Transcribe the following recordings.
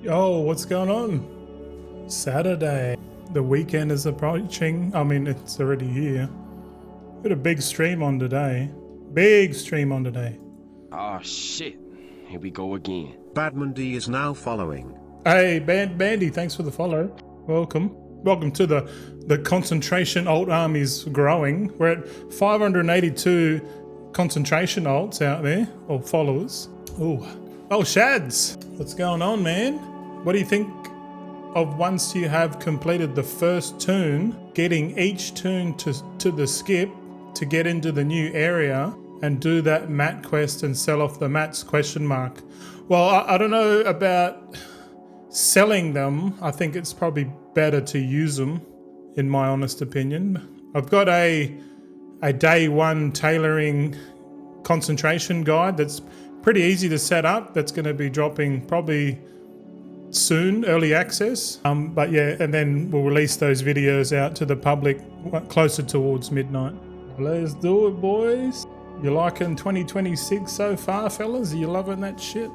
Yo, what's going on? Saturday. The weekend is approaching. I mean, it's already here. Got a big stream on today. Big stream on today. Oh shit. Here we go again. Badmandy is now following. Hey, Bandy, thanks for the follow. Welcome. Welcome to the concentration alt armies growing. We're at 582 concentration alts out there, or followers. Oh, Shads. What's going on, man? What do you think of once you have completed the first tune, getting each tune to the skip to get into the new area and do that mat quest and sell off the mats, question mark? Well, I don't know about selling them. I think it's probably better to use them, in my honest opinion. I've got a day one tailoring concentration guide that's pretty easy to set up. That's going to be dropping probably soon, early access. But yeah, and then we'll release those videos out to the public closer towards midnight. Let's do it, boys. You liking 2026 so far, fellas? Are you loving that shit?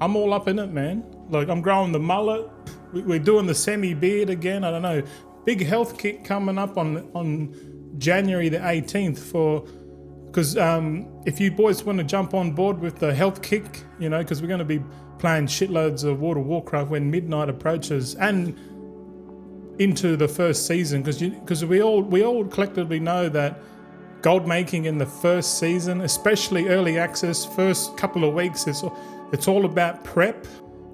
I'm all up in it, man. Like, I'm growing the mullet. We're doing the semi-beard again. I don't know. Big health kit coming up on January the 18th because if you boys want to jump on board with the health kick, you know, because we're going to be playing shitloads of World of Warcraft when midnight approaches and into the first season, because we all collectively know that gold making in the first season, especially early access, first couple of weeks, it's all about prep,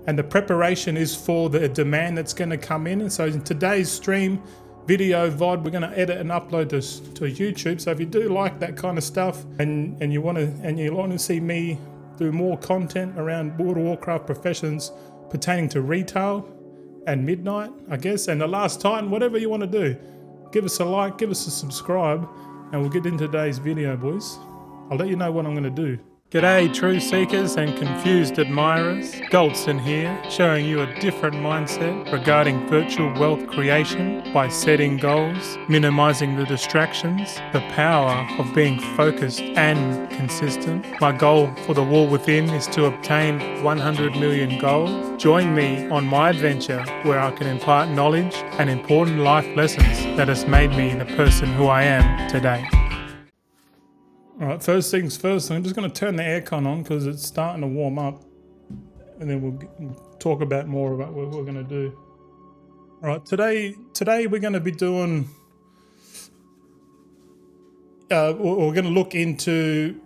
and the preparation is for the demand that's going to come in. And so in today's stream, video VOD, we're going to edit and upload this to YouTube. So if you do like that kind of stuff and you want to see me do more content around World of Warcraft professions pertaining to retail and midnight, I guess, and the last time, whatever you want to do, give us a like, give us a subscribe, and we'll get into today's video, boys. I'll let you know what I'm going to do. G'day, true seekers and confused admirers. Goldson here, showing you a different mindset regarding virtual wealth creation by setting goals, minimizing the distractions, the power of being focused and consistent. My goal for the war within is to obtain 100 million gold. Join me on my adventure where I can impart knowledge and important life lessons that has made me the person who I am today. Alright, first things first, I'm just going to turn the aircon on because it's starting to warm up, and then we'll talk about more about what we're going to do. Alright, today we're going to be doing, we're going to look into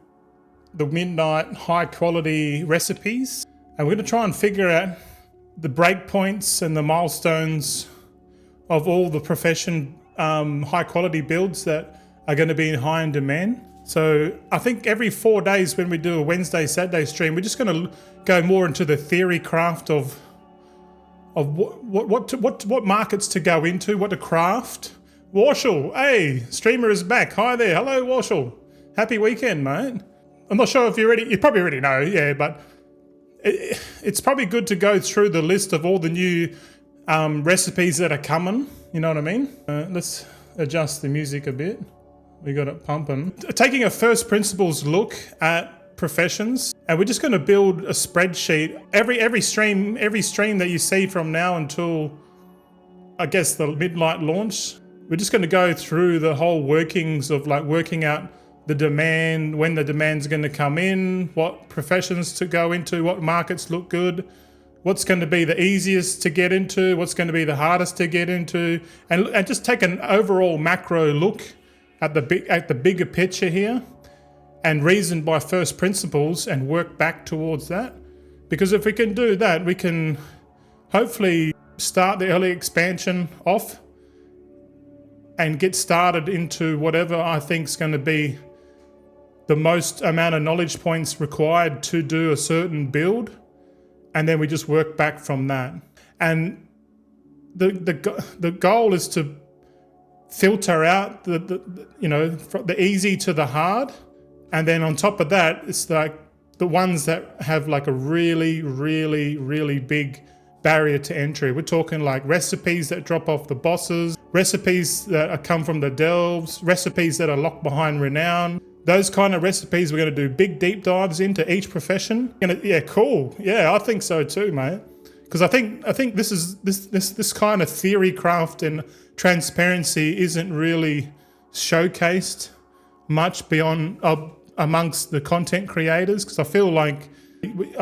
the midnight high quality recipes, and we're going to try and figure out the breakpoints and the milestones of all the profession high quality builds that are going to be in high in demand. So I think every 4 days when we do a Wednesday, Saturday stream, we're just going to go more into the theorycraft of what markets to go into, what to craft. Warshall, hey, streamer is back. Hi there. Hello, Warshall. Happy weekend, mate. I'm not sure if you probably already know, yeah, but it's probably good to go through the list of all the new recipes that are coming. You know what I mean? Let's adjust the music a bit. We got it pumping. Taking a first principles look at professions, and we're just going to build a spreadsheet. Every stream that you see from now until, I guess, the midnight launch, we're just going to go through the whole workings of like working out the demand, when the demand's going to come in, what professions to go into, what markets look good, what's going to be the easiest to get into, what's going to be the hardest to get into, and just take an overall macro look at the bigger picture here and reason by first principles and work back towards that. Because if we can do that, we can hopefully start the early expansion off and get started into whatever I think is going to be the most amount of knowledge points required to do a certain build, and then we just work back from that. And the goal is to filter out the easy to the hard, and then on top of that, it's like the ones that have like a really, really, really big barrier to entry. We're talking like recipes that drop off the bosses, recipes that come from the delves, recipes that are locked behind renown. Those kind of recipes, we're going to do big deep dives into each profession. Yeah, cool. Yeah, I think so too, mate. because I think this kind of theory craft and transparency isn't really showcased much beyond amongst the content creators, because I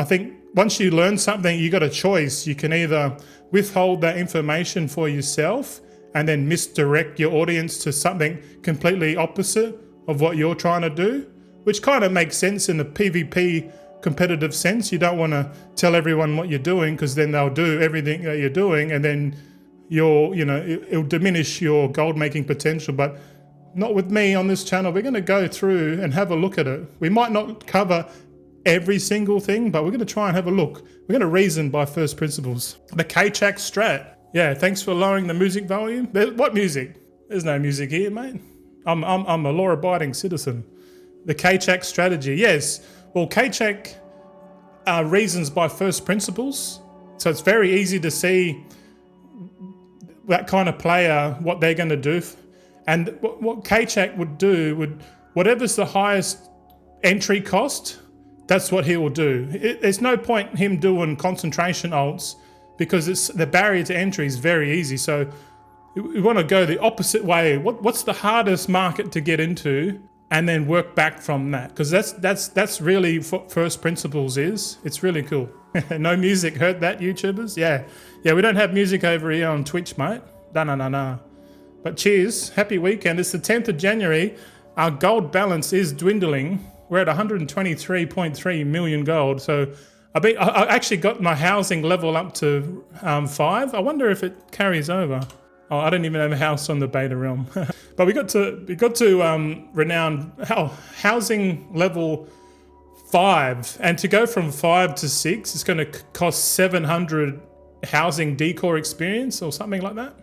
think once you learn something, you got a choice. You can either withhold that information for yourself and then misdirect your audience to something completely opposite of what you're trying to do, which kind of makes sense in the PvP competitive sense. You don't want to tell everyone what you're doing, because then they'll do everything that you're doing, and then it'll diminish your gold making potential. But not with me on this channel. We're going to go through and have a look at it. We might not cover every single thing, but we're going to try and have a look. We're going to reason by first principles. The Kachak strat. Yeah, thanks for lowering the music volume. What music? There's no music here, mate. I'm a law-abiding citizen. The Kachak strategy. Yes. Well, Kachak reasons by first principles. So it's very easy to see that kind of player, what they're going to do. And what Kachak would do, whatever's the highest entry cost, that's what he will do. There's no point him doing concentration ults, because the barrier to entry is very easy. So we want to go the opposite way. What's the hardest market to get into, and then work back from that, because that's really what first principles is. It's really cool. No music, heard that, YouTubers? Yeah, we don't have music over here on Twitch, mate. No. But cheers, happy weekend. It's the 10th of January. Our gold balance is dwindling. We're at 123.3 million gold. So I actually got my housing level up to 5. I wonder if it carries over. Oh, I don't even have a house on the beta realm. But we got to renowned housing level 5, and to go from 5 to 6, it's going to cost 700 housing decor experience or something like that,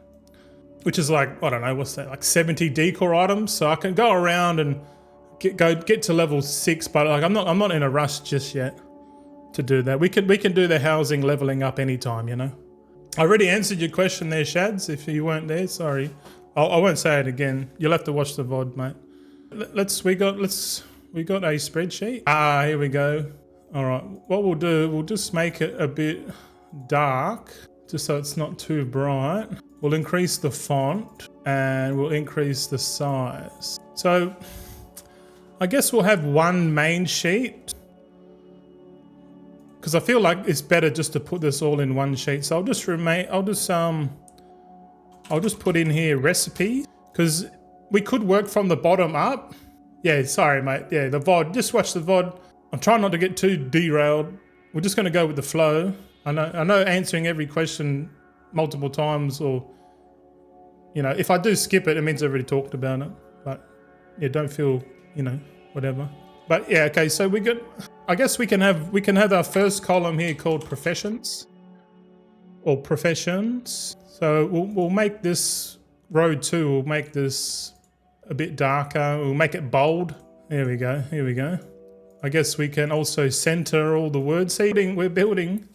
which is like, I don't know, what's that, like 70 decor items. So I can go around and get to level 6, but like I'm not in a rush just yet to do that. We can do the housing leveling up anytime, you know. I already answered your question there, Shads, if you weren't there, sorry. I won't say it again. You'll have to watch the VOD, mate. We got a spreadsheet. Here we go. All right, what we'll do, we'll just make it a bit dark, just so it's not too bright. We'll increase the font and we'll increase the size. So I guess we'll have one main sheet, because I feel like it's better just to put this all in one sheet. So I'll just put in here recipe, because we could work from the bottom up. Yeah, sorry, mate. Yeah, the VOD. Just watch the VOD. I'm trying not to get too derailed. We're just going to go with the flow. I know answering every question multiple times, or, you know, if I do skip it, it means I've already talked about it. But yeah, don't feel, you know, whatever. But yeah, okay, so I guess we can have our first column here called professions or professions. So we'll make this row 2, we'll make this a bit darker, we'll make it bold. There we go, here we go. I guess we can also center all the words. See, we're building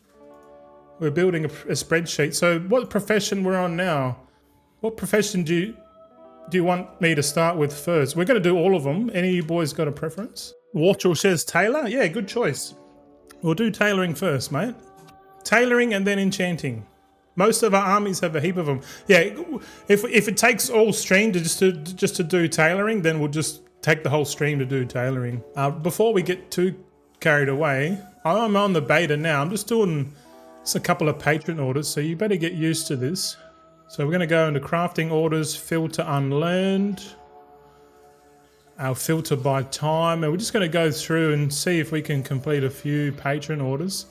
a spreadsheet. So what profession we're on now? What profession do you want me to start with first? We're going to do all of them. Any of you boys got a preference? Warchel says tailor. Yeah, good choice. We'll do tailoring first, mate. Tailoring and then enchanting. Most of our armies have a heap of them. Yeah, if it takes all stream just to do tailoring, then we'll just take the whole stream to do tailoring. Before we get too carried away, I'm on the beta now. I'm just doing a couple of patron orders, so you better get used to this. So we're going to go into crafting orders, filter unlearned, our filter by time, and we're just going to go through and see if we can complete a few patron orders.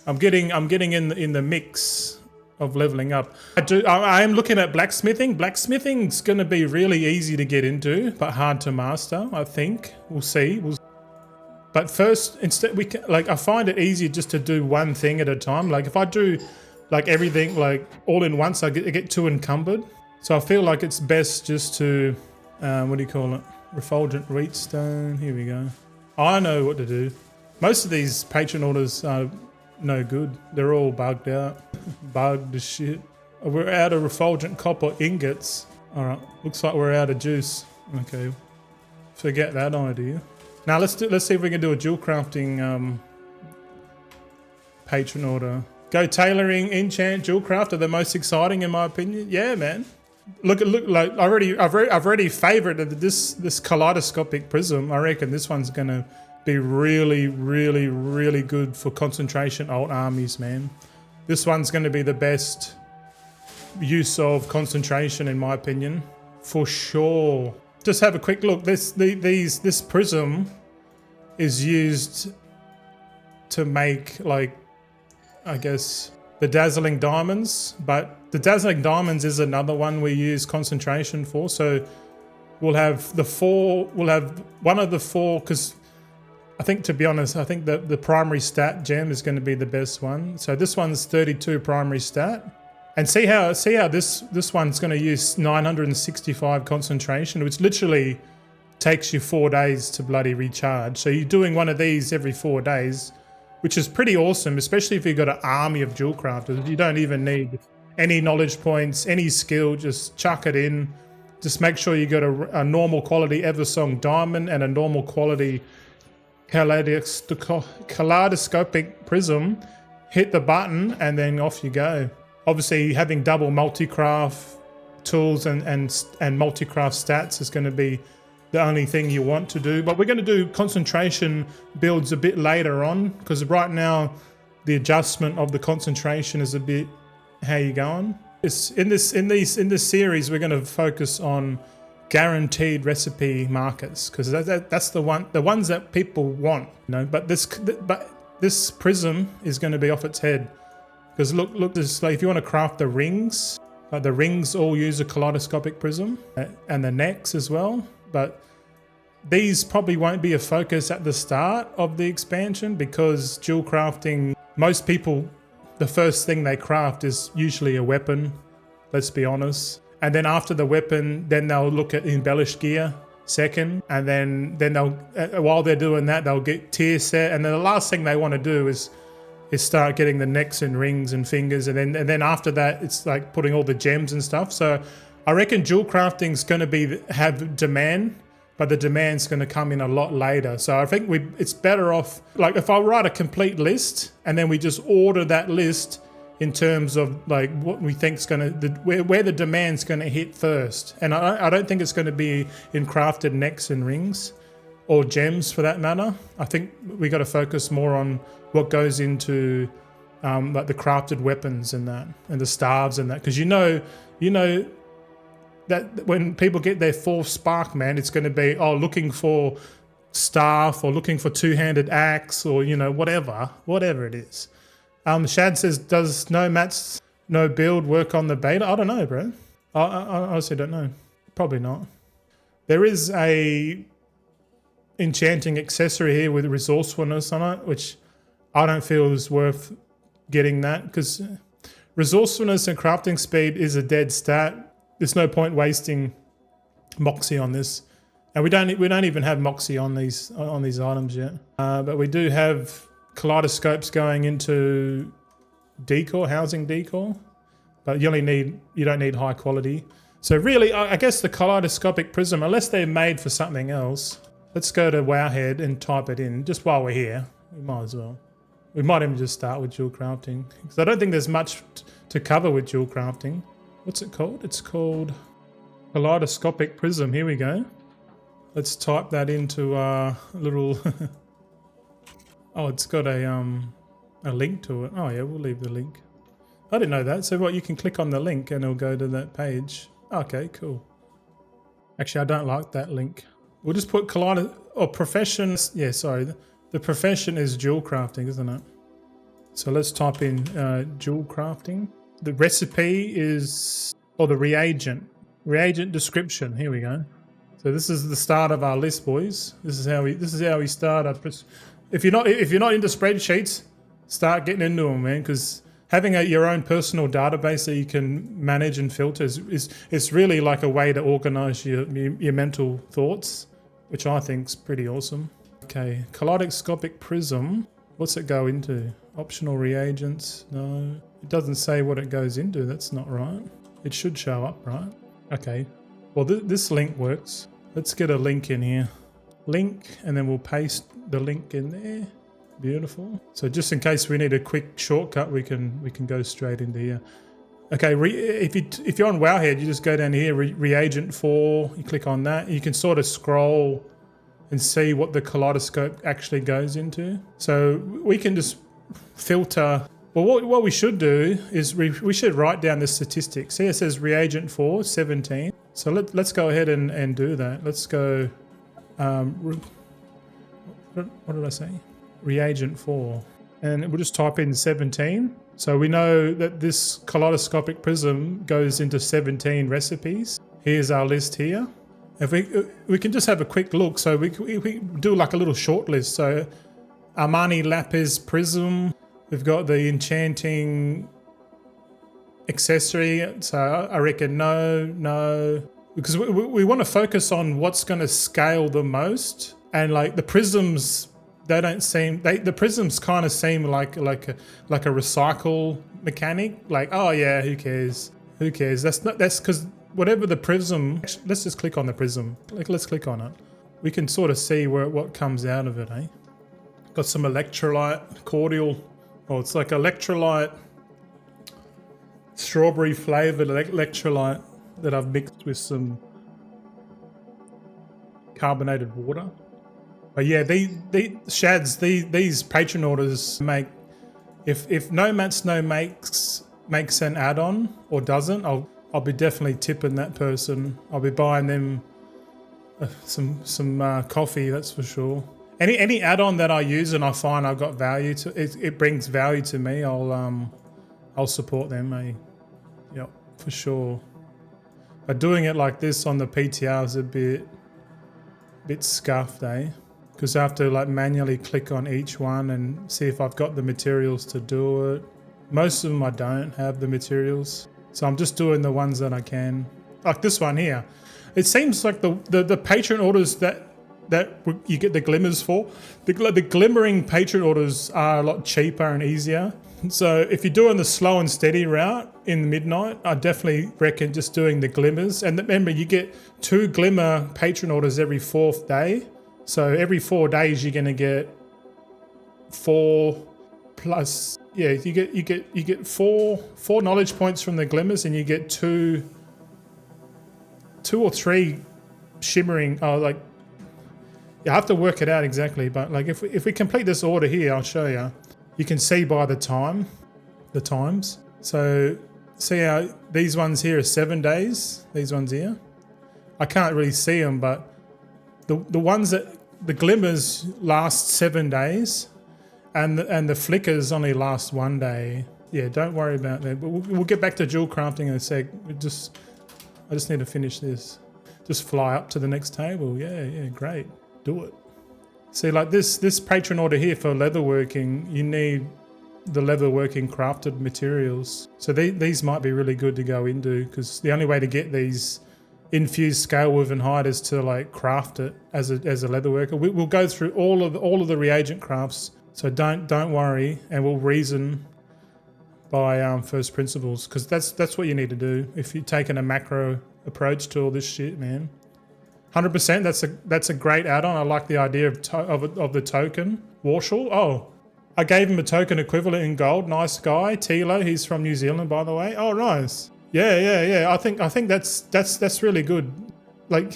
I'm getting in the mix of leveling up. I am looking at blacksmithing. Blacksmithing's going to be really easy to get into, but hard to master, I think. We'll see. But first, instead, I find it easier just to do one thing at a time. Like if I do like everything like all in once, I get too encumbered. So I feel like it's best just to, what do you call it? Refulgent wheatstone. Here we go. I know what to do. Most of these patron orders are no good. They're all bugged out. Bugged as shit. We're out of refulgent copper ingots. All right. Looks like we're out of juice. Okay. Forget that idea. Now let's see if we can do a jewel crafting patron order. Go tailoring, enchant, jewelcraft are the most exciting in my opinion. Yeah, man. Look like I've already favorited this kaleidoscopic prism. I reckon this one's gonna be really, really, really good for concentration alt armies, man. This one's gonna be the best use of concentration in my opinion, for sure. Just have a quick look. This prism is used to make, like, I guess, the dazzling diamonds, but the dazzling diamonds is another one we use concentration for. So we'll have one of the four, because I think, to be honest, I think that the primary stat gem is going to be the best one. So this one's 32 primary stat. And see how this one's going to use 965 concentration, which literally takes you 4 days to bloody recharge. So you're doing one of these every 4 days, which is pretty awesome, especially if you've got an army of jewel crafters. You don't even need any knowledge points, any skill, just chuck it in. Just make sure you got a normal quality Eversong diamond and a normal quality kaleidoscopic prism. Hit the button and then off you go. Obviously, having double multi-craft tools and multi-craft stats is going to be the only thing you want to do. But we're going to do concentration builds a bit later on, because right now the adjustment of the concentration is a bit, how you going? It's in this series we're going to focus on guaranteed recipe markers, because that's the ones that people want, you know. But this prism is going to be off its head. Because look, this, like, if you want to craft the rings, like the rings all use a kaleidoscopic prism, and the necks as well. But these probably won't be a focus at the start of the expansion, because jewel crafting, most people, the first thing they craft is usually a weapon, let's be honest. And then after the weapon, then they'll look at embellished gear second, and then they'll, while they're doing that, they'll get tier set, and then the last thing they want to do is start getting the necks and rings and fingers, and then after that it's like putting all the gems and stuff. So I reckon jewel crafting is going to have demand, but the demand's going to come in a lot later. So I think it's better off, like, if I write a complete list and then we just order that list in terms of like what we think is going to, where the demand's going to hit first. And I don't think it's going to be in crafted necks and rings, or gems for that matter. I think we got to focus more on what goes into like the crafted weapons and that, and the staves and that, because you know that when people get their fourth spark, man, it's going to be, oh, looking for staff, or looking for two-handed axe, or, you know, whatever it is. Shad says, does no mats, no build work on the beta? I don't know, bro. I honestly don't know. Probably not. There is a enchanting accessory here with resourcefulness on it, which I don't feel is worth getting that, because resourcefulness and crafting speed is a dead stat. There's no point wasting moxie on this, and we don't even have moxie on these items yet. But we do have kaleidoscopes going into decor, housing decor, but you don't need high quality. So really, I guess the kaleidoscopic prism, unless they're made for something else. Let's go to Wowhead and type it in just while we're here. We might as well. We might even just start with jewel crafting, because I don't think there's much to cover with jewel crafting. What's it called? It's called Kaleidoscopic Prism. Here we go. Let's type that into a little... Oh, it's got a link to it. Oh yeah, we'll leave the link. I didn't know that. So what, you can click on the link and it'll go to that page. Okay, cool. Actually, I don't like that link. We'll just put profession. Yeah, sorry. The profession is jewel crafting, isn't it? So let's type in jewel crafting. The recipe is, or the reagent description. Here we go. So this is the start of our list, boys. This is how we start our. If you're not into spreadsheets, start getting into them, man. Because having your own personal database that you can manage and filter is really like a way to organize your mental thoughts, which I think is pretty awesome. Okay, kaleidoscopic prism. What's it go into? Optional reagents? No, it doesn't say what it goes into. That's not right. It should show up, right? Okay. Well, this link works. Let's get a link in here. Link, and then we'll paste the link in there. Beautiful. So just in case we need a quick shortcut, we can go straight into here. Okay, if you're on Wowhead, you just go down here, reagent 4, you click on that. You can sort of scroll and see what the kaleidoscope actually goes into. So we can just filter. Well, what we should do is we should write down the statistics. Here it says reagent 4, 17. So let's go ahead and do that. Let's go, what did I say? Reagent 4. And we'll just type in 17. So we know that this kaleidoscopic prism goes into 17 recipes. Here's our list here. If we can just have a quick look. So we do like a little short list. So Armani Lapis Prism. We've got the enchanting accessory. So I reckon no. Because we want to focus on what's going to scale the most. And like the prisms, they don't seem, the prisms kind of seem like a recycle mechanic. Like, oh yeah, who cares? That's because whatever the prism, let's just click on the prism. Let's click on it. We can sort of see what comes out of it, eh? Got some electrolyte cordial. Oh, it's like electrolyte, strawberry flavored electrolyte that I've mixed with some carbonated water. But yeah, these patron orders make, if Nomad's No makes an add-on or doesn't, I'll be definitely tipping that person. I'll be buying them some coffee, that's for sure. Any add-on that I use and I find I've got value to it brings value to me, I'll support them, eh? Yep, for sure. But doing it like this on the PTR is a bit scuffed, eh? Because I have to like manually click on each one and see if I've got the materials to do it. Most of them I don't have the materials, so I'm just doing the ones that I can. Like this one here. It seems like the patron orders that you get the glimmers for, the glimmering patron orders are a lot cheaper and easier. So if you're doing the slow and steady route in midnight, I definitely reckon just doing the glimmers. And remember, you get 2 glimmer patron orders every 4th day. So every 4 days you're gonna get 4 plus, yeah, you get four knowledge points from the glimmers, and you get two or three shimmering. Oh, like, yeah, I have to work it out exactly, but like if we complete this order here, I'll show you. You can see by the times. So see how these ones here are 7 days. These ones here, I can't really see them, but the ones that the glimmers last 7 days, and the flickers only last 1 day. Yeah, don't worry about that. But we'll get back to jewel crafting in a sec. I just need to finish this. Just fly up to the next table. Yeah, great. Do it. See, like this patron order here for leatherworking, you need the leatherworking crafted materials. So these might be really good to go into, because the only way to get these infused scale woven hide is to like craft it as a leatherworker. We'll go through all of the reagent crafts, so don't worry, and we'll reason by first principles, because that's what you need to do if you're taking a macro approach to all this shit, man. 100%. That's a great add-on. I like the idea of the token. Warshall. Oh, I gave him a token equivalent in gold. Nice guy, Tilo. He's from New Zealand, by the way. Oh, nice. Yeah. I think that's really good. Like,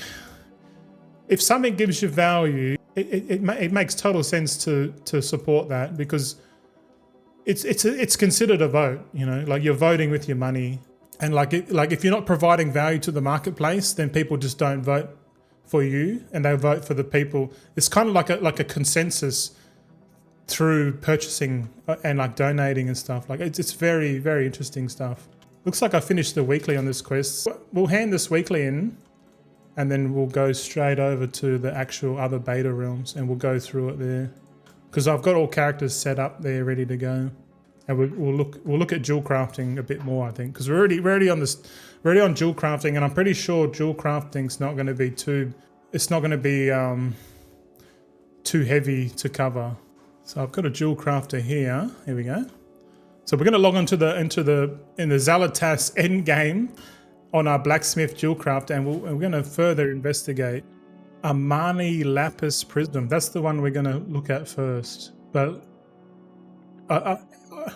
if something gives you value, it makes total sense to support that, because it's considered a vote. You know, like you're voting with your money, and like if you're not providing value to the marketplace, then people just don't vote for you, and they vote for the people. It's kind of like a consensus through purchasing and like donating and stuff. Like it's very, very interesting stuff. Looks like I finished the weekly on this quest. We'll hand this weekly in, and then we'll go straight over to the actual other beta realms, and we'll go through it there, because I've got all characters set up there ready to go. And we'll look at jewel crafting a bit more, I think, because we're already on jewel crafting, and I'm pretty sure jewel crafting's not going to be too heavy to cover. So I've got a jewel crafter here. Here we go. So we're going to log into the Zalatas end game on our blacksmith jewel craft, and we're going to further investigate Armani Lapis Prism. That's the one we're going to look at first. But I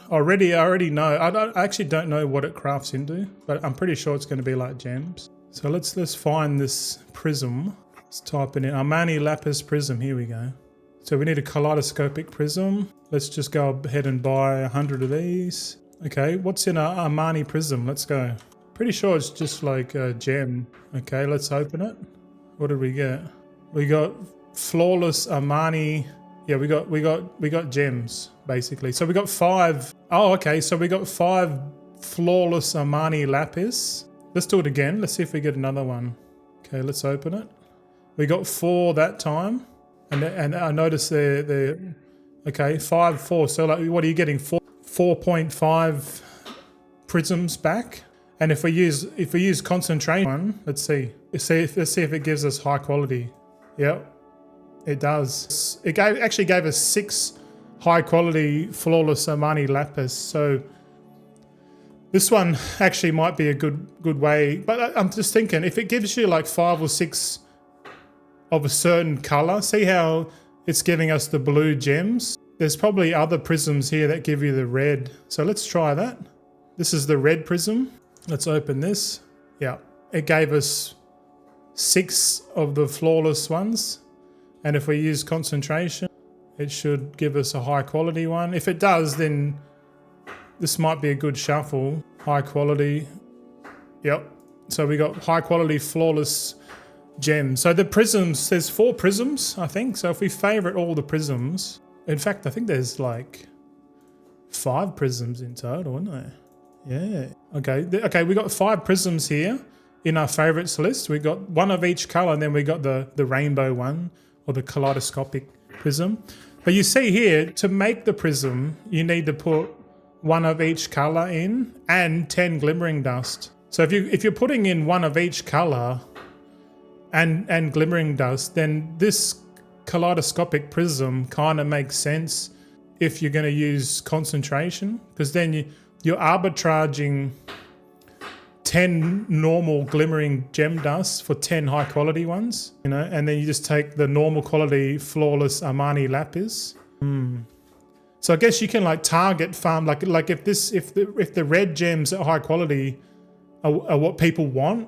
already know. I actually don't know what it crafts into, but I'm pretty sure it's going to be like gems. So let's find this prism. Let's type it in. Armani Lapis Prism. Here we go. So we need a Kaleidoscopic Prism. Let's just go ahead and buy 100 of these. Okay, what's in our Armani Prism? Let's go. Pretty sure it's just like a gem. Okay, let's open it. What did we get? We got flawless Armani. Yeah, we got gems basically. So we got 5. Oh, okay. So we got 5 flawless Armani lapis. Let's do it again. Let's see if we get another one. Okay, let's open it. We got 4 that time, and I noticed they're okay 5 4. So like, what are you getting? 4.5 prisms back. And if we use concentration, let's see if it gives us high quality. Yep. It does. It actually gave us 6 high quality flawless Armani lapis. So this one actually might be a good way. But I'm just thinking, if it gives you like 5 or 6 of a certain color, see how it's giving us the blue gems? There's probably other prisms here that give you the red. So let's try that. This is the red prism. Let's open this. Yeah, it gave us 6 of the flawless ones. And if we use concentration, it should give us a high quality one. If it does, then this might be a good shuffle. High quality. Yep. So we got high quality flawless gems. So the prisms, there's 4 prisms, I think. So if we favorite all the prisms, in fact, I think there's like 5 prisms in total, isn't there? Yeah. Okay, we got 5 prisms here in our favorites list. We got 1 of each color, and then we got the rainbow one, or the kaleidoscopic prism. But you see here, to make the prism, you need to put 1 of each color in and 10 glimmering dust. So if you're putting in 1 of each color and glimmering dust, then this kaleidoscopic prism kind of makes sense if you're going to use concentration, because then you're arbitraging 10 normal glimmering gem dust for 10 high quality ones, you know, and then you just take the normal quality flawless Armani lapis. So I guess you can like target farm, like if the red gems at high quality are what people want,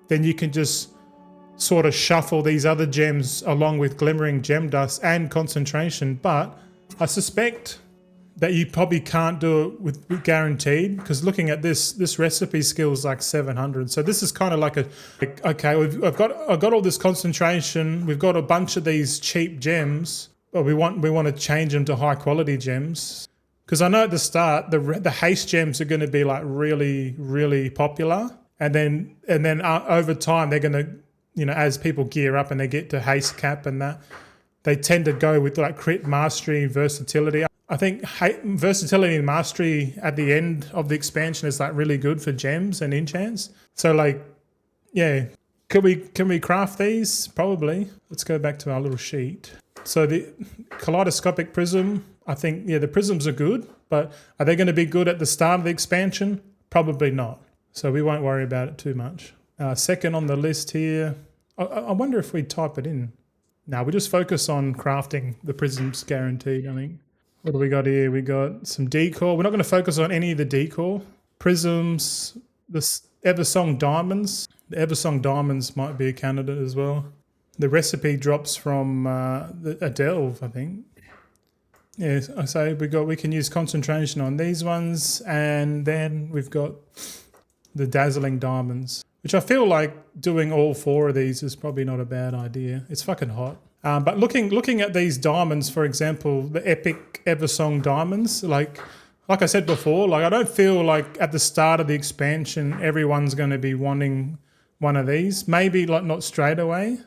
then you can just sort of shuffle these other gems along with glimmering gem dust and concentration. But I suspect that you probably can't do it with guaranteed, because looking at this recipe skill is like 700. So this is kind of like okay, I've got all this concentration. We've got a bunch of these cheap gems, but we want to change them to high quality gems. Because I know at the start the haste gems are going to be like really, really popular, and then over time they're going to, you know, as people gear up and they get to haste cap and that, they tend to go with like crit, mastery, versatility. I think versatility and mastery at the end of the expansion is like really good for gems and enchants. So like, yeah, can we craft these? Probably. Let's go back to our little sheet. So the kaleidoscopic prism, I think, yeah, the prisms are good, but are they going to be good at the start of the expansion? Probably not. So we won't worry about it too much. Second on the list here, I wonder if we type it in. No, we just focus on crafting the prisms guaranteed, I think. What do we got here? We got some decor. We're not going to focus on any of the decor. Prisms, the Eversong diamonds. The Eversong diamonds might be a candidate as well. The recipe drops from a delve, I think. Yeah, I say we can use concentration on these ones, and then we've got the dazzling diamonds, which I feel like doing all 4 of these is probably not a bad idea. It's fucking hot. But looking at these diamonds, for example, the epic Eversong diamonds, like I said before, like I don't feel like at the start of the expansion everyone's going to be wanting one of these. Maybe like not straight away,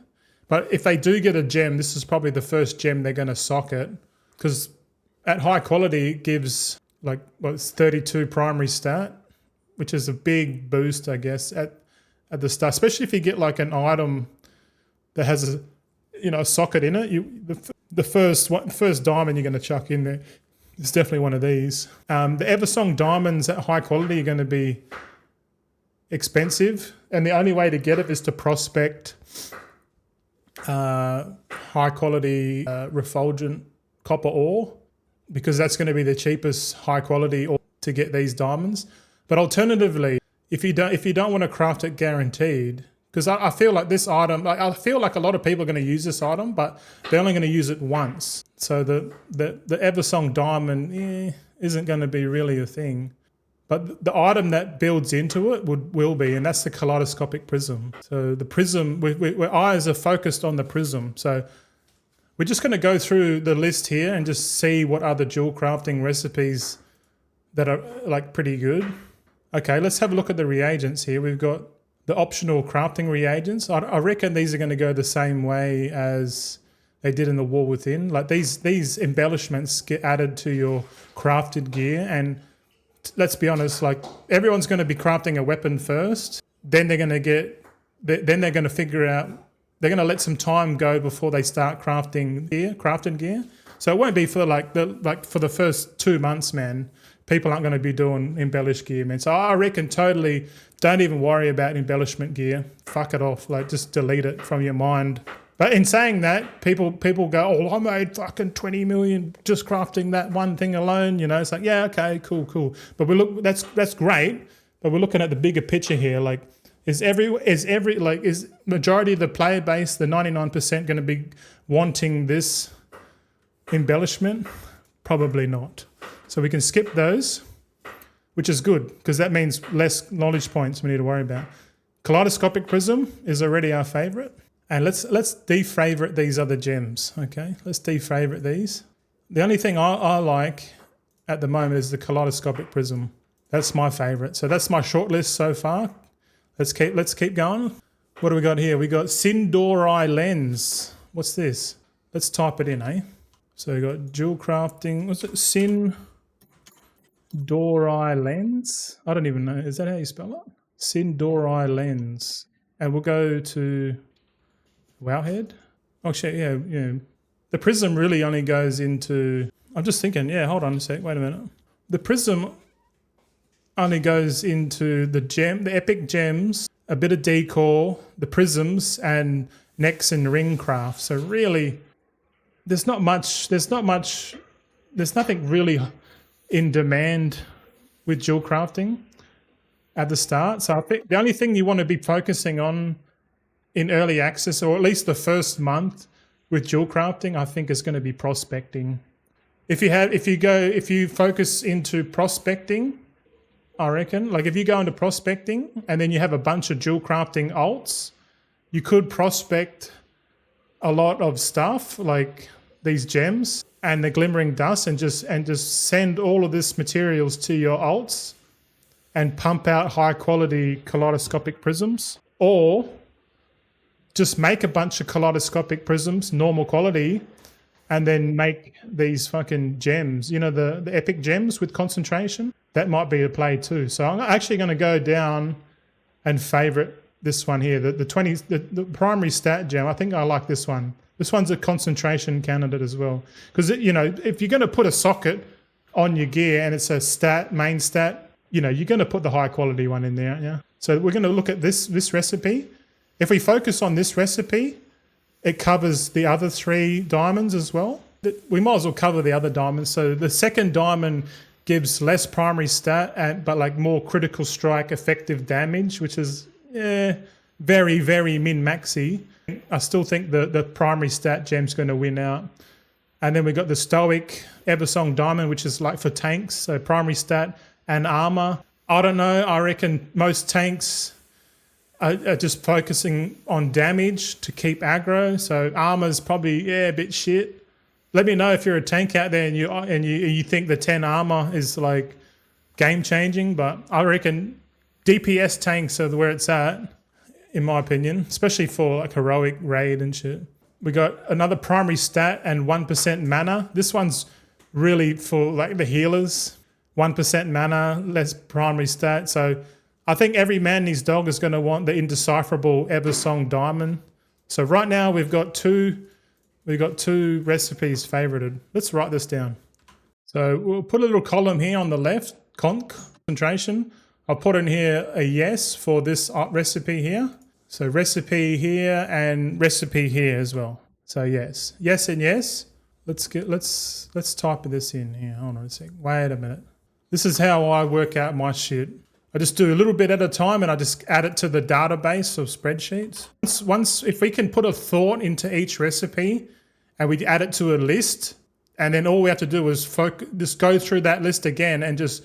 but if they do get a gem, this is probably the first gem they're going to socket, because at high quality it gives like it's 32 primary stat, which is a big boost, I guess, at the start, especially if you get like an item that has a socket in it. The first diamond you're going to chuck in there is definitely one of these. The Eversong diamonds at high quality are going to be expensive, and the only way to get it is to prospect high quality refulgent copper ore. because that's going to be the cheapest high quality to get these diamonds. But alternatively, if you don't want to craft it guaranteed, because I feel like this item, I feel like a lot of people are going to use this item, but they're only going to use it once. So the Eversong diamond isn't going to be really a thing. But the item that builds into it will be, and that's the Kaleidoscopic Prism. So the prism, our eyes are focused on the prism. So we're just going to go through the list here and just see what other jewel crafting recipes that are like pretty good. Okay, let's have a look at the reagents here. We've got the optional crafting reagents. I reckon these are going to go the same way as they did in the War Within. Like these embellishments get added to your crafted gear, and let's be honest, like everyone's going to be crafting a weapon first. Then they're going to figure out, they're going to let some time go before they start crafted gear. So it won't be for for the first 2 months, man. People aren't going to be doing embellished gear, man. So I reckon totally don't even worry about embellishment gear. Fuck it off. Like just delete it from your mind. But in saying that, people go, oh, I made fucking 20 million just crafting that one thing alone. You know, it's like, yeah, okay, cool. But that's great. But we're looking at the bigger picture here. Like, is majority of the player base, the 99%, going to be wanting this embellishment? Probably not. So we can skip those, which is good because that means less knowledge points we need to worry about. Kaleidoscopic Prism is already our favorite. And let's defavorite these other gems, okay? Let's defavorite these. The only thing I like at the moment is the Kaleidoscopic Prism. That's my favorite. So that's my short list so far. Let's keep going. What do we got here? We got Sindori Lens. What's this? Let's type it in, eh? So we got Jewelcrafting. What's it? Sindori Lens. I don't even know. Is that how you spell it? Sindori Lens. And we'll go to Wowhead. Oh shit, yeah. The prism really only goes into, I'm just thinking, yeah, hold on a sec, wait a minute. The prism only goes into the epic gems, a bit of decor, the prisms, and necks and ring craft. So really, there's nothing really in demand with jewel crafting at the start. So I think the only thing you want to be focusing on in early access, or at least the first month with jewel crafting, I think is going to be prospecting. If you focus into prospecting, I reckon, like if you go into prospecting and then you have a bunch of jewel crafting alts, you could prospect a lot of stuff like these gems and the glimmering dust and just send all of this materials to your alts and pump out high quality kaleidoscopic prisms, or just make a bunch of kaleidoscopic prisms, normal quality, and then make these fucking gems, you know, the epic gems with concentration. That might be a play too. So I'm actually going to go down and favorite this one here, the primary stat gem. I think I like this one. This one's a concentration candidate as well. Because, you know, if you're going to put a socket on your gear and it's a main stat, you know, you're going to put the high quality one in there, yeah? So we're going to look at this recipe. If we focus on this recipe, it covers the other 3 diamonds as well. We might as well cover the other diamonds. So the second diamond gives less primary stat, but like more critical strike effective damage, which is very, very min-maxy. I still think the primary stat gem's going to win out. And then we got the Stoic Eversong Diamond, which is like for tanks. So primary stat and armor. I don't know. I reckon most tanks are just focusing on damage to keep aggro. So armor's probably a bit shit. Let me know if you're a tank out there and you think the 10 armor is like game changing. But I reckon DPS tanks are where it's at, in my opinion, especially for like heroic raid and shit. We got another primary stat and 1% mana. This one's really for like the healers. 1% mana, less primary stat. So I think every man and his dog is going to want the indecipherable Eversong Diamond. So right now we've got two recipes favorited. Let's write this down. So we'll put a little column here on the left, concentration. I'll put in here a yes for this recipe here. So recipe here and recipe here as well. So yes, yes and yes. let's type this in here. Hold on a sec. Wait a minute. This is how I work out my shit. I just do a little bit at a time and I just add it to the database of spreadsheets. Once if we can put a thought into each recipe and we add it to a list, and then all we have to do is just go through that list again and just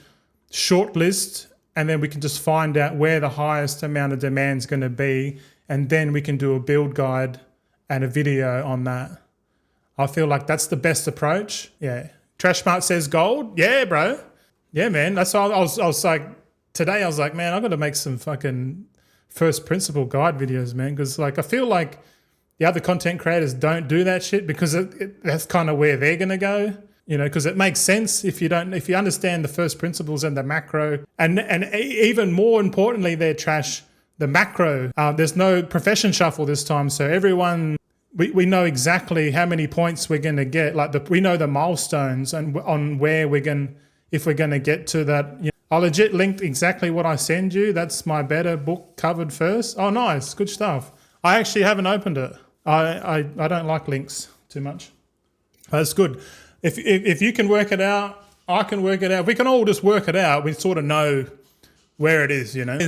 shortlist, and then we can just find out where the highest amount of demand is going to be, and then we can do a build guide and a video on that. I feel like that's the best approach. Yeah. Trashmart says gold. Yeah, bro. Yeah, man. That's why I was like, today I was like, man, I got to make some fucking first principle guide videos, man. Because like, I feel like the other content creators don't do that shit because that's kind of where they're going to go, you know, because it makes sense if you understand the first principles and the macro, and even more importantly, they're trash, the macro. There's no profession shuffle this time. So everyone, we know exactly how many points we're going to get. Like we know the milestones and on where if we're going to get to that. You know, I legit linked exactly what I send you. That's my better book covered first. Oh, nice. Good stuff. I actually haven't opened it. I don't like links too much. That's good. If you can work it out, I can work it out. If we can all just work it out, we sort of know where it is, you know.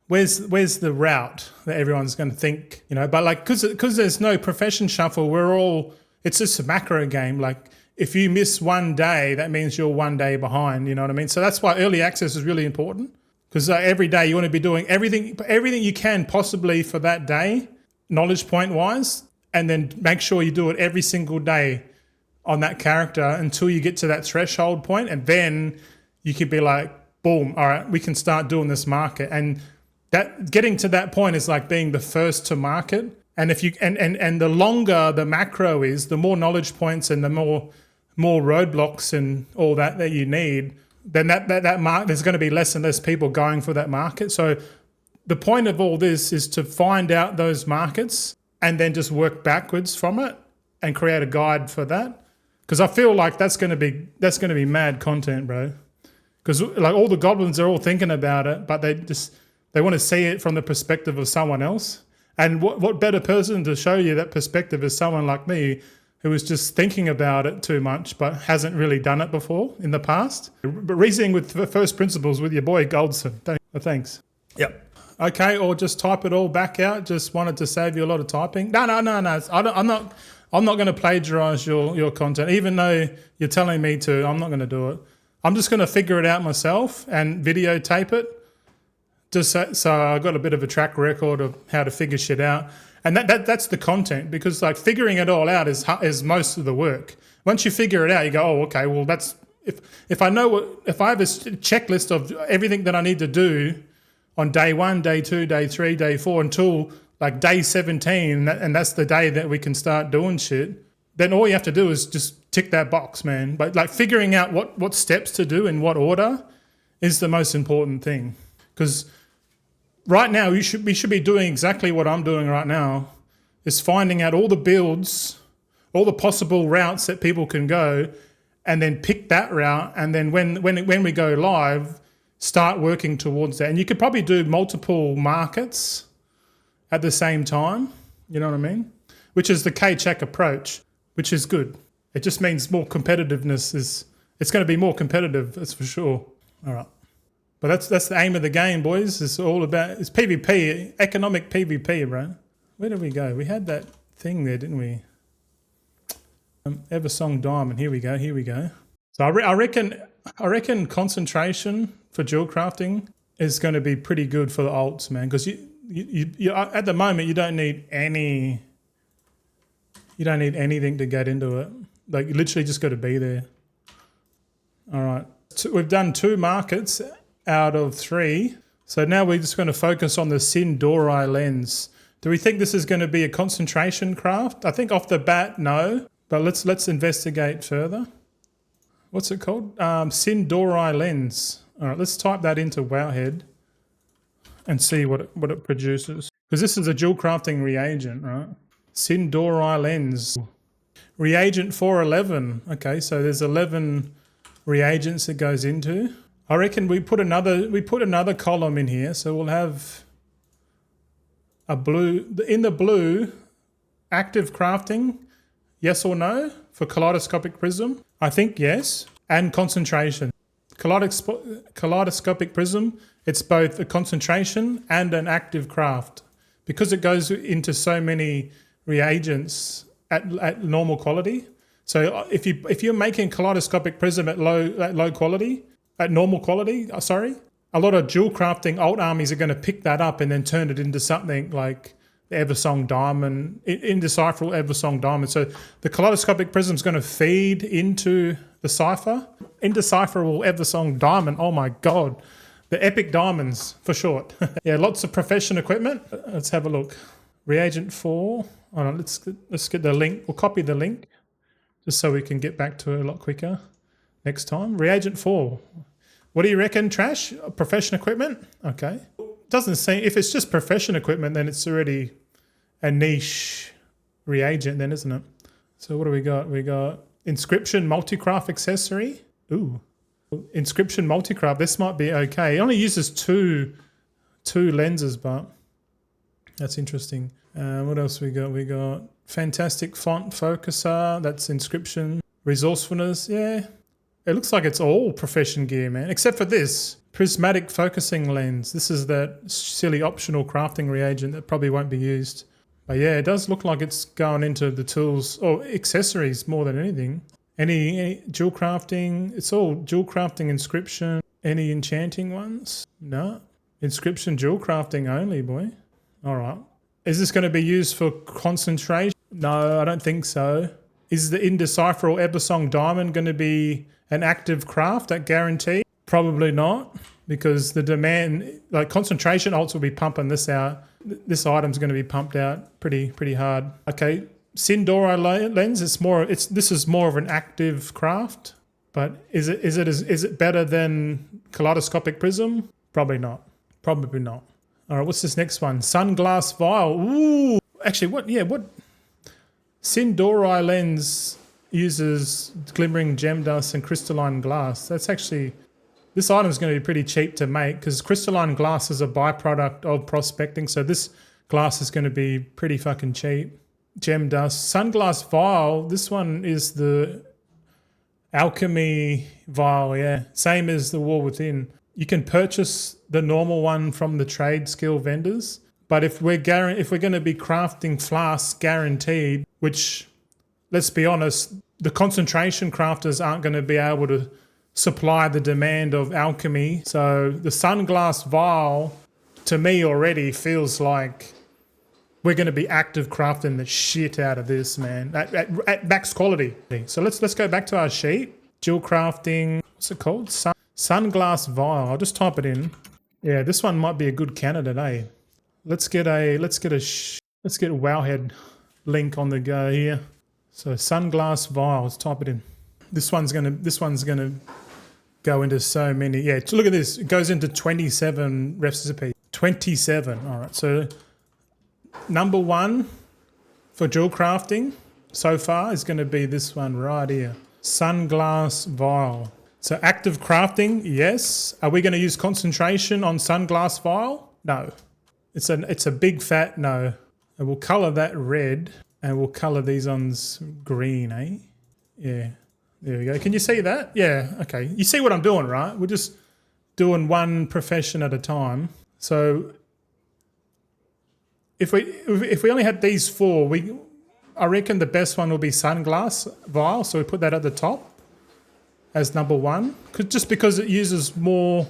Where's the route that everyone's going to think, you know? But like, because there's no profession shuffle, it's just a macro game. Like if you miss one day, that means you're one day behind, you know what I mean? So that's why early access is really important, because every day you want to be doing everything you can possibly for that day, knowledge point wise, and then make sure you do it every single day on that character until you get to that threshold point, and then you could be like, boom, all right, we can start doing this market. And that getting to that point is like being the first to market. And if you and the longer the macro is, the more knowledge points and the more roadblocks and all that you need, then that there's going to be less and less people going for that market. So the point of all this is to find out those markets and then just work backwards from it and create a guide for that. Because I feel like that's going to be mad content, bro. Because like all the goblins are all thinking about it, but they want to see it from the perspective of someone else. And what better person to show you that perspective is someone like me, who was just thinking about it too much but hasn't really done it before in the past. But reasoning with first principles with your boy Goldson. Thanks. Yep. Okay, or just type it all back out. Just wanted to save you a lot of typing. No. I'm not going to plagiarize your content, even though you're telling me to. I'm not going to do it. I'm just going to figure it out myself and videotape it, just so I got a bit of a track record of how to figure shit out. And that's the content, because like figuring it all out is most of the work. Once you figure it out, you go, oh, okay, well that's if I have a checklist of everything that I need to do on day 1, day 2, day 3, day 4 until like day 17, and that's the day that we can start doing shit, then all you have to do is just tick that box, man. But like figuring out what steps to do in what order is the most important thing. Because right now we should be doing exactly what I'm doing right now, is finding out all the builds, all the possible routes that people can go, and then pick that route, and then when we go live, start working towards that. And you could probably do multiple markets at the same time, you know what I mean? Which is the K-check approach, which is good. It just means more competitiveness it's going to be more competitive, that's for sure. All right. But that's the aim of the game, boys. It's PvP, economic PvP, bro. Where did we go? We had that thing there, didn't we? Eversong Diamond. Here we go. So I reckon concentration for jewel crafting is going to be pretty good for the alts, man. Because you at the moment you don't need anything to get into it. Like you literally just got to be there. All right. So we've done 2 markets out of 3. So now we're just going to focus on the Sindori lens. Do we think this is going to be a concentration craft? I think off the bat, no. But let's investigate further. What's it called? Sindori lens. All right, let's type that into Wowhead and see what it produces. Because this is a jewel crafting reagent, right? Sindori lens. Reagent 411. Okay, so there's 11 reagents it goes into. I reckon we put another column in here, so we'll have a blue. In the blue, active crafting, Yes or no for kaleidoscopic prism? I think yes. And concentration. Kaleidoscopic prism, it's both a concentration and an active craft. Because it goes into so many reagents at normal quality. So if you're making kaleidoscopic prism at low quality, at normal quality, a lot of jewel crafting alt armies are going to pick that up and then turn it into something like the Eversong Diamond, indecipherable Eversong Diamond. So the kaleidoscopic prism is going to feed into the cipher. Indecipherable Eversong Diamond, oh my God. The epic diamonds, for short. Yeah, lots of profession equipment. Let's have a look. Reagent 4. Hold on, let's get the link. We'll copy the link just so we can get back to it a lot quicker next time. Reagent 4. What do you reckon, Trash? Profession equipment? Okay. Doesn't seem, if it's just profession equipment, then it's already a niche reagent then, isn't it? So what do we got? We got inscription multicraft accessory. Ooh. Inscription multicraft. This might be okay. It only uses two lenses, but that's interesting. What else we got? We got fantastic font focuser. That's inscription. Resourcefulness. Yeah. It looks like it's all profession gear, man. Except for this. Prismatic focusing lens. This is that silly optional crafting reagent that probably won't be used. But yeah, it does look like it's going into the tools or accessories more than anything. Any jewel crafting? It's all jewel crafting inscription. Any enchanting ones? No. Inscription jewel crafting only, boy. All right. Is this going to be used for concentration? No, I don't think so. Is the indecipherable Eversong Diamond going to be an active craft at guarantee? Probably not, because the demand, like concentration alts will be pumping this out. This item's going to be pumped out pretty hard. Okay, Sindora lens. This is more of an active craft, but is it better than kaleidoscopic prism? Probably not. Probably not. All right, what's this next one? Sunglass Vial. Ooh, actually, what? Sindora lens uses glimmering gem dust and crystalline glass. That's actually, this item is going to be pretty cheap to make because crystalline glass is a byproduct of prospecting. So this glass is going to be pretty fucking cheap. Gem dust. Sunglass Vial. This one is the alchemy vial. Yeah, same as the War Within. You can purchase the normal one from the trade skill vendors. But if we're going to be crafting flasks guaranteed, which, let's be honest, the concentration crafters aren't going to be able to supply the demand of alchemy. So the Sunglass Vial, to me already feels like we're going to be active crafting the shit out of this, man, at max quality. So let's go back to our sheet. Jewelcrafting, what's it called? Sunglass Vial. I'll just type it in. Yeah, this one might be a good candidate, eh? Let's get a Wowhead link on the go here. So Sunglass Vial, let's type it in. This one's gonna go into so many. Yeah, look at this. It goes into 27 recipes. 27. All right. So number one for jewel crafting so far is going to be this one right here. Sunglass Vial. So active crafting, yes. Are we going to use concentration on Sunglass Vial? No. It's a big fat no. And we'll colour that red and we'll colour these ones green, eh? Yeah. There we go. Can you see that? Yeah, okay. You see what I'm doing, right? We're just doing one profession at a time. So if we only had these four, I reckon the best one will be Sunglass Vial. So we put that at the top as number one, just because it uses more,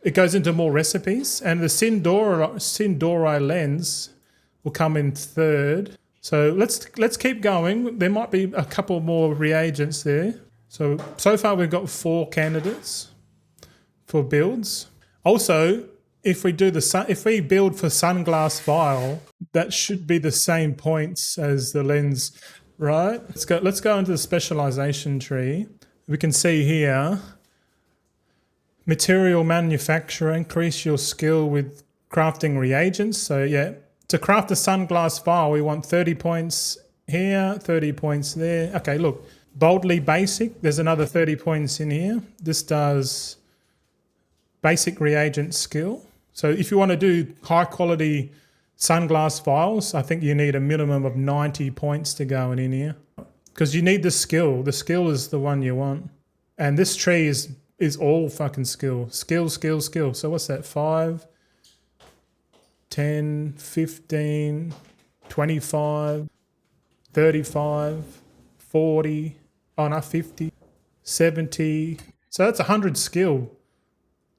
it goes into more recipes, and the Sindora lens will come in third. So let's keep going. There might be a couple more reagents there. So far we've got 4 candidates for builds. Also, if we build for Sunglass Vial, that should be the same points as the lens, right? Let's go into the specialization tree. We can see here, material manufacturer, increase your skill with crafting reagents. So yeah, to craft the Sunglass Vial, we want 30 points here, 30 points there. Okay, look, boldly basic, there's another 30 points in here. This does basic reagent skill. So if you want to do high quality Sunglass Vials, I think you need a minimum of 90 points to go in here. Because you need the skill. The skill is the one you want. And this tree is all fucking skill. Skill, skill, skill. So what's that? 5, 10, 15, 25, 35, 40, oh no, 50, 70. So that's 100 skill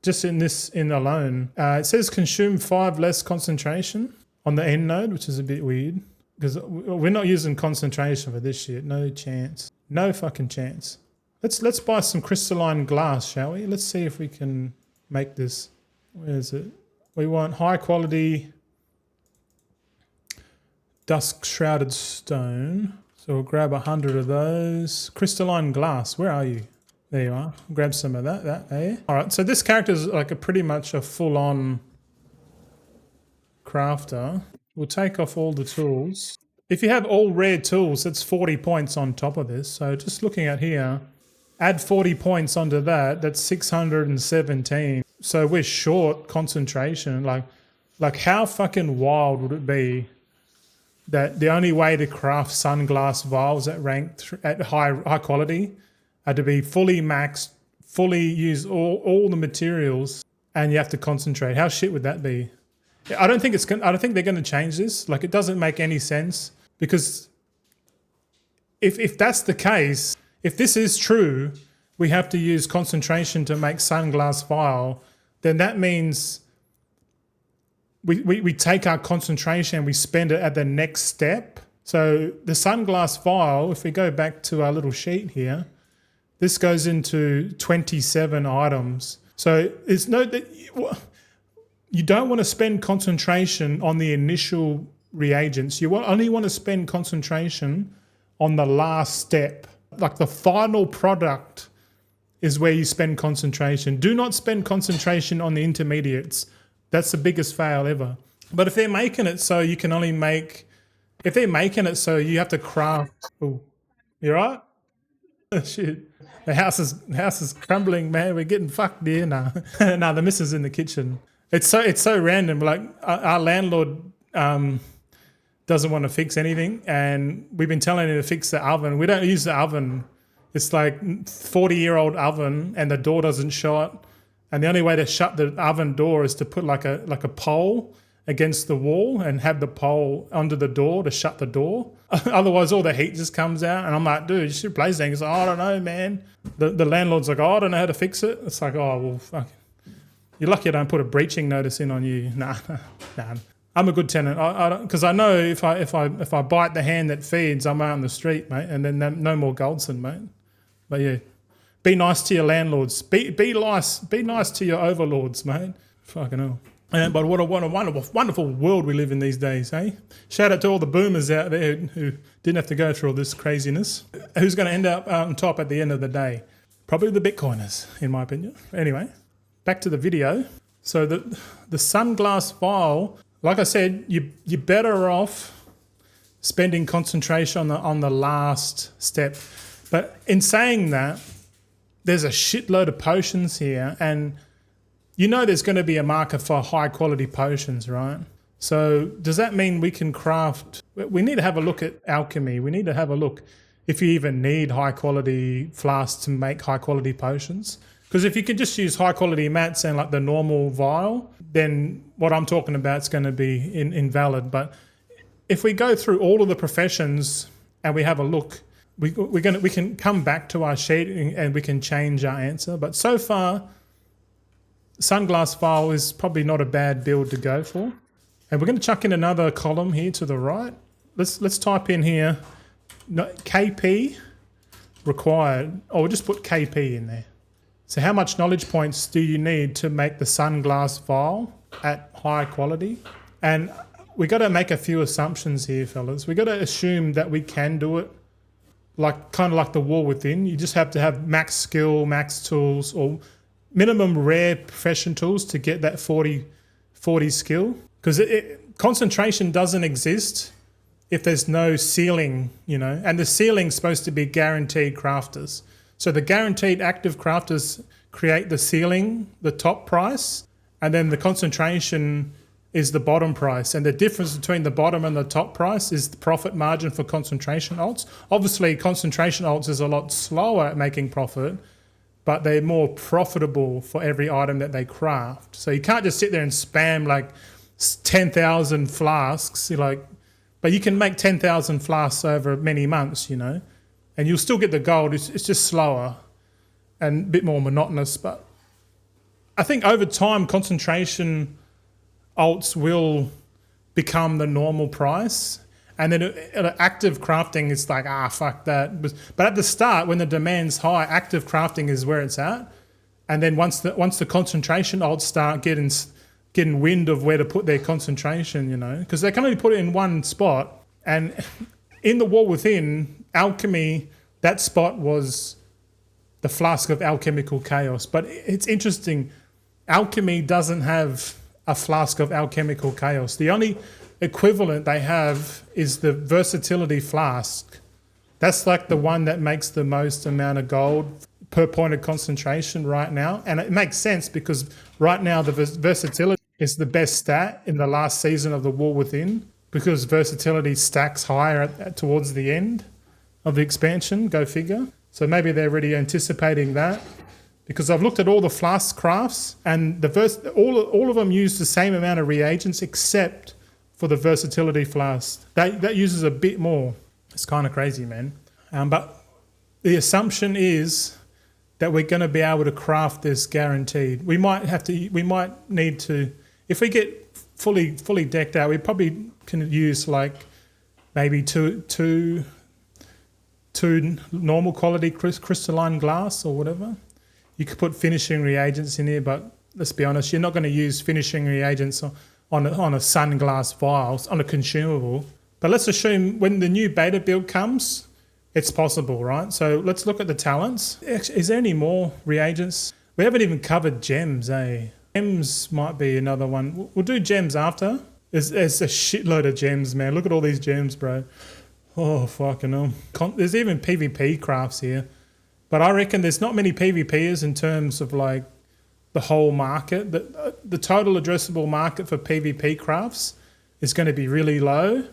just in this in alone. It says consume 5 less concentration on the end node, which is a bit weird because we're not using concentration for this shit. No chance. No fucking chance. Let's buy some crystalline glass, shall we? Let's see if we can make this. Where is it? We want high quality dusk shrouded stone. So we'll grab 100 of those. Crystalline glass, where are you? There you are. Grab some of that there. All right, so this character is like pretty much a full-on crafter. We'll take off all the tools. If you have all rare tools, that's 40 points on top of this. So just looking at here, add 40 points onto that, that's 617. So we're short concentration. Like how fucking wild would it be that the only way to craft sunglass vials at at high quality are to be fully maxed, fully use all the materials, and you have to concentrate? How shit would that be? I don't think they're going to change this. Like, it doesn't make any sense, because if that's the case, if this is true, we have to use concentration to make sunglass vial, then that means we take our concentration and we spend it at the next step. So the sunglass vial, if we go back to our little sheet here, this goes into 27 items. So it's you don't want to spend concentration on the initial reagents. You only want to spend concentration on the last step. Like the final product is where you spend concentration. Do not spend concentration on the intermediates. That's the biggest fail ever. But if they're making it so you can only make, if they're making it so you have to craft, oh, you right? Shit. The house is crumbling, man. We're getting fucked here now. No, the missus in the kitchen. It's so random. Like our landlord doesn't want to fix anything, and we've been telling him to fix the oven. We don't use the oven. It's like 40-year-old oven, and the door doesn't shut. And the only way to shut the oven door is to put like a pole against the wall and have the pole under the door to shut the door. Otherwise, all the heat just comes out. And I'm like, dude, you should replace things. Like, oh, I don't know, man. The landlord's like, oh, I don't know how to fix it. It's like, oh, well, fuck. You're lucky I don't put a breaching notice in on you. Nah. I'm a good tenant. Because I know if I bite the hand that feeds, I'm out on the street, mate. And then no more Goldson, mate. But yeah. Be nice to your landlords. Be nice to your overlords, mate. Fucking hell. But what a wonderful world we live in these days, eh? Shout out to all the boomers out there who didn't have to go through all this craziness. Who's going to end up on top at the end of the day? Probably the Bitcoiners, in my opinion. Anyway, back to the video. So the sunglass vial, like I said, you're better off spending concentration on the last step. But in saying that, there's a shitload of potions here, and you know there's going to be a market for high quality potions, right? So does that mean we can craft? We need to have a look at alchemy. We need to have a look if you even need high quality flasks to make high quality potions. Because if you can just use high quality mats and like the normal vial, then what I'm talking about is going to be invalid. But if we go through all of the professions and we have a look, we can come back to our sheet and we can change our answer. But so far, sunglass vial is probably not a bad build to go for. And we're going to chuck in another column here to the right. Let's type in here KP required, or we'll just put KP in there. So how much knowledge points do you need to make the sunglass vial at high quality? And we got to make a few assumptions here, fellas. We got to assume that we can do it kind of like the wall within. You just have to have max skill, max tools, or minimum rare profession tools to get that 40 skill. Because concentration doesn't exist if there's no ceiling, and the ceiling's supposed to be guaranteed crafters. So the guaranteed active crafters create the ceiling, the top price, and then the concentration is the bottom price, and the difference between the bottom and the top price is the profit margin for concentration alts. Obviously, concentration alts is a lot slower at making profit, but they're more profitable for every item that they craft. So you can't just sit there and spam like 10,000 flasks, but you can make 10,000 flasks over many months, and you'll still get the gold. It's just slower and a bit more monotonous. But I think over time, concentration alts will become the normal price. And then active crafting is like, fuck that. But at the start, when the demand's high, active crafting is where it's at. And then once the concentration alts start getting wind of where to put their concentration, because they can only put it in one spot. And in the War Within, alchemy, that spot was the flask of alchemical chaos. But it's interesting, alchemy doesn't have a flask of alchemical chaos. The only equivalent they have is the versatility flask. That's like the one that makes the most amount of gold per point of concentration right now. And it makes sense because right now the versatility is the best stat in the last season of the War Within, because versatility stacks higher towards the end of the expansion, go figure. So maybe they're already anticipating that, because I've looked at all the flask crafts and all of them use the same amount of reagents except for the versatility flask. That uses a bit more. It's kind of crazy, man. But the assumption is that we're going to be able to craft this guaranteed. We might need to, if we get fully decked out, we probably can use like maybe two normal quality crystalline glass or whatever. You could put finishing reagents in here, but let's be honest, you're not going to use finishing reagents on a sunglass vials, on a consumable. But let's assume when the new beta build comes, it's possible, right? So let's look at the talents. Is there any more reagents? We haven't even covered gems, eh? Gems might be another one. We'll do gems after. There's a shitload of gems, man. Look at all these gems, bro. Oh, fucking hell. There's even PvP crafts here. But I reckon there's not many PvPers in terms of like the whole market. The total addressable market for PvP crafts is going to be really low.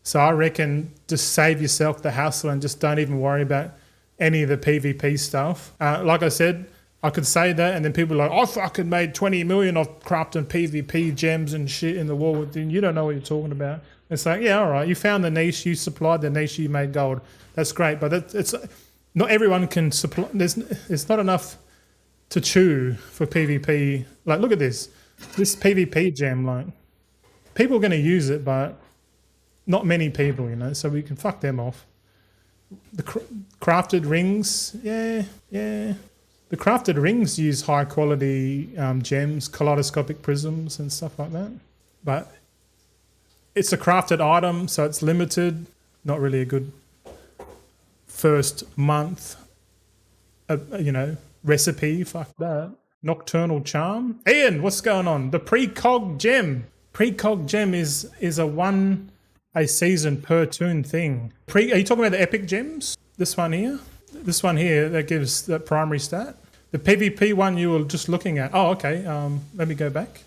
So I reckon just save yourself the hassle and just don't even worry about any of the PvP stuff. Like I said, I could say that and then people are like, I fucking made 20 million off crafting PvP gems and shit in the War Within. You don't know what you're talking about. It's like, yeah, all right, you found the niche, you supplied the niche, you made gold. That's great, but it's not everyone can supply. There's not enough to chew for PvP. Like, look at this PvP gem. Like, people are going to use it, but not many people, so we can fuck them off. The crafted rings, yeah. The crafted rings use high quality gems, kaleidoscopic prisms and stuff like that. But it's a crafted item, so it's limited. Not really a good first month, recipe. Fuck that. Nocturnal charm. Ian, what's going on? The precog gem. Precog gem is a season per tune thing. Are you talking about the epic gems? This one here? This one here that gives the primary stat. The PvP one you were just looking at. Oh, okay. Let me go back.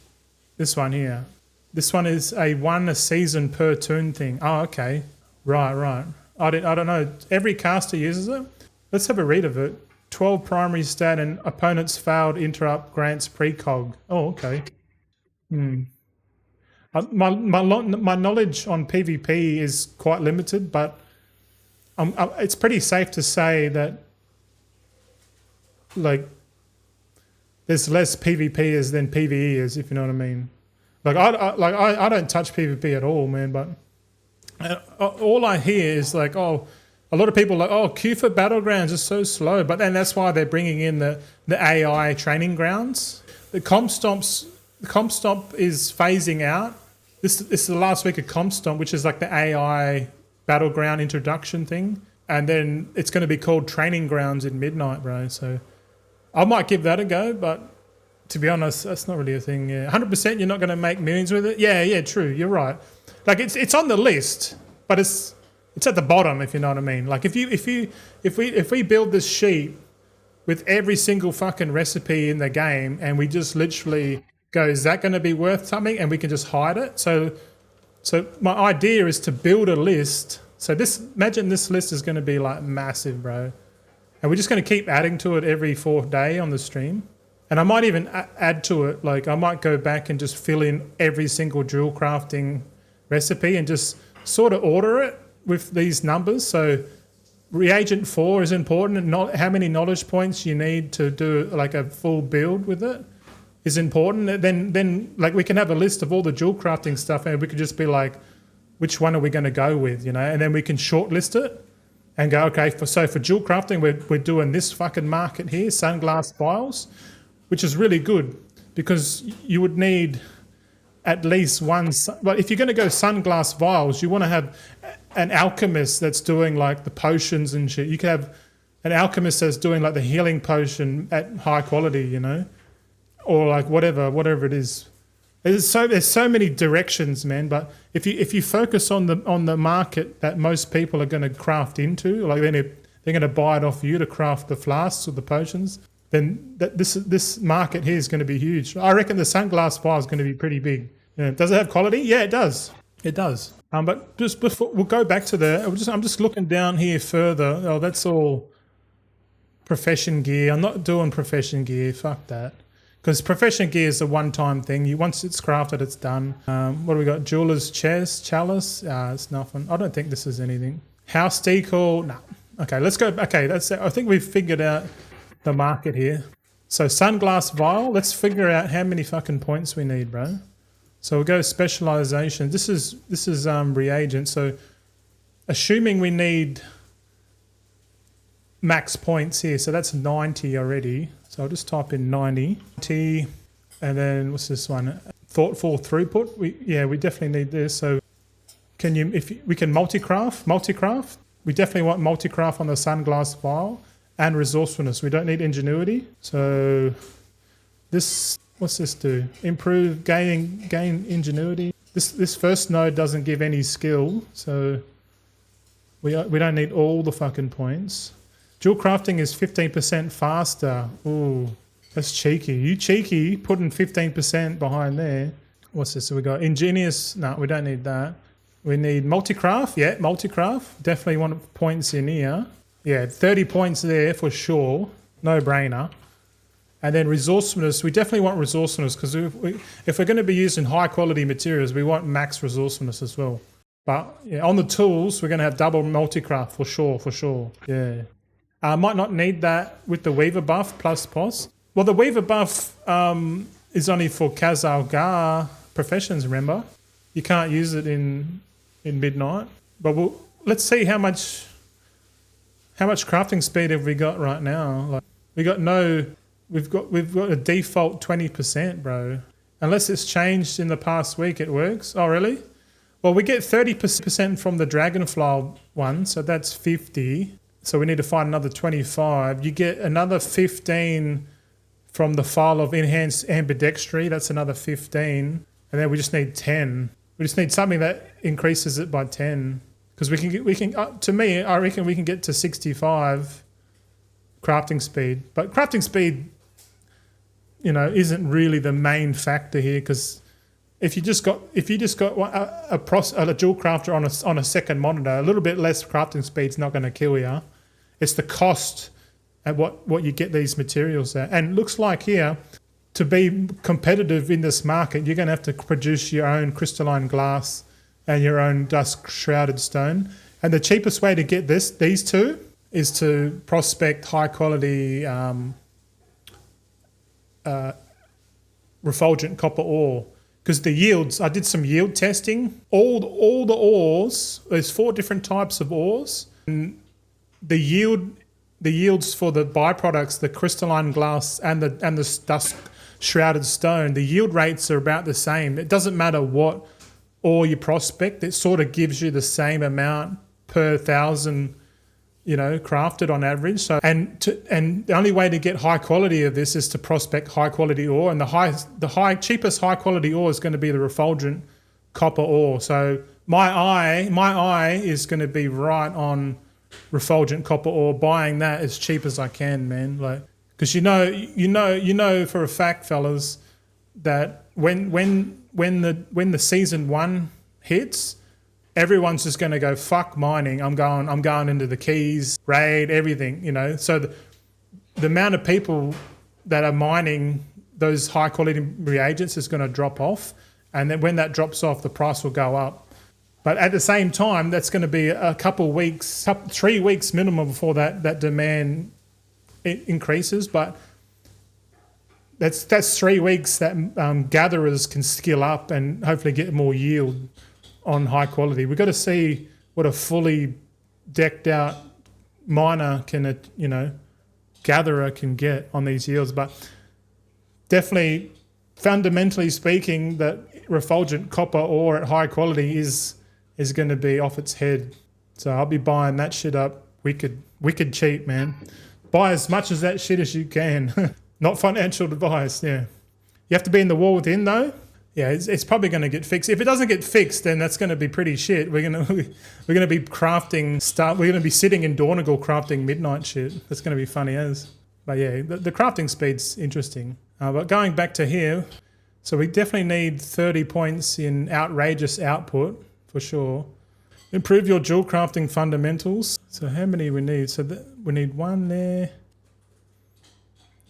This one here. This one is a season per tune thing. Oh, okay. Right. I don't know. Every caster uses it. Let's have a read of it. 12 primary stat and opponent's failed interrupt grants precog. Oh, okay. My knowledge on PvP is quite limited, but it's pretty safe to say that like there's less PvPers than PvEers, if you know what I mean. Like I don't touch PvP at all, man. But all I hear is like, oh, a lot of people are like, oh, queue for battlegrounds is so slow. But then that's why they're bringing in the AI training grounds. The comp stomp is phasing out. This is the last week of comp stomp, which is like the AI battleground introduction thing, and then it's going to be called training grounds in midnight, bro. So I might give that a go, but to be honest, that's not really a thing. Yeah, 100% you're not going to make millions with it. Yeah, true. You're right. Like it's on the list, but it's at the bottom, if you know what I mean. Like if we build this sheet with every single fucking recipe in the game, and we just literally go, is that going to be worth something? And we can just hide it. So my idea is to build a list. So imagine this list is going to be like massive, bro. And we're just going to keep adding to it every 4th day on the stream. And I might even add to it, like I might go back and just fill in every single jewel crafting recipe and just sort of order it with these numbers. So reagent 4 is important, and not how many knowledge points you need to do like a full build with it is important. Then like we can have a list of all the jewel crafting stuff, and we could just be like, which one are we going to go with, you know? And then we can shortlist it and go, okay, for jewel crafting, we're doing this fucking market here, Sunglass Vials, which is really good because you would need at least one. But if you're going to go Sunglass Vials, you want to have an alchemist that's doing like the potions and shit. You could have an alchemist that's doing like the healing potion at high quality, you know, or like whatever it is. There's so many directions, man. But if you focus on the market that most people are going to craft into, like they're going to buy it off you to craft the flasks or the potions, then this market here is going to be huge. I reckon the Sunglass Vial is going to be pretty big. Yeah. Does it have quality? Yeah, it does. It does. But just before we'll go back to there, I'm just looking down here further. Oh, that's all profession gear. I'm not doing profession gear. Fuck that. Because profession gear is a one-time thing. Once it's crafted, it's done. What do we got? Jeweler's chalice. It's nothing. I don't think this is anything. House decal. No. Okay, let's go. Okay, I think we've figured out the market here. So Sunglass Vial. Let's figure out how many fucking points we need, bro. So we'll go specialization. This is reagent. So assuming we need max points here, so that's 90 already. So I'll just type in 90. T, and then what's this one? Thoughtful throughput. We definitely need this. So we can multi-craft. We definitely want multi-craft on the Sunglass Vial and resourcefulness. We don't need ingenuity. So this. What's this do? Improve, gain ingenuity. This first node doesn't give any skill, so we don't need all the fucking points. Jewel crafting is 15% faster. Ooh, that's cheeky. You cheeky, putting 15% behind there. What's this? So we got ingenious. No, we don't need that. We need multi-craft. Yeah, multi-craft. Definitely want points in here. Yeah, 30 points there for sure. No brainer. And then resourcefulness, we definitely want resourcefulness because if we're going to be using high quality materials, we want max resourcefulness as well. But yeah, on the tools, we're going to have double multi-craft for sure. Yeah. Might not need that with the Weaver buff plus POS. Well, the Weaver buff is only for Kazalgar professions, remember? You can't use it in midnight. But let's see how much crafting speed have we got right now. Like We've got a default 20%, bro. Unless it's changed in the past week, it works. Oh, really? Well, we get 30% from the Dragonfly one, so that's 50. So we need to find another 25. You get another 15 from the file of enhanced ambidextry. That's another 15. And then we just need 10. We just need something that increases it by 10. Because to me, I reckon we can get to 65 crafting speed. But crafting speed, isn't really the main factor here, because if you just got a jewel crafter on a second monitor, a little bit less crafting speed's not going to kill you. It's the cost at what you get these materials at. And it looks like here, to be competitive in this market, you're going to have to produce your own crystalline glass and your own dust shrouded stone. And the cheapest way to get these two is to prospect high quality refulgent copper ore, because the yields, I did some yield testing. All the ores, there's 4 different types of ores, and the yields for the byproducts, the crystalline glass and the dust shrouded stone, the yield rates are about the same. It doesn't matter what ore you prospect, it sort of gives you the same amount per 1,000 crafted on average. So and the only way to get high quality of this is to prospect high quality ore, and the cheapest high quality ore is going to be the refulgent copper ore. So my eye is going to be right on refulgent copper ore, buying that as cheap as I can, man. Like, because you know for a fact, fellas, that when the season 1 hits, everyone's just going to go fuck mining. I'm going into the keys, raid, everything, you know. So the amount of people that are mining those high quality reagents is going to drop off, and then when that drops off, the price will go up. But at the same time, that's going to be a couple weeks, 3 weeks minimum before that demand increases. But that's 3 weeks that gatherers can skill up and hopefully get more yield on high quality. We've got to see what a fully decked out miner can, you know, gatherer can get on these yields. But definitely, fundamentally speaking, that refulgent copper ore at high quality is going to be off its head. So I'll be buying that shit up wicked cheap, man. Buy as much of that shit as you can. Not financial advice, yeah. You have to be in the war within though. Yeah, it's probably going to get fixed. If it doesn't get fixed, then that's going to be pretty shit. We're going to be crafting stuff. We're going to be sitting in Dornigal crafting midnight shit. That's going to be funny as. But yeah, the crafting speed's interesting. But going back to here, so we definitely need 30 points in outrageous output for sure. Improve your jewel crafting fundamentals. So how many we need? So we need 1 there.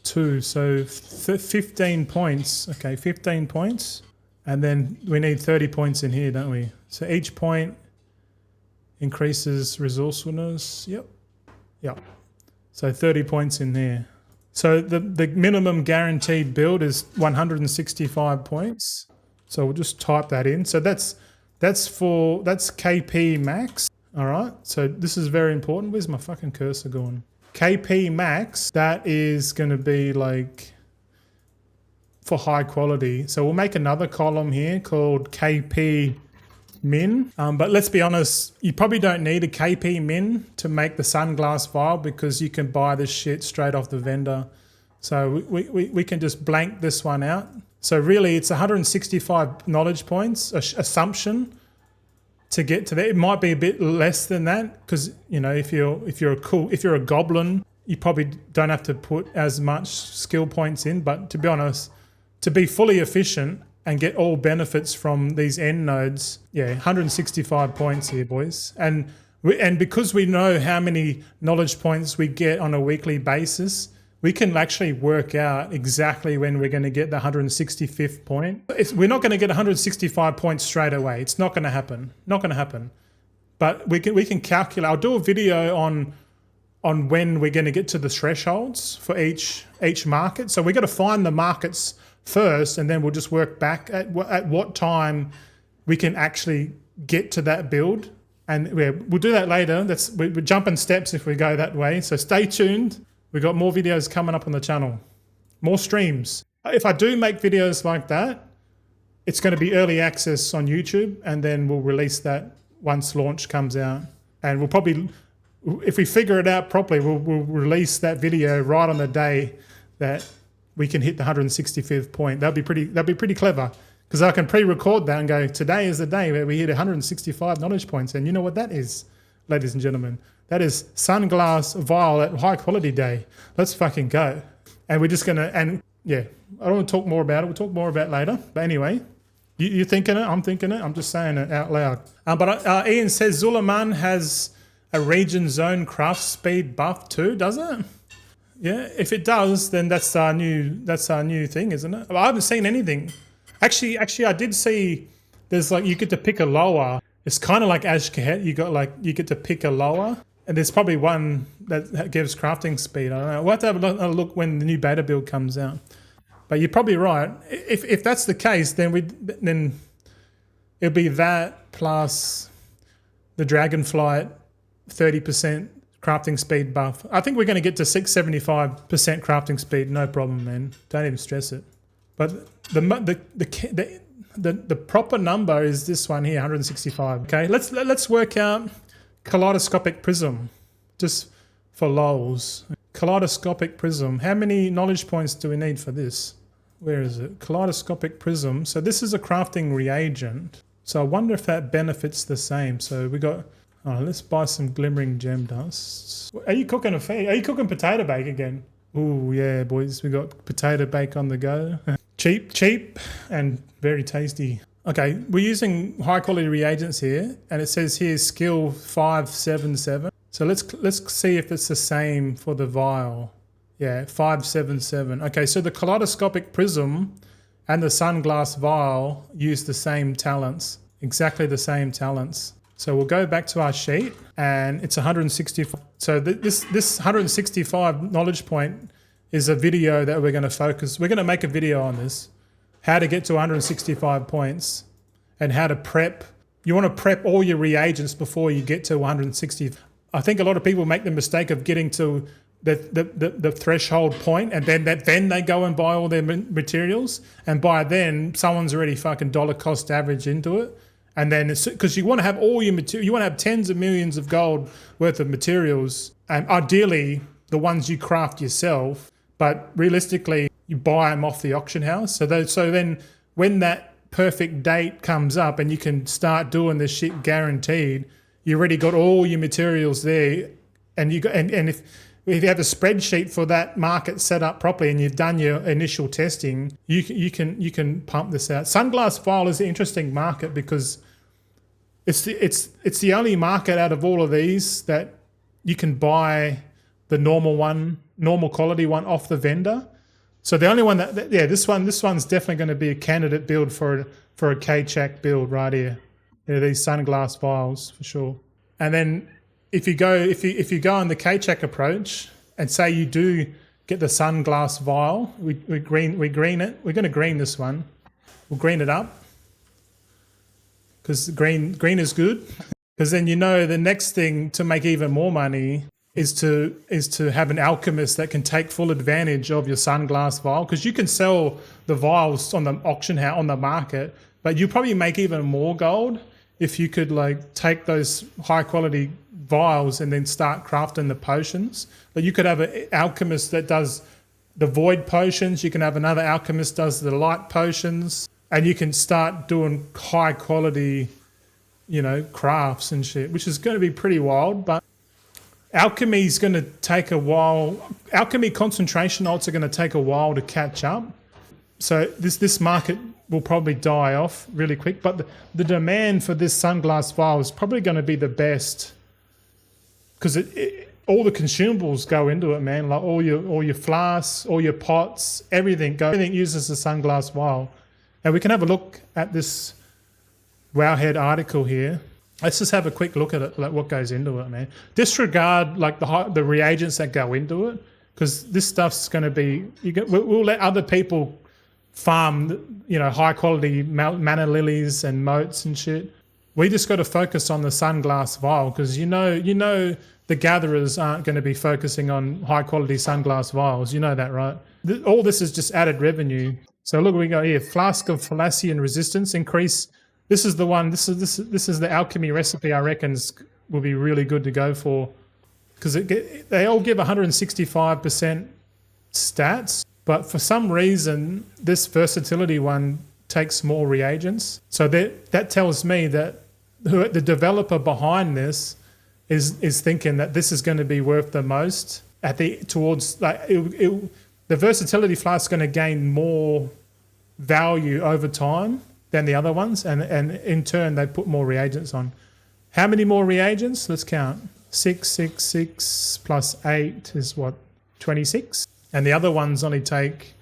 2, so 15 points. Okay, 15 points. And then we need 30 points in here, don't we? So each point increases resourcefulness. Yep. So 30 points in there. So the minimum guaranteed build is 165 points. So we'll just type that in. So that's KP max. All right. So this is very important. Where's my fucking cursor going? KP max, that is going to be like for high quality. So we'll make another column here called KP min. But let's be honest, you probably don't need a KP min to make the sunglass vial because you can buy this shit straight off the vendor. So we can just blank this one out. So really it's 165 knowledge points, assumption to get to that. It might be a bit less than that because, you know, if you're a goblin, you probably don't have to put as much skill points in. But to be honest, to be fully efficient and get all benefits from these end nodes, yeah, 165 points here, boys. And because we know how many knowledge points we get on a weekly basis, we can actually work out exactly when we're going to get the 165th point. We're not going to get 165 points straight away. It's not going to happen. Not going to happen. But we can calculate. I'll do a video on when we're going to get to the thresholds for each market. So we've got to find the markets first, and then we'll just work back at what time we can actually get to that build. And we'll do that later. We're jumping steps if we go that way. So stay tuned. We've got more videos coming up on the channel. More streams. If I do make videos like that, it's going to be early access on YouTube, and then we'll release that once launch comes out. And we'll probably, if we figure it out properly, we'll release that video right on the day that we can hit the 165th point. That'd be pretty clever, because I can pre-record that and go, today is the day where we hit 165 knowledge points. And you know what that is, ladies and gentlemen? That is Sunglass Vial at high quality day. Let's fucking go. And we're just gonna, and yeah, I don't want to talk more about it. We'll talk more about it later. But anyway, you thinking it? I'm thinking it. I'm just saying it out loud. But Ian says Zulaman has a region zone craft speed buff too, does it? Yeah, if it does, then that's our new thing, isn't it? I haven't seen anything. Actually, I did see there's like you get to pick a lower. It's kind of like Ashkahet. You get to pick a lower. And there's probably one that gives crafting speed. I don't know. We'll have to have a look when the new beta build comes out. But you're probably right. If that's the case, then it'll be that plus the Dragonflight 30% crafting speed buff. I think we're going to get to 675% crafting speed. No problem, man. Don't even stress it. But the proper number is this one here, 165. Okay, let's work out Kaleidoscopic Prism, just for lols. Kaleidoscopic Prism. How many knowledge points do we need for this? Where is it? Kaleidoscopic Prism. So this is a crafting reagent. So I wonder if that benefits the same. So we got, let's buy some glimmering gem dusts. Are you cooking potato bake again? Oh yeah, boys, we got potato bake on the go. Cheap and very tasty. Okay, we're using high quality reagents here, and it says here skill 577. So let's see if it's the same for the vial. Yeah, 577. Okay, so the Kaleidoscopic Prism and the Sunglass Vial use the same talents, exactly the same talents. So we'll go back to our sheet, and it's 165. So this 165 knowledge point is a video that we're going to focus. We're going to make a video on this, how to get to 165 points and how to prep. You want to prep all your reagents before you get to 160. I think a lot of people make the mistake of getting to the threshold point, and then they go and buy all their materials, and by then someone's already fucking dollar cost average into it. And then because you want to have all your material, you want to have tens of millions of gold worth of materials, and ideally the ones you craft yourself, but realistically you buy them off the auction house. So then when that perfect date comes up and you can start doing this shit guaranteed, you already got all your materials there, and if you have a spreadsheet for that market set up properly and you've done your initial testing, you can pump this out. Sunglass Vial is an interesting market because it's the only market out of all of these that you can buy the normal quality one off the vendor. So the only one this one's definitely going to be a candidate build for a K-Chak build right here. Yeah, these Sunglass Vials for sure. And then if you go on the K-Chak approach and say you do get the Sunglass Vial, we green it. We're going to green this one. We'll green it up because green is good. Because then the next thing to make even more money is to have an alchemist that can take full advantage of your Sunglass Vial, because you can sell the vials on the auction house on the market, but you probably make even more gold if you could take those high quality vials and then start crafting the potions. But you could have an alchemist that does the void potions, you can have another alchemist does the light potions, and you can start doing high quality, crafts and shit, which is going to be pretty wild. But alchemy is going to take a while. Alchemy concentration alts are going to take a while to catch up. So this market will probably die off really quick, but the demand for this Sunglass Vial is probably going to be the best, because all the consumables go into it, man. Like all your flasks, all your pots, everything uses the Sunglass Vial. And we can have a look at this Wowhead article here. Let's just have a quick look at it, like what goes into it, man. Disregard the reagents that go into it, because this stuff's going to be. We'll let other people farm, high quality mana lilies and moats and shit. We just got to focus on the Sunglass Vial, because the gatherers aren't going to be focusing on high quality Sunglass Vials. You know that, right? All this is just added revenue. So look, we go here. Flask of Falassian resistance increase. This is the one. This is the alchemy recipe. I reckon will be really good to go for, because they all give 165% stats. But for some reason, this versatility one takes more reagents. So that tells me that the developer behind this is thinking that this is going to be worth the most the versatility flask is going to gain more value over time than the other ones, and in turn they put more reagents on. How many more reagents? Let's count. 6, 6, 6 plus 8 is what? 26. And the other ones only take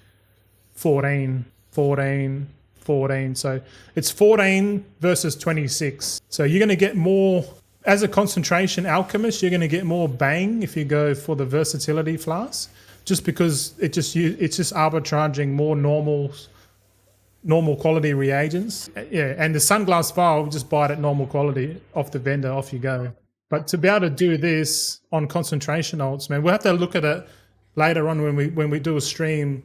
14, 14, 14. So it's 14 versus 26. So you're going to get more, as a concentration alchemist, you're going to get more bang if you go for the versatility flask, just because it's just arbitraging more normal quality reagents. Yeah, and the Sunglass Vial, just buy it at normal quality off the vendor, off you go. But to be able to do this on concentration alts, man, we'll have to look at it later on when we do a stream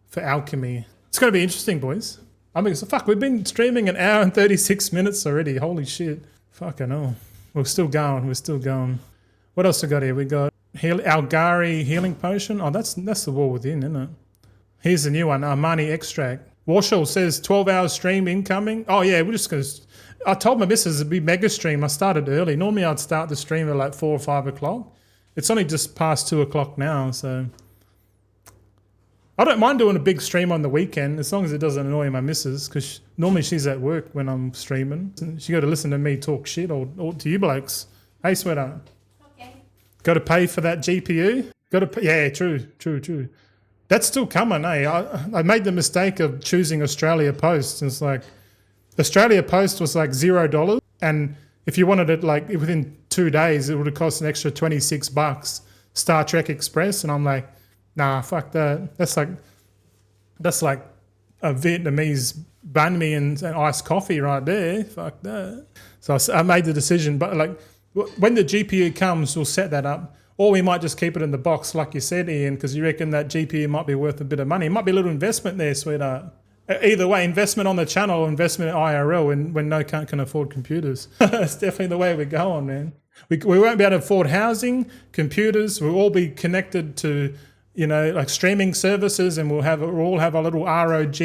for alchemy. It's going to be interesting, boys. I mean, we've been streaming an hour and 36 minutes already. Holy shit. Fucking hell. We're still going. What else we got here? We got Algari healing potion. Oh, that's the wall within, isn't it? Here's the new one, Armani extract. Warshall says 12 hours stream incoming. Oh yeah, we're just going to... I told my missus it'd be mega stream. I started early. Normally I'd start the stream at 4 or 5 o'clock. It's only just past 2 o'clock now, so I don't mind doing a big stream on the weekend as long as it doesn't annoy my missus, because normally she's at work when I'm streaming. She got to listen to me talk shit or to you blokes. Hey, sweetheart. Okay. Got to pay for that GPU? Yeah, true. That's still coming, eh? I made the mistake of choosing Australia Post. It's like Australia Post was like $0, and if you wanted it like within 2 days, it would have cost an extra $26. Star Trek Express, and I'm like, nah, fuck that. That's like a Vietnamese banh mi and iced coffee right there. Fuck that. So I made the decision, but like when the GPU comes, we'll set that up. Or we might just keep it in the box, like you said, Ian, because you reckon that GPU might be worth a bit of money. It might be a little investment there, sweetheart. Either way, investment on the channel or investment in IRL when no cunt can afford computers. That's definitely the way we're going, man. We won't be able to afford housing, computers. We'll all be connected to, like streaming services, and we'll all have a little ROG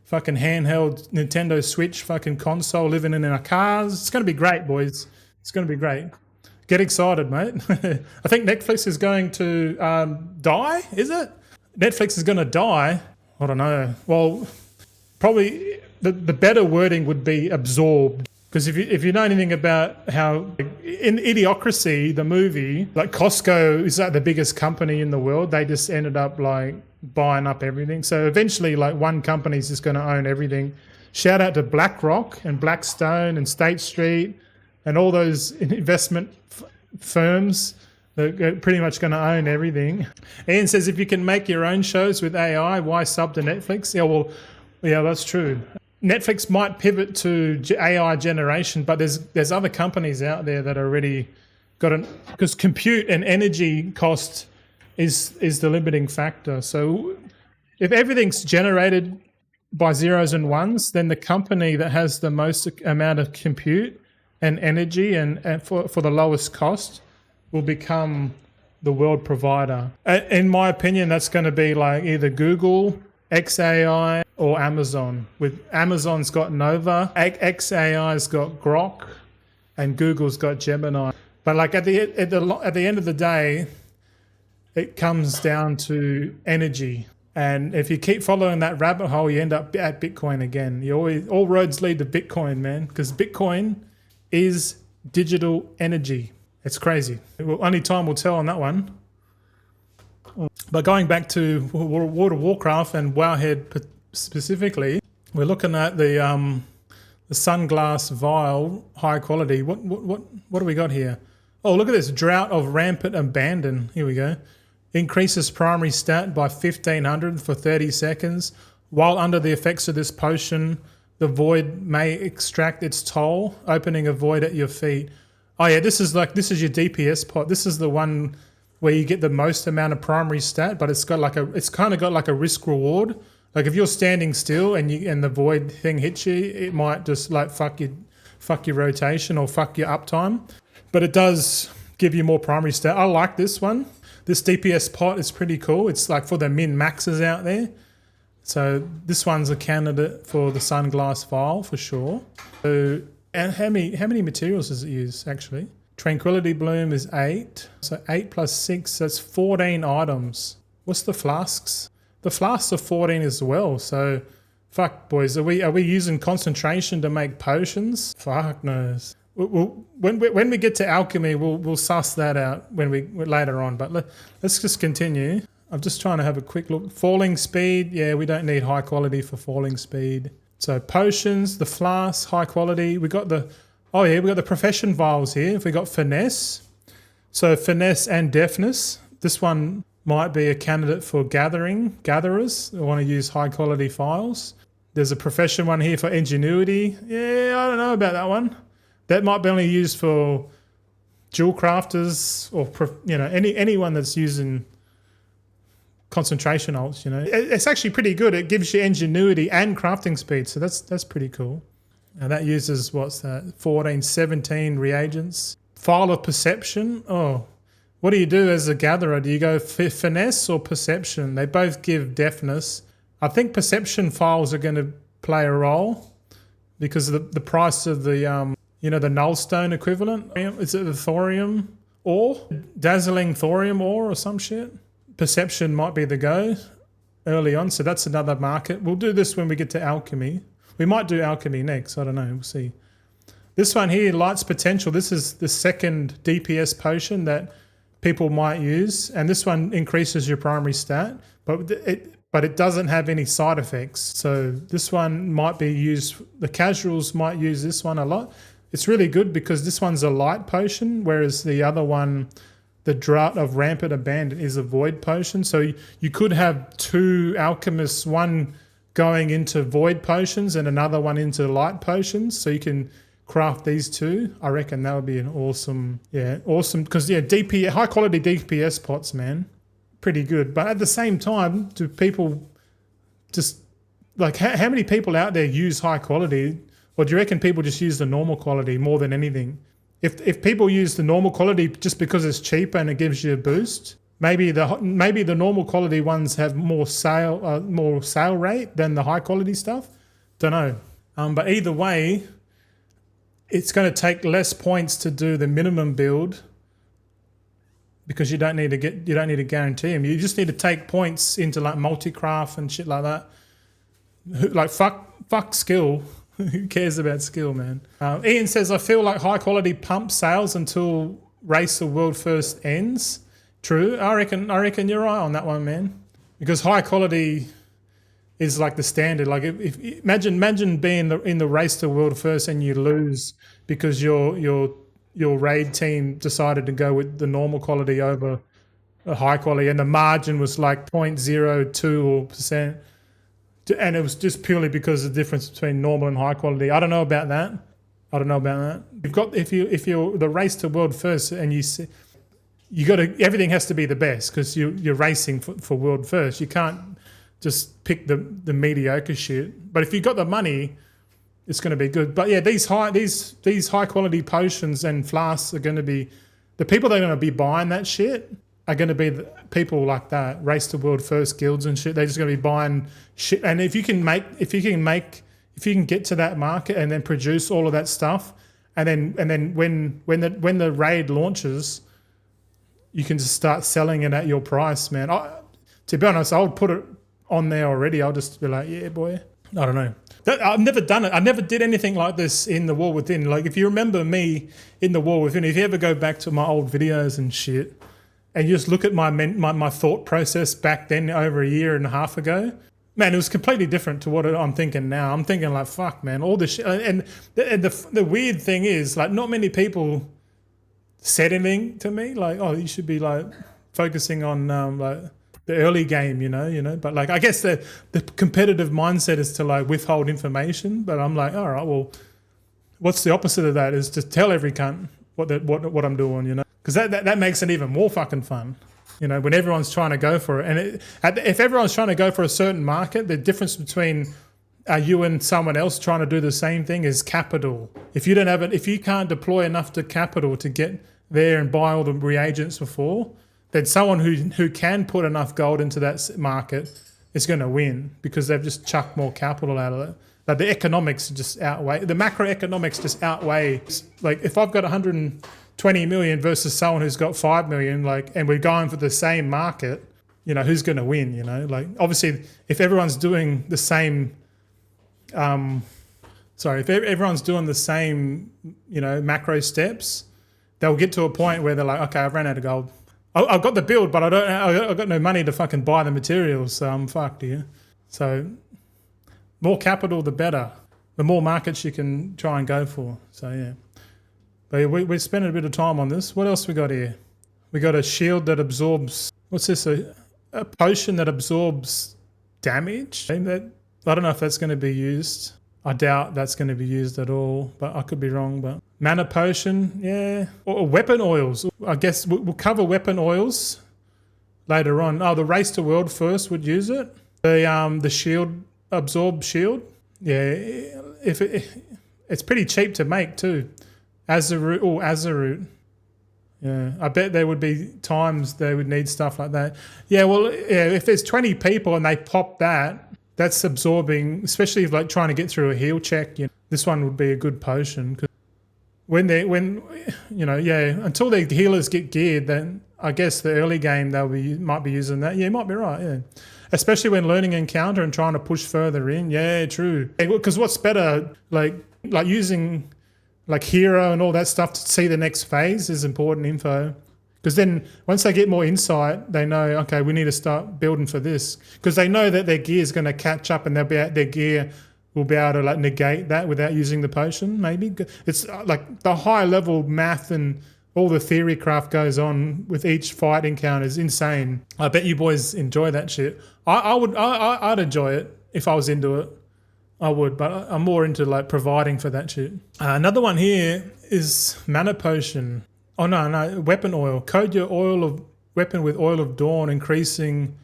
fucking handheld Nintendo Switch fucking console living in our cars. It's going to be great, boys. It's going to be great. Get excited, mate. I think Netflix is going to die, is it? Netflix is going to die. I don't know. Well, probably the better wording would be absorbed. Because if you know anything about how in Idiocracy, the movie, like Costco is like the biggest company in the world. They just ended up like buying up everything. So eventually like one company is just going to own everything. Shout out to BlackRock and Blackstone and State Street and all those investment firms that are pretty much going to own everything. Ian says, if you can make your own shows with AI, why sub to Netflix? Yeah, that's true. Netflix might pivot to AI generation, but there's other companies out there that already got because compute and energy cost is the limiting factor. So if everything's generated by zeros and ones, then the company that has the most amount of compute and energy and for the lowest cost will become the world provider. In my opinion, that's going to be like either Google, XAI, or Amazon. With Amazon's got Nova, XAI's got Grok, and Google's got Gemini. But like at the end of the day, it comes down to energy. And if you keep following that rabbit hole, you end up at Bitcoin again. All roads lead to Bitcoin, man, because Bitcoin is digital energy. It's crazy. Only time will tell on that one. But going back to World of Warcraft and Wowhead specifically, we're looking at the Sunglass Vial high quality. What do we got here? Oh, look at this. Drought of Rampant Abandon. Here we go. Increases primary stat by 1500 for 30 seconds. While under the effects of this potion, the void may extract its toll, opening a void at your feet. Oh yeah, this is your DPS pot. This is the one where you get the most amount of primary stat, but it's kind of got like a risk reward. Like if you're standing still and the void thing hits you, it might just like fuck your rotation or fuck your uptime. But it does give you more primary stat. I like this one. This DPS pot is pretty cool. It's like for the min maxes out there. So this one's a candidate for the Sunglass Vial for sure. So, and how many materials does it use actually? Tranquility Bloom is 8. So 8 plus 6, that's 14 items. What's the flasks? The flasks are 14 as well. So fuck boys, are we using concentration to make potions? Fuck knows. When we get to alchemy, we'll suss that out later on. But let's just continue. I'm just trying to have a quick look. Falling speed, yeah, we don't need high quality for falling speed. So potions, the flasks, high quality. We got the profession vials here. We got finesse. So finesse and deafness. This one might be a candidate for gatherers who want to use high quality files. There's a profession one here for ingenuity. Yeah, I don't know about that one. That might be only used for jewel crafters or anyone that's using concentration alts. It's actually pretty good. It gives you ingenuity and crafting speed, so that's pretty cool. And that uses 17 reagents. File of perception. Oh, what do you do as a gatherer? Do you go finesse or perception? They both give deafness. I think perception files are going to play a role because of the price of the the nullstone equivalent. Is it the thorium ore? Dazzling thorium ore or some shit? Perception might be the go. early on. So that's another market. We'll do this when we get to alchemy. We might do alchemy next. I don't know. We'll see. This one here, Light's Potential. This is the second DPS potion that people might use. And this one increases your primary stat, but it doesn't have any side effects. So this one might be used, the casuals might use this one a lot. It's really good because this one's a light potion, whereas the other one, the Drought of Rampant Abandon, is a void potion. So you could have two alchemists, one going into void potions and another one into light potions. So you can craft these two. I reckon that would be an awesome, because DPS, high quality DPS pots, man, pretty good. But at the same time, do people just, like, how many people out there use high quality? Or do you reckon people just use the normal quality more than anything? If people use the normal quality just because it's cheaper and it gives you a boost, maybe the normal quality ones have more sale rate than the high quality stuff. Don't know. But either way, it's going to take less points to do the minimum build because you don't need to guarantee them. You just need to take points into like multi-craft and shit like that. Like fuck skill. Who cares about skill, man? Ian says, I feel like high quality pump sales until Race of World First ends. True. I reckon you're right on that one, man. Because high quality is like the standard. Like if imagine being in the Race to World First and you lose because your raid team decided to go with the normal quality over a high quality and the margin was like 0.02%. And it was just purely because of the difference between normal and high quality. I don't know about that. You've got if you're the Race to World First and everything has to be the best because you're racing for world first. You can't just pick the mediocre shit. But if you've got the money, it's going to be good. But yeah, these high quality potions and flasks are going to be the people that are going to be buying that shit are going to be the people like that, Race to World First guilds and shit. They're just going to be buying shit. And if you can get to that market and then produce all of that stuff, and then when the raid launches, you can just start selling it at your price, man. To be honest, I would put it on there already. I'll just be like, yeah, boy. I don't know. I've never done it. I never did anything like this in the War Within. Like, if you remember me in the War Within, if you ever go back to my old videos and shit, and you just look at my thought process back then over a year and a half ago, man, it was completely different to what I'm thinking now. I'm thinking like, fuck, man, all this shit. And the weird thing is, like, not many people said anything to me like, oh, you should be like focusing on like the early game, you know. But like, I guess the competitive mindset is to like withhold information. But I'm like, all right, well, what's the opposite of that? Is to tell every cunt what I'm doing, you know, because that makes it even more fucking fun, you know, when everyone's trying to go for it. And if everyone's trying to go for a certain market, the difference between you and someone else trying to do the same thing is capital. If you can't deploy enough to capital to get there and buy all the reagents before, then someone who can put enough gold into that market is going to win because they've just chucked more capital out of it. Like, the economics just outweigh, the macroeconomics just outweigh. Like, if I've got 120 million versus someone who's got 5 million, like, and we're going for the same market, you know, who's going to win, you know? Like, obviously, if everyone's doing the same, if everyone's doing the same, you know, macro steps, they'll get to a point where they're like, okay, I've ran out of gold. I've got the build, but I've got no money to fucking buy the materials, so I'm fucked here. So more capital, the better. The more markets you can try and go for. So yeah. But we're spending a bit of time on this. What else we got here? We got a shield that absorbs, what's this? A potion that absorbs damage? I don't know if that's going to be used. I doubt that's going to be used at all, but I could be wrong. But mana potion, yeah. Or weapon oils. I guess we'll cover weapon oils later on. Oh, the Race to World First would use it. The shield, absorb shield. Yeah, it's pretty cheap to make too. Azurite. Yeah, I bet there would be times they would need stuff like that. Yeah, well, yeah, if there's 20 people and they pop that, that's absorbing, especially if like trying to get through a heal check. You know, this one would be a good potion because when you know, yeah, until the healers get geared, then I guess the early game might be using that. Yeah, you might be right. Yeah, especially when learning encounter and trying to push further in. Yeah, true. Because what's better, like using like hero and all that stuff to see the next phase is important info. Because then once they get more insight, they know, okay, we need to start building for this. Because they know that their gear is going to catch up and their gear will be able to like negate that without using the potion, maybe. It's like the high level math and all the theorycraft goes on with each fight encounter is insane. I bet you boys enjoy that shit. I'd enjoy it if I was into it. I would, but I'm more into like providing for that shit. Another one here is mana potion. Oh no, weapon oil. Coat your weapon with oil of dawn, increasing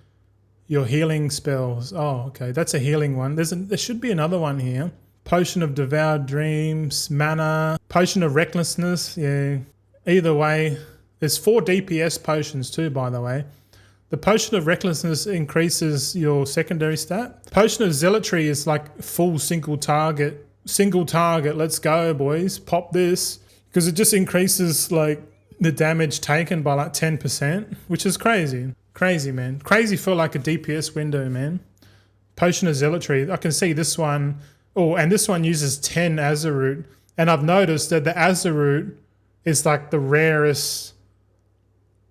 your healing spells. Oh, okay, that's a healing one. There should be another one here. Potion of devoured dreams, mana, potion of recklessness. Yeah. Either way, there's 4 DPS potions too, by the way. The potion of recklessness increases your secondary stat. Potion of zealotry is like full single target. Single target. Let's go, boys. Pop this. Because it just increases like the damage taken by like 10%, which is crazy. Crazy, man. Crazy for like a DPS window, man. Potion of zealotry. I can see this one. Oh, and this one uses 10 Azurite. And I've noticed that the Azurite is like the rarest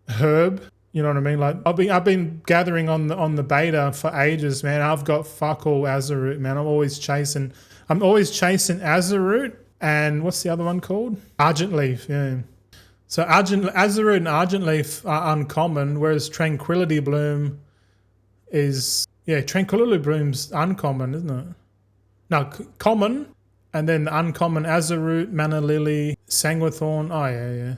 herb. You know what I mean? Like I've been gathering on the beta for ages, man. I've got fuck all Azurite, man. I'm always chasing Azurite. And what's the other one called? Argent Leaf, yeah. So Azurite and Argent Leaf are uncommon, whereas Tranquility Bloom is... Yeah, Tranquility Bloom's uncommon, isn't it? No, common, and then the uncommon Azurite, Mana Lily, Sanguithorn. Oh, yeah.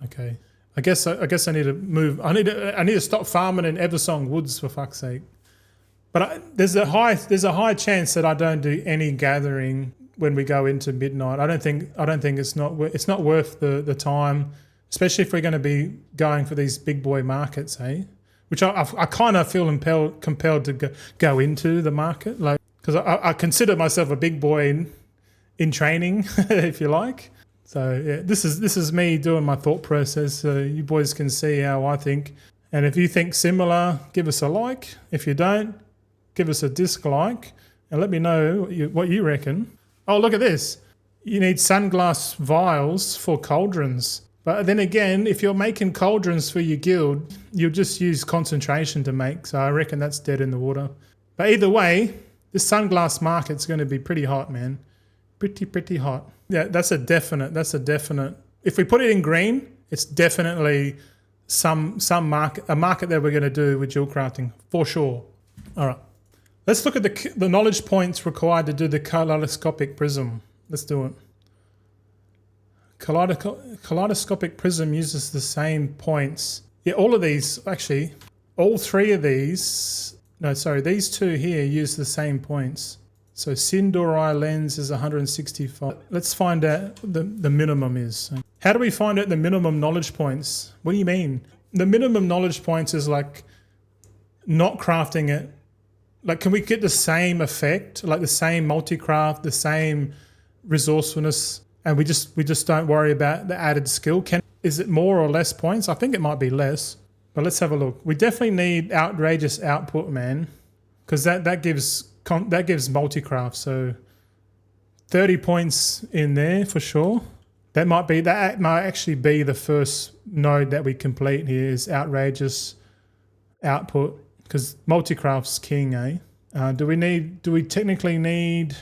Okay. I guess I need to move. I need to stop farming in Eversong Woods, for fuck's sake. But there's a high chance that I don't do any gathering when we go into midnight. I don't think it's not worth the time, especially if we're going to be going for these big boy markets, eh? Which I kind of feel compelled to go into the market, like, because I consider myself a big boy in training, if you like. So yeah, this is me doing my thought process, so you boys can see how I think. And if you think similar, give us a like. If you don't, give us a dislike, and let me know what you reckon. Oh, look at this. You need Sunglass Vials for cauldrons. But then again, if you're making cauldrons for your guild, you'll just use concentration to make. So I reckon that's dead in the water. But either way, this sunglass market's going to be pretty hot, man. Pretty hot. Yeah, that's a definite. If we put it in green, it's definitely some market, a market that we're going to do with Jewelcrafting, for sure. All right. Let's look at the knowledge points required to do the Kaleidoscopic Prism. Let's do it. Kaleidoscopic Prism uses the same points. Yeah, all of these, actually, all 3 of these, no, sorry, these 2 here use the same points. So Sindorai lens is 165. Let's find out the minimum is. How do we find out the minimum knowledge points? What do you mean? The minimum knowledge points is like not crafting it. Like, can we get the same effect, like the same multi-craft, the same resourcefulness, and we just don't worry about the added skill? Is it more or less points? I think it might be less, but let's have a look. We definitely need outrageous output, man, because that gives multi-craft. So 30 points in there for sure. That might actually be the first node that we complete here is outrageous output. Because multi-craft's king, eh? Do we technically need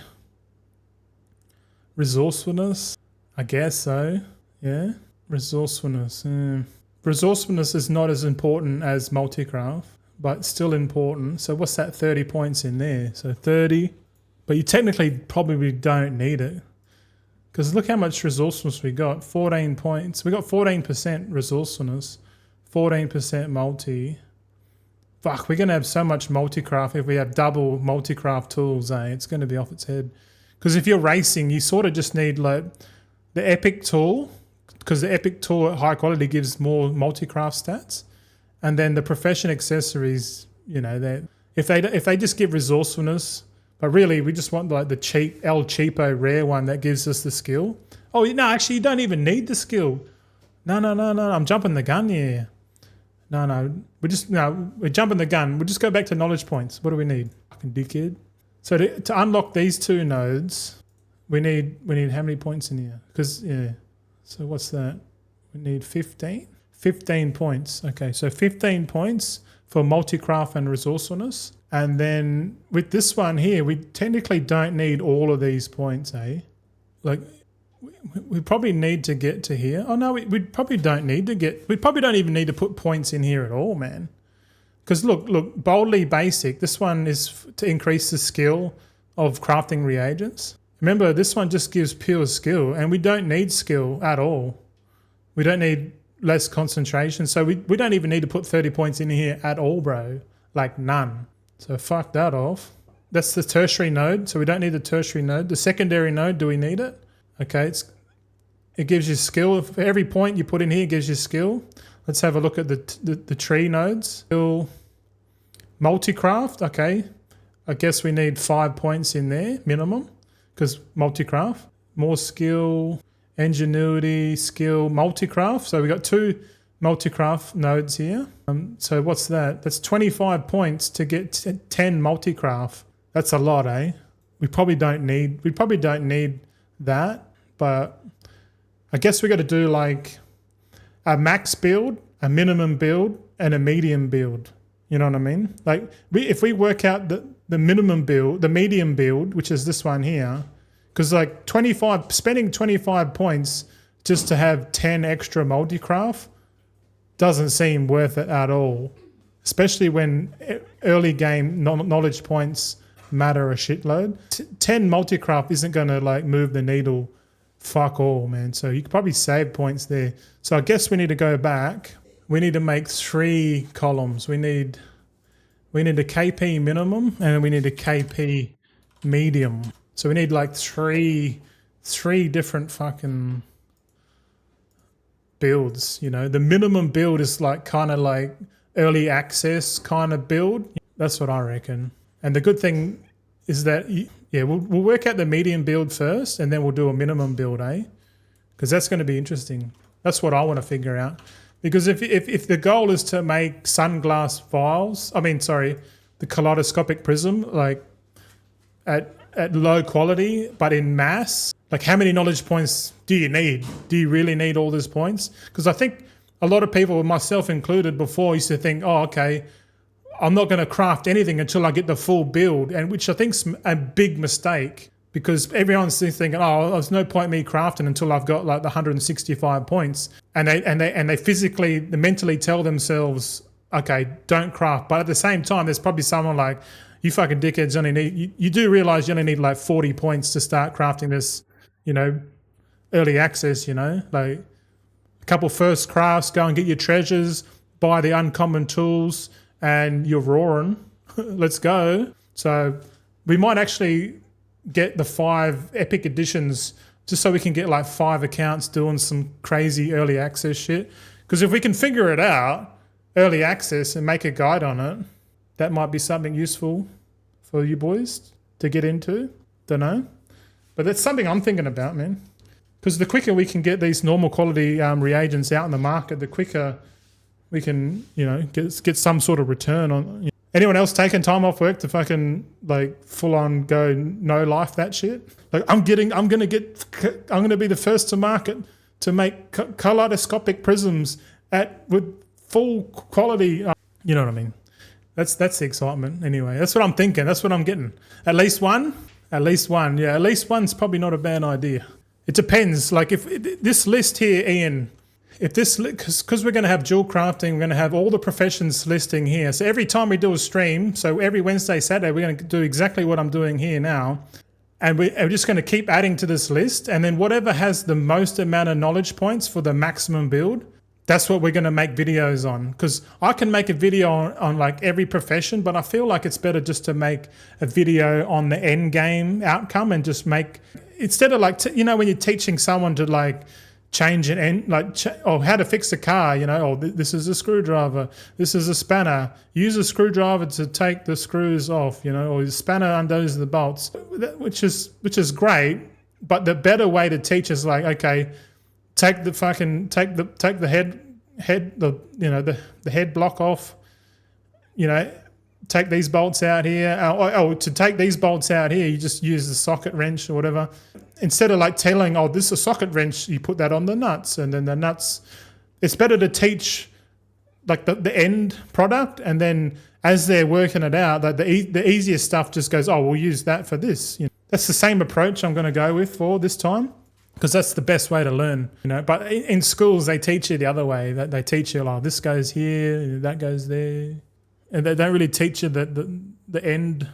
resourcefulness? I guess so, yeah. Resourcefulness. Resourcefulness is not as important as multi-craft, but still important. So what's that 30 points in there? So 30, but you technically probably don't need it. Because look how much resourcefulness we got, 14 points. We got 14% resourcefulness, 14% multi. Fuck, we're going to have so much multi-craft if we have double multi-craft tools, eh? It's going to be off its head. Because if you're racing, you sort of just need like the epic tool, because the epic tool at high quality gives more multi-craft stats. And then the profession accessories, you know, if they just give resourcefulness, but really we just want like the cheap El Cheapo rare one that gives us the skill. Oh, no, actually you don't even need the skill. No, I'm jumping the gun here. No. We're jumping the gun. We'll just go back to knowledge points. What do we need? Fucking dickhead. So to unlock these 2 nodes, we need how many points in here? Because, yeah. So what's that? We need 15? 15 points. Okay, so 15 points for multi-craft and resourcefulness. And then with this one here, we technically don't need all of these points, eh? Like, we probably need to get to here. Oh, no, we probably don't need to get... We probably don't even need to put points in here at all, man. Because look, boldly basic. This one is to increase the skill of crafting reagents. Remember, this one just gives pure skill, and we don't need skill at all. We don't need less concentration. So we don't even need to put 30 points in here at all, bro. Like none. So fuck that off. That's the tertiary node, so we don't need the tertiary node. The secondary node, do we need it? Okay, it gives you skill. For every point you put in here gives you skill. Let's have a look at the tree nodes. Skill, multi-craft, okay. I guess we need 5 points in there, minimum, because multi-craft. More skill, ingenuity, skill, multi-craft. So we got 2 multi-craft nodes here. So what's that? That's 25 points to get 10 multi-craft. That's a lot, eh? We probably don't need that, but I guess we got to do like a max build, a minimum build, and a medium build. You know what I mean? Like if we work out the minimum build, the medium build, which is this one here, because like spending 25 points just to have 10 extra multi-craft doesn't seem worth it at all, especially when early game knowledge points matter a shitload. 10 multi-craft isn't going to like move the needle fuck all, man. So you could probably save points there. So I guess we need to go back. We need to make 3 columns. We need a KP minimum and we need a KP medium. So we need like three different fucking builds, you know. The minimum build is like kind of like early access kind of build. That's what I reckon. And the good thing is that, we'll work out the medium build first and then we'll do a minimum build, eh? Because that's going to be interesting. That's what I want to figure out. Because if the goal is to make Sunglass Vials, the Kaleidoscopic Prism, like at low quality, but in mass, like how many knowledge points do you need? Do you really need all these points? Because I think a lot of people, myself included before, used to think, oh, okay, I'm not going to craft anything until I get the full build, and which I think's a big mistake because everyone's thinking, oh, there's no point me crafting until I've got like the 165 points, and they mentally tell themselves, okay, don't craft. But at the same time, there's probably someone like, you fucking dickheads only need, you do realize you only need like 40 points to start crafting this, you know, early access, you know, like a couple first crafts, go and get your treasures, buy the uncommon tools, and you're roaring. Let's go. So we might actually get the 5 epic editions just so we can get like 5 accounts doing some crazy early access shit. Because if we can figure it out, early access, and make a guide on it, that might be something useful for you boys to get into. Don't know. But that's something I'm thinking about, man. Because the quicker we can get these normal quality reagents out in the market, the quicker we can, you know, get some sort of return on. You know. Anyone else taking time off work to fucking like full on go no life that shit? Like I'm gonna be the first to market to make kaleidoscopic prisms with full quality. You know what I mean? That's the excitement. Anyway, that's what I'm thinking. That's what I'm getting. At least one. Yeah, at least one's probably not a bad idea. It depends. Like if this list here, Ian. Because we're going to have jewel crafting, we're going to have all the professions listing here. So every time we do a stream, so every Wednesday, Saturday, we're going to do exactly what I'm doing here now. And we're just going to keep adding to this list. And then whatever has the most amount of knowledge points for the maximum build, that's what we're going to make videos on. Because I can make a video on like every profession, but I feel like it's better just to make a video on the end game outcome and just make, instead of like, when you're teaching someone to like, change an end, how to fix a car, you know, this is a screwdriver, this is a spanner, use a screwdriver to take the screws off, you know, or the spanner undoes the bolts, which is great, but the better way to teach is like, okay, take the head the head block off. Take these bolts out here. To take these bolts out here, you just use the socket wrench or whatever. Instead of like telling, oh, this is a socket wrench, you put that on the nuts, and then the nuts. It's better to teach like the end product, and then as they're working it out, like the easiest stuff just goes, oh, we'll use that for this. That's the same approach I'm going to go with for this time, because that's the best way to learn. But in schools they teach you the other way. That they teach you, oh, this goes here, that goes there, and they don't really teach you the end.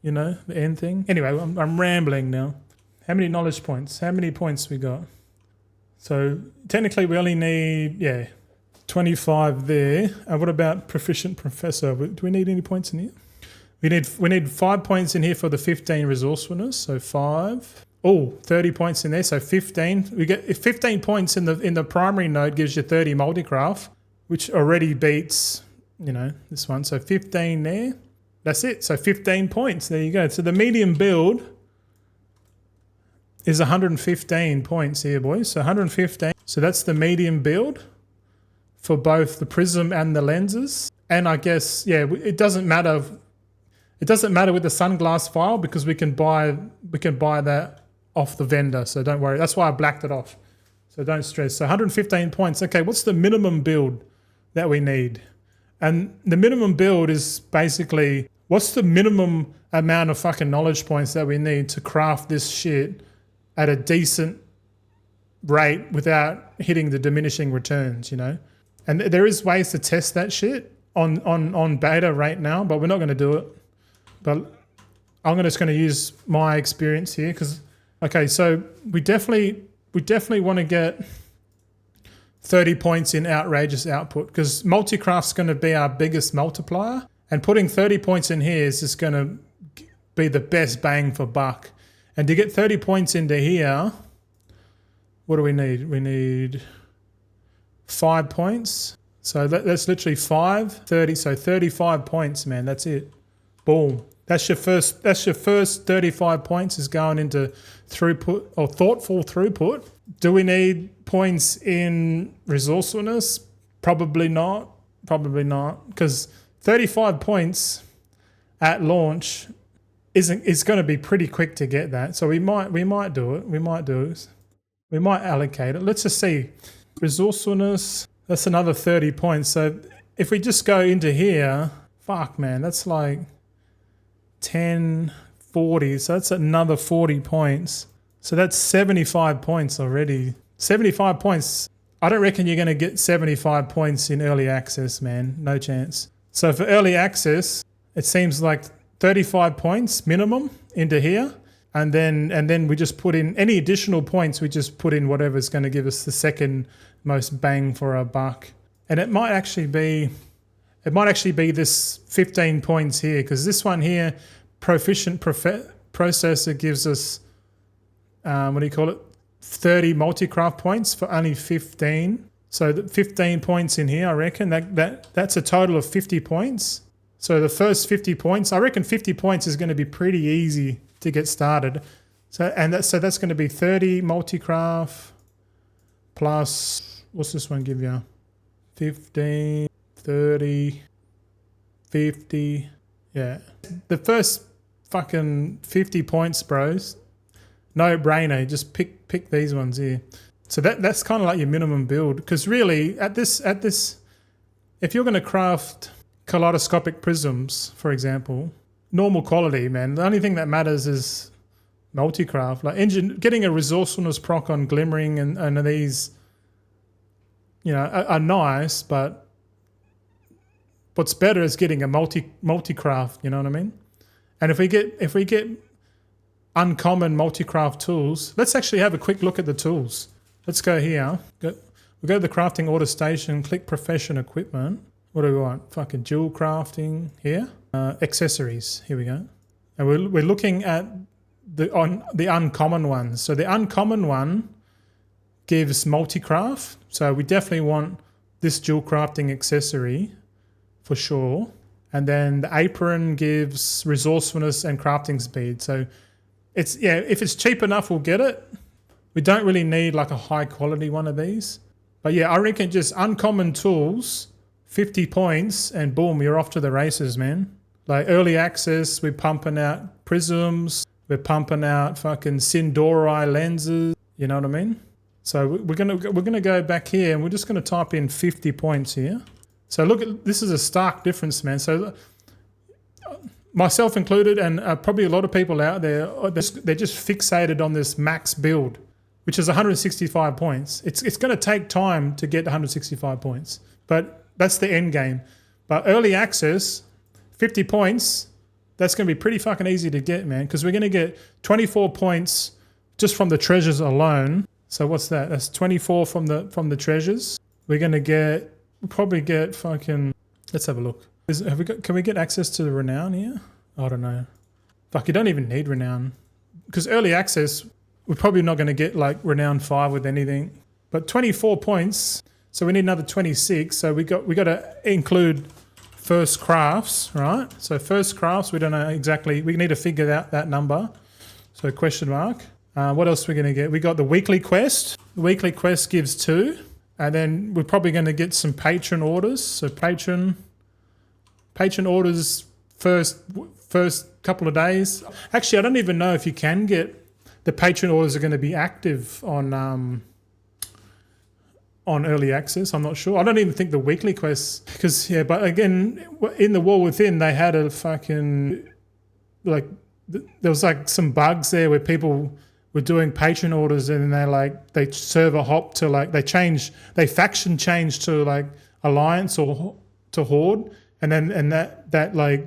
The end thing. Anyway, I'm rambling now. How many knowledge points? How many points we got? So technically we only need 25 there. What about proficient professor? Do we need any points in here? We need 5 points in here for the 15 resourcefulness. So 5. Oh, 30 points in there. So 15. We get 15 points in the primary node gives you 30 multicraft, which already beats this one. So 15 there. That's it. So 15 points. There you go. So the medium build is 115 points here, boys. So 115. So that's the medium build for both the prism and the lenses. And I guess, it doesn't matter. It doesn't matter with the sunglass vial because we can buy that off the vendor. So don't worry. That's why I blacked it off. So don't stress. So 115 points. Okay, what's the minimum build that we need? And the minimum build is basically what's the minimum amount of fucking knowledge points that we need to craft this shit at a decent rate without hitting the diminishing returns, And there is ways to test that shit on beta right now, but we're not going to do it. But I'm just going to use my experience here because, so we definitely want to get 30 points in outrageous output because multicraft's going to be our biggest multiplier, and putting 30 points in here is just going to be the best bang for buck. And to get 30 points into here, what do we need? We need 5 points. So that's literally 30. So 35 points, man. That's it. Boom. That's your first 35 points is going into throughput or thoughtful throughput. Do we need points in resourcefulness? Probably not. Because 35 points at launch is going to be pretty quick to get that. So we might do it. We might allocate it. Let's just see. Resourcefulness, that's another 30 points. So if we just go into here, fuck man, that's like 10, 40. So that's another 40 points. So that's 75 points already. 75 points. I don't reckon you're going to get 75 points in early access, man. No chance. So for early access, it seems like 35 points minimum into here. And then we just put in any additional points. We just put in whatever's going to give us the second most bang for our buck. And it might actually be this 15 points here, because this one here, proficient processor gives us 30 multicraft points for only 15. So 15 points in here, I reckon that's a total of 50 points. So the first 50 points, I reckon 50 points is going to be pretty easy to get started. So that's going to be 30 multicraft plus, what's this one give you? 15, 30, 50. Yeah. The first fucking 50 points, bros. No brainer. Just pick these ones here. So that's kind of like your minimum build. Because really, at this, if you're going to craft kaleidoscopic prisms, for example, normal quality, man. The only thing that matters is multicraft. Like getting a resourcefulness proc on glimmering and these, are nice, but what's better is getting a multicraft. You know what I mean? And if we get uncommon multicraft tools, let's actually have a quick look at the tools. Let's go here. We'll go to the crafting order station. Click profession equipment. What do we want? Fucking Jewelcrafting here. Accessories. Here we go. And we're looking at the uncommon ones. So the uncommon one gives multicraft. So we definitely want this Jewelcrafting accessory for sure. And then the apron gives resourcefulness and crafting speed. So if it's cheap enough, we'll get it. We don't really need like a high quality one of these. But yeah, I reckon just uncommon tools, 50 points, and boom, you're off to the races, man. Like early access, we're pumping out prisms, we're pumping out fucking Sindori lenses, you know what I mean? So we're gonna go back here and we're just gonna type in 50 points here. So look at, this is a stark difference, man. So myself included, and probably a lot of people out there, they're just fixated on this max build, which is 165 points. It's going to take time to get 165 points, but that's the end game. But early access, 50 points, that's going to be pretty fucking easy to get, man, because we're going to get 24 points just from the treasures alone. So what's that? That's 24 from the treasures. We're going to probably get fucking, let's have a look. Can we get access to the renown here? I don't know. Fuck, you don't even need renown. Because early access, we're probably not going to get like renown 5 with anything. But 24 points, so we need another 26. So we got to include first crafts, right? So first crafts, we don't know exactly. We need to figure out that number. So question mark. What else are we going to get? We got the weekly quest. The weekly quest gives 2. And then we're probably going to get some patron orders. So patron orders first couple of days. Actually, I don't even know if you can get the patron orders are going to be active on early access. I'm not sure. I don't even think the weekly quests, because yeah. But again, in the War Within, they had a fucking there was like some bugs there where people were doing patron orders and they server hop to they faction change to like alliance or to horde. And that like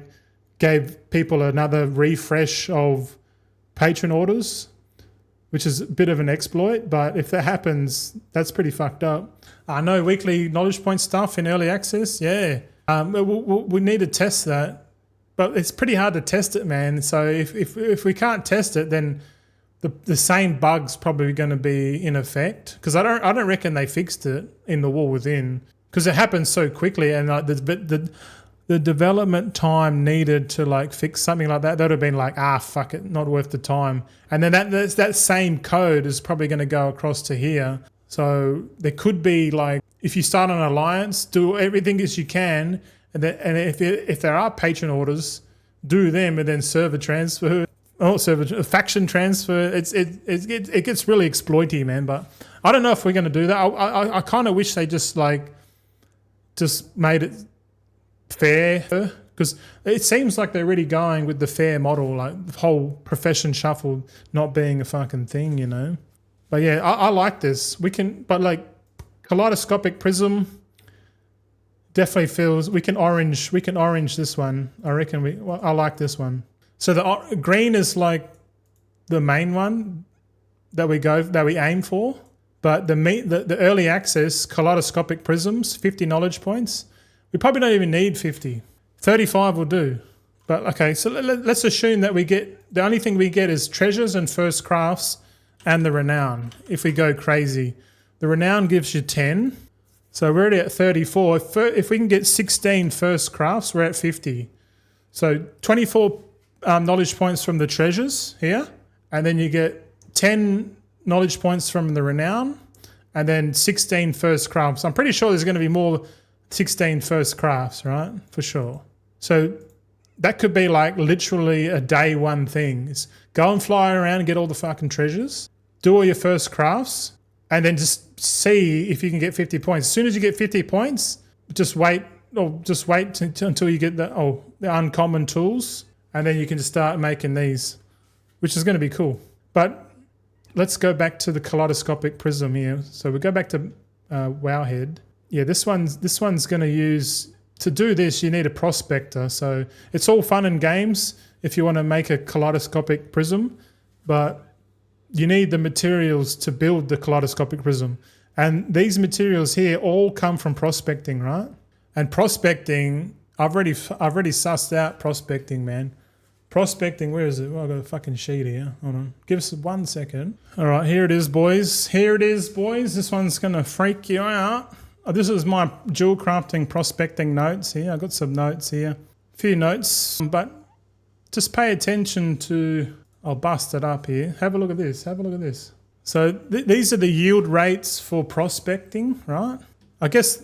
gave people another refresh of patron orders, which is a bit of an exploit. But if that happens, that's pretty fucked up. I know weekly knowledge point stuff in early access. Yeah, we need to test that, but it's pretty hard to test it, man. So if we can't test it, then the same bug's probably going to be in effect, because I don't reckon they fixed it in the War Within, because it happens so quickly, and like the development time needed to like fix something like that would have been like, fuck it, not worth the time. And then that same code is probably going to go across to here. So there could be like, if you start an alliance, do everything as you can, and if there are patron orders, do them, and then server transfer. Faction transfer. It gets really exploity, man. But I don't know if we're going to do that. I kind of wish they just made it fair, because it seems like they're really going with the fair model, like the whole profession shuffle not being a fucking thing, you know. But yeah, I like this. But like Kaleidoscopic Prism definitely feels we can orange this one. I reckon I like this one. So the green is like the main one that we aim for. But the early access Kaleidoscopic Prisms, 50 knowledge points. We probably don't even need 50. 35 will do. But okay, so let's assume that the only thing we get is treasures and first crafts and the renown. If we go crazy, the renown gives you 10. So we're already at 34. If we can get 16 first crafts, we're at 50. So 24 knowledge points from the treasures here. And then you get 10 knowledge points from the renown. And then 16 first crafts. I'm pretty sure there's going to be more 16 first crafts, right? For sure. So that could be like literally a day one thing. Is go and fly around and get all the fucking treasures, do all your first crafts, and then just see if you can get 50 points. As soon as you get 50 points, just wait until you get the uncommon tools, and then you can just start making these, which is going to be cool. But let's go back to the Kaleidoscopic Prism here. So we go back to Wowhead. Yeah, this one's going to use, to do this, you need a prospector. So it's all fun and games if you want to make a kaleidoscopic prism, but you need the materials to build the kaleidoscopic prism. And these materials here all come from prospecting, right? And prospecting, I've already sussed out prospecting, man. Prospecting, where is it? Well, I've got a fucking sheet here. Hold on. Give us 1 second. All right, here it is, boys. This one's going to freak you out. This is my Jewelcrafting prospecting notes here. I've got some notes here. A few notes, but just pay attention to... I'll bust it up here. Have a look at this. So these are the yield rates for prospecting, right? I guess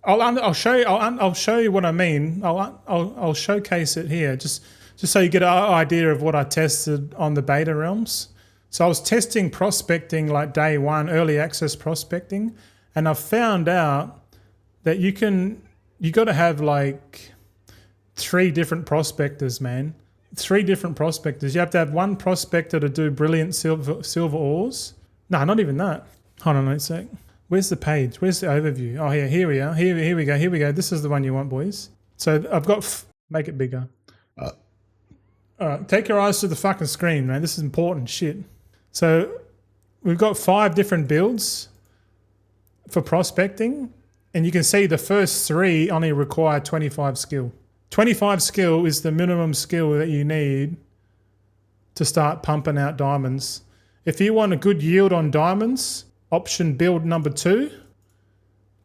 I'll show you. I'll show you what I mean. I'll showcase it here, just so you get an idea of what I tested on the beta realms. So I was testing prospecting like day one, early access prospecting, and I found out that you got to have like 3 different prospectors, man. 3 different prospectors. You have to have one prospector to do brilliant silver ores. No, not even that. Hold on a sec. Where's the page? Where's the overview? Oh, here we are. Here we go. Here we go. This is the one you want, boys. So I've got... make it bigger. All right, take your eyes to the fucking screen, man. This is important shit. So we've got 5 different builds for prospecting, and you can see the first 3 only require 25 skill. 25 skill is the minimum skill that you need to start pumping out diamonds. If you want a good yield on diamonds, option build number 2,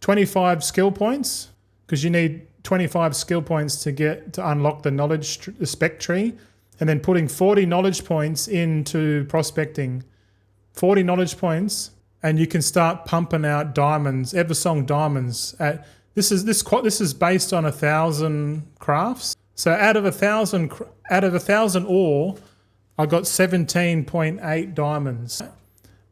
25 skill points, because you need 25 skill points to unlock the knowledge, the spec tree, and then putting 40 knowledge points into prospecting. 40 knowledge points, and you can start pumping out diamonds, Eversong diamonds. This is based on 1,000 crafts. So out of 1,000 ore, I got 17.8 diamonds.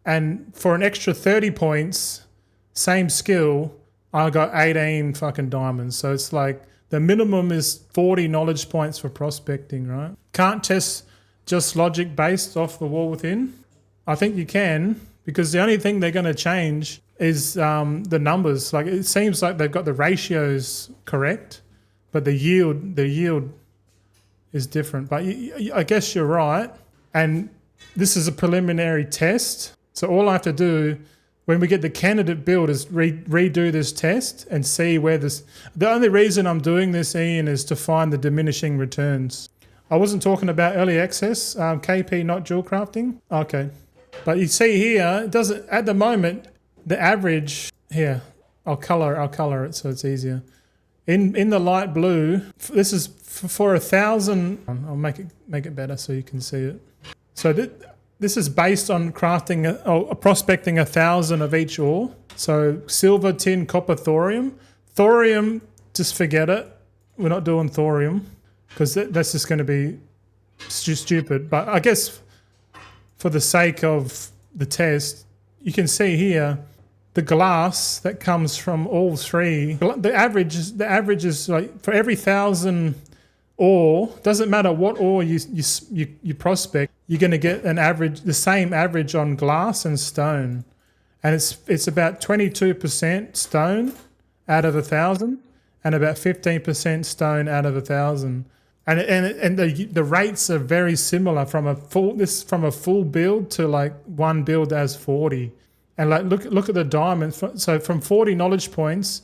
And for an extra 30 points, same skill, I got 18 fucking diamonds. So it's like the minimum is 40 knowledge points for prospecting, right? Can't test just logic based off the wall within. I think you can, because the only thing they're going to change is the numbers. Like it seems like they've got the ratios correct, but the yield is different. But I guess you're right. And this is a preliminary test. So all I have to do when we get the candidate build is redo this test and see where this... The only reason I'm doing this, Ian, is to find the diminishing returns. I wasn't talking about early access, KP, not jewel crafting. Okay. But you see here, it doesn't... At the moment, the average... Here, I'll color it so it's easier. In the light blue, this is for 1,000... I'll make it better so you can see it. So this is based on crafting prospecting 1,000 of each ore. So silver, tin, copper, thorium. Thorium, just forget it. We're not doing thorium because that's just going to be stupid. But I guess for the sake of the test, you can see here the glass that comes from all 3. The average is like for every 1,000 ore, doesn't matter what ore you prospect, you're going to get an average, the same average on glass and stone, and it's about 22% stone out of 1,000 and about 15% stone out of 1,000, and the rates are very similar from a full build to like one build as 40, and like look at the diamonds. So from 40 knowledge points,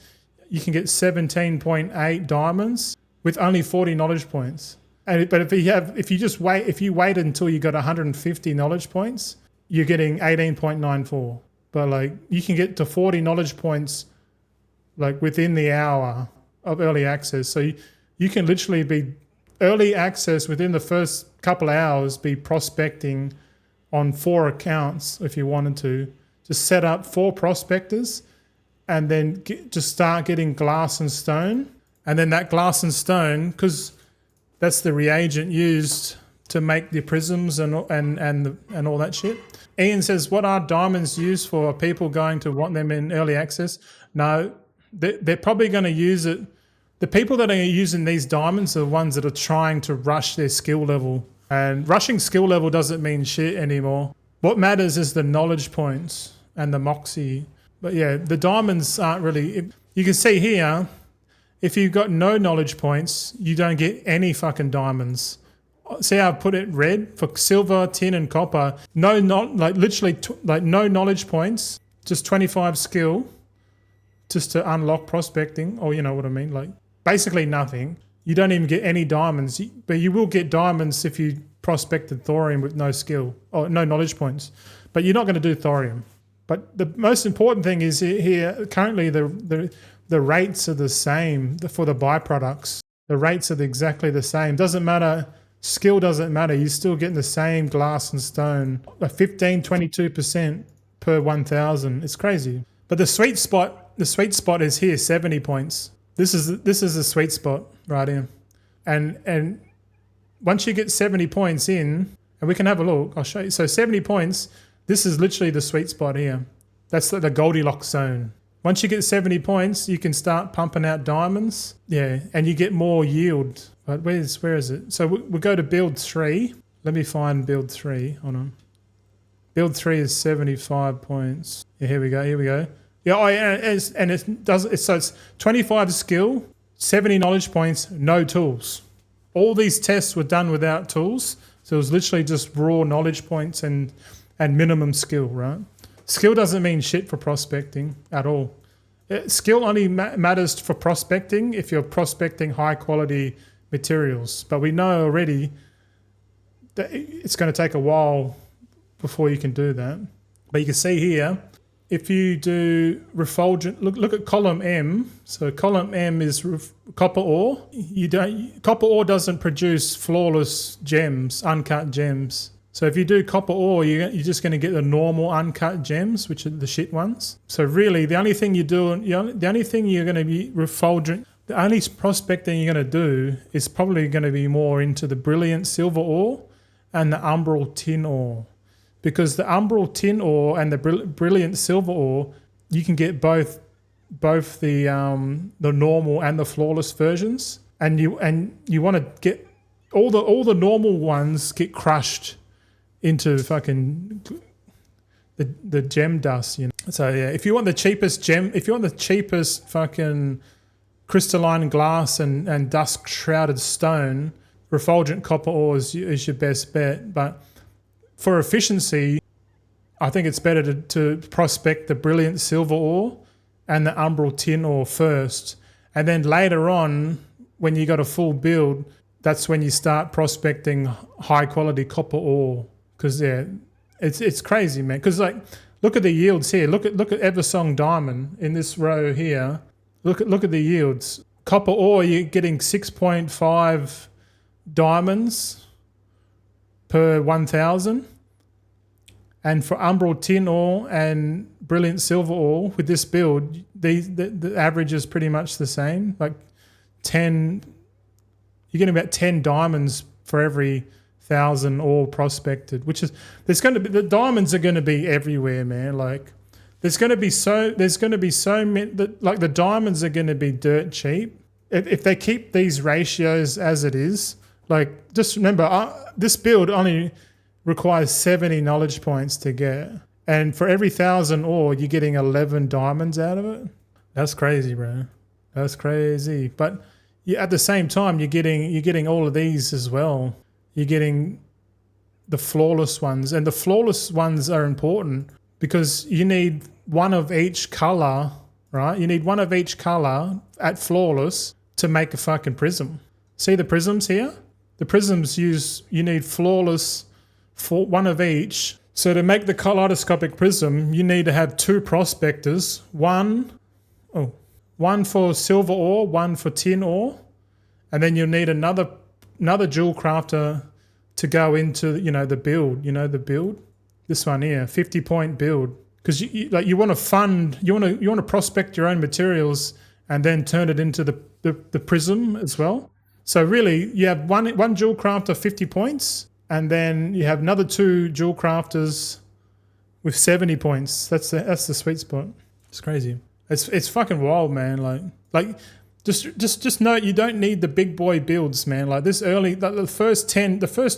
you can get 17.8 diamonds with only 40 knowledge points. But if you waited until you got 150 knowledge points, you're getting 18.94. But like you can get to 40 knowledge points like within the hour of early access. So you can literally be early access within the first couple of hours, be prospecting on 4 accounts if you wanted to. Just set up 4 prospectors and then just start getting glass and stone. And then that glass and stone, because that's the reagent used to make the prisms and all that shit. Ian says, what are diamonds used for? Are people going to want them in early access? No, they're probably going to use it. The people that are using these diamonds are the ones that are trying to rush their skill level. And rushing skill level doesn't mean shit anymore. What matters is the knowledge points and the moxie. But yeah, the diamonds aren't really... You can see here... If you've got no knowledge points, you don't get any fucking diamonds. See how I put it red? For silver, tin, and copper, no knowledge points, just 25 skill, just to unlock prospecting, or you know what I mean, like basically nothing. You don't even get any diamonds, but you will get diamonds if you prospected thorium with no skill or no knowledge points. But you're not going to do thorium. But the most important thing is here currently the rates are the same for the byproducts. The rates are exactly the same. Doesn't matter skill doesn't matter. You're still getting the same glass and stone, like 15, 22% per 1,000. It's crazy. But the sweet spot is here, 70 points. This is the sweet spot right here. And once you get 70 points in, and we can have a look, I'll show you. So 70 points, this is literally the sweet spot here. That's the Goldilocks zone. Once you get 70 points, you can start pumping out diamonds. Yeah, and you get more yield. But where is it? So we'll go to build 3. Let me find build 3. Hold on. Build 3 is 75 points. Yeah, here we go. Yeah, so it's 25 skill, 70 knowledge points, no tools. All these tests were done without tools. So it was literally just raw knowledge points and minimum skill, right? Skill doesn't mean shit for prospecting at all. Skill only matters for prospecting if you're prospecting high quality materials. But we know already that it's going to take a while before you can do that. But you can see here, if you do refulgent, look at column M. So column M is copper ore. Copper ore doesn't produce flawless gems, uncut gems. So if you do copper ore, you're just going to get the normal uncut gems, which are the shit ones. So really, the only thing you're going to be refulgent, the only prospecting you're going to do is probably going to be more into the brilliant silver ore and the umbral tin ore. Because the umbral tin ore and the brilliant silver ore, you can get both the normal and the flawless versions, and you want to get all the normal ones get crushed into fucking the gem dust, you know. So yeah, if you want the cheapest fucking crystalline glass and dust shrouded stone, refulgent copper ore is your best bet, but for efficiency, I think it's better to prospect the brilliant silver ore and the umbral tin ore first. And then later on, when you got a full build, that's when you start prospecting high quality copper ore. Because yeah, it's crazy, man. Because like, look at the yields here. Look at Eversong Diamond in this row here. Look at the yields. Copper ore, you're getting 6.5 diamonds per 1,000, and for umbral tin ore and brilliant silver ore with this build, the average is pretty much the same. Like 10, you're getting about 10 diamonds for every 1,000 ore prospected, which is the diamonds are going to be everywhere, man. Like there's going to be so many, like the diamonds are going to be dirt cheap if they keep these ratios as it is. Like, just remember, this build only requires 70 knowledge points to get. And for every 1,000 ore, you're getting 11 diamonds out of it. That's crazy, bro. That's crazy. But at the same time, you're getting all of these as well. You're getting the flawless ones. And the flawless ones are important because you need one of each color, right? You need one of each color at flawless to make a fucking prism. See the prisms here? The prisms you need flawless for one of each. So to make the kaleidoscopic prism, you need to have 2 prospectors. One for silver ore, one for tin ore. And then you'll need another jewel crafter to go into, the build. This one here, 50-point build. Because you want to prospect your own materials and then turn it into the prism as well. So really, you have one jewel crafter 50 points, and then you have another 2 jewel crafters with 70 points. That's the sweet spot. It's crazy. It's fucking wild, man. Like just note you don't need the big boy builds, man. Like this early, the first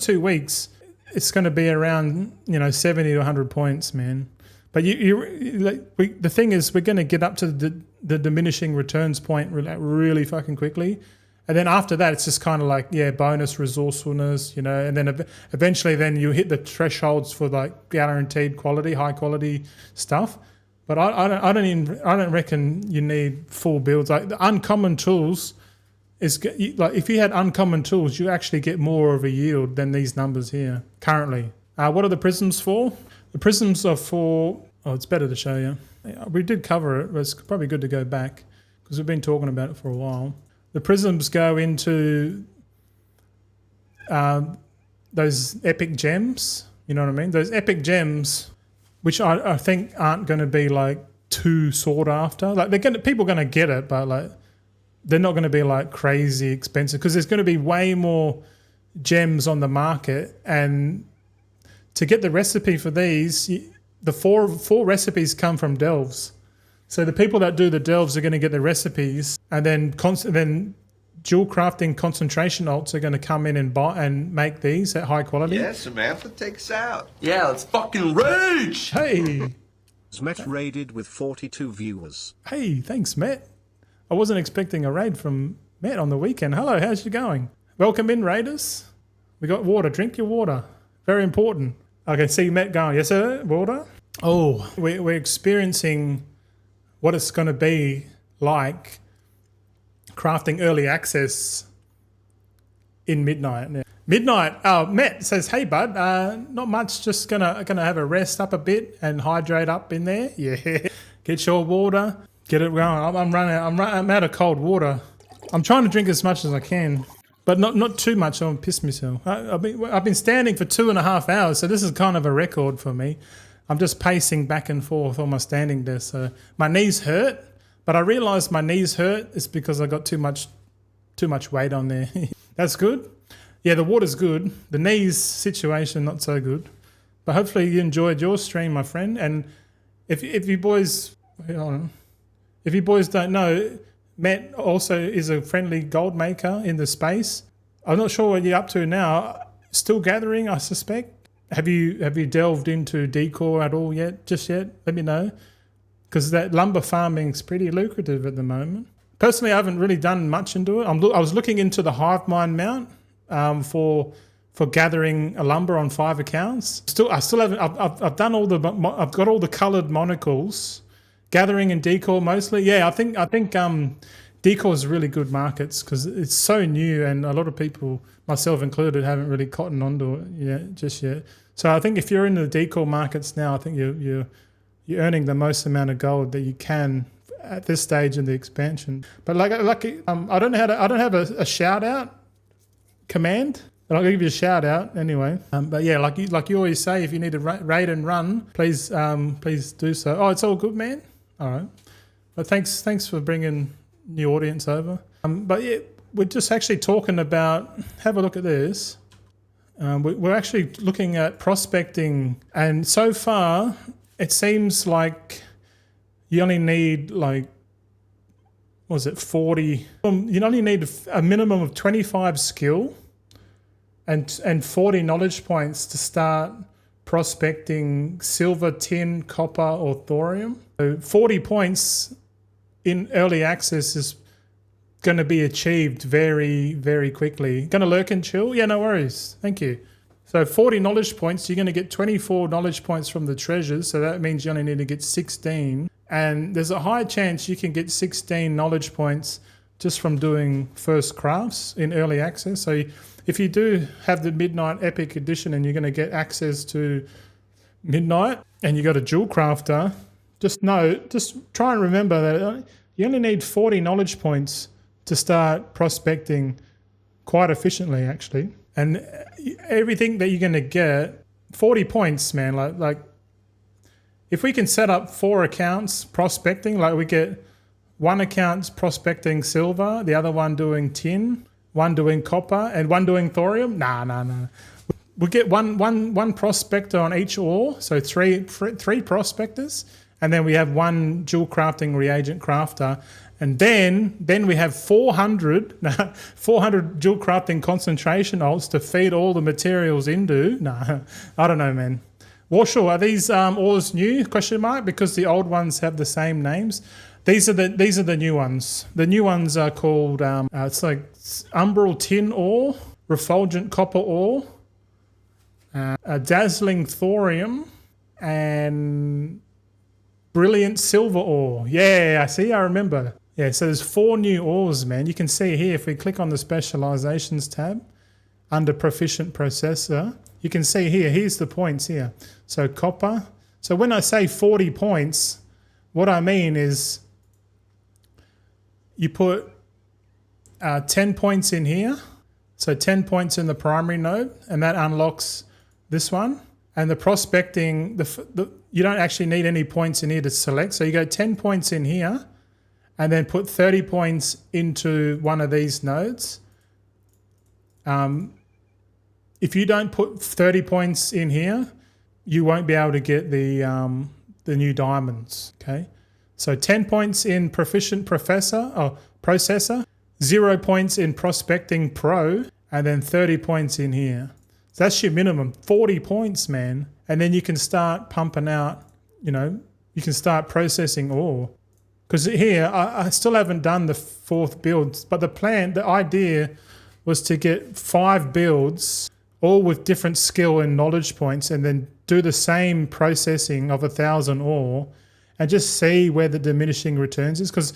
2 weeks, it's going to be around 70 to 100 points, man. But the thing is, we're going to get up to the diminishing returns point really fucking quickly. And then after that, it's just kind of like, bonus resourcefulness, and then eventually then you hit the thresholds for like guaranteed quality, high quality stuff. But I don't reckon you need full builds. Like the uncommon tools is like, if you had uncommon tools, you actually get more of a yield than these numbers here currently. What are the prisms for? The prisms are for, it's better to show you. We did cover it, but it's probably good to go back because we've been talking about it for a while. The prisms go into those epic gems. You know what I mean? Those epic gems, which I think aren't going to be like too sought after. Like people are going to get it, but like they're not going to be like crazy expensive because there's going to be way more gems on the market. And to get the recipe for these, the four recipes come from delves. So the people that do the delves are going to get the recipes, and then jewel crafting concentration alts are going to come in and buy and make these at high quality. Yeah, Samantha, take us out. Yeah, let's fucking rage! Hey, Met raided with 42 viewers. hey, thanks, Matt. I wasn't expecting a raid from Matt on the weekend. Hello, how's you going? Welcome in, raiders. We got water. Drink your water. Very important. I can see Matt going, yes, sir, water. Oh, we're experiencing what it's going to be like crafting early access in midnight. Midnight. Matt says, "Hey bud, not much. Just gonna have a rest up a bit and hydrate up in there. Yeah, get your water, get it going. I'm out of cold water. I'm trying to drink as much as I can, but not too much. I'll piss myself. I've been standing for 2.5 hours, so this is kind of a record for me. I'm just pacing back and forth on my standing desk. So my knees hurt, but I realised my knees hurt is because I got too much weight on there. That's good. Yeah, the water's good. The knees situation, not so good. But hopefully you enjoyed your stream, my friend. And if you boys, if you boys don't know, Matt also is a friendly gold maker in the space. I'm not sure what you're up to now. Still gathering, I suspect. Have you delved into decor at all yet? Just yet? Let me know. Because that lumber farming is pretty lucrative at the moment. Personally, I haven't really done much into it. I was looking into the hive mind mount for gathering a lumber on 5 accounts. I still haven't. I've done all I've got all the coloured monocles, gathering and decor mostly. Yeah, I think decor is really good markets because it's so new and a lot of people, myself included, haven't really cottoned onto it just yet. So I think if you're in the decor markets now, I think you're earning the most amount of gold that you can at this stage in the expansion. But I don't have a shout out command, but I'll give you a shout out anyway. But yeah, like you always say, if you need to raid and run, please do so. Oh, it's all good, man. All right. But thanks for bringing the audience over. But yeah, we're just actually talking about. Have a look at this. We're actually looking at prospecting, and so far it seems like you only need 40. You only need a minimum of 25 skill and 40 knowledge points to start prospecting silver, tin, copper, or thorium. So 40 points in early access is going to be achieved very, very quickly. Going to lurk and chill? Yeah, no worries. Thank you. So 40 knowledge points, you're going to get 24 knowledge points from the treasures. So that means you only need to get 16. And there's a high chance you can get 16 knowledge points just from doing first crafts in early access. So if you do have the Midnight Epic Edition and you're going to get access to Midnight and you got a jewel crafter, just try and remember that you only need 40 knowledge points to start prospecting quite efficiently, actually. And everything that you're going to get, 40 points, man, like if we can set up 4 accounts prospecting, like we get 1 account prospecting silver, the other one doing tin, 1 doing copper, and 1 doing thorium. Nah. We get one prospector on each ore, so three prospectors, and then we have 1 jewel crafting reagent crafter, and then we have 400 jewel crafting concentration alts to feed all the materials into. Nah, I don't know, man. Warshall, are these ores new? Question mark, because the old ones have the same names. These are the new ones. The new ones are called it's like umbral tin ore, refulgent copper ore, a dazzling thorium, and brilliant silver ore. Yeah, I remember. Yeah, so there's 4 new ores, man. You can see here if we click on the specializations tab under proficient processor, you can see here's the points here. So copper. So when I say 40 points, what I mean is you put 10 points in here. So 10 points in the primary node, and that unlocks this one. And the prospecting, you don't actually need any points in here to select. So you go 10 points in here, and then put 30 points into one of these nodes. If you don't put 30 points in here, you won't be able to get the new diamonds. Okay, so 10 points in proficient processor, 0 points in prospecting pro, and then 30 points in here. So that's your minimum, 40 points, man. And then you can start pumping out, you can start processing ore. Because here, I still haven't done the 4th build, but the idea was to get 5 builds, all with different skill and knowledge points, and then do the same processing of 1,000 ore, and just see where the diminishing returns is. Because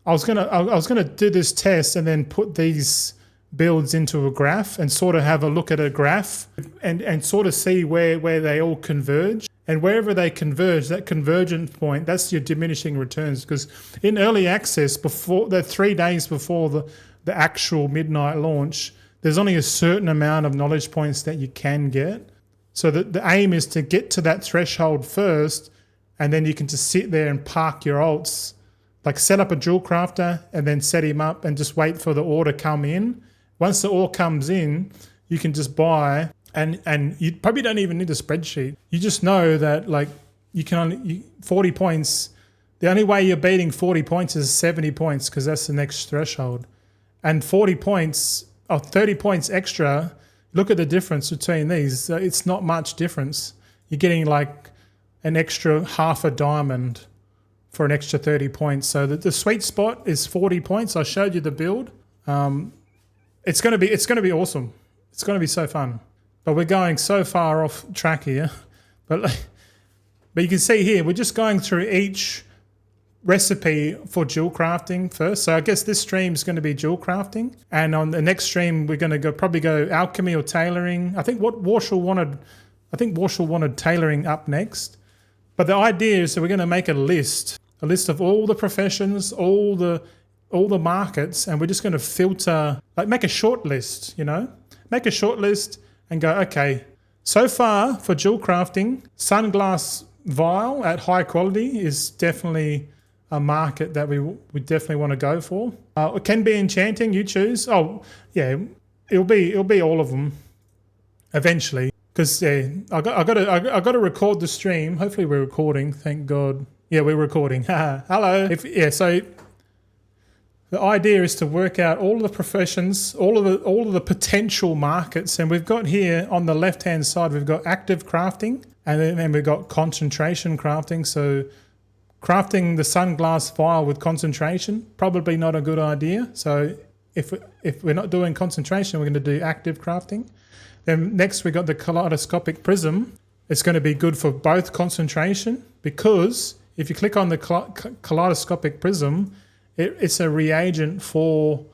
I was gonna do this test and then put these builds into a graph and sort of have a look at a graph and sort of see where they all converge. And wherever they converge, that convergent point, that's your diminishing returns. Because in early access, before the 3 days before the actual midnight launch, there's only a certain amount of knowledge points that you can get. So the aim is to get to that threshold first, and then you can just sit there and park your alts, like set up a jewel crafter and then set him up and just wait for the ore to come in. Once the ore comes in, you can just buy. And you probably don't even need a spreadsheet. You just know that like you can only 40 points. The only way you're beating 40 points is 70 points because that's the next threshold. And 40 points or 30 points extra. Look at the difference between these. It's not much difference. You're getting like an extra half a diamond for an extra 30 points. So the sweet spot is 40 points. I showed you the build. It's gonna be awesome. It's gonna be so fun. But we're going so far off track here. But you can see here, we're just going through each recipe for jewel crafting first. So I guess this stream is going to be jewel crafting. And on the next stream, we're going to probably go alchemy or tailoring. I think Warshall wanted tailoring up next. But the idea is that we're going to make a list of all the professions, all the markets, and we're just going to filter, like make a short list, make a short list and go, okay, so far for jewel crafting, Sunglass Vial at high quality is definitely a market that we definitely want to go for. It can be enchanting, you choose. Oh, yeah, it'll be all of them eventually. Because I got to record the stream. Hopefully we're recording. Thank God. Yeah, we're recording. Hello. So the idea is to work out all of the professions, all of the potential markets, and we've got here on the left-hand side we've got active crafting, and then we've got concentration crafting. So crafting the Sunglass Vial with concentration, probably not a good idea. So if we're not doing concentration, we're going to do active crafting. Then next we got the Kaleidoscopic Prism. It's going to be good for both concentration, because if you click on the Kaleidoscopic Prism, it's a reagent for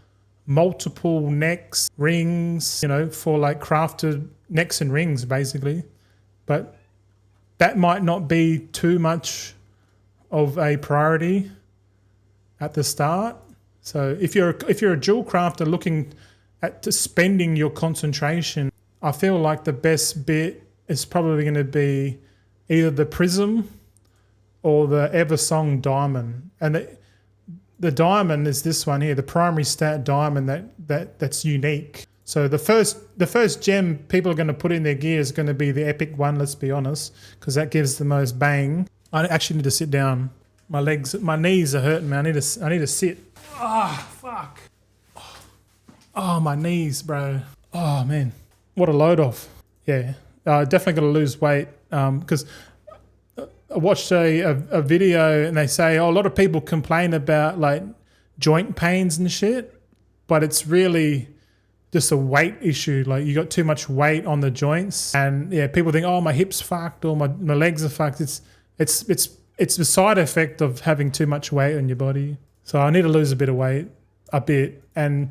multiple necks, rings, for like crafted necks and rings basically. But that might not be too much of a priority at the start. So if you're a jewel crafter looking at spending your concentration, I feel like the best bit is probably going to be either the Prism or the Eversong Diamond. And the diamond is this one here, the primary stat diamond that's unique. So the first gem people are going to put in their gear is going to be the epic one, let's be honest, because that gives the most bang. I actually need to sit down. My knees are hurting, man. I need to sit. Fuck. Oh, my knees, bro. Oh, man. What a load off. Yeah. Definitely got to lose weight because I watched a video and they say, a lot of people complain about like joint pains and shit, but it's really just a weight issue. Like you got too much weight on the joints, and yeah, people think, my hip's fucked or my legs are fucked. It's the side effect of having too much weight on your body. So I need to lose a bit of weight, and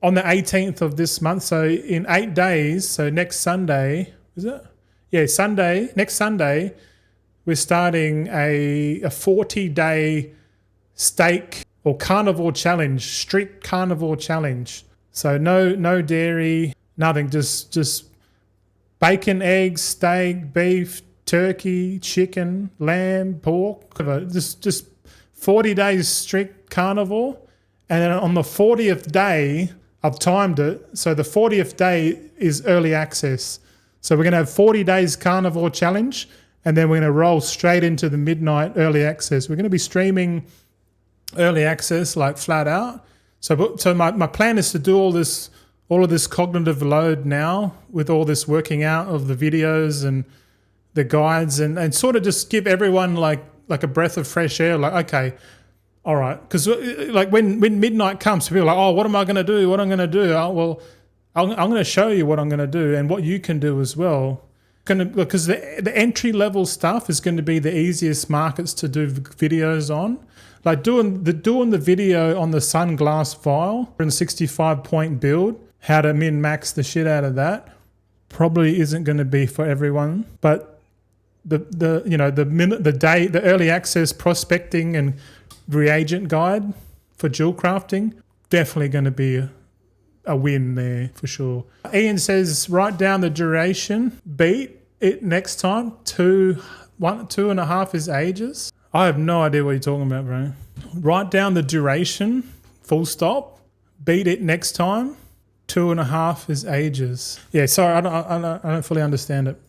on the 18th of this month, so in 8 days, so next Sunday, is it? Yeah, next Sunday, we're starting a 40-day steak or carnivore challenge, strict carnivore challenge. So no dairy, nothing. Just bacon, eggs, steak, beef, turkey, chicken, lamb, pork. Just 40 days strict carnivore. And then on the 40th day, I've timed it. So the 40th day is early access. So we're going to have 40 days carnivore challenge, and then we're going to roll straight into the midnight early access. We're going to be streaming early access like flat out. So my plan is to do all of this cognitive load now with all this working out of the videos and the guides and sort of just give everyone like a breath of fresh air. Like, okay, all right. Because like when midnight comes, people are like, oh, what am I going to do? What am I going to do? Oh, well, I'm going to show you what I'm going to do and what you can do as well. Because the entry level stuff is going to be the easiest markets to do videos on. Like doing the video on the Sunglass Vial and 65 point build, how to min max the shit out of that, probably isn't going to be for everyone. But the early access prospecting and reagent guide for jewel crafting, definitely going to be a win there for sure. Ian says write down the duration, beat it next time. 2.5 is ages. I have no idea what you're talking about, bro. Write down the duration, full stop, beat it next time. 2.5 is ages. Yeah, sorry, I don't fully understand it.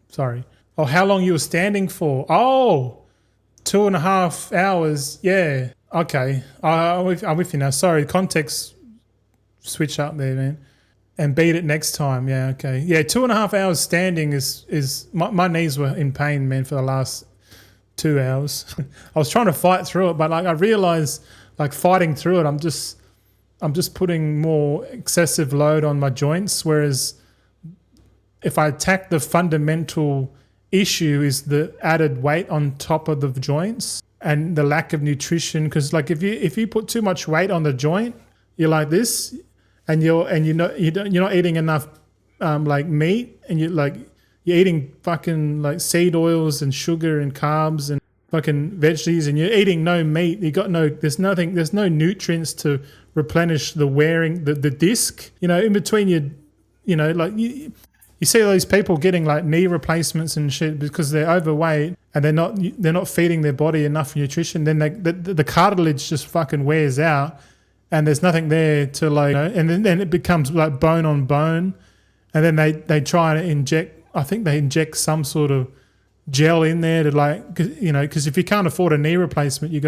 Sorry. Oh, how long you were standing for? Oh, 2.5 hours. Yeah. Okay. I'm with you now. Sorry, context switch up there, man. And beat it next time. Yeah, okay. Yeah, 2.5 hours standing is my knees were in pain, man, for the last 2 hours. I was trying to fight through it, but like I realized like fighting through it, I'm just putting more excessive load on my joints, whereas if I attack the fundamental issue is the added weight on top of the joints and the lack of nutrition, because like if you put too much weight on the joint, you're like this, and you're not eating enough like meat, and you're eating fucking like seed oils and sugar and carbs and fucking veggies, and you're eating no meat. There's no nutrients to replenish the wearing the disc. In between you see all these people getting like knee replacements and shit because they're overweight and they're not feeding their body enough nutrition. Then the cartilage just fucking wears out, and there's nothing there to like, and then it becomes like bone on bone, and then they try to inject. I think they inject some sort of gel in there to like, because if you can't afford a knee replacement, they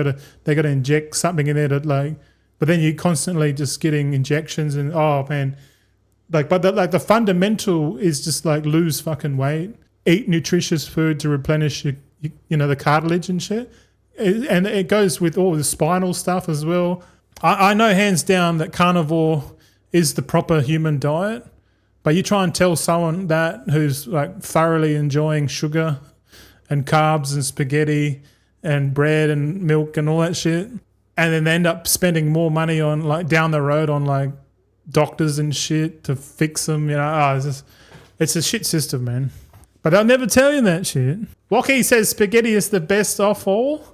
got to inject something in there to like. But then you're constantly just getting injections, and oh man. But the fundamental is just like lose fucking weight, eat nutritious food to replenish the cartilage and shit, and it goes with all the spinal stuff as well. I know hands down that carnivore is the proper human diet, but you try and tell someone that who's like thoroughly enjoying sugar and carbs and spaghetti and bread and milk and all that shit, and then they end up spending more money on like down the road on like doctors and shit to fix them, it's a shit system, man. But they'll never tell you that shit. Wocky says spaghetti is the best of all.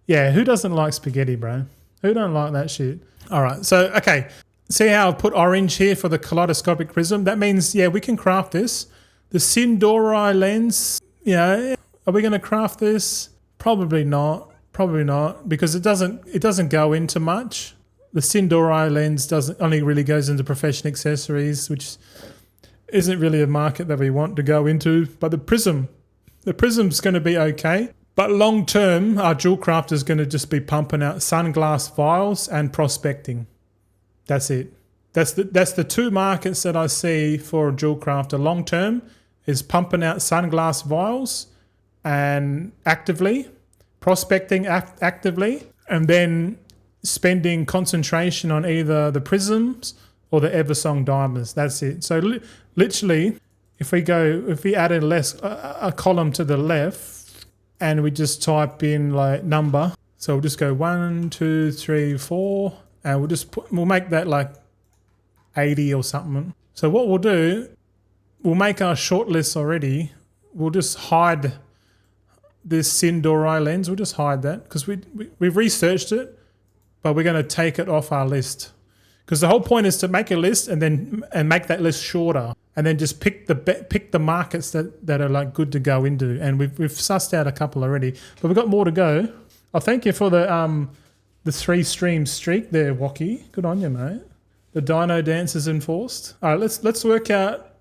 Yeah, who doesn't like spaghetti, bro? Who don't like that shit? All right, so, okay. See how I've put orange here for the kaleidoscopic prism? That means, yeah, we can craft this. The Sindori lens, are we going to craft this? Probably not, because it doesn't go into much. The Sindori lens only really goes into profession accessories, which isn't really a market that we want to go into. But the prism's going to be okay. But long term, our jewel craft is going to just be pumping out sunglass vials and prospecting. That's it. That's the two markets that I see for a jewel crafter long term is pumping out sunglass vials and actively, prospecting actively, and then spending concentration on either the prisms or the Eversong diamonds. That's it. So literally, if we add a column to the left and we just type in like number, so we'll just go 1, 2, 3, 4, and we'll make that like 80 or something. So what we'll do, we'll make our short list already. We'll just hide this Sindori lens. We'll just hide that because we've researched it, but we're going to take it off our list Because the whole point is to make a list and make that list shorter, and then just pick the markets that are like good to go into. And we've sussed out a couple already, but we've got more to go. I thank you for the 3 stream streak there, Wacky. Good on you, mate. The Dino Dance is enforced. All right, let's work out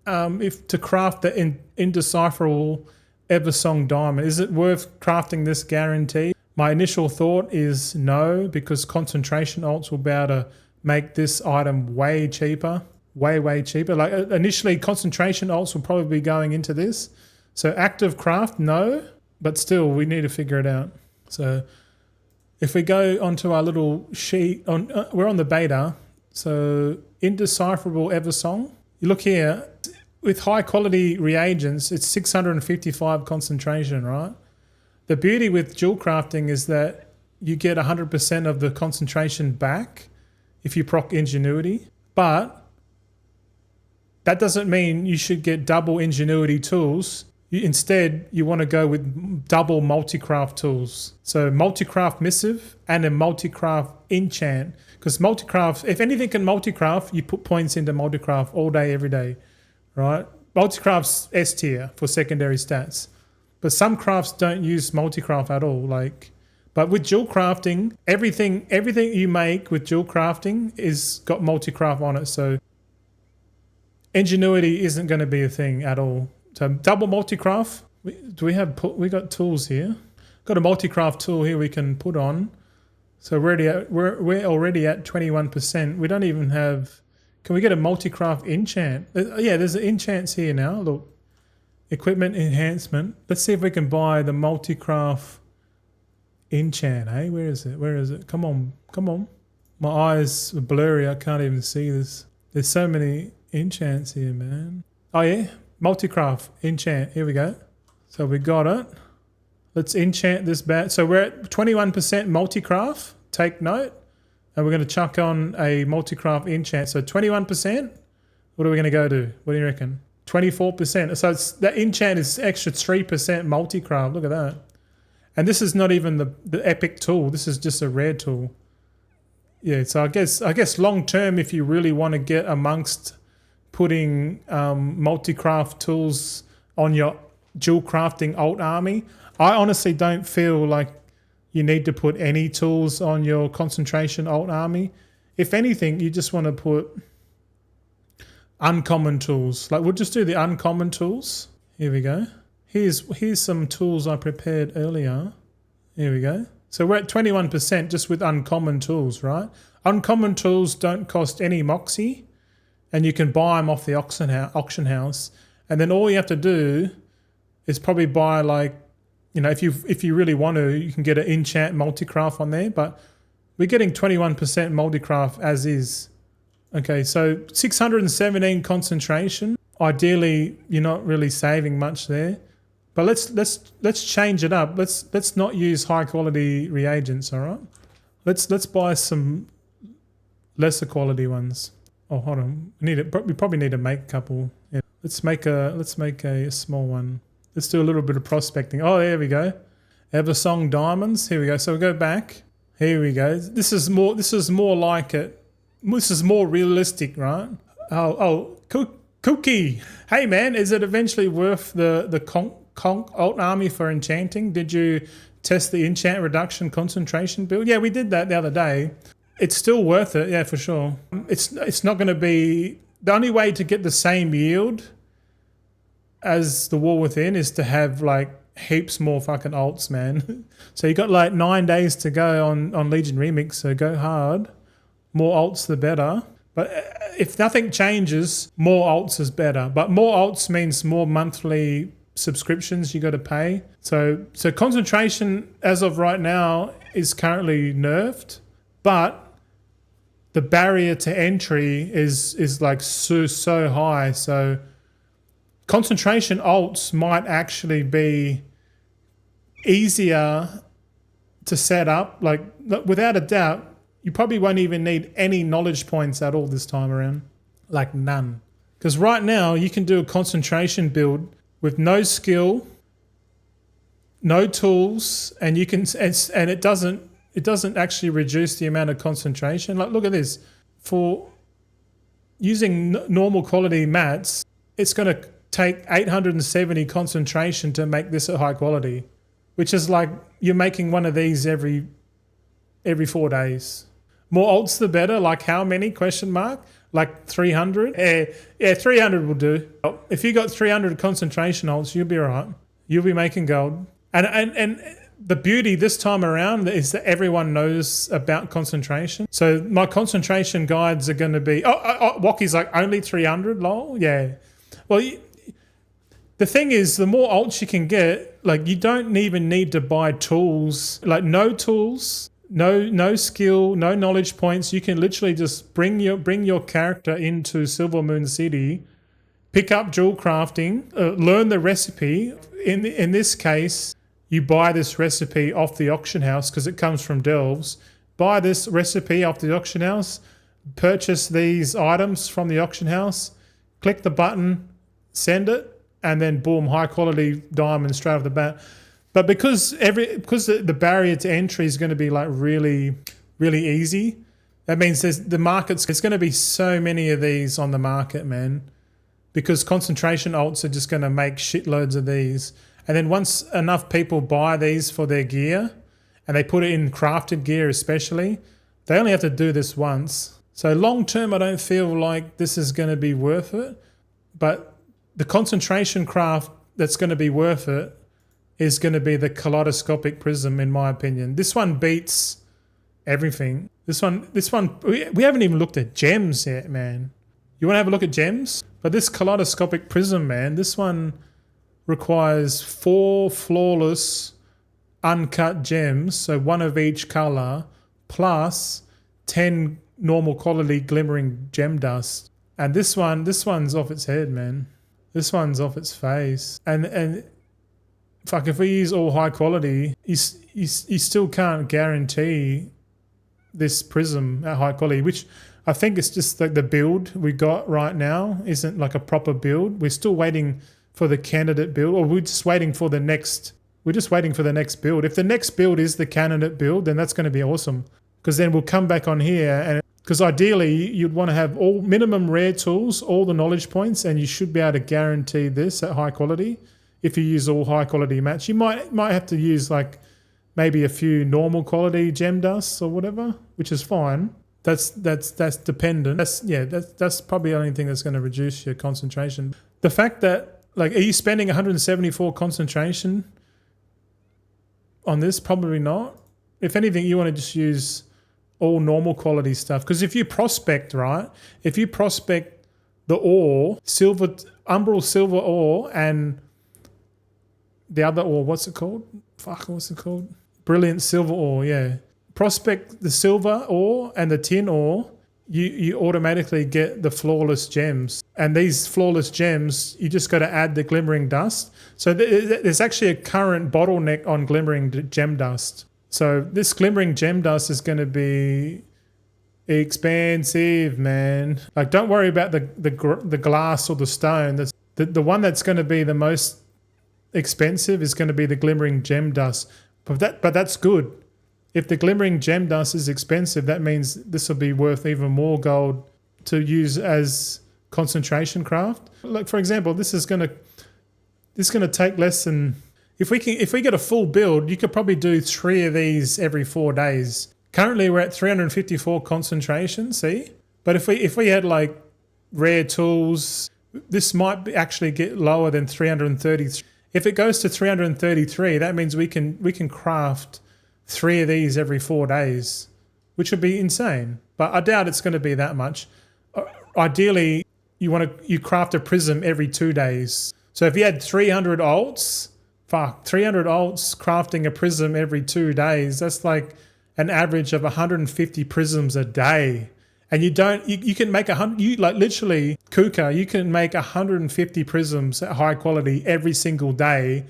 if to craft the indecipherable Eversong diamond. Is it worth crafting this guarantee? My initial thought is no, because concentration alts will be able to make this item way cheaper. Way cheaper. Like initially, concentration alts will probably be going into this. So active craft, no, but still we need to figure it out. So if we go onto our little sheet, we're on the beta. So indecipherable Eversong. You look here, with high quality reagents, it's 655 concentration, right? The beauty with Jewelcrafting is that you get 100% of the concentration back if you proc Ingenuity, but that doesn't mean you should get double Ingenuity tools. Instead, you want to go with double multi-craft tools. So multi-craft missive and a multi-craft enchant. Because multi-craft, if anything can multi-craft, you put points into multi-craft all day, every day, right? Multi-craft's S-tier for secondary stats. But some crafts don't use multi-craft at all. But with Jewelcrafting, everything you make with Jewelcrafting is got multi-craft on it. So Ingenuity isn't going to be a thing at all. So double multi-craft. We got tools here. Got a multi-craft tool here we can put on. So we're already at 21%. We don't even have. Can we get a multi-craft enchant? Yeah, there's enchants here now. Look. Equipment enhancement. Let's see if we can buy the multi-craft enchant, hey? Where is it? Come on. My eyes are blurry. I can't even see this. There's so many enchants here, man. Oh, yeah. Multi-craft enchant. Here we go. So we got it. Let's enchant this bat. So we're at 21% multi-craft. Take note. And we're going to chuck on a multi-craft enchant. So 21%. What are we going to go to? What do you reckon? 24%. So that enchant is extra 3% multi-craft. Look at that. And this is not even the epic tool. This is just a rare tool. Yeah, so I guess long term, if you really want to get amongst putting multi-craft tools on your Jewelcrafting alt army, I honestly don't feel like you need to put any tools on your concentration alt army. If anything, you just want to put uncommon tools. Like we'll just do the uncommon tools. Here we go. Here's some tools I prepared earlier. Here we go. So we're at 21% just with uncommon tools, right? Uncommon tools don't cost any moxie, and you can buy them off the auction house. And then all you have to do is probably buy, like, you know, if you really want to, you can get an enchant multi-craft on there. But we're getting 21% multi-craft as is. Okay, so 617 concentration. Ideally, you're not really saving much there, but let's change it up. Let's not use high quality reagents. All right, let's buy some lesser quality ones. Oh, hold on, we probably need to make a couple. Yeah. Let's make a small one. Let's do a little bit of prospecting. Oh, there we go. Eversong diamonds. Here we go. So we go back. Here we go. This is more like it. This is more realistic, right? Cookie. Hey, man, is it eventually worth the conch alt army for enchanting? Did you test the enchant reduction concentration build? Yeah, we did that the other day. It's still worth it, yeah, for sure. It's not going to be... The only way to get the same yield as the War Within is to have, like, heaps more fucking alts, man. So you got, like, 9 days to go on Legion Remix, so go hard. More alts, the better. But if nothing changes, more alts is better. But more alts means more monthly subscriptions you got to pay. So concentration, as of right now, is currently nerfed. But the barrier to entry is like so high. So concentration alts might actually be easier to set up. Like, without a doubt, you probably won't even need any knowledge points at all this time around. Like none. Because right now you can do a concentration build with no skill, no tools, and you can, and it doesn't actually reduce the amount of concentration. Like, look at this. For using normal quality mats, it's going to take 870 concentration to make this a high quality, which is like you're making one of these every 4 days. More alts the better. Like how many? Question mark. Like 300? Yeah, 300 will do. If you got 300 concentration alts, you'll be all right. You'll be making gold. And the beauty this time around is that everyone knows about concentration. So my concentration guides are going to be... Wocky's like, only 300, lol? Yeah. Well, the thing is, the more alts you can get, like you don't even need to buy tools. Like no tools, no skill, no knowledge points. You can literally just bring your character into Silver Moon City, pick up jewel crafting, learn the recipe. In this case, you buy this recipe off the auction house because it comes from Delves. Buy this recipe off the auction house, purchase these items from the auction house, click the button, send it, and then boom, high quality diamond straight off the bat. But because the barrier to entry is going to be like really, really easy, that means there's going to be so many of these on the market, man. Because concentration alts are just going to make shitloads of these. And then once enough people buy these for their gear, and they put it in crafted gear especially, they only have to do this once. So long term, I don't feel like this is going to be worth it. But the concentration craft that's going to be worth it is going to be the Kaleidoscopic Prism, in my opinion. This one beats everything. This one, we haven't even looked at gems yet, man. You want to have a look at gems? But this Kaleidoscopic Prism, man, this one requires 4 flawless uncut gems, so 1 of each color, plus 10 normal quality glimmering gem dust. And this one's off its head, man. This one's off its face. And fuck, if we use all high quality, you still can't guarantee this prism at high quality, which I think it's just like the build we got right now isn't like a proper build. We're still waiting for the candidate build, or we're just waiting for the next build. If the next build is the candidate build, then that's going to be awesome, because then we'll come back on here, and because ideally you'd want to have all minimum rare tools, all the knowledge points, and you should be able to guarantee this at high quality. If you use all high quality mats, you might have to use like maybe a few normal quality gem dusts or whatever, which is fine. That's dependent. That's probably the only thing that's going to reduce your concentration. The fact that, like, are you spending 174 concentration on this? Probably not. If anything, you want to just use all normal quality stuff. Because if you prospect, right? If you prospect the ore, umbral silver ore, and the other ore, what's it called? Brilliant silver ore, yeah. Prospect the silver ore and the tin ore, you automatically get the flawless gems. And these flawless gems, you just got to add the glimmering dust. So there's actually a current bottleneck on glimmering gem dust. So this glimmering gem dust is going to be expensive, man. Like, don't worry about the glass or the stone. That's the one that's going to be the most expensive is going to be the glimmering gem dust. But that's good. If the glimmering gem dust is expensive, that means this will be worth even more gold to use as concentration craft. Like, for example, this is going to take less than, if we get a full build, you could probably do 3 of these every 4 days. Currently we're at 354 concentration, see? But if we had like rare tools, this might actually get lower than 333. If it goes to 333, that means we can craft 3 of these every 4 days, which would be insane. But I doubt it's going to be that much. Ideally, you craft a prism every 2 days. So if you had 300 alts, 300 alts crafting a prism every 2 days, that's like an average of 150 prisms a day. And you can make 100, literally, Kuka, you can make 150 prisms at high quality every single day,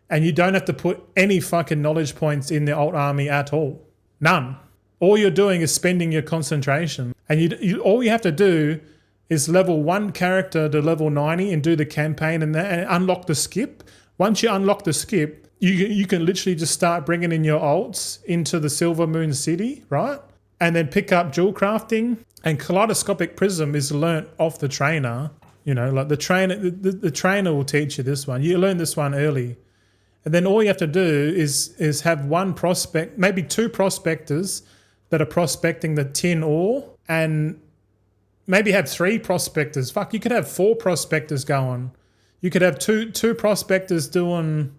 and you don't have to put any fucking knowledge points in the alt army at all. None. All you're doing is spending your concentration. And all you have to do is level 1 character to level 90 and do the campaign and unlock the skip. Once you unlock the skip, you can literally just start bringing in your alts into the Silver Moon City, right? And then pick up Jewelcrafting. And Kaleidoscopic Prism is learnt off the trainer. You know, like the trainer will teach you this one. You learn this one early. And then all you have to do is have one prospect, maybe two prospectors that are prospecting the tin ore, and maybe have three prospectors. Fuck, you could have four prospectors going. You could have two prospectors doing,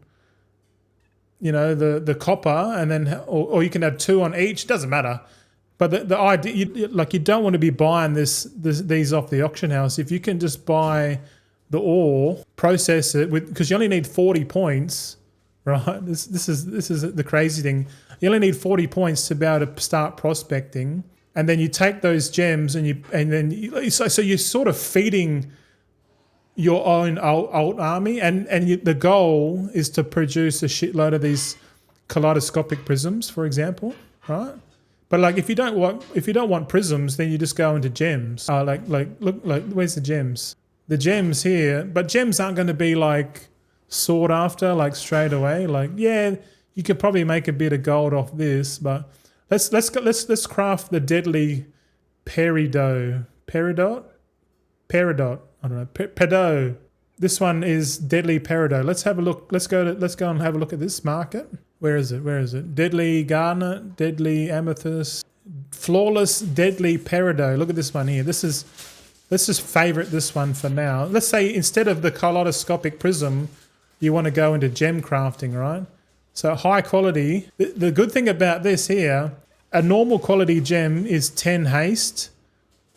you know, the copper, and then or you can have two on each. Doesn't matter. But the idea, you don't want to be buying these off the auction house. If you can just buy the ore, process it because you only need 40 points, right? This is the crazy thing. You only need 40 points to be able to start prospecting, and then you take those gems so you're sort of feeding your own alt army, and the goal is to produce a shitload of these kaleidoscopic prisms, for example, right? But like if you don't want prisms, then you just go into gems. Look, where's the gems? The gems here, but gems aren't going to be like sought after like straight away. Like, yeah, you could probably make a bit of gold off this, but let's craft the deadly peridot. I don't know. Pedo. This one is deadly peridot. Let's have a look. Let's go and have a look at this market. Where is it? Deadly garnet, deadly amethyst, flawless deadly peridot. Look at this one here. Let's just favorite this one for now. Let's say instead of the kaleidoscopic prism, you want to go into gem crafting, right? So high quality. The good thing about this here, a normal quality gem is 10 haste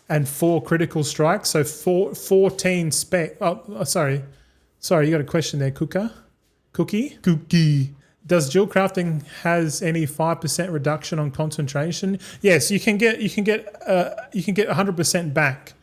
and 4 critical strikes. So 14 spec. Oh, sorry, you got a question there, Cookie. Does Jewelcrafting has any 5% reduction on concentration? Yes, you can get 100% back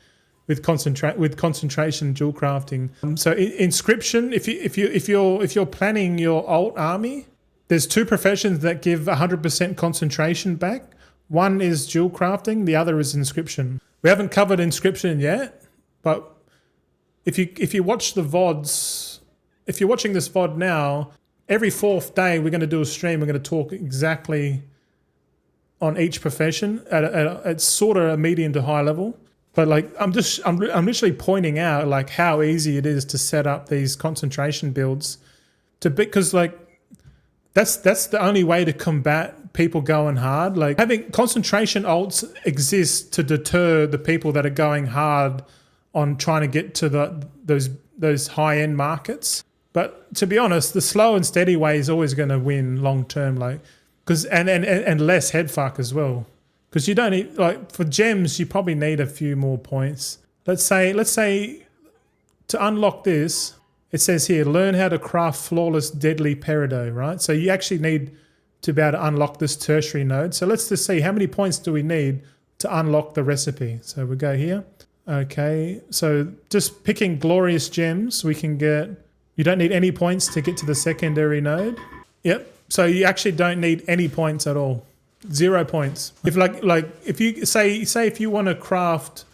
with concentration Jewelcrafting. So inscription, if you're planning your alt army, there's 2 professions that give 100% concentration back. One is Jewelcrafting, the other is inscription. We haven't covered inscription yet, but if you watch the VODs, if you're watching this VOD now, every 4th day we're going to do a stream. We're going to talk exactly on each profession at sort of a medium to high level. But like I'm literally pointing out like how easy it is to set up these concentration builds, because like that's the only way to combat people going hard. Like having concentration alts exist to deter the people that are going hard on trying to get to those high end markets. But to be honest, the slow and steady way is always going to win long term, like and less headfuck as well. Because you don't need, like for gems, you probably need a few more points. Let's say to unlock this, it says here, learn how to craft flawless deadly peridot, right? So you actually need to be able to unlock this tertiary node. So let's just see how many points do we need to unlock the recipe. So we go here. Okay, so just picking glorious gems, we can get. You don't need any points to get to the secondary node. Yep. So you actually don't need any points at all. 0 points. If if you say if you want to craft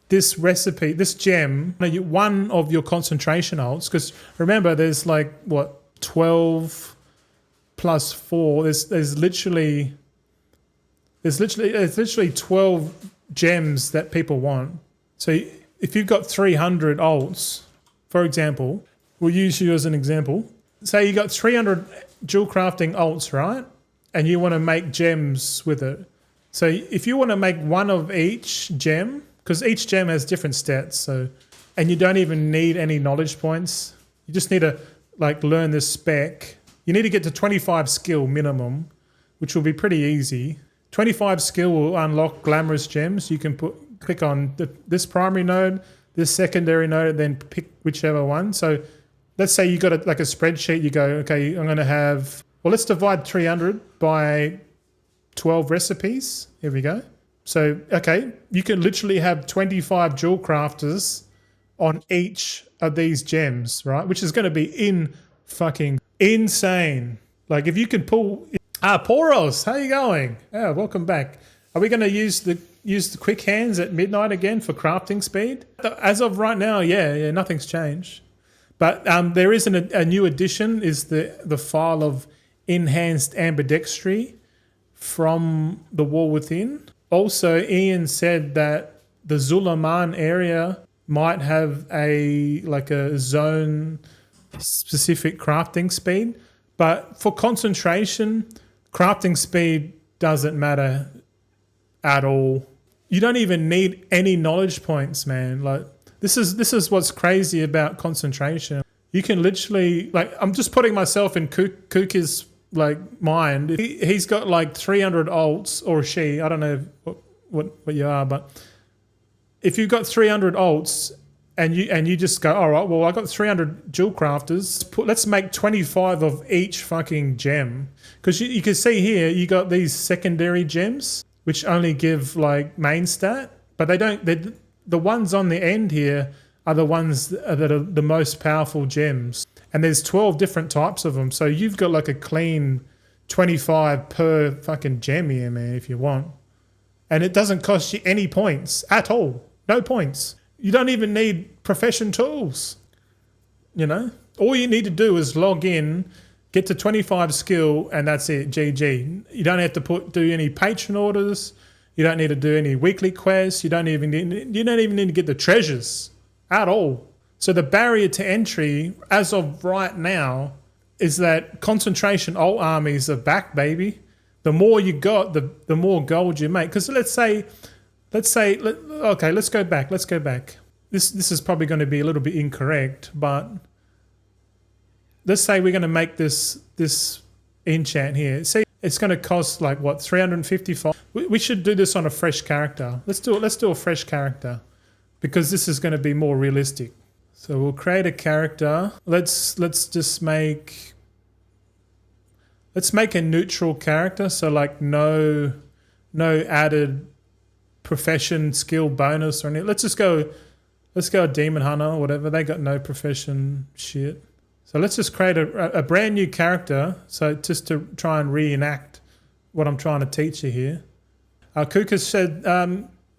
this recipe, this gem, one of your concentration alts, because remember there's like what 12 plus 4. There's literally 12 gems that people want. So if you've got 300 alts, for example. We'll use you as an example. Say you got 300 Jewelcrafting alts, right? And you want to make gems with it. So if you want to make one of each gem, because each gem has different stats, and you don't even need any knowledge points. You just need to learn this spec. You need to get to 25 skill minimum, which will be pretty easy. 25 skill will unlock glamorous gems. You can click on this primary node, this secondary node, and then pick whichever one. So let's say you got a spreadsheet. You go, okay, I'm going to have, well, let's divide 300 by 12 recipes. Here we go. So, okay, you can literally have 25 jewel crafters on each of these gems, right? Which is going to be fucking insane. Like if you can pull, Poros, how you going? Yeah, welcome back. Are we going to use the quick hands at midnight again for crafting speed? As of right now, yeah, nothing's changed. But there is a new addition, is the file of enhanced ambidextry from the War Within. Also, Ian said that the Zulaman area might have a zone specific crafting speed, but for concentration, crafting speed doesn't matter at all. You don't even need any knowledge points, man. Like this is what's crazy about concentration. You can literally, like, I'm just putting myself in Kuki's like mind. He's got like 300 alts, or she, I don't know what you are, but if you've got 300 alts and you just go, all right, well, I got 300 jewel crafters. Let's make 25 of each fucking gem, because you can see here you got these secondary gems which only give like main stat, but they don't. The ones on the end here are the ones that are the most powerful gems, and there's 12 different types of them. So you've got like a clean 25 per fucking gem here, man, if you want, and it doesn't cost you any points at all. No points. You don't even need profession tools. You know, all you need to do is log in, get to 25 skill, and that's it. GG. You don't have to do any patron orders. You don't need to do any weekly quests. You don't even need to get the treasures at all. So the barrier to entry, as of right now, is that concentration alt armies are back, baby. The more you got, the more gold you make. Because let's say, okay, let's go back. This is probably going to be a little bit incorrect, but let's say we're going to make this enchant here. See, it's going to cost like what, 355. We should do this on a fresh character. Let's do a fresh character, because this is going to be more realistic. So we'll create a character. Let's make a neutral character. So like no added profession skill bonus or anything. Let's go a demon hunter or whatever. They got no profession shit. So let's just create a brand new character. So just to try and reenact what I'm trying to teach you here. Kuka said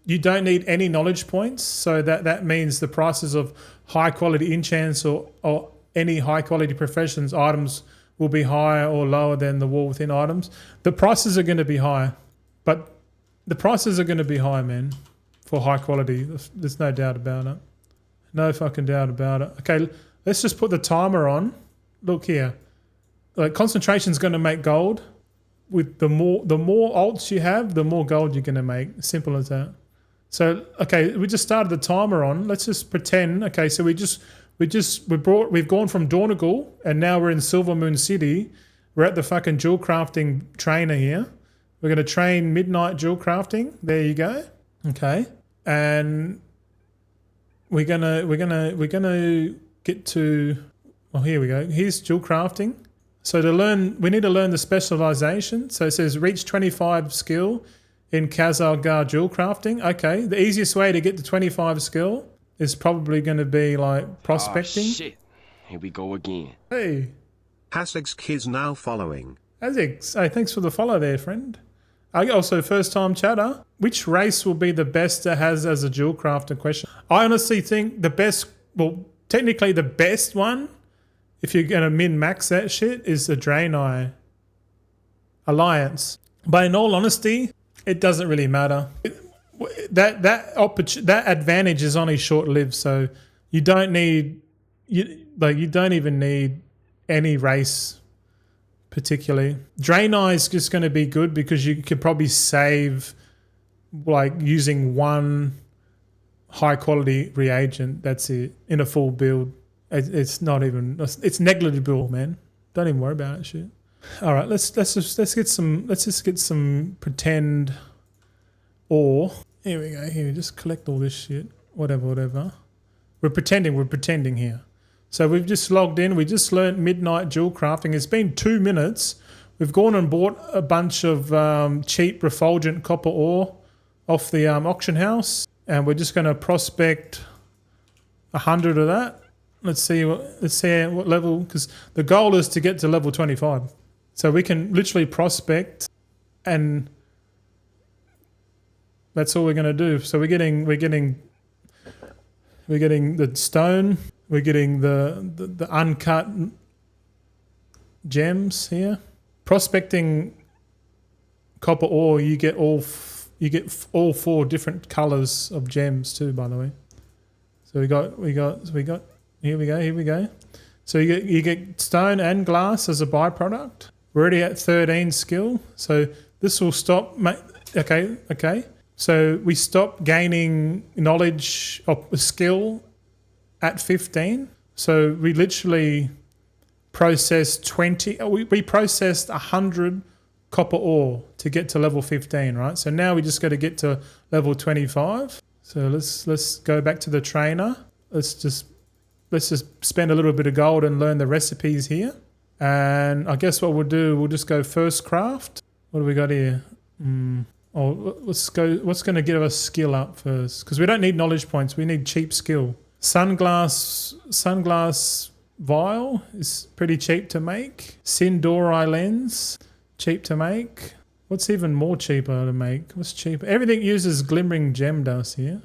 you don't need any knowledge points. So that means the prices of high quality enchants or any high quality professions items will be higher or lower than the War Within items. The prices are going to be high, but the prices are going to be high, man, for high quality. There's no doubt about it. No fucking doubt about it. Okay, let's just put the timer on. Look here. Like, concentration's going to make gold. With the more alts you have, the more gold you're going to make. Simple as that. So, okay, we just started the timer on. Let's just pretend. Okay, so we've gone from Dornagal and now we're in Silver Moon City. We're at the fucking jewel crafting trainer here. We're going to train midnight jewel crafting. There you go. Okay, and we're gonna get to. Oh, here we go. Here's jewel crafting. So to learn, we need to learn the specialization. So it says reach 25 skill in Kazalgar jewel crafting. Okay, the easiest way to get to 25 skill is probably going to be like prospecting. Oh, shit. Here we go again. Hey, Haseg's kids now following. Azix. Hey, thanks for the follow there, friend. Also, first time chatter. Which race will be the best to has as a jewel crafter question? I honestly think the best, well, technically the best one, if you're going to min-max that shit, is the Draenei Alliance. But in all honesty, it doesn't really matter. That advantage is only short-lived, so you don't even need any race particularly. Draenei is just going to be good because you could probably save like using one high quality reagent. That's it in a full build. It's it's negligible, man. Don't even worry about it, shit. All right, let's just get some pretend ore. Here we go. Here, just collect all this shit. Whatever. We're pretending here. So we've just logged in. We just learned midnight jewel crafting. It's been 2 minutes. We've gone and bought a bunch of cheap refulgent copper ore off the auction house, and we're just going to prospect 100 of that. Let's see what level, because the goal is to get to level 25. So we can literally prospect, and that's all we're going to do. So we're getting we're getting the stone, we're getting the uncut gems here. Prospecting copper ore, you get all 4 different colors of gems too, by the way. So we got here we go. So you get stone and glass as a byproduct. We're already at 13 skill, so this will stop. Okay. So we stop gaining knowledge of skill at 15. So we literally processed 20. We processed 100 copper ore to get to level 15, right? So now we just got to get to level 25. So let's go back to the trainer. Let's just spend a little bit of gold and learn the recipes here. And I guess what we'll do, we'll just go first craft. What do we got here? Let's go. What's going to give us skill up first? Because we don't need knowledge points. We need cheap skill. Sunglass vial is pretty cheap to make. Sindori lens, cheap to make. What's even more cheaper to make? What's cheaper? Everything uses glimmering gem dust here.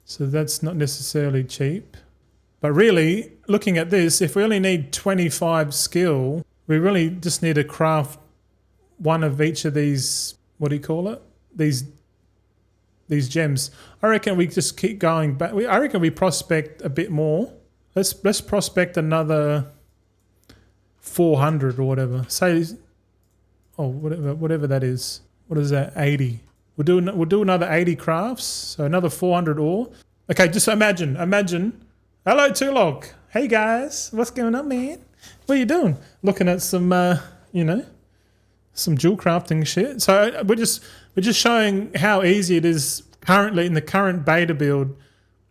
So that's not necessarily cheap. But really, looking at this, if we only need 25 skill, we really just need to craft one of each of these, what do you call it? These gems. I reckon we just keep going back. I reckon we prospect a bit more. Let's prospect another 400 or whatever. Say, whatever that is. What is that? 80. We'll do another 80 crafts. So another 400 ore. Okay, just imagine. Hello, Tulog. Hey guys, what's going on, man? What are you doing? Looking at some, some jewel crafting shit. So we're just showing how easy it is currently in the current beta build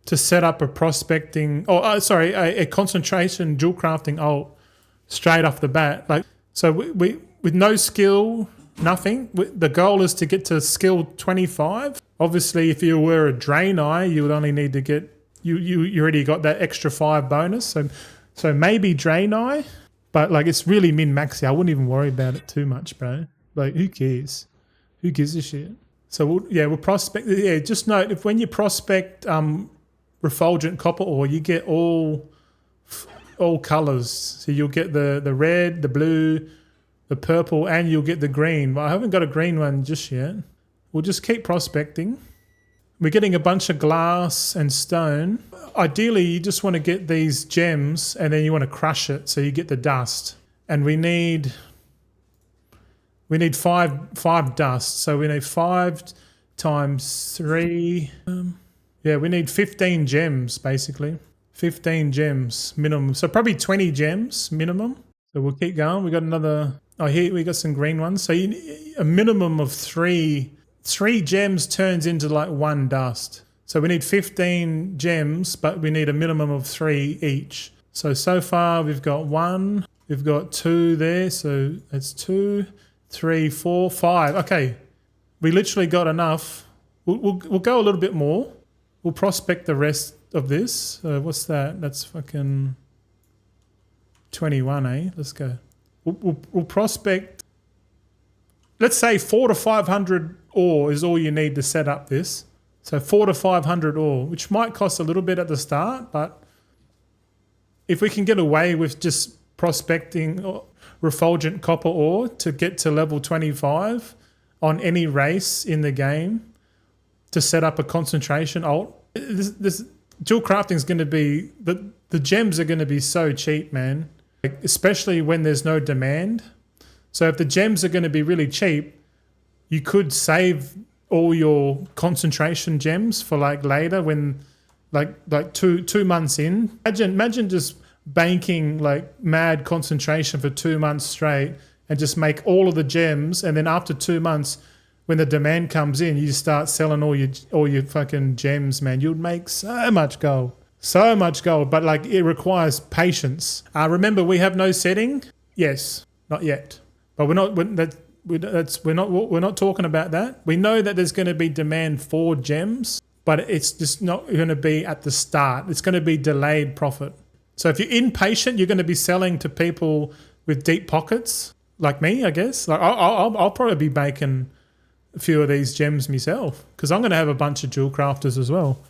to set up a prospecting, a concentration jewel crafting ult straight off the bat. Like, so we with no skill, nothing. The goal is to get to skill 25. Obviously, if you were a drain eye, you would only need to get. You already got that extra 5 bonus, so maybe drain eye, but like it's really min-maxy. I wouldn't even worry about it too much, bro. Like who cares? Who gives a shit? So we'll prospect. Yeah, just note if when you prospect refulgent copper ore, you get all colors. So you'll get the red, the blue, the purple, and you'll get the green. But I haven't got a green one just yet. We'll just keep prospecting. We're getting a bunch of glass and stone. Ideally, you just want to get these gems and then you want to crush it so you get the dust. And we need 5 dust. So we need 5 times 3. We need 15 gems basically. 15 gems minimum. So probably 20 gems minimum. So we'll keep going. We got another. Oh, here we got some green ones. So a minimum of 3 gems turns into like 1 dust. So we need 15 gems, but we need a minimum of 3 each. So far we've got 1, we've got 2 there. So that's 2, 3, 4, 5. Okay, we literally got enough. We'll go a little bit more. We'll prospect the rest of this. What's that? That's fucking 21, eh? Let's go. We'll prospect. Let's say 400 to 500 ore is all you need to set up this. So 400 to 500 ore, which might cost a little bit at the start, but if we can get away with just prospecting refulgent copper ore to get to level 25 on any race in the game to set up a concentration ult, this jewel crafting is going to be, the gems are going to be so cheap, man, like, especially when there's no demand. So if the gems are going to be really cheap, you could save all your concentration gems for like later when like two months in. Imagine just banking like mad concentration for 2 months straight and just make all of the gems, and then after 2 months when the demand comes in, you start selling all your fucking gems, man. You'd make so much gold. But like it requires patience. Remember, we have no setting. Yes, not yet. But we're not talking about that. We know that there's going to be demand for gems, but it's just not going to be at the start. It's going to be delayed profit. So if you're impatient, you're going to be selling to people with deep pockets, like me, I guess. Like I'll probably be making a few of these gems myself because I'm going to have a bunch of jewel crafters as well.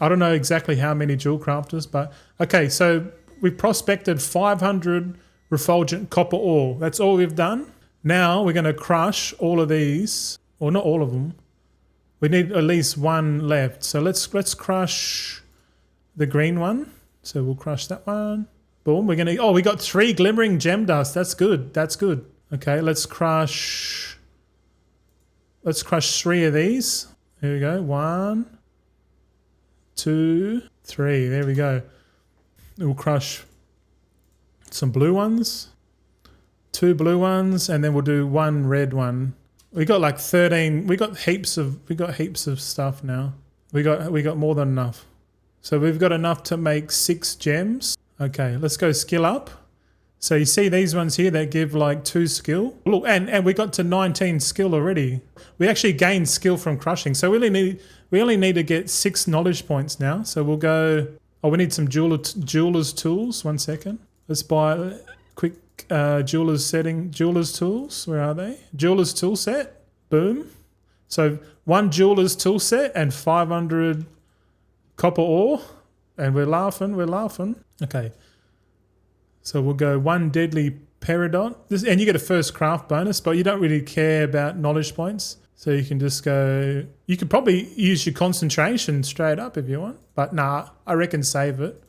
I don't know exactly how many jewel crafters, but okay, so we prospected 500 refulgent copper ore. That's all we've done. Now we're going to crush all of these, or not all of them. We need at least one left. So let's crush the green one. So we'll crush that one. Boom. We're going to, oh, we got 3 glimmering gem dust. That's good. That's good. Okay, let's crush 3 of these. Here we go. 1, 2, 3. There we go. We'll crush some blue ones, 2 blue ones, and then we'll do 1 red one. We got like 13. We got heaps of stuff now. We got more than enough. So we've got enough to make 6 gems. Okay, let's go skill up. So you see these ones here that give like 2 skill. Look, and we got to 19 skill already. We actually gained skill from crushing. So we only need to get 6 knowledge points now. So we'll go. Oh, we need some jeweler's tools. 1 second. Let's buy a quick jeweler's tools. Where are they? Jeweler's tool set. Boom. So 1 jeweler's tool set and 500 copper ore. And we're laughing. Okay. So we'll go 1 deadly peridot. And you get a first craft bonus, but you don't really care about knowledge points. So you can just go, you could probably use your concentration straight up if you want. But nah, I reckon save it.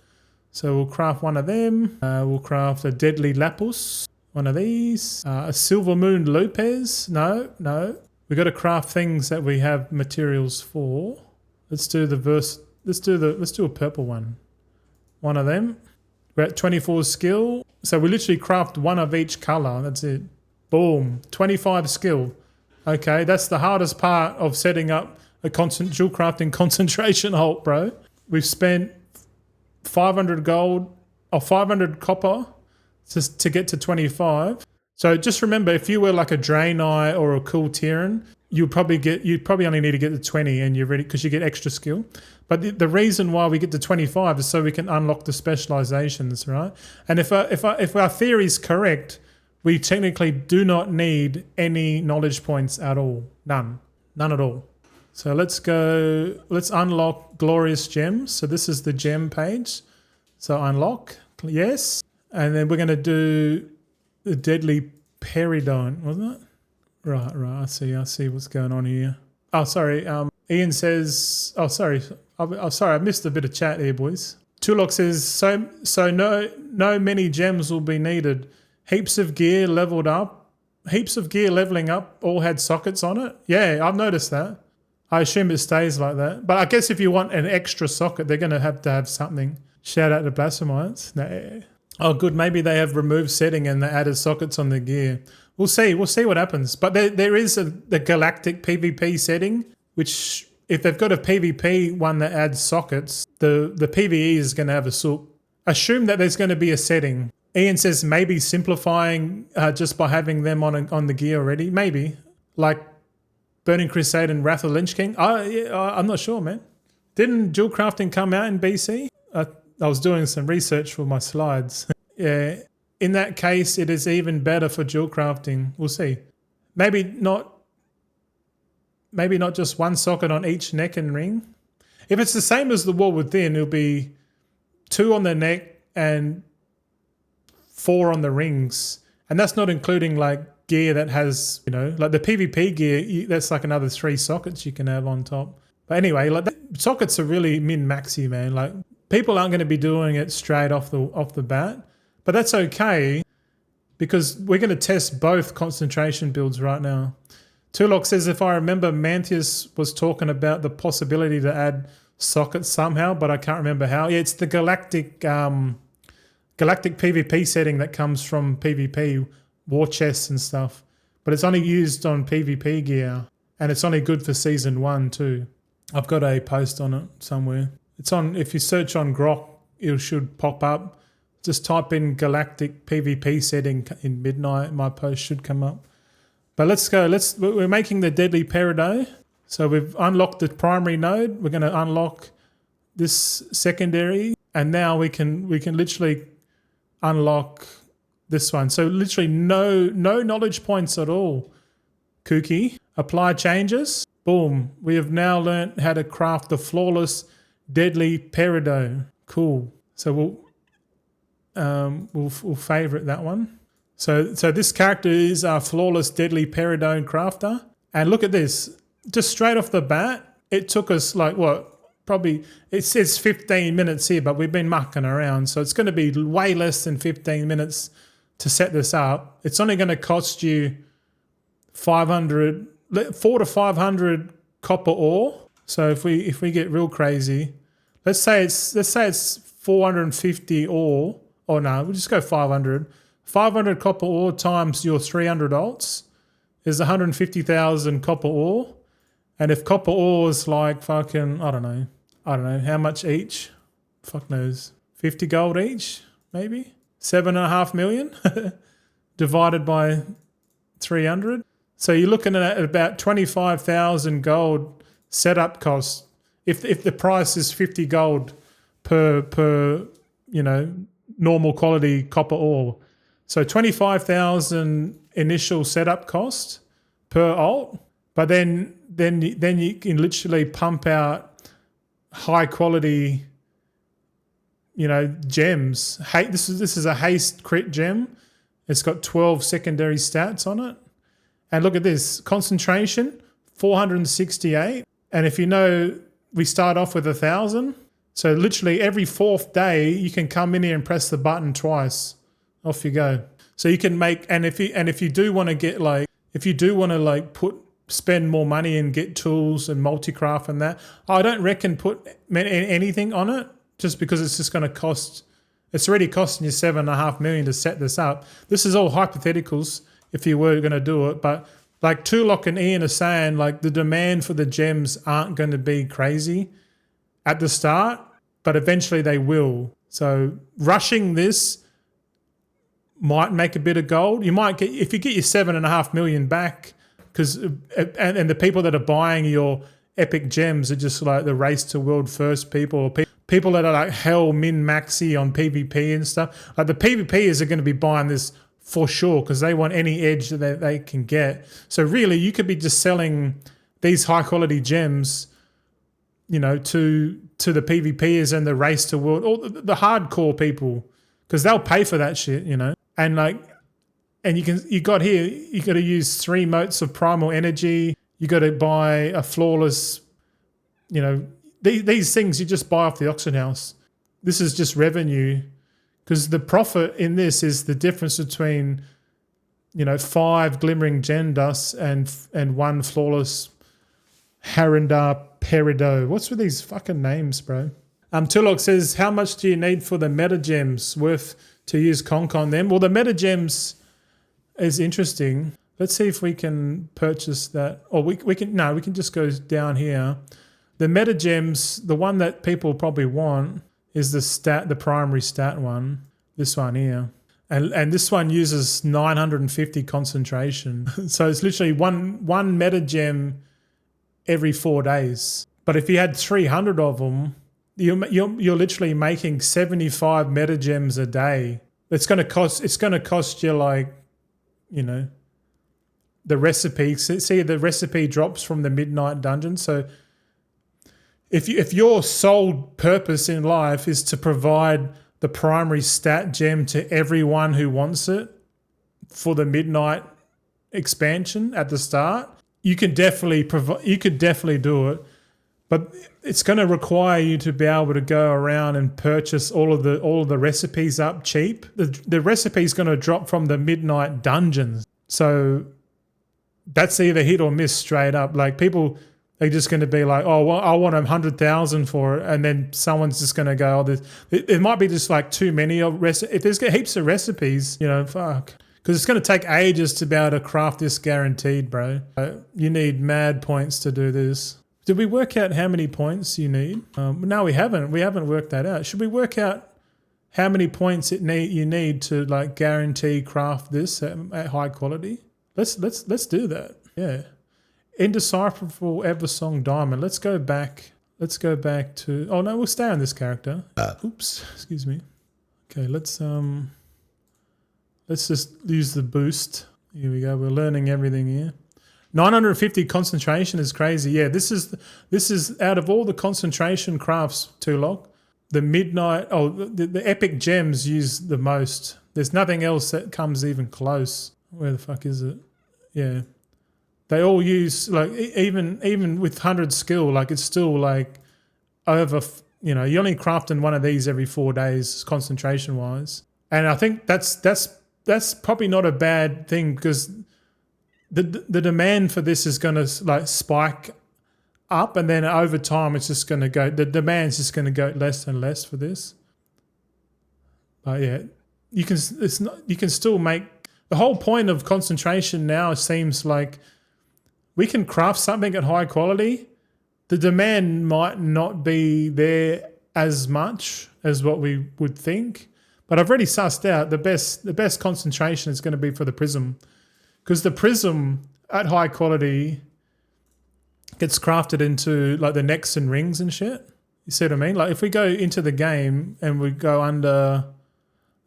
So we'll craft 1 of them. We'll craft a deadly lapis, 1 of these. A silver moon lupes. No. We've got to craft things that we have materials for. Let's do a purple one. 1 of them. We're at 24 skill. So we literally craft 1 of each color. That's it. Boom. 25 skill. Okay, that's the hardest part of setting up a jewel crafting concentration halt, bro. We've spent 500 gold or 500 copper to get to 25. So just remember, if you were like a Draenei or a cool Tieran, you'd probably only need to get to 20 and you're ready because you get extra skill. But the reason why we get to 25 is so we can unlock the specializations, right? And if our theory is correct, we technically do not need any knowledge points at all. None at all. So let's unlock glorious gems. So this is the gem page. So unlock, yes. And then we're going to do the deadly peridot, wasn't it? Right. I see what's going on here. Oh, sorry. Ian says, oh, sorry. I missed a bit of chat here, boys. Tulok says, so no many gems will be needed. Heaps of gear leveling up, all had sockets on it. Yeah, I've noticed that. I assume it stays like that. But I guess if you want an extra socket, they're going to have something. Shout out to Blasphemites. Nah. Oh, good. Maybe they have removed setting and they added sockets on the gear. We'll see what happens. But there is the galactic PvP setting, which if they've got a PvP one that adds sockets, the PvE is going to have a sook. Assume that there's going to be a setting. Ian says maybe simplifying just by having them on the gear already. Maybe. Like Burning Crusade and Wrath of Lynch King. I'm not sure, man. Didn't Jewelcrafting come out in BC? I was doing some research for my slides. Yeah. In that case, it is even better for Jewelcrafting. We'll see. Maybe not just 1 socket on each neck and ring. If it's the same as the wall within, it'll be 2 on the neck and 4 on the rings. And that's not including like gear that has, like the PvP gear, that's like another 3 sockets you can have on top. But anyway, like sockets are really min-maxy, man. Like people aren't going to be doing it straight off the bat. But that's okay because we're going to test both concentration builds right now. Tulok says, if I remember, Mantius was talking about the possibility to add sockets somehow, but I can't remember how. Yeah, it's the galactic PvP setting that comes from PvP, war chests and stuff. But it's only used on PvP gear, and it's only good for Season 1 too. I've got a post on it somewhere. It's on, if you search on Grok, it should pop up. Just type in galactic PvP setting in midnight. My post should come up. But let's go. We're making the deadly peridot. So we've unlocked the primary node. We're going to unlock this secondary, and now we can literally unlock this one. So literally no knowledge points at all. Kooky. Apply changes. Boom. We have now learned how to craft the flawless deadly peridot. Cool. So we'll favorite that one. So this character is our flawless deadly peridot crafter. And look at this. Just straight off the bat, it took us like what? Probably, it says 15 minutes here, but we've been mucking around. So it's going to be way less than 15 minutes to set this up. It's only going to cost you 400 to 500 copper ore. So if we get real crazy, let's say it's 450 ore. Or no, we'll just go 500. 500 copper ore times your 300 alts is 150,000 copper ore. And if copper ore is like fucking, I don't know how much each. Fuck knows. 50 gold each, maybe? 7.5 million divided by 300. So you're looking at about 25,000 gold setup cost. If the price is 50 gold per normal quality copper ore. So 25,000 initial setup cost per alt, but then you can literally pump out high quality, gems. This is a haste crit gem. It's got 12 secondary stats on it. And look at this, concentration 468. And if we start off with 1,000. So literally every 4th day you can come in here and press the button twice. Off you go. So you can make, and if you do want to spend more money and get tools and multi-craft and that, I don't reckon put anything on it, just because it's just going to cost. It's already costing you 7.5 million to set this up. This is all hypotheticals if you were going to do it, but like Tulok and Ian are saying, like the demand for the gems aren't going to be crazy at the start, but eventually they will. So rushing this might make a bit of gold. You might get, if you get your 7.5 million back, because and the people that are buying your epic gems are just like the race to world first people, or people that are like hell min maxi on PvP and stuff. Like the PvPers are going to be buying this for sure because they want any edge that they can get. So really, you could be just selling these high quality gems, to the PvPers and the race to world, or the hardcore people, because they'll pay for that shit, and like. And you got to use 3 motes of primal energy. You got to buy a flawless, these things you just buy off the auction house. This is just revenue, because the profit in this is the difference between, 5 glimmering gem dust and 1 flawless Harandar peridot. What's with these fucking names, bro? Tulok says, how much do you need for the meta gems worth to use conk on them? Well, the meta gems is interesting. Let's see if we can purchase that. Or we can just go down here. The meta gems, the one that people probably want is the primary stat one. This one here. And this one uses 950 concentration. So it's literally one meta gem every 4 days. But if you had 300 of them, you're literally making 75 meta gems a day. It's going to cost you like, the recipe. See, the recipe drops from the midnight dungeon. So if your sole purpose in life is to provide the primary stat gem to everyone who wants it for the midnight expansion at the start, you could definitely do it. But it's going to require you to be able to go around and purchase all of the recipes up cheap. The recipe is going to drop from the midnight dungeons. So that's either hit or miss straight up. Like people, they're just going to be like, oh, well, I want 100,000 for it. And then someone's just going to go, it might be just like too many of recipes. If there's heaps of recipes, fuck. Because it's going to take ages to be able to craft this guaranteed, bro. You need mad points to do this. Did we work out how many points you need? No, we haven't. We haven't worked that out. Should we work out how many points you need to like guarantee craft this at high quality? Let's do that. Yeah. Indecipherable Eversong Diamond. Let's go back to. Oh no, we'll stay on this character. Oops, excuse me. Okay, let's just use the boost. Here we go. We're learning everything here. 950 concentration is crazy. Yeah, this is out of all the concentration crafts, Tulok, the midnight, the epic gems use the most. There's nothing else that comes even close. Where the fuck is it? Yeah. They all use, like, even with 100 skill, like, it's still, like, over, you're only crafting one of these every 4 days, concentration-wise. And I think that's probably not a bad thing, because the demand for this is going to, like, spike up, and then over time it's just going to go, the demand's just going to go less and less for this. But yeah, you can still make, the whole point of concentration now seems like we can craft something at high quality. The demand might not be there as much as what we would think, but I've already sussed out the best concentration is going to be for the prism, because the prism at high quality gets crafted into, like, the necks and rings and shit. You see what I mean? Like, if we go into the game and we go under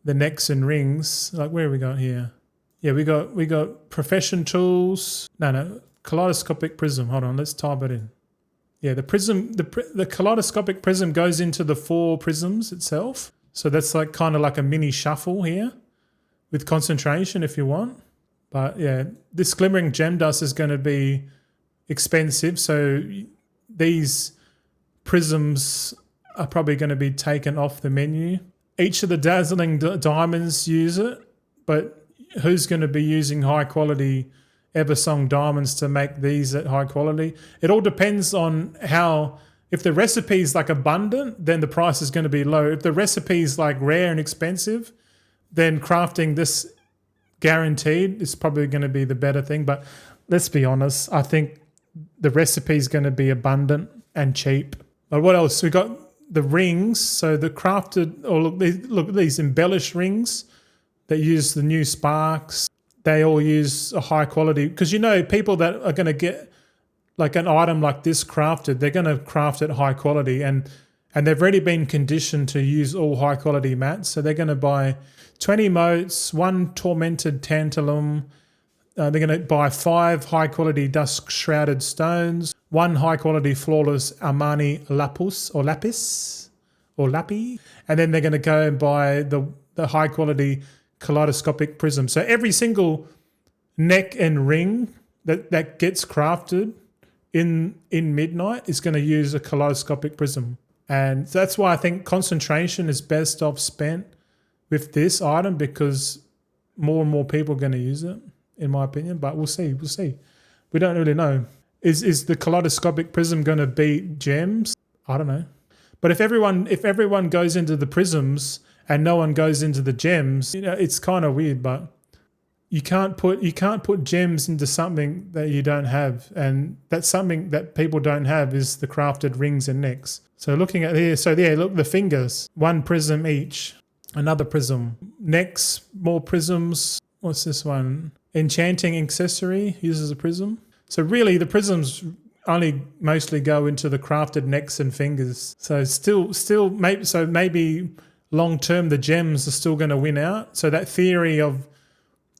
the necks and rings, like, where have we got here? Yeah, we got profession tools. No, kaleidoscopic prism. Hold on, let's type it in. Yeah, the prism, the kaleidoscopic prism goes into the 4 prisms itself. So that's like kind of like a mini shuffle here with concentration if you want. But yeah, this glimmering gem dust is going to be expensive. So these prisms are probably going to be taken off the menu. Each of the dazzling diamonds use it, but who's going to be using high quality Eversong diamonds to make these at high quality? It all depends on how, if the recipe is like abundant, then the price is going to be low. If the recipe is like rare and expensive, then crafting this guaranteed is probably going to be the better thing. But let's be honest, I think the recipe is going to be abundant and cheap. But what else? We got the rings. So the crafted, look at these embellished rings that use the new sparks. They all use a high quality, because people that are going to get like an item like this crafted, they're going to craft it high quality, and they've already been conditioned to use all high quality mats. So they're going to buy 20 motes, 1 tormented tantalum. They're going to buy 5 high quality dust shrouded stones, 1 high quality flawless Armani lapis, and then they're going to go and buy the high quality kaleidoscopic prism. So every single neck and ring that gets crafted in midnight is going to use a kaleidoscopic prism. And that's why I think concentration is best off spent with this item, because more and more people are going to use it, in my opinion. But we'll see. We don't really know. Is the kaleidoscopic prism going to beat gems? I don't know. But if everyone goes into the prisms and no one goes into the gems, it's kind of weird. But you can't put gems into something that you don't have, and that's something that people don't have is the crafted rings and necks. So looking at here, look, the fingers, 1 prism each, another prism, necks, more prisms. What's this one? Enchanting accessory uses a prism. So really, the prisms only mostly go into the crafted necks and fingers. So maybe long term the gems are still going to win out. So that theory of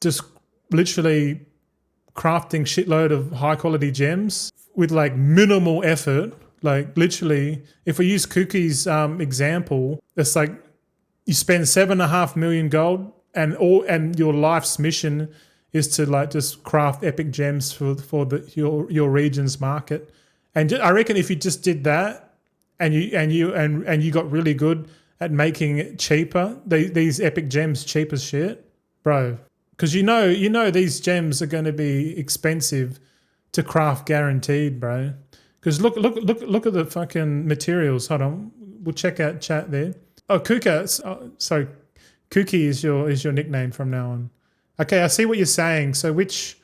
just literally crafting shitload of high quality gems with like minimal effort, like literally, if we use Cookie's example, it's like you spend 7.5 million gold, and your life's mission is to like just craft epic gems for your region's market. And I reckon if you just did that, and you got really good at making it cheaper, these epic gems cheap as shit, bro. Because you know these gems are going to be expensive to craft, guaranteed, bro. Because look at the fucking materials. Hold on, we'll check out chat there. Oh, Kuka. So Kookie is your nickname from now on. Okay, I see what you're saying. So which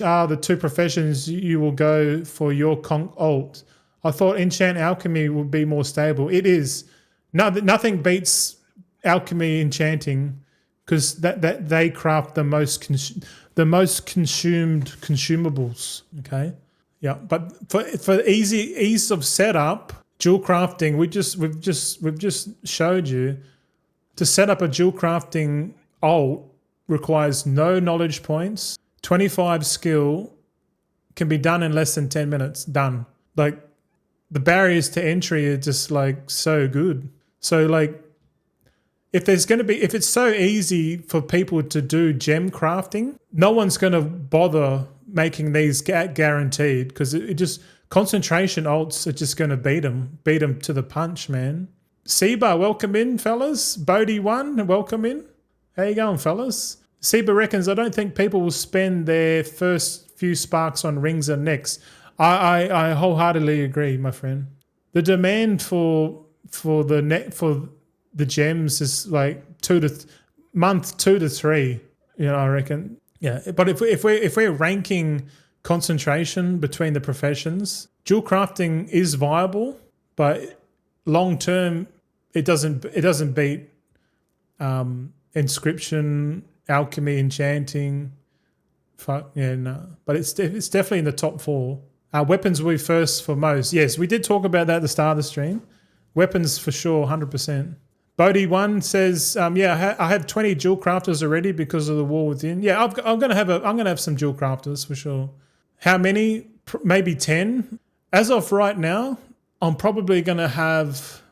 are the 2 professions you will go for your alt? I thought enchant alchemy would be more stable. It is. Nothing beats alchemy enchanting, because that they craft the most consumed consumables. Okay, yeah. But for ease of setup, jewel crafting, we've just showed you to set up a jewel crafting alt requires no knowledge points, 25 skill, can be done in less than 10 minutes. Done. Like the barriers to entry are just like so good. So like if it's so easy for people to do gem crafting, no one's going to bother making these guaranteed, because it just concentration alts are just going to beat them to the punch, man. Seba, welcome in, fellas. Bodie1, welcome in. How you going, fellas? Seba reckons, I don't think people will spend their first few sparks on rings and necks. I wholeheartedly agree, my friend. The demand for the gems is like 2 to 3. You know, I reckon. Yeah, but if we're ranking concentration between the professions, jewel crafting is viable, but long term it doesn't beat inscription, alchemy, enchanting. But it's definitely in the top 4. Weapons will be first for most. Yes, we did talk about that at the start of the stream. Weapons for sure, 100%. Bodie1 says, I have 20 jewel crafters already because of the war within. Yeah, I'm gonna have some jewel crafters for sure. How many? Maybe 10. As of right now, I'm probably gonna have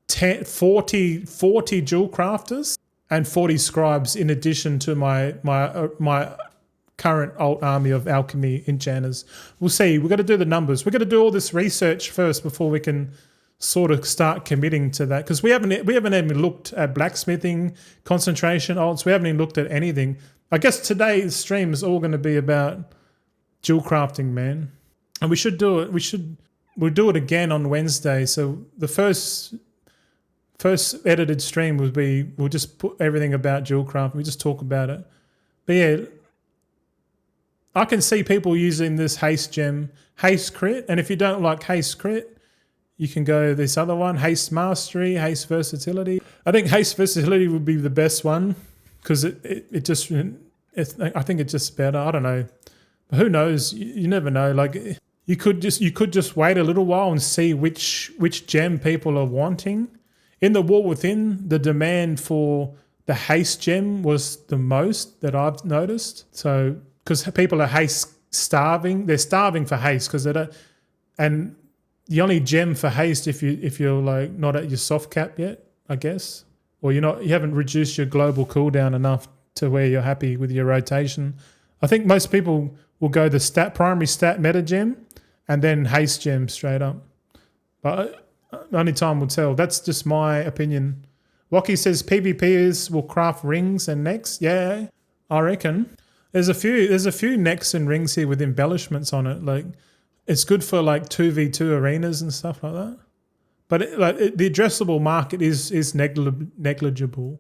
40 jewel crafters and 40 scribes in addition to my current alt army of alchemy enchanters. We'll see. We've got to do the numbers. We've got to do all this research first before we can sort of start committing to that, because we haven't even looked at blacksmithing, concentration alts. We haven't even looked at anything. I guess today's stream is all going to be about jewel crafting, man. And we should do it. We'll do it again on Wednesday. So the first edited stream we'll just put everything about jewel crafting. We just talk about it. But yeah, I can see people using this haste gem, haste crit, and if you don't like haste crit, you can go this other one, haste mastery, haste versatility. I think haste versatility would be the best one, because I think it's just better. I don't know, but who knows? You never know. Like you could just wait a little while and see which gem people are wanting. In the war within, the demand for the haste gem was the most that I've noticed. So because people are haste starving, they're starving for haste because they don't. And the only gem for haste if you're like not at your soft cap yet, I guess, or you haven't reduced your global cooldown enough to where you're happy with your rotation. I think most people will go the primary stat meta gem and then haste gem straight up. But only time will tell. That's just my opinion. Lockie says PvPers will craft rings and necks. Yeah, I reckon. There's a few necks and rings here with embellishments on it. Like it's good for like 2v2 arenas and stuff like that. But the addressable market is negligible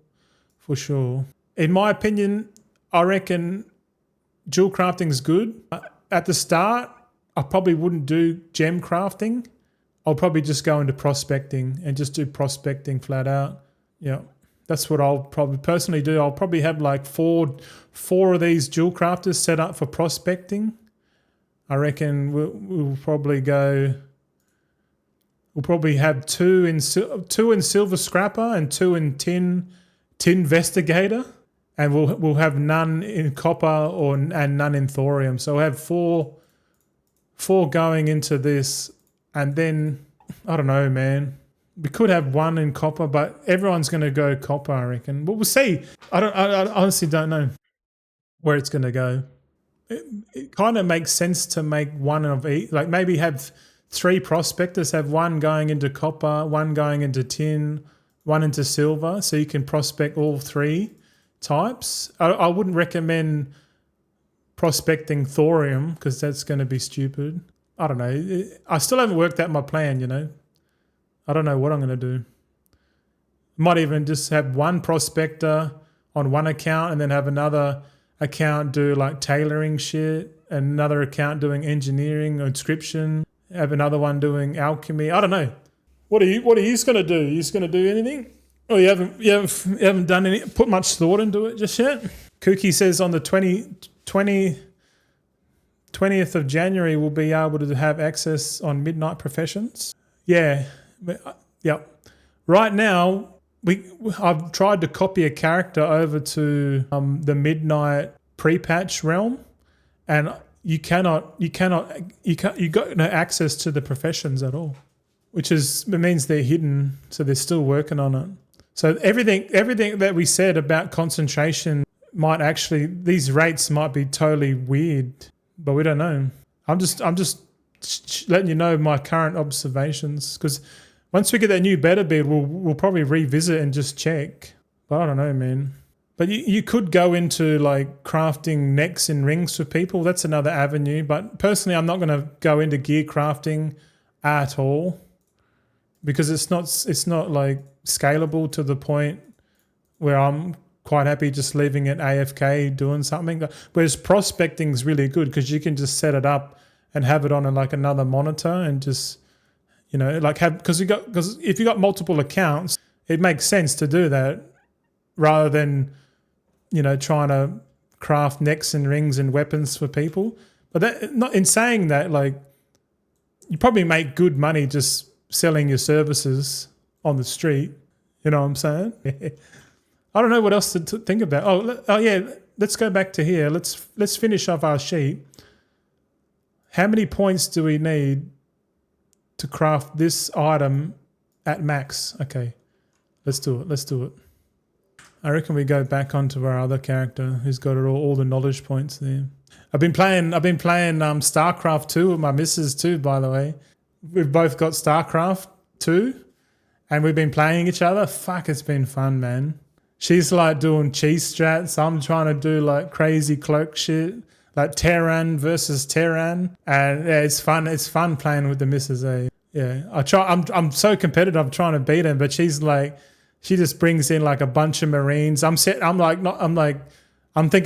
for sure. In my opinion, I reckon jewel crafting is good. At the start, I probably wouldn't do gem crafting. I'll probably just go into prospecting and just do prospecting flat out. Yeah, that's what I'll probably personally do. I'll probably have like four of these jewel crafters set up for prospecting. I reckon we'll probably have two in silver scrapper and 2 in tin investigator, and we'll have none in copper and none in thorium. So we'll have four going into this. And then, I don't know, man. We could have 1 in copper, but everyone's going to go copper, I reckon. But we'll see. I honestly don't know where it's going to go. It kind of makes sense to make 1 of each. Like maybe have 3 prospectors, have 1 going into copper, 1 going into tin, 1 into silver, so you can prospect all 3 types. I wouldn't recommend prospecting thorium because that's going to be stupid. I don't know. I still haven't worked out my plan, I don't know what I'm going to do. Might even just have 1 prospector on 1 account and then have another account do like tailoring shit, and another account doing engineering or inscription, have another one doing alchemy. I don't know. What are you going to do? Are you going to do anything? Oh, you haven't done any, put much thought into it just yet? Kooky says on the 20th of January we'll be able to have access on Midnight Professions. Yeah. Right now, I've tried to copy a character over to the Midnight pre-patch realm, and you got no access to the professions at all, which it means they're hidden. So they're still working on it. So everything that we said about concentration these rates might be totally weird, but we don't know. I'm just letting you know my current observations, because once we get that new beta build, we'll probably revisit and just check. But I don't know, man. But you could go into like crafting necks and rings for people. That's another avenue. But personally, I'm not going to go into gear crafting at all, because it's not like scalable to the point where I'm quite happy just leaving it AFK doing something. Whereas prospecting is really good, because you can just set it up and have it on like another monitor and just, like because if you got multiple accounts, it makes sense to do that rather than trying to craft necks and rings and weapons for people. But that, not in saying that, like, you probably make good money just selling your services on the street. You know what I'm saying? I don't know what else to think about. Oh yeah, let's go back to here. Let's finish off our sheet. How many points do we need to craft this item at max? Okay, let's do it. I reckon we go back onto our other character who's got all the knowledge points there. I've been playing StarCraft 2 with my missus too, by the way. We've both got StarCraft 2 and we've been playing each other. Fuck, it's been fun, man. She's like doing cheese strats. I'm trying to do like crazy cloak shit, like Terran versus Terran. And yeah, it's fun. It's fun playing with the missus, eh? Yeah, I'm so competitive. I'm trying to beat him, but she's like, she just brings in like a bunch of Marines. I'm thinking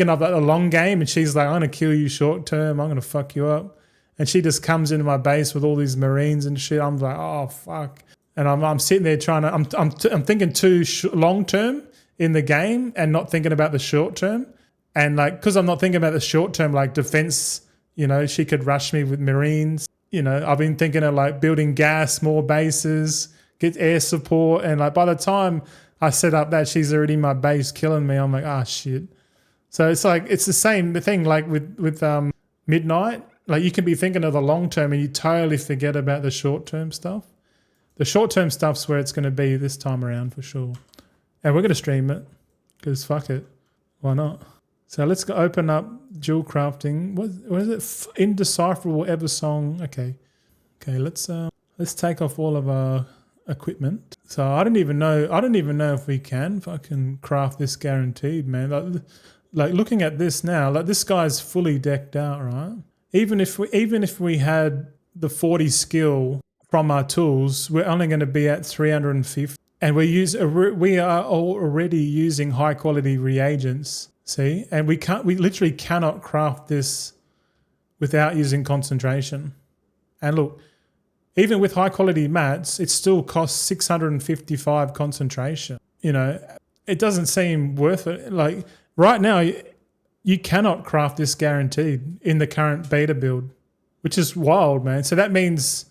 of a long game, and she's like, I'm gonna kill you short term. I'm gonna fuck you up. And she just comes into my base with all these Marines and shit. I'm like, oh fuck. And I'm sitting there trying to. I'm thinking too long term in the game and not thinking about the short term. And like, because I'm not thinking about the short term, like defense. She could rush me with Marines. I've been thinking of like building gas, more bases, get air support, and like by the time I set up that, she's already in my base killing me. I'm like, ah, shit. So it's like, it's the same thing like with Midnight. Like you can be thinking of the long term and you totally forget about the short term stuff. The short term stuff's where it's going to be this time around for sure. And we're going to stream it because fuck it. Why not? So let's go open up Jewelcrafting. What is it? Indecipherable Eversong. Okay, let's take off all of our equipment. So I don't even know if we can fucking craft this guaranteed, man. Like looking at this now, like this guy's fully decked out, right? Even if we had the 40 skill from our tools, we're only going to be at 350, and we are already using high quality reagents. See, and we literally cannot craft this without using concentration. And look, even with high quality mats, it still costs 655 concentration. It doesn't seem worth it. Like right now, you cannot craft this guaranteed in the current beta build, which is wild, man. So that means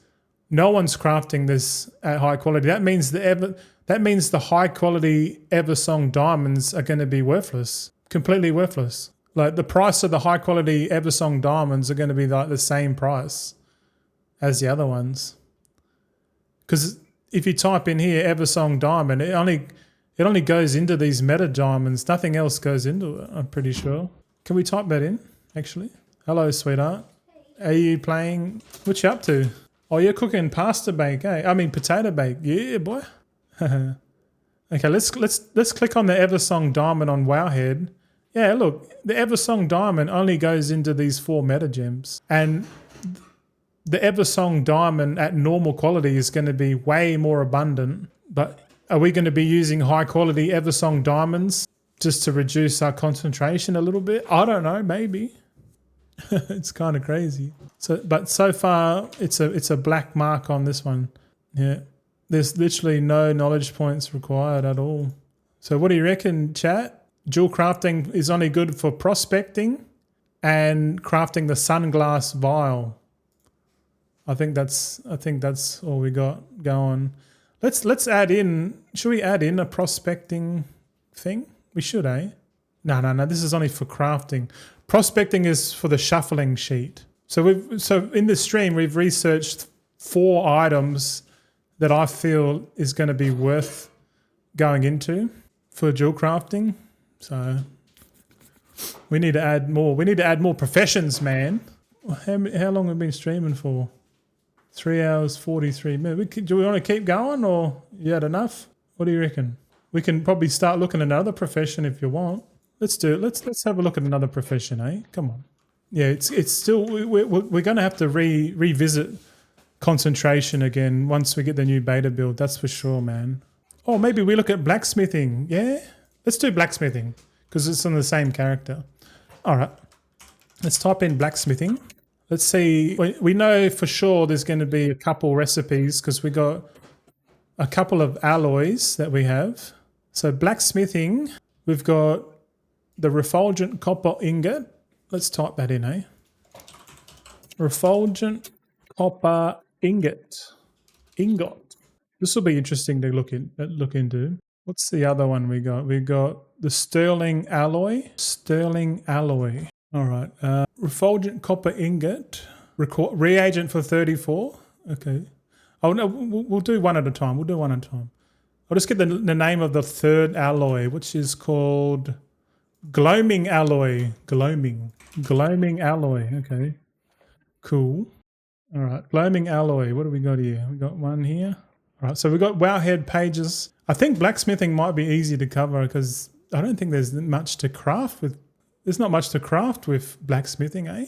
no one's crafting this at high quality. That means the high quality Eversong diamonds are going to be worthless. Completely worthless. Like the price of the high quality Eversong diamonds are going to be like the same price as the other ones. Because if you type in here Eversong diamond, it only goes into these meta diamonds. Nothing else goes into it, I'm pretty sure. Can we type that in, actually? Hello, sweetheart. Are you playing? What you up to? Oh, you're cooking pasta bake, eh? I mean potato bake. Yeah, boy. Okay, let's click on the Eversong diamond on Wowhead. Yeah, look, the Eversong diamond only goes into these 4 meta gems, and the Eversong diamond at normal quality is going to be way more abundant. But are we going to be using high quality Eversong diamonds just to reduce our concentration a little bit? I don't know, maybe. It's kind of crazy. But so far it's a black mark on this one. Yeah. There's literally no knowledge points required at all. So what do you reckon, chat? Jewelcrafting is only good for prospecting and crafting the Sunglass Vial. I think that's all we got going. Let's add in. Should we add in a prospecting thing? We should, eh? No. This is only for crafting. Prospecting is for the shuffling sheet. So in this stream, we've researched 4 items that I feel is going to be worth going into for jewel crafting. So we need to add more. We need to add more professions, man. How long have we been streaming for? 3 hours, 43 minutes. Do we want to keep going, or you had enough? What do you reckon? We can probably start looking at another profession if you want. Let's do it. Let's have a look at another profession, eh? Come on. Yeah, it's still we're going to have to revisit concentration again once we get the new beta build. That's for sure, man. Oh, maybe we look at blacksmithing. Yeah, let's do blacksmithing because it's on the same character. All right, let's type in blacksmithing. Let's see. We know for sure there's going to be a couple recipes because we got a couple of alloys that we have. So blacksmithing, we've got the Refulgent Copper Ingot. Let's type that in, eh? Refulgent Copper Ingot. This will be interesting to look into. What's the other one we got? We got the Sterling Alloy. All right. Refulgent Copper Ingot. Reagent for 34. Okay. Oh no, we'll do one at a time. I'll just get the name of the third alloy, which is called Gloaming Alloy. Gloaming Alloy. Okay. Cool. All right. Gloaming Alloy. What do we got here? We got one here. All right. So we've got Wowhead pages. I think blacksmithing might be easy to cover because I don't think there's much to craft with. There's not much to craft with blacksmithing, eh?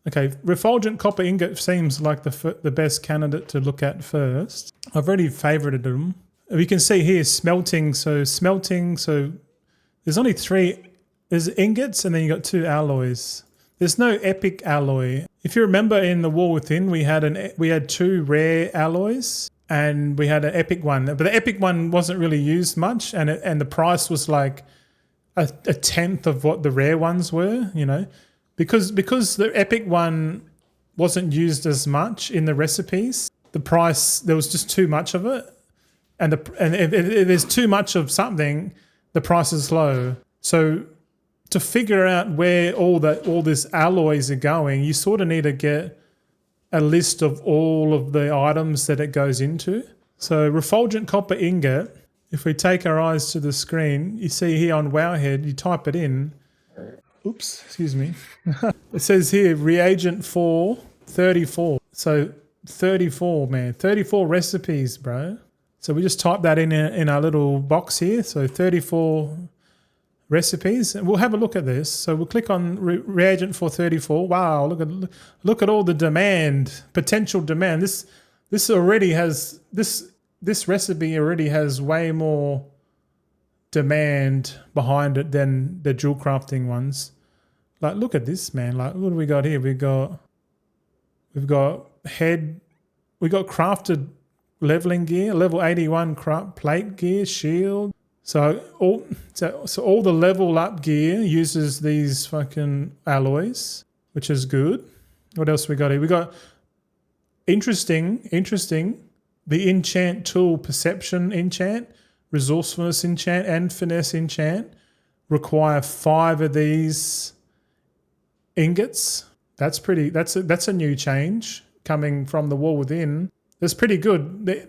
Okay. Refulgent Copper Ingot seems like the best candidate to look at first. I've already favorited them. We can see here smelting. So there's only 3. There's ingots and then you got 2 alloys. There's no epic alloy. If you remember in the War Within, we had 2 rare alloys and we had an epic one. But the epic one wasn't really used much, and the price was like a tenth of what the rare ones were. You know, because the epic one wasn't used as much in the recipes. The price, there was just too much of it, and if there's too much of something, the price is low. So to figure out where all these alloys are going, you sort of need to get a list of all of the items that it goes into. So Refulgent Copper Ingot, if we take our eyes to the screen, you see here on Wowhead, you type it in. Oops, excuse me. It says here reagent for 34. So 34, man. 34 recipes, bro. So we just type that in our little box here. So 34 recipes, and we'll have a look at this. So we'll click on reagent for 34. Wow, look at all the demand, potential demand. This already has this recipe already has way more demand behind it than the jewel crafting ones. Like, look at this, man. Like, what do we got here? We've got crafted leveling gear, level 81 plate gear, shield. So all the level up gear uses these fucking alloys, which is good. What else we got here? We got interesting. The enchant tool, perception enchant, resourcefulness enchant, and finesse enchant require 5 of these ingots. That's a new change coming from the War Within. That's pretty good.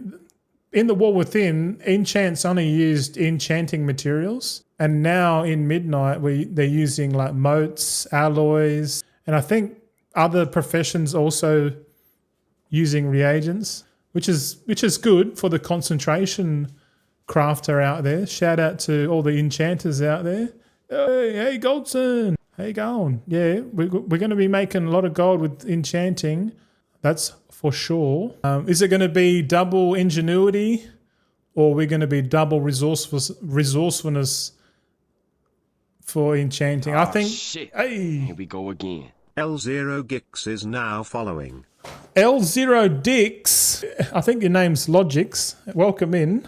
In the War Within, enchants only used enchanting materials, and now in Midnight they're using like motes, alloys, and I think other professions also using reagents, which is good for the concentration crafter out there. Shout out to all the enchanters out there. Hey Goldson, how you going? Yeah, we're going to be making a lot of gold with enchanting. That's for sure. Is it going to be double ingenuity, or are we going to be double resourcefulness for enchanting? I think. Shit. Hey, Here we go again. L0 Gix is now following. L0 Dix. I think your name's Logix. Welcome in.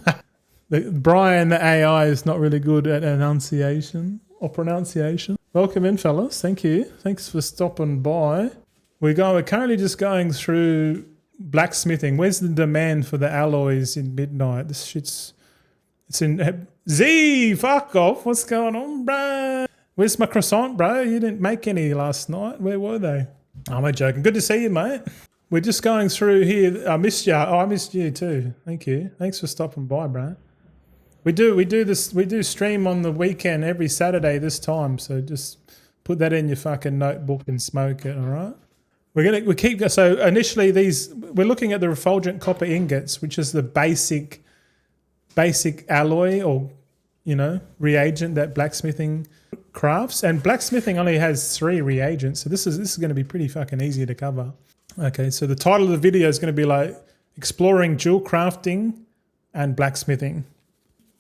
Brian, the AI, is not really good at enunciation or pronunciation. Welcome in, fellas. Thank you. Thanks for stopping by. We're currently just going through blacksmithing. Where's the demand for the alloys in Midnight? This shit's... It's in... Z! Fuck off! What's going on, bruh? Where's my croissant, bro? You didn't make any last night. Where were they? Oh, I'm joking. Good to see you, mate. We're just going through here. I missed you. Oh, I missed you too. Thank you. Thanks for stopping by, bro. We do stream on the weekend every Saturday this time. So just put that in your fucking notebook and smoke it. All right. So initially we're looking at the Refulgent Copper Ingots, which is the basic alloy or, reagent that blacksmithing crafts. And blacksmithing only has 3 reagents. So this is going to be pretty fucking easy to cover. Okay, so the title of the video is going to be like exploring jewel crafting and blacksmithing.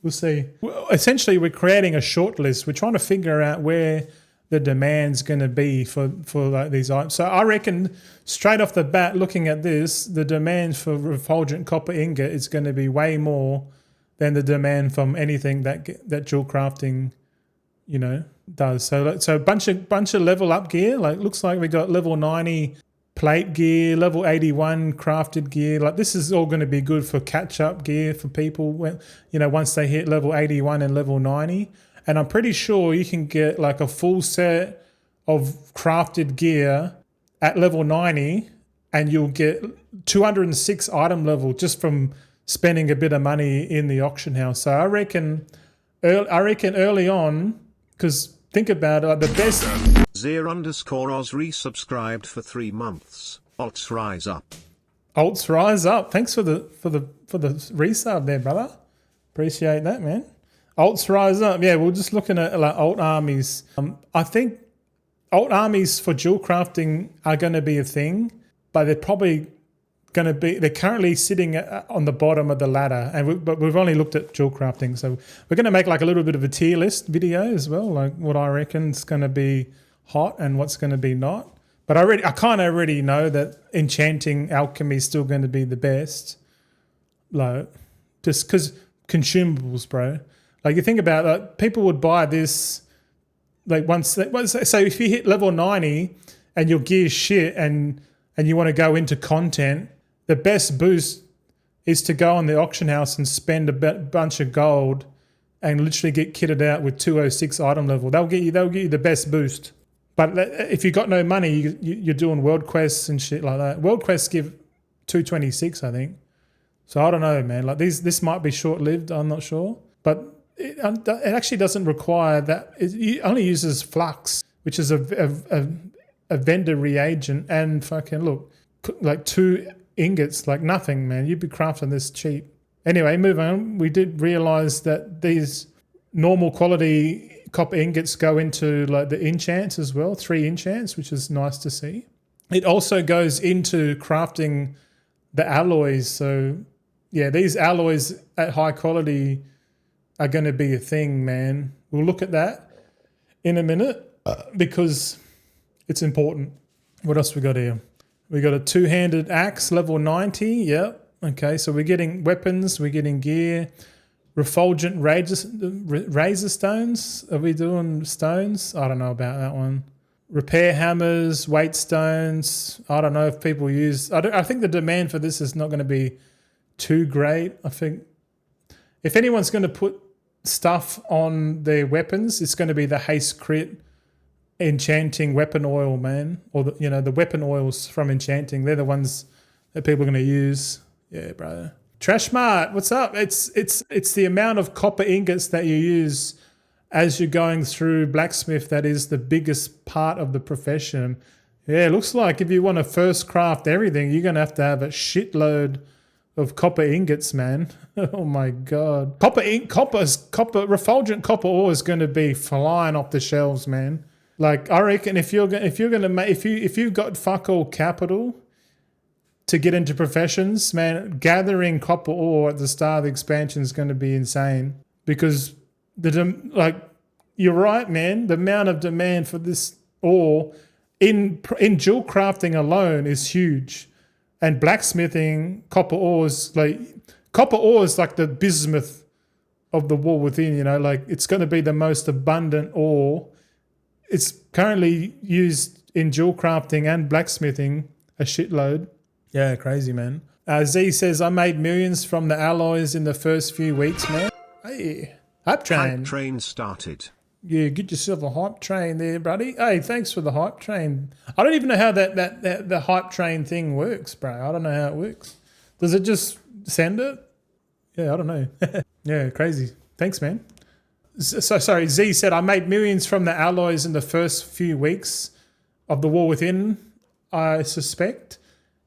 We'll see. Well, essentially, we're creating a short list. We're trying to figure out where the demand's going to be for like these items. So I reckon straight off the bat, looking at this, the demand for Refulgent Copper Ingot is going to be way more than the demand from anything that jewel crafting, does. So a bunch of level up gear. Like looks like we got level 90 plate gear, level 81 crafted gear. Like this is all going to be good for catch up gear for people when, once they hit level 81 and level 90. And I'm pretty sure you can get like a full set of crafted gear at level 90 and you'll get 206 item level just from spending a bit of money in the auction house. So I reckon early on, because think about it, the best... Zero_Oz resubscribed for 3 months. Alts rise up. Alts rise up. Thanks for the resub there, brother. Appreciate that, man. Alts rise up. Yeah, we're just looking at like alt armies. I think alt armies for jewel crafting are going to be a thing, but they're probably going to be. They're currently sitting on the bottom of the ladder, but we've only looked at jewel crafting, so we're going to make like a little bit of a tier list video as well, like what I reckon is going to be hot and what's going to be not. But I kind of already know that enchanting alchemy is still going to be the best. Like, just because consumables, bro. Like you think about it, people would buy this like so if you hit level 90 and your gear's shit and you want to go into content, the best boost is to go on the auction house and spend a bunch of gold and literally get kitted out with 206 item level. They'll get you the best boost. But if you got no money, you're doing world quests and shit like that. World quests give 226, I think. So I don't know, man. Like this might be short-lived. I'm not sure, but it actually doesn't require that. It only uses flux, which is a vendor reagent, and fucking look, like 2 ingots, like nothing, man. You'd be crafting this cheap. Anyway, move on. We did realize that these normal quality copper ingots go into like the enchants as well, 3 enchants, which is nice to see. It also goes into crafting the alloys. So yeah, these alloys at high quality are going to be a thing, man. We'll look at that in a minute because it's important. What else we got here? We got a 2-handed axe, level 90. Yep. Okay, so we're getting weapons, we're getting gear. Refulgent razor stones. Are we doing stones? I don't know about that one. Repair hammers, weight stones. I don't know if people use... I think the demand for this is not going to be too great. I think if anyone's going to put stuff on their weapons, it's going to be the haste crit enchanting weapon oil, man. Or the weapon oils from enchanting. They're the ones that people are going to use. Yeah, bro. Trashmart, what's up? It's the amount of copper ingots that you use as you're going through blacksmith that is the biggest part of the profession. Yeah, it looks like if you want to first craft everything, you're going to have a shitload of copper ingots, man. Oh my god. Refulgent copper ore is going to be flying off the shelves, man. Like I reckon if you're going to make if you've got fuck all capital to get into professions, man, gathering copper ore at the start of the expansion is going to be insane because you're right, man. The amount of demand for this ore in jewel crafting alone is huge, and blacksmithing copper ore is like the bismuth of the wall within. Like it's going to be the most abundant ore. It's currently used in jewel crafting and blacksmithing a shitload. Yeah, crazy, man. Z says, I made millions from the alloys in the first few weeks, man. Hey, hype train. Hype train started. Yeah, get yourself a hype train there, buddy. Hey, thanks for the hype train. I don't even know how that the hype train thing works, bro. I don't know how it works. Does it just send it? Yeah, I don't know. Yeah, crazy. Thanks, man. So sorry, Z said, I made millions from the alloys in the first few weeks of the war within, I suspect.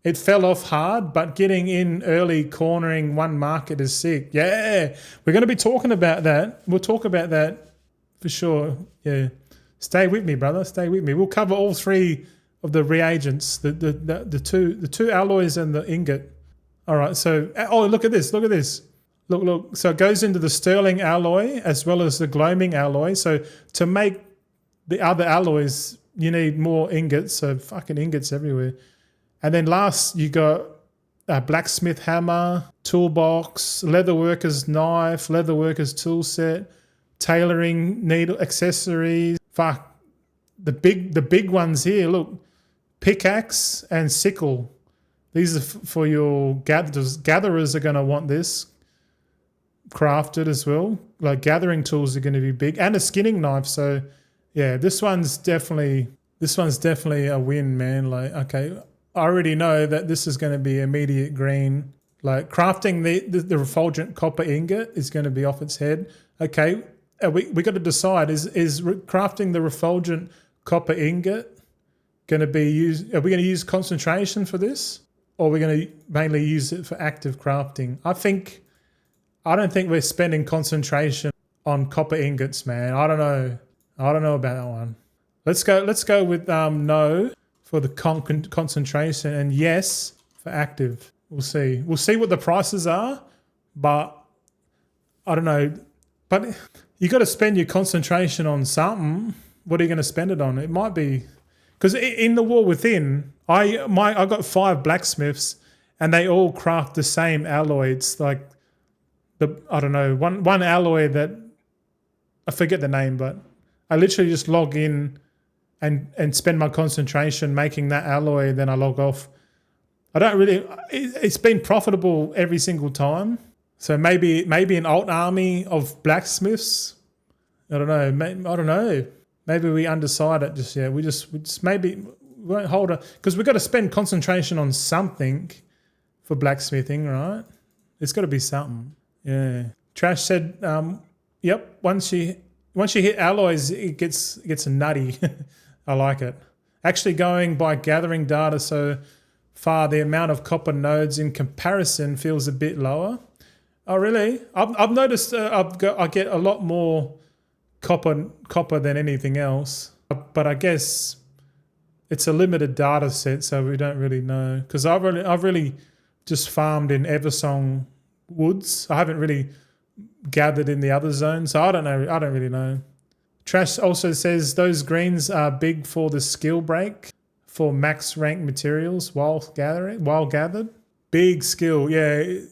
It fell off hard, but getting in early cornering one market is sick. Yeah, we're going to be talking about that. We'll talk about that for sure. Yeah. Stay with me, brother. Stay with me. We'll cover all three of the reagents, the two alloys and the ingot. All right. So, oh, look at this. Look at this. Look. So it goes into the sterling alloy as well as the gloaming alloy. So to make the other alloys, you need more ingots. So fucking ingots everywhere. And then last, you got a blacksmith hammer, toolbox, leatherworker's knife, leatherworker's tool set, tailoring needle accessories. Fuck, the big ones here. Look, pickaxe and sickle. These are for your gatherers. Gatherers are going to want this crafted as well. Like gathering tools are going to be big, and a skinning knife. So yeah, this one's definitely a win, man. Like, okay, I already know that this is going to be immediate green. Like crafting the refulgent copper ingot is going to be off its head. Okay, we got to decide: is crafting the refulgent copper ingot going to be used? Are we going to use concentration for this, or are we going to mainly use it for active crafting? I don't think we're spending concentration on copper ingots, man. I don't know about that one. Let's go with no for the concentration and yes for active. We'll see what the prices are, but I don't know. But you got to spend your concentration on something. What are you going to spend it on? It might be because in the war within, I got 5 blacksmiths and they all craft the same alloys. Like I don't know, one alloy that I forget the name, but I literally just log in and spend my concentration making that alloy, then I log off. I don't really. It's been profitable every single time. So maybe an alt army of blacksmiths. I don't know. Maybe we undecide it just yet. We just maybe we won't hold it because we've got to spend concentration on something for blacksmithing, right? It's got to be something. Yeah. Trash said, yep. Once you hit alloys, it gets nutty. I like it. Actually, going by gathering data so far, the amount of copper nodes in comparison feels a bit lower. Oh, really? I've noticed I get a lot more copper than anything else. But I guess it's a limited data set, so we don't really know. Because I've really just farmed in Eversong Woods. I haven't really gathered in the other zones, so I don't know. I don't really know. Trash also says those greens are big for the skill break for max rank materials while gathered. Big skill, yeah.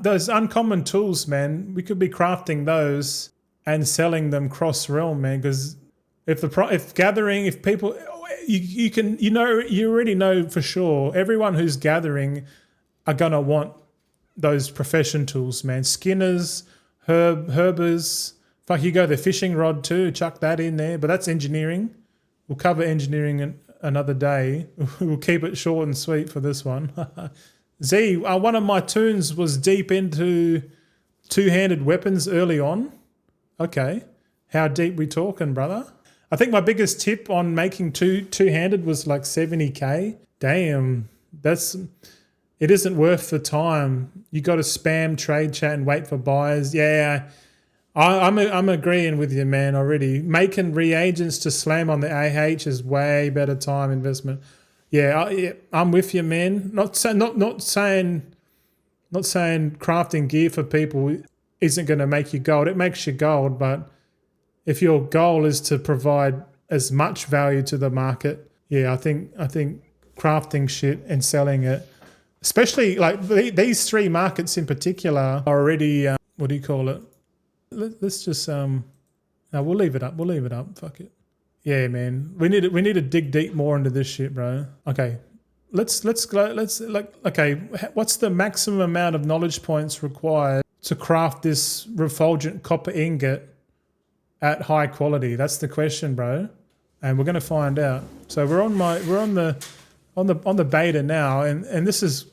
Those uncommon tools, man. We could be crafting those and selling them cross realm, man. Because if people, you already know for sure. Everyone who's gathering are gonna want those profession tools, man. Skinners, herbers. Fuck, you go the fishing rod too. Chuck that in there. But that's engineering. We'll cover engineering another day. We'll keep it short and sweet for this one. Z, one of my tunes was deep into two-handed weapons early on. Okay. How deep we talking, brother? I think my biggest tip on making two-handed was like 70K. Damn. It isn't worth the time. You got to spam trade chat and wait for buyers. Yeah, I'm agreeing with you, man, already. Making reagents to slam on the AH is way better time investment. Yeah, I'm with you, man. Not saying crafting gear for people isn't going to make you gold. It makes you gold, but if your goal is to provide as much value to the market, yeah, I think crafting shit and selling it, especially like these 3 markets in particular, are already what do you call it? Let's just no, we'll leave it up. Fuck it. Yeah, man. We need to dig deep more into this shit, bro. Okay. Let's okay, what's the maximum amount of knowledge points required to craft this refulgent copper ingot at high quality? That's the question, bro. And we're going to find out. So we're on the beta now, and this is,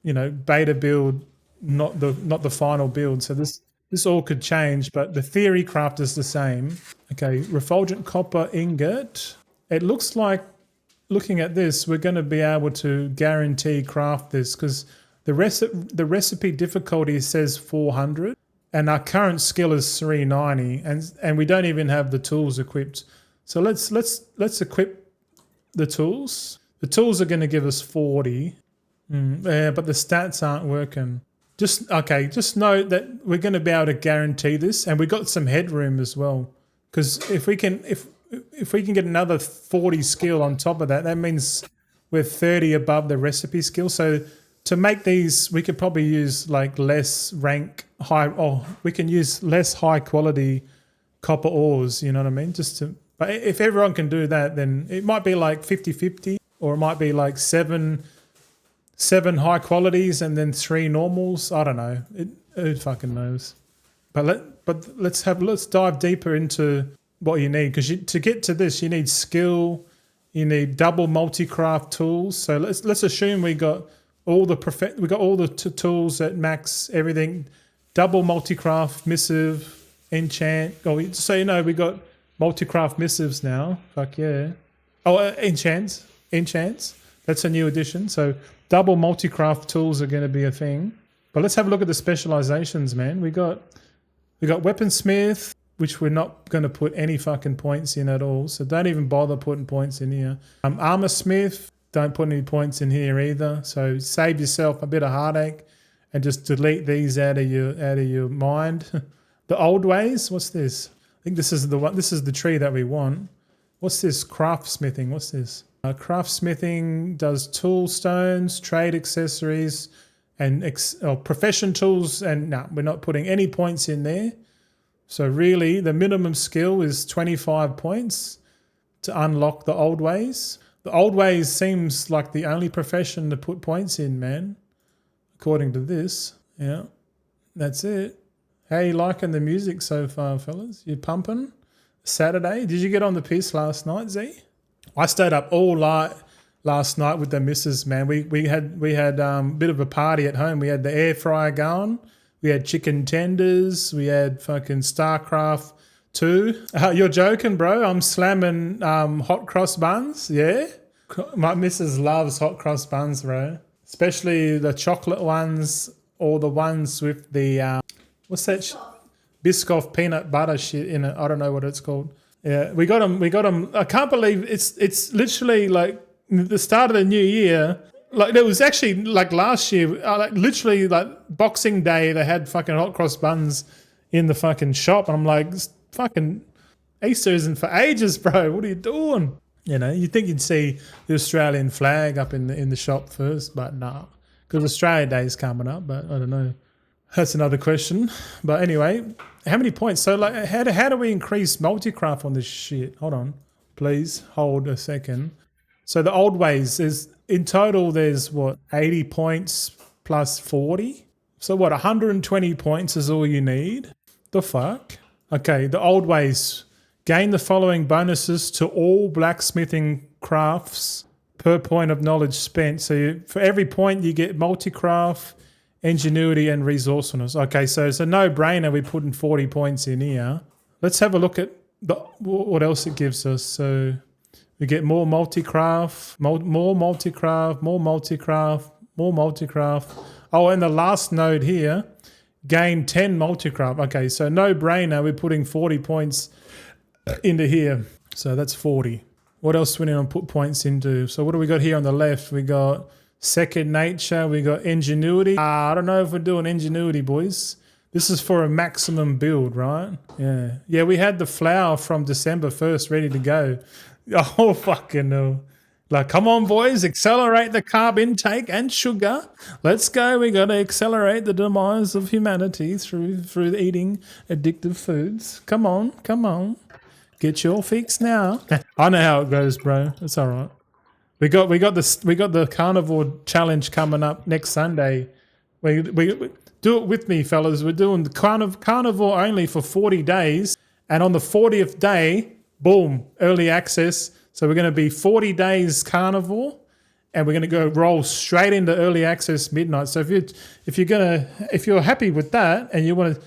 you know, beta build, not the final build. So this all could change, but the theorycraft is the same. Okay, refulgent copper ingot. It looks like, looking at this, we're going to be able to guarantee craft this because the recipe difficulty says 400, and our current skill is 390, and we don't even have the tools equipped. So let's equip the tools. The tools are going to give us 40. Yeah, but the stats aren't working. Just note that we're going to be able to guarantee this, and we got some headroom as well. Because if we can get another 40 skill on top of that, that means we're 30 above the recipe skill. So to make these, we could probably use like less rank high, or we can use less high quality copper ores. You know what I mean? But if everyone can do that, then it might be like 50-50, or it might be like seven high qualities and then 3 normals. I don't know. Who fucking knows? But let's dive deeper into what you need, because to get to this, you need skill, you need double multi-craft tools. So let's assume we got all the tools at max, everything, double multi-craft, missive, enchant. So you know we got multi-craft missives now. Fuck yeah. Oh, enchants. That's a new addition. So double multi-craft tools are going to be a thing. But let's have a look at the specializations, man. We got weaponsmith, which we're not going to put any fucking points in at all. So don't even bother putting points in here. Armor smith, don't put any points in here either. So save yourself a bit of heartache and just delete these out of your mind. The old ways, what's this? I think this is the one. This is the tree that we want. What's this? Craftsmithing. What's this? Craftsmithing does tool stones, trade accessories, and profession tools. And no, we're not putting any points in there. So really, the minimum skill is 25 points to unlock the old ways. The old ways seems like the only profession to put points in, man. According to this, yeah, that's it. How you liking the music so far, fellas? You pumping? Saturday? Did you get on the piss last night, Z? I stayed up all night last night with the missus, man. We had a bit of a party at home. We had the air fryer going. We had chicken tenders. We had fucking StarCraft 2. You're joking, bro. I'm slamming hot cross buns. Yeah? My missus loves hot cross buns, bro. Especially the chocolate ones or the ones with the, what's that? Biscoff peanut butter shit in it. I don't know what it's called. Yeah, we got them. I can't believe it's literally like the start of the new year. Like it was actually like last year, like literally like Boxing Day, they had fucking hot cross buns in the fucking shop. And I'm like, fucking Easter isn't for ages, bro. What are you doing? You know, you'd think you'd see the Australian flag up in the shop first, but nah, because Australia Day is coming up. But I don't know. That's another question. But anyway, how many points? So like, how do we increase multi-craft on this shit? Hold on, please hold a second. So the old ways is in total. There's what 80 points plus 40. So what 120 points is all you need. The fuck? Okay, the old ways. Gain the following bonuses to all blacksmithing crafts per point of knowledge spent. So for every point you get multi-craft, ingenuity, and resourcefulness. Okay, so it's a no-brainer we're putting 40 points in here. Let's have a look at what else it gives us. So we get more multi-craft, more multi-craft, more multi-craft, more multi-craft. Oh, and the last node here, gain 10 multi-craft. Okay, so no-brainer, we're putting 40 points into here. So that's 40. What else do we need to put points into? So what do we got here on the left? We got second nature. We got ingenuity. I don't know if we're doing ingenuity, boys. This is for a maximum build, right? Yeah. Yeah, we had the flour from December 1st ready to go. Oh, fucking no. Like, come on, boys, accelerate the carb intake and sugar. Let's go. We got to accelerate the demise of humanity through eating addictive foods. Come on, come on. Get your fix now. I know how it goes, bro. It's all right. We got the carnivore challenge coming up next Sunday. We do it with me, fellas. We're doing the carnivore only for 40 days, And on the 40th day, boom, early access. So we're going to be 40 days carnivore, and we're going to go roll straight into early access midnight. So if you're happy with that and you want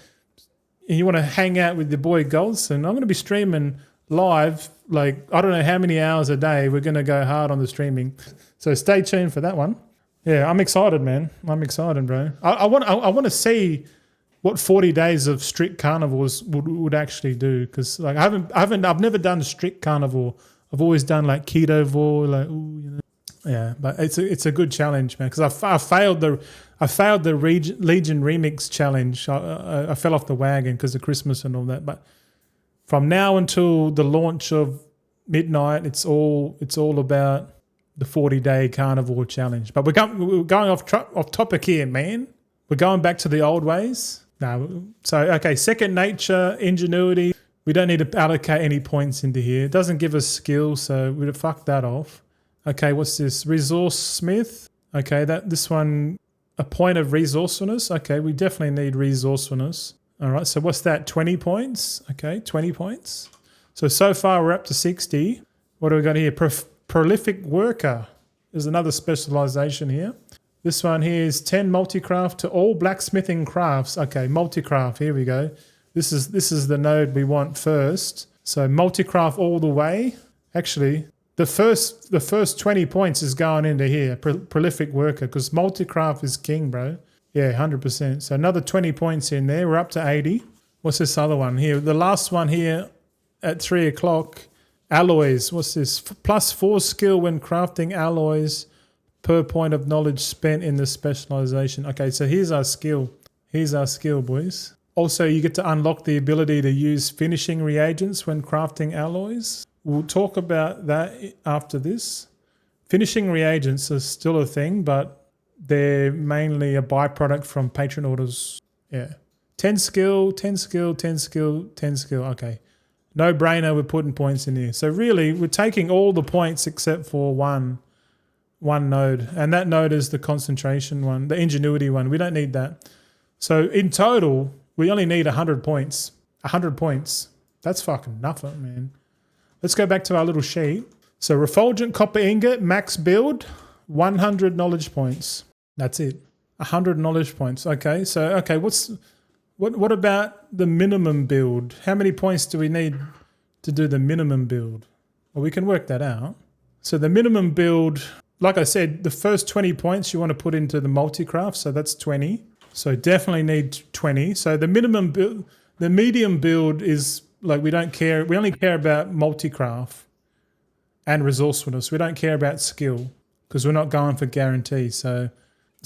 to hang out with your boy Goldson, I'm going to be streaming live, like I don't know how many hours a day. We're going to go hard on the streaming. So stay tuned for that one. Yeah, I'm excited, man. I'm excited, bro. I want to see what 40 days of strict carnivores would actually do, because like I've never done strict carnivore. I've always done like ketovore, like yeah. But it's a good challenge, man. Because I failed the Legion Remix challenge. I fell off the wagon because of Christmas and all that. But from now until the launch of Midnight, it's all about the 40-day carnivore challenge. But we're going off topic here, man. We're going back to the old ways. No, so okay. Second nature, ingenuity. We don't need to allocate any points into here. It doesn't give us skill, so we'd fuck that off. Okay, what's this? Resource smith. Okay, this one, a point of resourcefulness. Okay, we definitely need resourcefulness. All right, so what's that? 20 points. Okay, 20 points. So far we're up to 60. What do we got here? Prolific worker. There's another specialization here. This one here is 10 multicraft to all blacksmithing crafts. Okay, multicraft. Here we go. This is the node we want first. So multicraft all the way. Actually, the first 20 points is going into here. Prolific worker, because multicraft is king, bro. Yeah, 100%. So another 20 points in there. We're up to 80. What's this other one here? The last one here at 3 o'clock. Alloys. What's this? +4 skill when crafting alloys per point of knowledge spent in the specialization. Okay, so here's our skill. Here's our skill, boys. Also, you get to unlock the ability to use finishing reagents when crafting alloys. We'll talk about that after this. Finishing reagents are still a thing, but they're mainly a byproduct from patron orders. Yeah. 10 skill, 10 skill, 10 skill, 10 skill. Okay. No brainer, we're putting points in here. So really, we're taking all the points except for one node. And that node is the concentration one, the ingenuity one. We don't need that. So in total, we only need 100 points. 100 points. That's fucking nothing, man. Let's go back to our little sheet. So Refulgent Copper Ingot, max build, 100 knowledge points. That's it. 100 knowledge points. Okay, so what about the minimum build? How many points do we need to do the minimum build? Well, we can work that out. So the minimum build, like I said, the first 20 points you want to put into the multicraft, so that's 20. So definitely need 20. So the minimum build, the medium build is like we don't care. We only care about multicraft and resourcefulness. We don't care about skill because we're not going for guarantee. So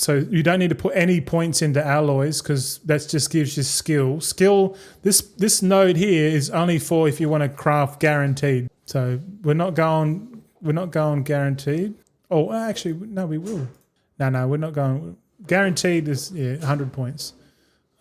you don't need to put any points into alloys because that just gives you skill. Skill. This node here is only for if you want to craft guaranteed. So we're not going guaranteed. Oh, actually, no, we will. No, we're not going. Guaranteed is 100 points.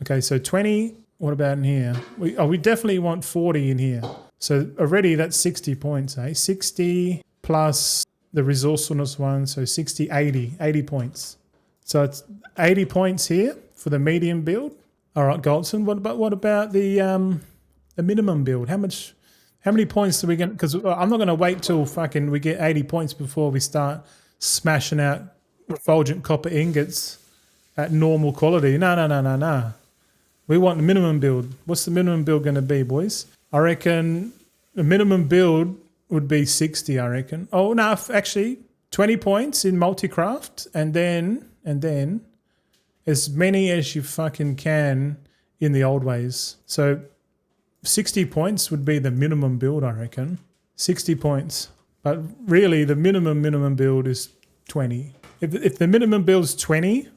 Okay, so 20. What about in here? We definitely want 40 in here. So already that's 60 points, eh? 60 plus the resourcefulness one, so 60, 80 points. So it's 80 points here for the medium build. All right, Goldson. What about the minimum build? How many points do we get? Because I'm not going to wait till fucking we get 80 points before we start smashing out Refulgent Copper Ingots at normal quality. No. We want the minimum build. What's the minimum build going to be, boys? I reckon the minimum build would be 60, I reckon. Oh, no, actually, 20 points in multicraft and then as many as you fucking can in the old ways. So 60 points would be the minimum build, I reckon. 60 points. But really, the minimum build is 20. If the minimum build is 20,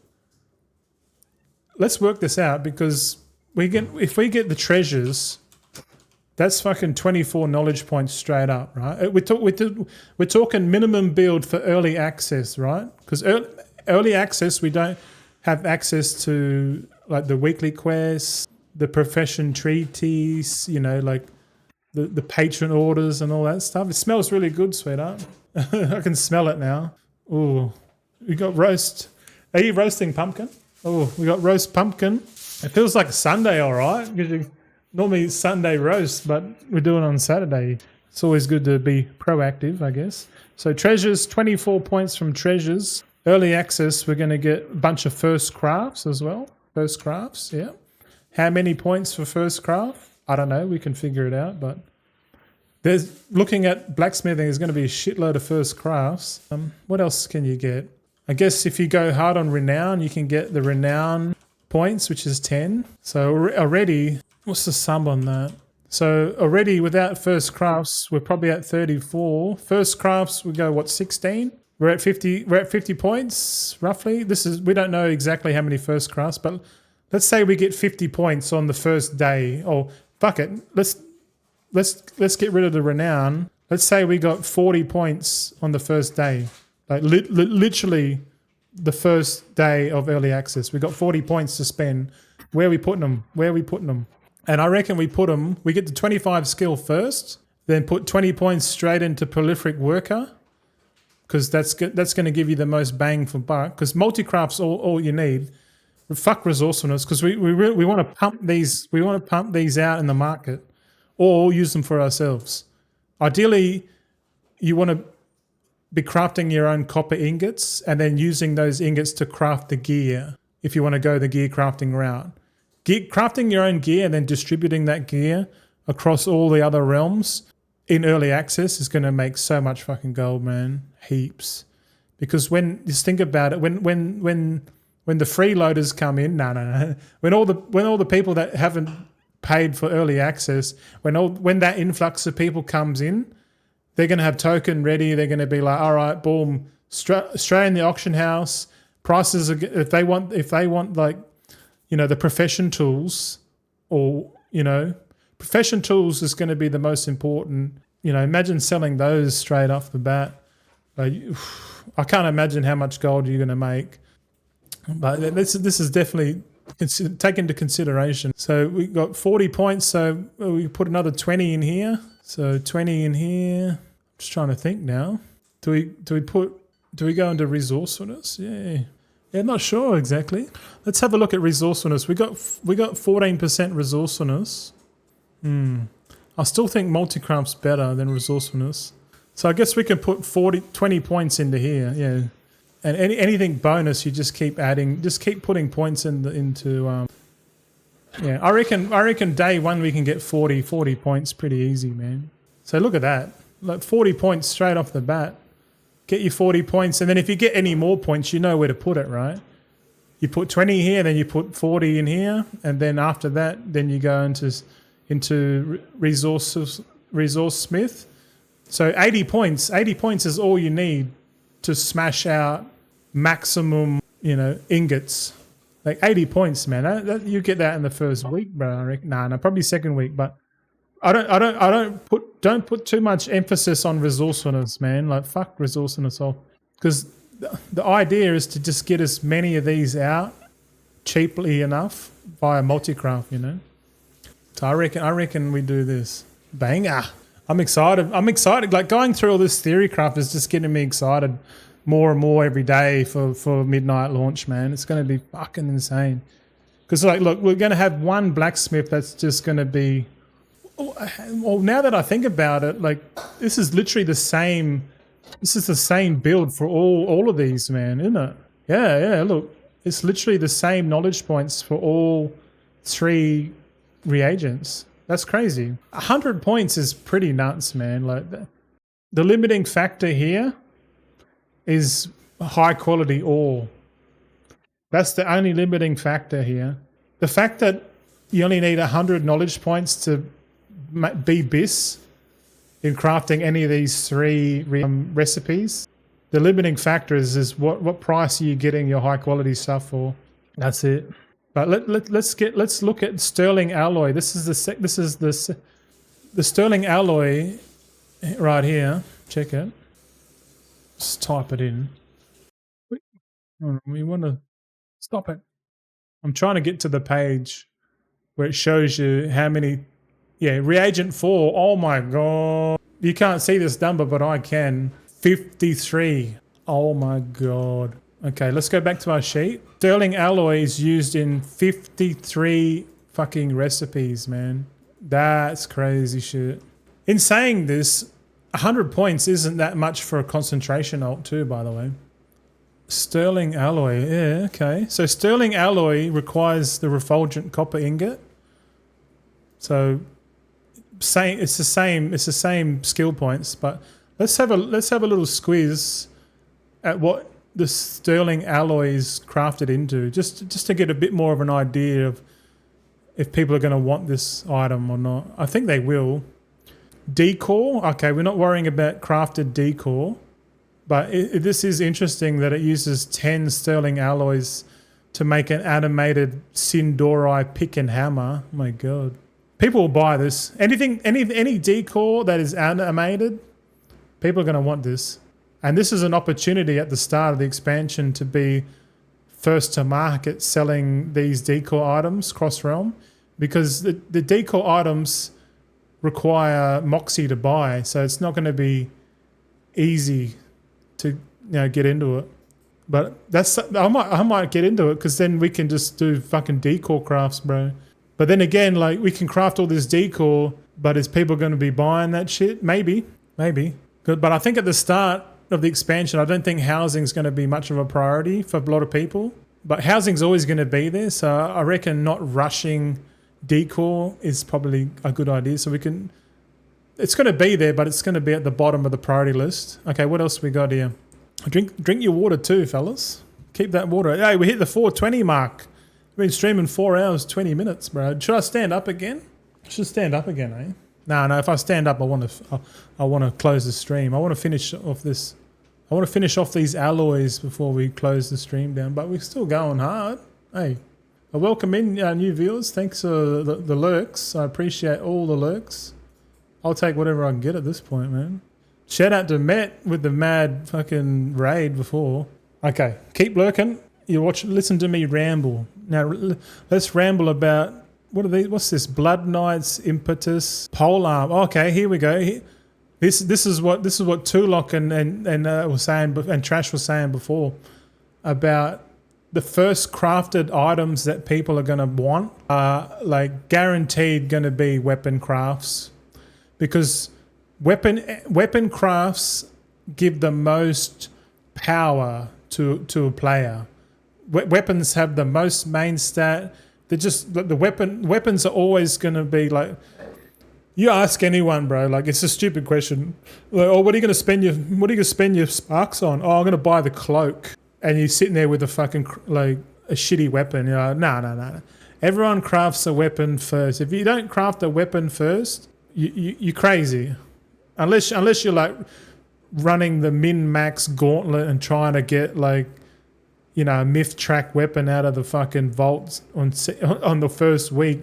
let's work this out because if we get the treasures, that's fucking 24 knowledge points straight up, right? We're talking minimum build for early access, right? Because early access, we don't have access to like the weekly quests, the profession treaties, like the patron orders and all that stuff. It smells really good, sweetheart. I can smell it now. Ooh, we got roast. Are you roasting pumpkin? Oh, we got roast pumpkin. It feels like a Sunday, all right. Normally Sunday roast, but we're doing it on Saturday. It's always good to be proactive, I guess. So treasures, 24 points from treasures. Early access, we're going to get a bunch of first crafts as well. First crafts, yeah. How many points for first craft? I don't know. We can figure it out, but there's looking at blacksmithing, there's going to be a shitload of first crafts. What else can you get? I guess if you go hard on renown, you can get the renown points, which is 10. So already, what's the sum on that? So already without first crafts, we're probably at 34. First crafts, we go, what, 16? We're at 50. We're at 50 points roughly. We don't know exactly how many first crafts, but let's say we get 50 points on the first day. Oh, fuck it. Let's get rid of the renown. Let's say we got 40 points on the first day. Like literally the first day of early access. We got 40 points to spend. Where are we putting them? And I reckon we get to 25 skill first, then put 20 points straight into prolific worker, because that's going to give you the most bang for buck. Because multi-craft's all you need. Fuck resourcefulness, because we want to pump these. We want to pump these out in the market, or use them for ourselves. Ideally, you want to be crafting your own copper ingots and then using those ingots to craft the gear. If you want to go the gear crafting route. Crafting your own gear and then distributing that gear across all the other realms in early access is going to make so much fucking gold, man. Heaps. Because just think about it, when the freeloaders come in, when all the people that haven't paid for early access, when that influx of people comes in, they're going to have token ready. They're going to be like, all right, boom, straight in the auction house. Prices are, if they want like, the profession tools, or, profession tools is going to be the most important. Imagine selling those straight off the bat. I can't imagine how much gold you're going to make. But this is definitely take into consideration. So we got 40 points. So we put another 20 in here. So 20 in here. I'm just trying to think now. Do we go into resourcefulness? Yeah, not sure exactly. Let's have a look at resourcefulness. We got 14% resourcefulness. I still think multi-craft's better than resourcefulness. So I guess we can put 20 points into here. Yeah, and anything bonus, you just keep adding. Just keep putting points into. Yeah, I reckon day one we can get 40 points pretty easy, man. So look at that, like 40 points straight off the bat. Get you 40 points, and then if you get any more points, you know where to put it, right? You put 20 here, then you put 40 in here, and then after that, then you go into resource smith. So 80 points. 80 points is all you need to smash out maximum, ingots. Like 80 points, man. You get that in the first week, bro. I reckon. Nah, probably second week, but don't put too much emphasis on resourcefulness, man. Like fuck resourcefulness off, because the idea is to just get as many of these out cheaply enough via multi-craft, So I reckon we do this. Banger. I'm excited. Like going through all this theorycraft is just getting me excited more and more every day for midnight launch, man. It's going to be fucking insane. Because look, we're going to have one blacksmith that's just going to be. Well, now that I think about it, this is literally the same. This is the same build for all of these, man, isn't it? Yeah. Look, it's literally the same knowledge points for all 3 reagents. That's crazy. 100 points is pretty nuts, man. Like the limiting factor here is high quality ore. That's the only limiting factor here. The fact that you only need 100 knowledge points to be BIS in crafting any of these 3 recipes. The limiting factor is what price are you getting your high quality stuff for? That's it. But let's look at sterling alloy. This is the sterling alloy right here. Check it. Just type it in. We want to stop it. I'm trying to get to the page where it shows you how many. Yeah, reagent 4. Oh my god. You can't see this number, but I can. 53. Oh my god. Okay, let's go back to our sheet. Sterling alloy is used in 53 fucking recipes, man. That's crazy shit. In saying this, 100 points isn't that much for a concentration alt too, by the way. Sterling alloy, yeah, okay. So sterling alloy requires the refulgent copper ingot. So it's the same skill points, but let's have a little squeeze at what the sterling alloy is crafted into, just to get a bit more of an idea of if people are going to want this item or not. I think they will. Decor, okay, we're not worrying about crafted decor, but this is interesting that it uses 10 sterling alloys to make an animated Sindori pick and hammer. Oh my god. People will buy this. Any decor that is animated, people are going to want this. And this is an opportunity at the start of the expansion to be first to market selling these decor items cross-realm, because the decor items require Moxie to buy, so it's not going to be easy to get into it. But I might get into it, because then we can just do fucking decor crafts, bro. But then again, like, we can craft all this decor, but is people going to be buying that shit? Maybe. Good. But I think at the start of the expansion, I don't think housing is going to be much of a priority for a lot of people. But housing's always going to be there, so I reckon not rushing decor is probably a good idea. So it's going to be there, but it's going to be at the bottom of the priority list. Okay, what else we got here? Drink your water too, fellas. Keep that water. Hey, we hit the 420 mark. We've been streaming 4 hours, 20 minutes, bro. Should I stand up again? I should stand up again, eh? No, if I stand up, I want to close the stream. I want to finish off this. I want to finish off these alloys before we close the stream down, but we're still going hard. Hey, I welcome in new viewers. Thanks for the lurks. I appreciate all the lurks. I'll take whatever I can get at this point, man. Shout out to Matt with the mad fucking raid before. Okay, keep lurking. Listen to me ramble. Now let's ramble about what are these? What's this? Blood Knights, Impetus, Polearm. Okay, here we go. This is what Tulok and was saying, and Trash was saying before about the first crafted items that people are going to want are like guaranteed going to be weapon crafts, because weapon crafts give the most power to a player. Weapons have the most main stat. They're just the weapons are always going to be like, you ask anyone, bro, like, it's a stupid question. Like, oh, what are you going to spend your sparks on? Oh, I'm going to buy the cloak. And you're sitting there with a fucking, like, a shitty weapon. You're like, no. Everyone crafts a weapon first. If you don't craft a weapon first, you're crazy. Unless you're, like, running the min-max gauntlet and trying to get, like, a myth track weapon out of the fucking vaults on the first week,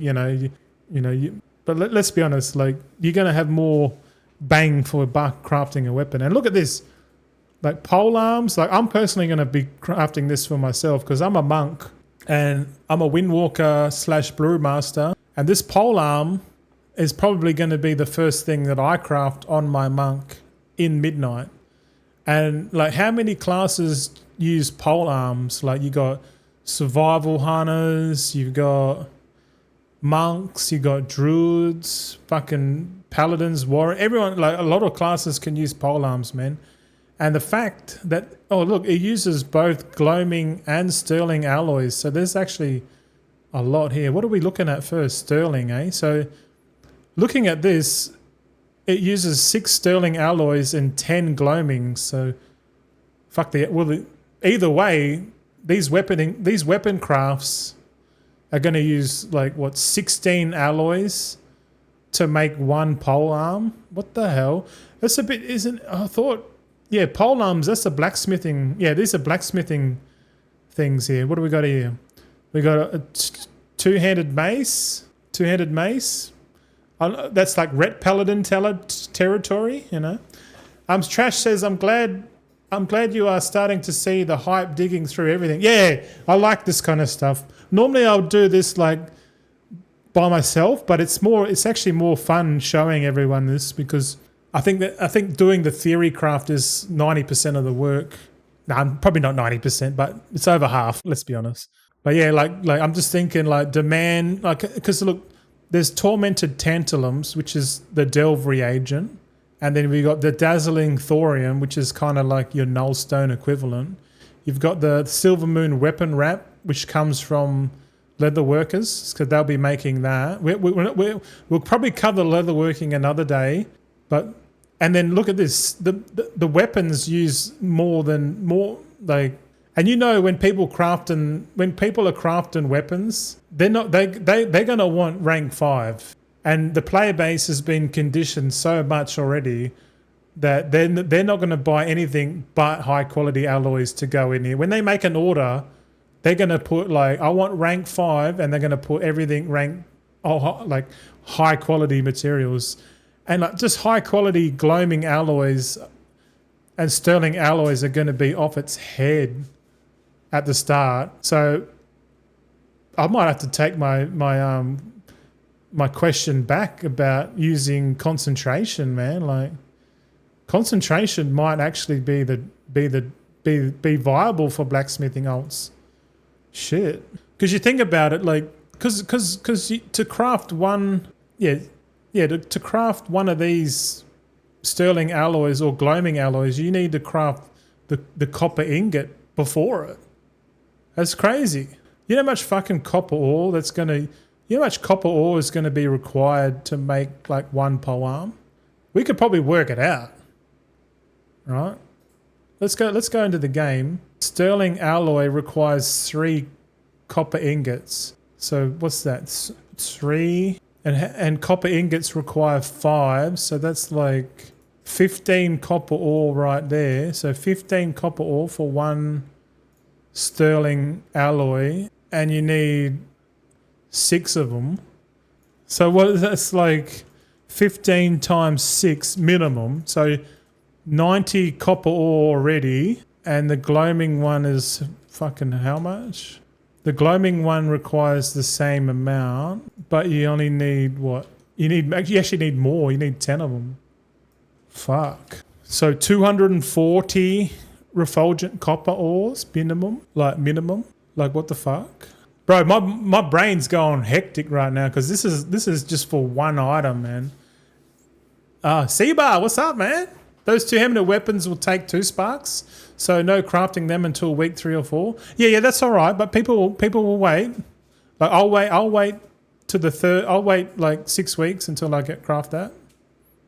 But let's be honest, like, you're going to have more bang for a buck crafting a weapon. And look at this. Like, pole arms, like, I'm personally going to be crafting this for myself because I'm a monk and I'm a windwalker / brewmaster. And this pole arm is probably going to be the first thing that I craft on my monk in Midnight. And, like, how many classes use pole arms? Like, you got survival hunters, you've got monks, you got druids, fucking paladins, warrior. Everyone, like, a lot of classes can use pole arms, man. And the fact that, oh, look, it uses both gloaming and sterling alloys. So there's actually a lot here. What are we looking at first? Sterling, eh? So looking at this, it uses 6 sterling alloys and 10 gloamings. So fuck either way, these weapon crafts are going to use, like, 16 alloys to make one pole arm. What the hell? That's a bit, I thought, yeah, pole arms, that's a blacksmithing. Yeah, these are blacksmithing things here. What do we got here? We got a two-handed mace. That's like Ret Paladin territory, Trash says, I'm glad you are starting to see the hype digging through everything. Yeah, I like this kind of stuff. Normally I'll do this, like, by myself, but it's actually more fun showing everyone this, because I think doing the theorycraft is 90% of the work. No, probably not 90%, but it's over half, let's be honest. But yeah, like I'm just thinking, like, demand, like, because look, there's tormented tantalums, which is the delve reagent. And then we got the dazzling thorium, which is kind of like your nullstone equivalent. You've got the silver moon weapon wrap, which comes from leather workers, because they'll be making that. We'll probably cover leather working another day, and then look at this. The weapons use more like, and you know when people are crafting weapons, they're gonna want rank 5. And the player base has been conditioned so much already that they're not going to buy anything but high quality alloys to go in here. When they make an order, they're going to put like, I want rank 5, and they're going to put everything like high quality materials. And like just high quality gloaming alloys and sterling alloys are going to be off its head at the start. So I might have to take my question back about using concentration, man. Like concentration might actually be viable for blacksmithing alts. Shit, because you think about it, like because to craft one, to craft one of these sterling alloys or gloaming alloys, you need to craft the copper ingot before it. That's crazy. You know how much fucking copper ore you know how much copper ore is going to be required to make like one polearm? We could probably work it out, right? Let's go into the game. Sterling alloy requires 3 copper ingots. So what's that? 3 and copper ingots require 5. So that's like 15 copper ore right there. So 15 copper ore for 1 sterling alloy, and you need 6 of them. So that's like 15 times 6 minimum. So 90 copper ore already. And the gloaming one is fucking how much? The gloaming one requires the same amount, but you only need what? You actually need more. You need 10 of them. Fuck. So 240 refulgent copper ores minimum. Like what the fuck? Bro, my brain's going hectic right now because this is just for one item, man. Seabar, what's up, man? Those 2 eminent weapons will take 2 sparks, so no crafting them until week 3 or 4. Yeah, that's all right, but people will wait. Like I'll wait to the third. I'll wait like 6 weeks until I get craft that.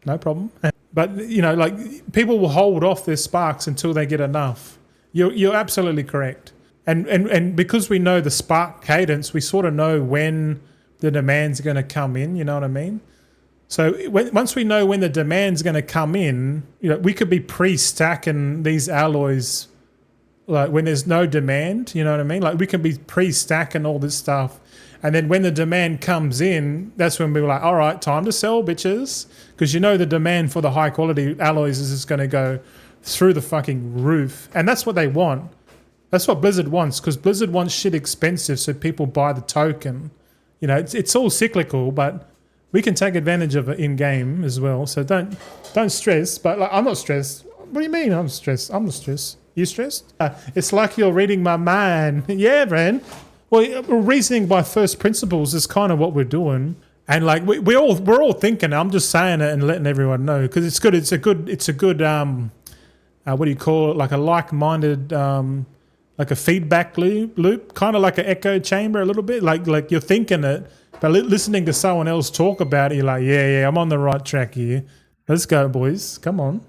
No problem. But you know, like people will hold off their sparks until they get enough. You're absolutely correct. And because we know the spark cadence, we sort of know when the demand's going to come in. You know what I mean? So once we know when the demand's going to come in, you know, we could be pre-stacking these alloys, like when there's no demand. You know what I mean? Like we can be pre-stacking all this stuff, and then when the demand comes in, that's when we're like, all right, time to sell, bitches, because you know the demand for the high quality alloys is just going to go through the fucking roof, and that's what they want. That's what Blizzard wants, because Blizzard wants shit expensive so people buy the token. You know, it's all cyclical, but we can take advantage of it in game as well. So don't stress. But like, I'm not stressed. What do you mean I'm stressed? I'm not stressed. You stressed? It's like you're reading my mind. Yeah, man. Well, reasoning by first principles is kind of what we're doing. And like we're all thinking. I'm just saying it and letting everyone know because it's good. It's a good. What do you call it? Like a like-minded. Like a feedback loop, kind of like an echo chamber a little bit. Like you're thinking it. But listening to someone else talk about it, you're like, yeah, I'm on the right track here. Let's go, boys. Come on.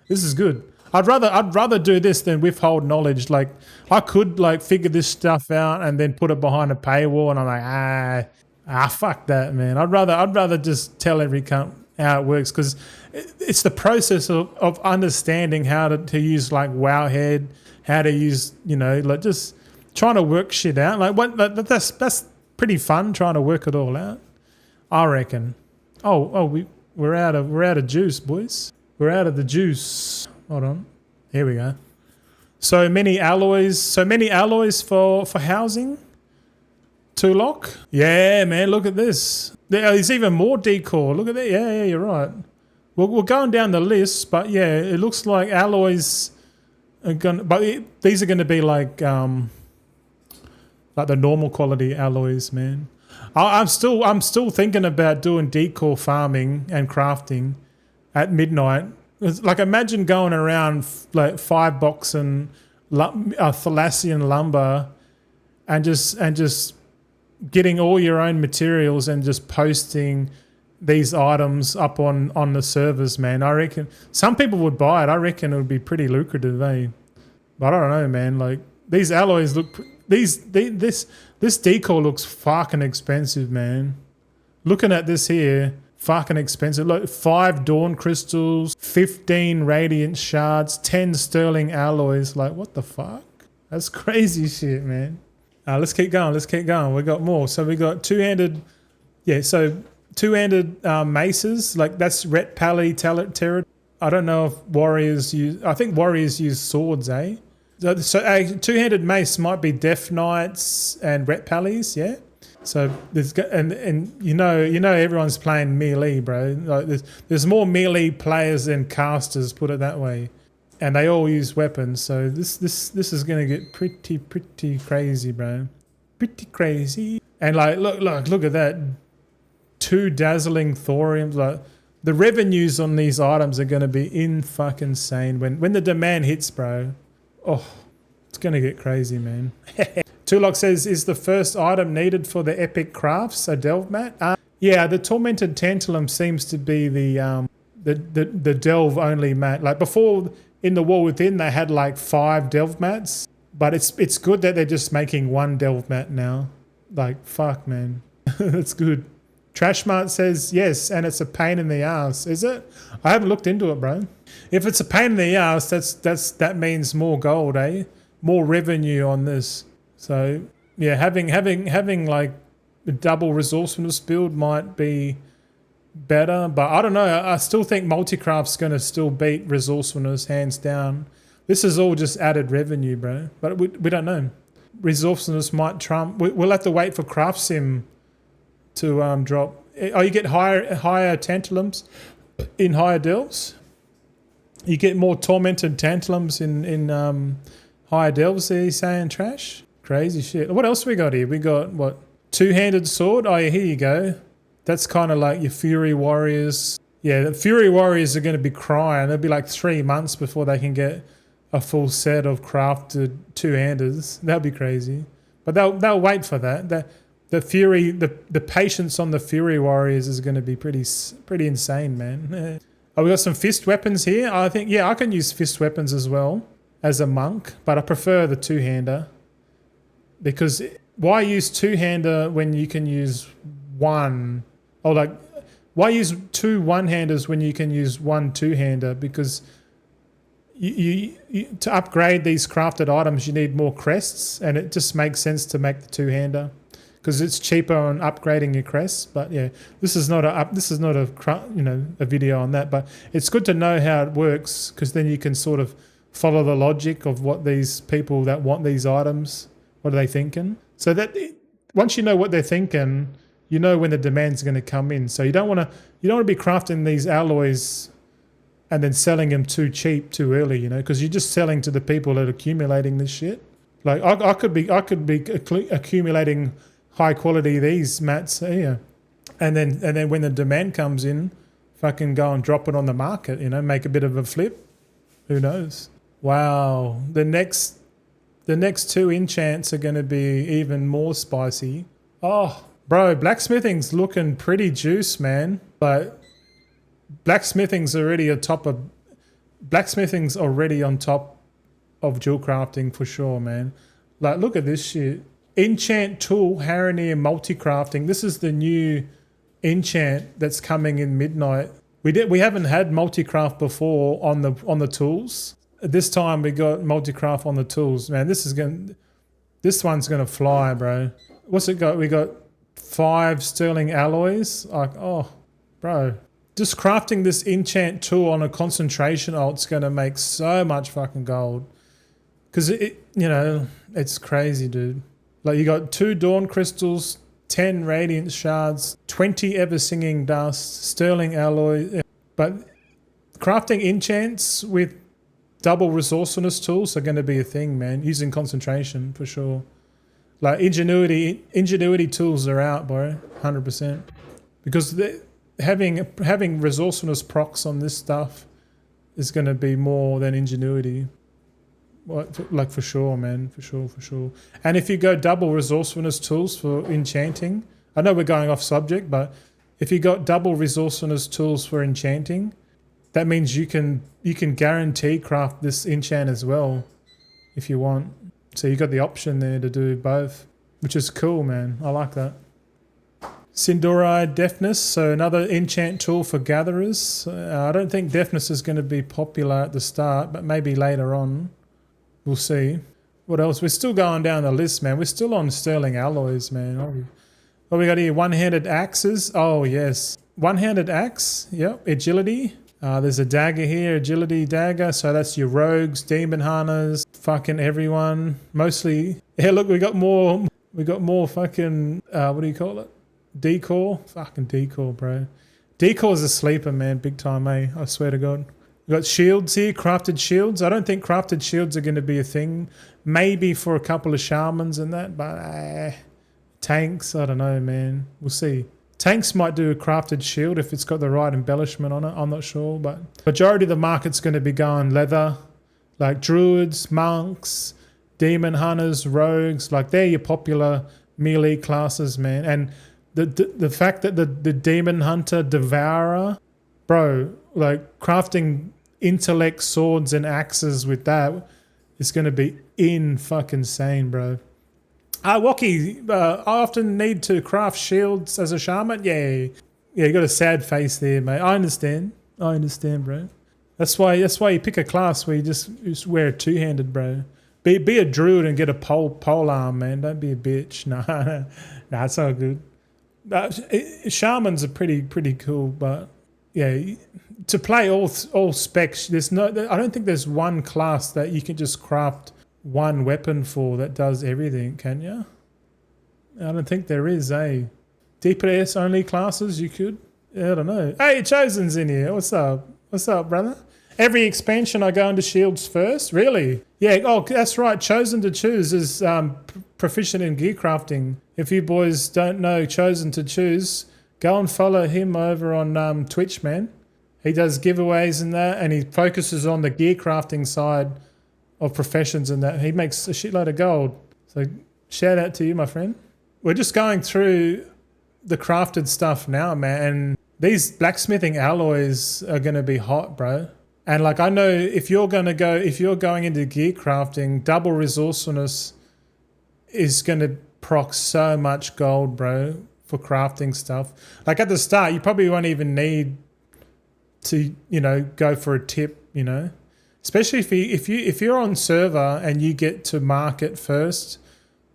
This is good. I'd rather do this than withhold knowledge. Like I could like figure this stuff out and then put it behind a paywall, and I'm like, fuck that, man. I'd rather just tell every cunt how it works, because it's the process of understanding how to use like Wowhead, how to use, you know, like just trying to work shit out. Like that's pretty fun trying to work it all out, I reckon. We're out of juice, boys. We're out of the juice. Hold on. Here we go. So many alloys for housing. 2 lock. Yeah, man, look at this. There's even more decor. Look at that. Yeah, you're right. We're going down the list, but yeah, it looks like alloys are these are gonna be like the normal quality alloys, man. I'm still thinking about doing decor farming and crafting at midnight. It's like imagine going around like fireboxing Thalassian lumber and just getting all your own materials and just posting these items up on the servers, man. I reckon some people would buy it. I reckon it would be pretty lucrative, eh? But I don't know, man. Like these alloys look, this decor looks fucking expensive, man. Looking at this here, fucking expensive. Look, 5 dawn crystals, 15 radiant shards, 10 sterling alloys. Like what the fuck? That's crazy shit, man. Let's keep going. We got more. So we got two-handed maces. Like that's Ret Pally Terra. I don't know if warriors use. I think warriors use swords, eh? So a two-handed mace might be Death Knights and Ret Pallies, yeah. So there's and you know everyone's playing melee, bro. Like there's more melee players than casters, put it that way, and they all use weapons. So this is gonna get pretty crazy, bro. Pretty crazy. And like look at that, 2 dazzling thoriums. Like the revenues on these items are gonna be fucking insane when the demand hits, bro. Oh, it's gonna get crazy, man. Tulok says, is the first item needed for the epic crafts a delve mat? Yeah, the tormented tantalum seems to be the delve only mat. Like before in the War Within they had like 5 delve mats, but it's good that they're just making 1 delve mat now. Like fuck, man. That's good. Trashmart says yes, and it's a pain in the ass. Is it? I haven't looked into it, bro. If it's a pain in the ass, that means more gold, eh? More revenue on this. So yeah, having like a double resourcefulness build might be better, but I don't know. I still think multicraft's gonna still beat resourcefulness hands down. This is all just added revenue, bro. But we don't know. Resourcefulness might trump. We'll have to wait for craft sim to drop. Oh, you get higher tantalums in higher delves. You get more tormented tantalums in higher delves. There, you saying trash? Crazy shit. What else we got here? We got what? 2-handed sword. Oh yeah, here you go. That's kind of like your Fury Warriors. Yeah, the Fury Warriors are going to be crying. It'll be like 3 months before they can get a full set of crafted 2-handers. That'll be crazy. But they'll wait for that. The patience on the Fury Warriors is going to be pretty insane, man. Oh, we got some fist weapons here. I think, yeah, I can use fist weapons as well as a monk, but I prefer the 2-hander because why use 2-hander when you can use 1? Or like, why use 2 1-handers when you can use 1 2-hander? Because you to upgrade these crafted items, you need more crests, and it just makes sense to make the 2-hander. Because it's cheaper on upgrading your crests, but yeah, this is not a video on that. But it's good to know how it works, because then you can sort of follow the logic of what these people that want these items, what are they thinking. So that once you know what they're thinking, you know when the demand's going to come in. So you don't want to be crafting these alloys and then selling them too cheap too early, because you're just selling to the people that are accumulating this shit. Like I could be accumulating high quality these mats here, and then when the demand comes in, fucking go and drop it on the market, make a bit of a flip. Who knows? Wow, the next 2 enchants are going to be even more spicy. Oh, bro, blacksmithing's looking pretty juice, man. But blacksmithing's already on top of Jewelcrafting for sure, man. Like, look at this shit. Enchant tool, Haranier multi-crafting. This is the new enchant that's coming in midnight. We haven't had multi-craft before on the tools. This time we got multi-craft on the tools. Man, this one's gonna fly, bro. What's it got? We got 5 sterling alloys. Like, oh, bro. Just crafting this enchant tool on a concentration alt's gonna make so much fucking gold. Cause it's crazy, dude. Like you got 2 dawn crystals, 10 radiant shards, 20 ever singing dust, sterling alloy. But crafting enchants with double resourcefulness tools are going to be a thing, man. Using concentration for sure. Like ingenuity tools are out, bro, 100%. Because having resourcefulness procs on this stuff is going to be more than ingenuity. Like for sure, man, for sure. And if you go double resourcefulness tools for enchanting, I know we're going off subject, but if you got double resourcefulness tools for enchanting, that means you can guarantee craft this enchant as well if you want. So you got the option there to do both, which is cool, man. I like that. Sindoride Deafness, so another enchant tool for gatherers. I don't think Deafness is going to be popular at the start, but maybe later on. We'll see. What else? We're still going down the list, man. We're still on sterling alloys, man. What we got here? One-handed axes. Oh, yes. One-handed axe. Yep. Agility. There's a dagger here. Agility dagger. So that's your rogues, demon hunters, fucking everyone. Mostly. Yeah, look, we got more fucking, what do you call it? Decor. Fucking decor, bro. Decor's a sleeper, man. Big time, eh? I swear to God. We've got shields here, crafted shields. I don't think crafted shields are going to be a thing. Maybe for a couple of shamans and that, but tanks, I don't know, man. We'll see. Tanks might do a crafted shield if it's got the right embellishment on it. I'm not sure, but majority of the market's going to be going leather, like druids, monks, demon hunters, rogues. Like they're your popular melee classes, man. And the fact that the demon hunter devourer, bro, like crafting intellect swords and axes with that is going to be fucking sane, bro. Waki, I often need to craft shields as a shaman. Yeah, you got a sad face there, mate. I understand, bro. That's why you pick a class where you just wear a two-handed, bro. Be a druid and get a polearm, man. Don't be a bitch. Nah, it's all good. Shamans are pretty cool, but yeah, to play all specs, I don't think there's one class that you can just craft one weapon for that does everything, can you? I don't think there is, eh? DPS only classes you could? I don't know. Hey, Chosen's in here. What's up? What's up, brother? Every expansion I go into shields first? Really? Yeah, oh, that's right. Chosen to Choose is proficient in gear crafting. If you boys don't know Chosen to Choose, go and follow him over on Twitch, man. He does giveaways and that, and he focuses on the gear crafting side of professions and that. He makes a shitload of gold. So shout out to you, my friend. We're just going through the crafted stuff now, man. And these blacksmithing alloys are going to be hot, bro. And like I know if you're going into gear crafting, double resourcefulness is going to proc so much gold, bro, for crafting stuff. Like at the start, you probably won't even need to, go for a tip, especially if you're on server and you get to market first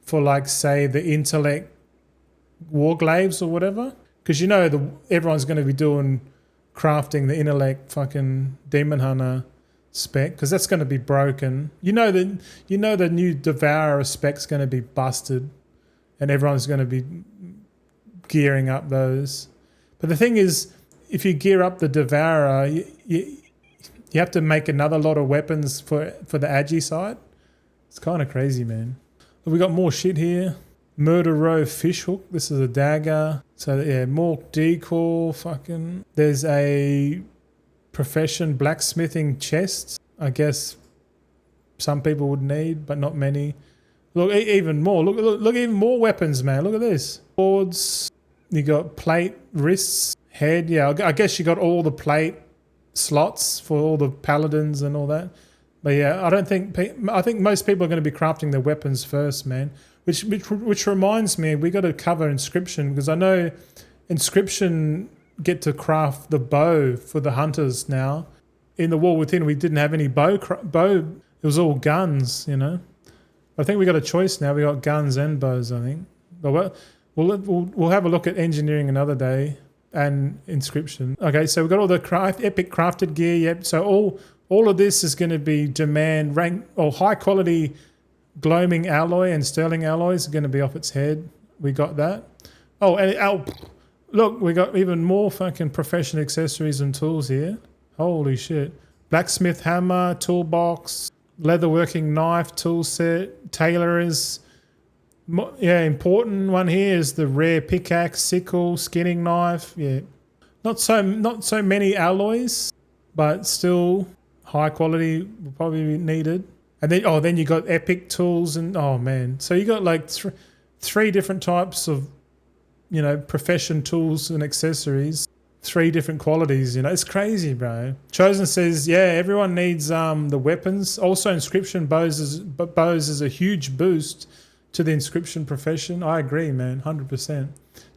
for like say the intellect warglaives or whatever, because everyone's going to be doing crafting the intellect fucking demon hunter spec, because that's going to be broken. The new devourer spec's going to be busted, and everyone's going to be gearing up those. But the thing is, if you gear up the devourer, you have to make another lot of weapons for the agi side. It's kind of crazy, man. But we got more shit here. Murder Row Fishhook. This is a dagger. So yeah, more decor. Fucking. There's a profession blacksmithing chest. I guess some people would need, but not many. Look, even more. Look, even more weapons, man. Look at this. Swords. You got plate, wrists, head. Yeah, I guess you got all the plate slots for all the paladins and all that. But yeah, I think most people are going to be crafting their weapons first, man. Which reminds me, we got to cover inscription, because I know inscription get to craft the bow for the hunters now. In the War Within, we didn't have any bow. It was all guns, I think we got a choice now. We got guns and bows, I think. But we'll have a look at engineering another day and inscription. Okay, so we've got all the epic crafted gear. Yep. So all of this is going to be demand rank or high quality gloaming alloy and sterling alloys are going to be off its head. We got that. Look, we got even more fucking professional accessories and tools here. Holy shit. Blacksmith hammer, toolbox, leatherworking knife, tool set, tailorers, Yeah, important one here is the rare pickaxe, sickle, skinning knife. Yeah, not so many alloys, but still high quality will probably be needed. And then you got epic tools and oh man, so you got like three different types of profession tools and accessories. 3 different qualities, it's crazy, bro. Chosen says, yeah, everyone needs the weapons. Also, inscription bows is a huge boost to the inscription profession. I agree, man, 100%.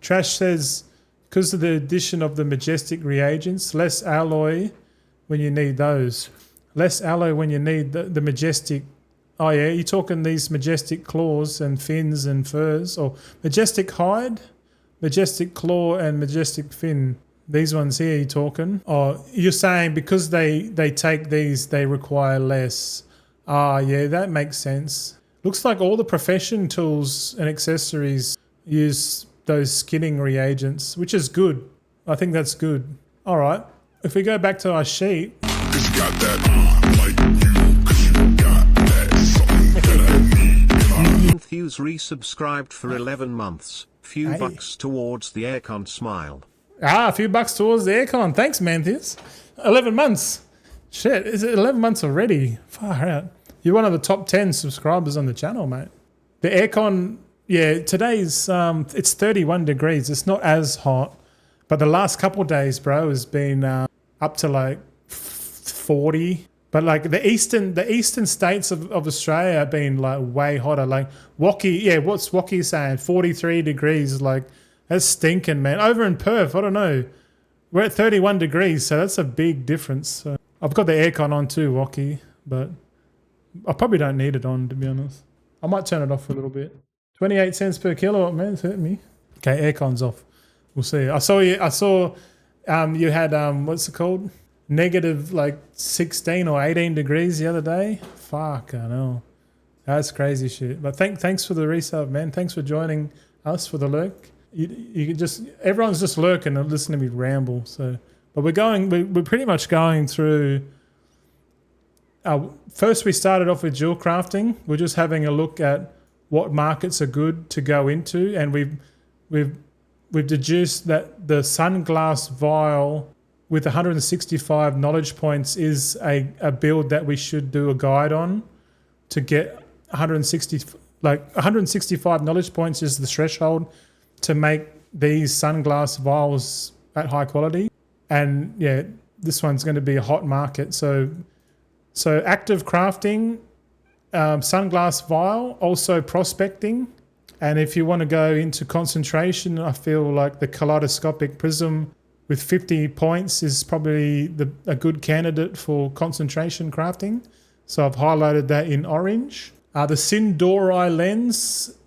Trash says, because of the addition of the majestic reagents, less alloy when you need those. Less alloy when you need the majestic. Oh yeah, you're talking these majestic claws and fins and furs, or majestic hide, majestic claw and majestic fin. These ones here you're talking. Oh, you're saying because they take these, they require less. Ah, yeah, that makes sense. Looks like all the profession tools and accessories use those skinning reagents, which is good. I think that's good. All right. If we go back to our sheet. It's got that like you, 'cause you got that something that I need. Hughes resubscribed for 11 months. Few bucks towards the aircon smile. A few bucks towards the aircon. Thanks, Mantheus. 11 months. Shit, is it 11 months already? Far out. You're one of the top 10 subscribers on the channel, mate. The aircon, yeah, today's, it's 31 degrees. It's not as hot. But the last couple of days, bro, has been up to like 40. But like the eastern states of Australia have been like way hotter. Like Wacky, yeah, what's Wacky saying? 43 degrees, like that's stinking, man. Over in Perth, I don't know. We're at 31 degrees, so that's a big difference. So I've got the aircon on too, Wacky, but I probably don't need it on, to be honest. I might turn it off for a little bit. 28 cents per kilowatt, man, it's hurting me. Okay, aircon's off. We'll see. I saw you had, what's it called? Negative like 16 or 18 degrees the other day. Fuck, I know. That's crazy shit. But thanks for the resub, man. Thanks for joining us for the lurk. You can just, everyone's just lurking and listening to me ramble. So, but we're pretty much going through. First, we started off with Jewelcrafting. We're just having a look at what markets are good to go into, and we've deduced that the Sunglass Vial with 165 knowledge points is a build that we should do a guide on to get 165 knowledge points is the threshold to make these Sunglass Vials at high quality. And yeah, this one's going to be a hot market. So active crafting, Sunglass Vial, also prospecting. And if you want to go into concentration, I feel like the Kaleidoscopic Prism with 50 points is probably a good candidate for concentration crafting. So I've highlighted that in orange. The Sindori lens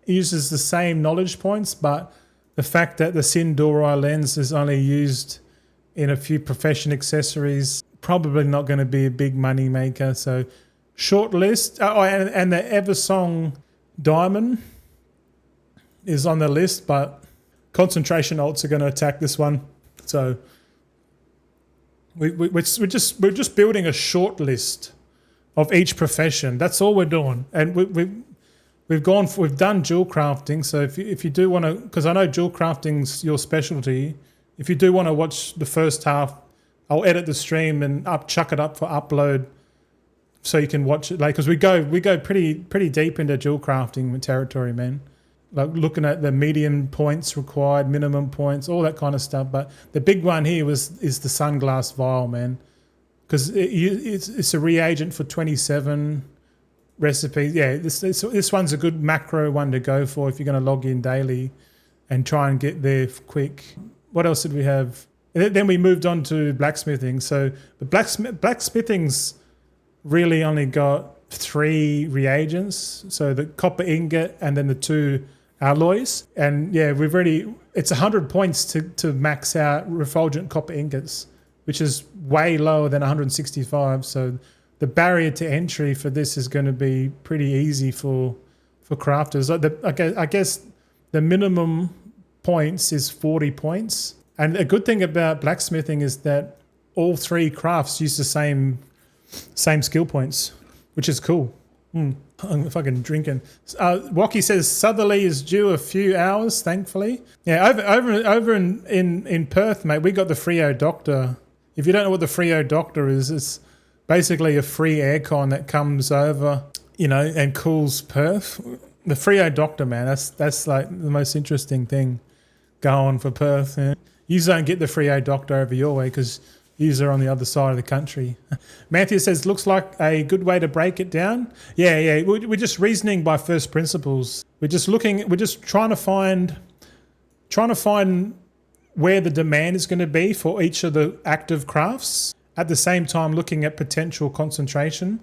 uses the same knowledge points, but the fact that the Sindori lens is only used in a few profession accessories, probably not going to be a big money maker. So short list. And the Eversong Diamond is on the list, but concentration alts are going to attack this one. So we're just building a short list of each profession. That's all we're doing, and we've done jewel crafting. So if you do want to, because I know jewel crafting's your specialty, if you do want to watch the first half, I'll edit the stream and chuck it up for upload, so you can watch it. Like, because we go pretty deep into jewel crafting territory, man. Like looking at the median points required, minimum points, all that kind of stuff. But the big one here is the Sunglass Vial, man, because it's a reagent for 27 recipes. Yeah, this one's a good macro one to go for if you're going to log in daily and try and get there quick. What else did we have? And then we moved on to blacksmithing. So the blacksmithing's really only got 3 reagents. So the copper ingot and then the 2 alloys. And yeah, it's 100 points to max out refulgent copper ingots, which is way lower than 165. So the barrier to entry for this is going to be pretty easy for crafters. I guess the minimum points is 40 points. And a good thing about blacksmithing is that all 3 crafts use the same skill points, which is cool. I'm fucking drinking. Wacky says Southerly is due a few hours, thankfully. Yeah, over in Perth, mate, we got the Frio Doctor. If you don't know what the Frio Doctor is, it's basically a free aircon that comes over, and cools Perth. The Frio Doctor, man, that's like the most interesting thing going for Perth. Yeah. You don't get the Frio Doctor over your way because yous are on the other side of the country. Matthew says, looks like a good way to break it down. Yeah. We're just reasoning by first principles. We're just trying to find where the demand is going to be for each of the active crafts. At the same time, looking at potential concentration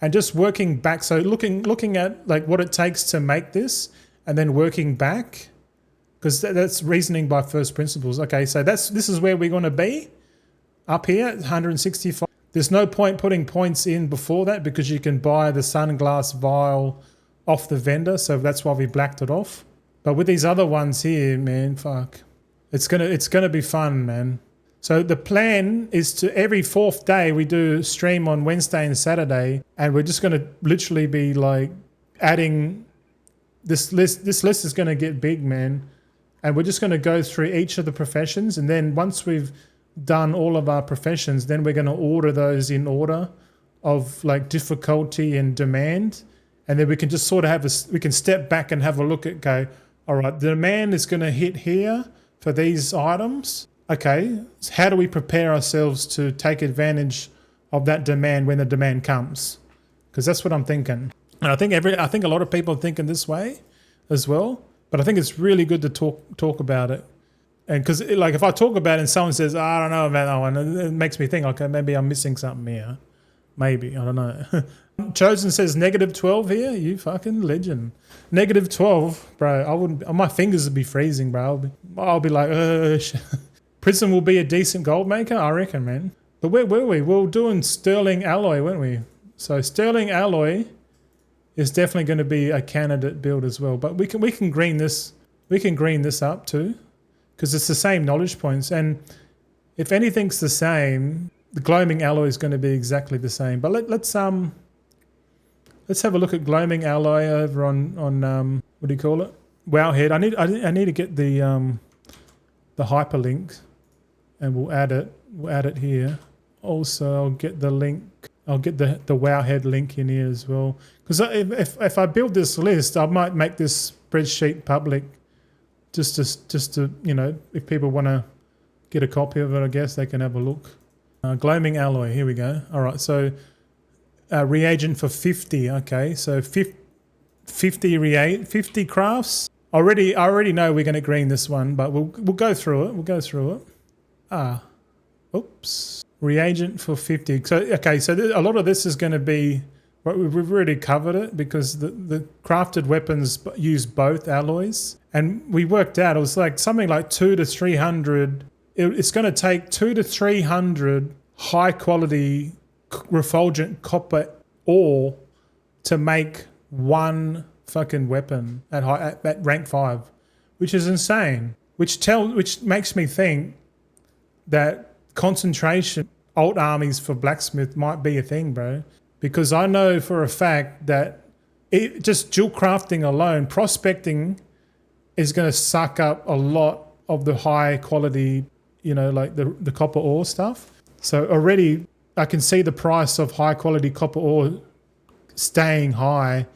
and just working back. So looking at like what it takes to make this and then working back, because that's reasoning by first principles. Okay, so this is where we're going to be. Up here, 165. There's no point putting points in before that because you can buy the Sunglass Vial off the vendor, so that's why we blacked it off. But with these other ones here, man, fuck. It's gonna be fun, man. So the plan is to every 4th day we do stream on Wednesday and Saturday, and we're just gonna literally be like adding this list. This list is gonna get big, man. And we're just gonna go through each of the professions, and then once we've done all of our professions, then we're going to order those in order of like difficulty and demand, and then we can just sort of we can step back and have a look at all right, the demand is going to hit here for these items. Okay, so how do we prepare ourselves to take advantage of that demand when the demand comes? Because that's what I'm thinking, and I think a lot of people are thinking this way as well. But I think it's really good to talk about it. And because like if I talk about it and someone says, I don't know about that one, it makes me think, okay, maybe I'm missing something here. Maybe, I don't know. Chosen says -12 here. You fucking legend. -12, bro. I wouldn't. My fingers would be freezing, bro. I'll be like, Prism will be a decent gold maker, I reckon, man. But where were we? We were doing sterling alloy, weren't we? So sterling alloy is definitely going to be a candidate build as well. But we can green this. We can green this up too, because it's the same knowledge points. And if anything's the same, the gloaming alloy is going to be exactly the same. But let's have a look at gloaming alloy over on what do you call it? Wowhead. I need to get the hyperlink, and we'll add it. We'll add it here. Also, I'll get the link. I'll get the Wowhead link in here as well. Because if I build this list, I might make this spreadsheet public, just to if people want to get a copy of it, I guess they can have a look. Gloaming alloy. Here we go. All right. So reagent for 50. Okay. So 50 crafts. I already know we're going to green this one, but we'll go through it. We'll go through it. Oops. Reagent for 50. So okay, so a lot of this is going to be, we've already covered it because the crafted weapons use both alloys, and we worked out it was like something like 200 to 300. It's going to take 200 to 300 high quality refulgent copper ore to make one fucking weapon at rank 5, which is insane. Which makes me think that concentration alt armies for blacksmith might be a thing, bro. Because I know for a fact that just jewel crafting alone, prospecting is going to suck up a lot of the high quality, like the copper ore stuff. So already I can see the price of high quality copper ore staying high,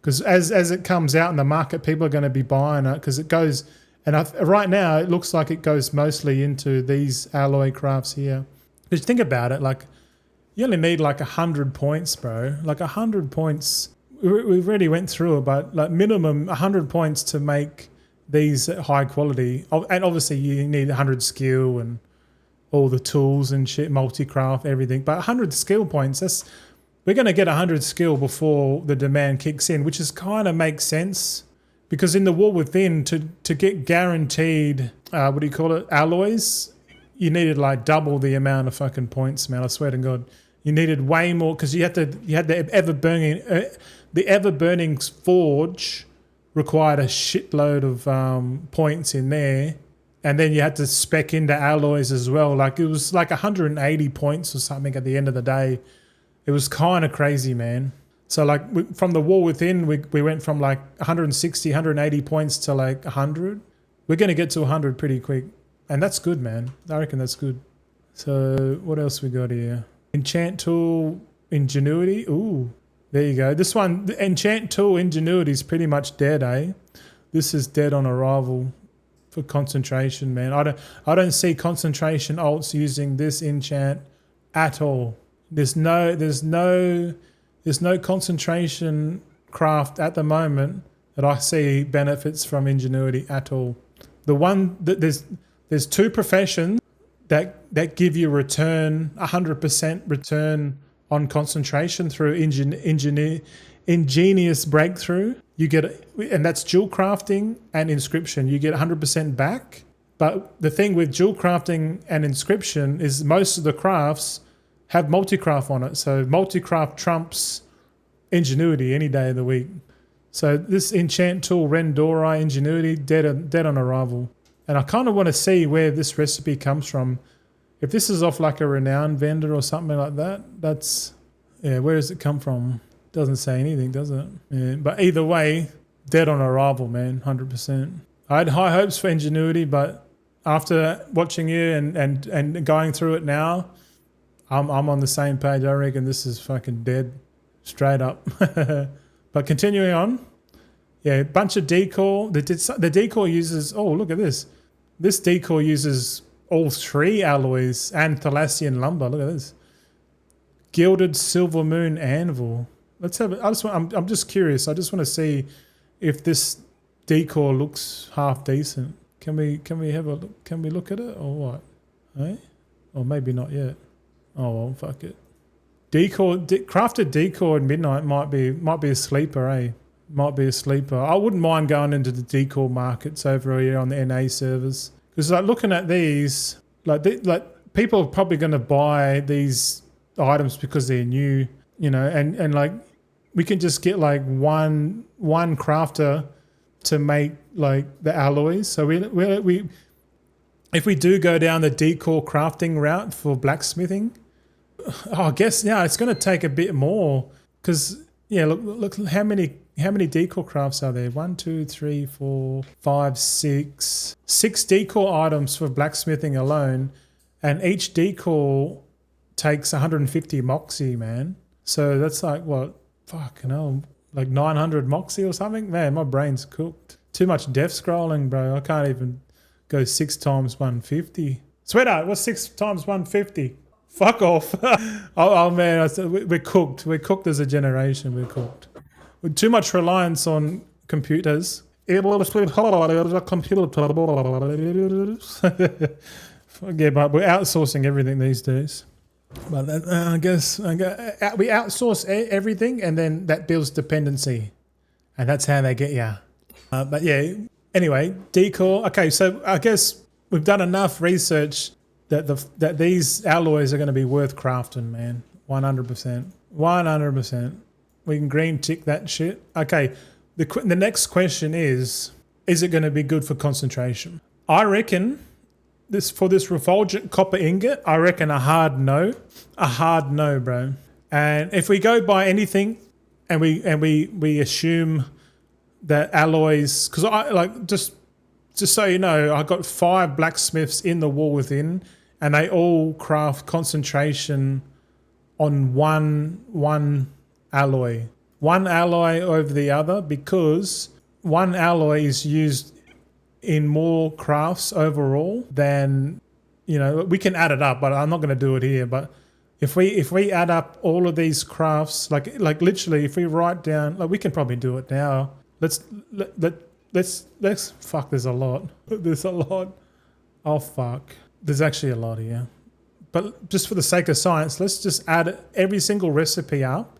because as it comes out in the market, people are going to be buying it because it goes. And right now, it looks like it goes mostly into these alloy crafts here. Because think about it, like you only need like 100 points, bro. Like 100 points. We already went through it, but like minimum 100 points to make these high quality. And obviously you need 100 skill and all the tools and shit, multi-craft, everything. But 100 skill points, we're going to get 100 skill before the demand kicks in, which is kind of makes sense. Because in the War Within, to get guaranteed, alloys, you needed like double the amount of fucking points, man. I swear to God, you needed way more because you had the ever burning forge required a shitload of points in there, and then you had to spec into alloys as well. Like it was like 180 points or something at the end of the day. It was kind of crazy, man. So like from the war within, we went from like 160, 180 points to like 100. We're going to get to 100 pretty quick. And that's good, man. I reckon that's good. So what else we got here? Enchant tool, ingenuity. Ooh, there you go. This one, the enchant tool, ingenuity is pretty much dead, eh? This is dead on arrival for concentration, man. I don't see concentration alts using this enchant at all. There's no concentration craft at the moment that I see benefits from ingenuity at all. The one that there's two professions that give you return, 100% return on concentration through ingenious breakthrough. You get, and that's jewel crafting and inscription. You get 100% back. But the thing with jewel crafting and inscription is most of the crafts have multi-craft on it. So multi-craft trumps ingenuity any day of the week. So this enchant tool, Rendora, ingenuity, dead on arrival. And I kind of want to see where this recipe comes from. If this is off like a renowned vendor or something like that, that's, yeah, where does it come from? Doesn't say anything, does it? Yeah, but either way, dead on arrival, man, 100%. I had high hopes for ingenuity, but after watching you and going through it now, I'm on the same page. I reckon this is fucking dead, straight up. But continuing on, yeah, a bunch of decor. The decor uses, oh, look at this. This decor uses all 3 alloys and Thalassian lumber. Look at this. Gilded Silver Moon Anvil. Let's have it. I'm just curious. I just want to see if this decor looks half decent. Can we have a look? Can we look at it or what? Eh? Or maybe not yet. Oh well, fuck it. Crafted decor at midnight might be a sleeper, eh? Might be a sleeper. I wouldn't mind going into the decor markets over here on the NA servers, because like looking at these, like people are probably going to buy these items because they're new, you know, and like we can just get like one crafter to make like the alloys. So we if we do go down the decor crafting route for blacksmithing, I guess yeah, it's going to take a bit more because yeah, look how many decor crafts are there? 1, 2, 3, 4, 5, 6. 6 decor items for blacksmithing alone, and each decor takes 150 moxie, man. So that's like what? Fucking hell, like 900 moxie or something? Man, my brain's cooked. Too much death scrolling, bro. I can't even go 6 times 150. Sweetheart, what's 6 times 150? Fuck off. oh man, we're cooked. We're cooked as a generation. We're cooked. With too much reliance on computers. Yeah, but we're outsourcing everything these days. But I guess we outsource everything, and then that builds dependency, and that's how they get you. But yeah, anyway, decor. Okay, so I guess we've done enough research that these alloys are going to be worth crafting, man. 100%. 100%. We can green tick that shit. Okay, the next question is it going to be good for concentration? I reckon for this refulgent copper ingot, I reckon a hard no, bro. And if we go by anything, and we assume that alloys, because I like just so you know, I got 5 blacksmiths in the war within, and they all craft concentration on one alloy. One alloy over the other, because one alloy is used in more crafts overall than, you know, we can add it up, but I'm not going to do it here. But if we add up all of these crafts, like literally, if we write down, like we can probably do it now. Let's fuck. There's a lot. There's a lot. Oh fuck. There's actually a lot here. But just for the sake of science, let's just add every single recipe up.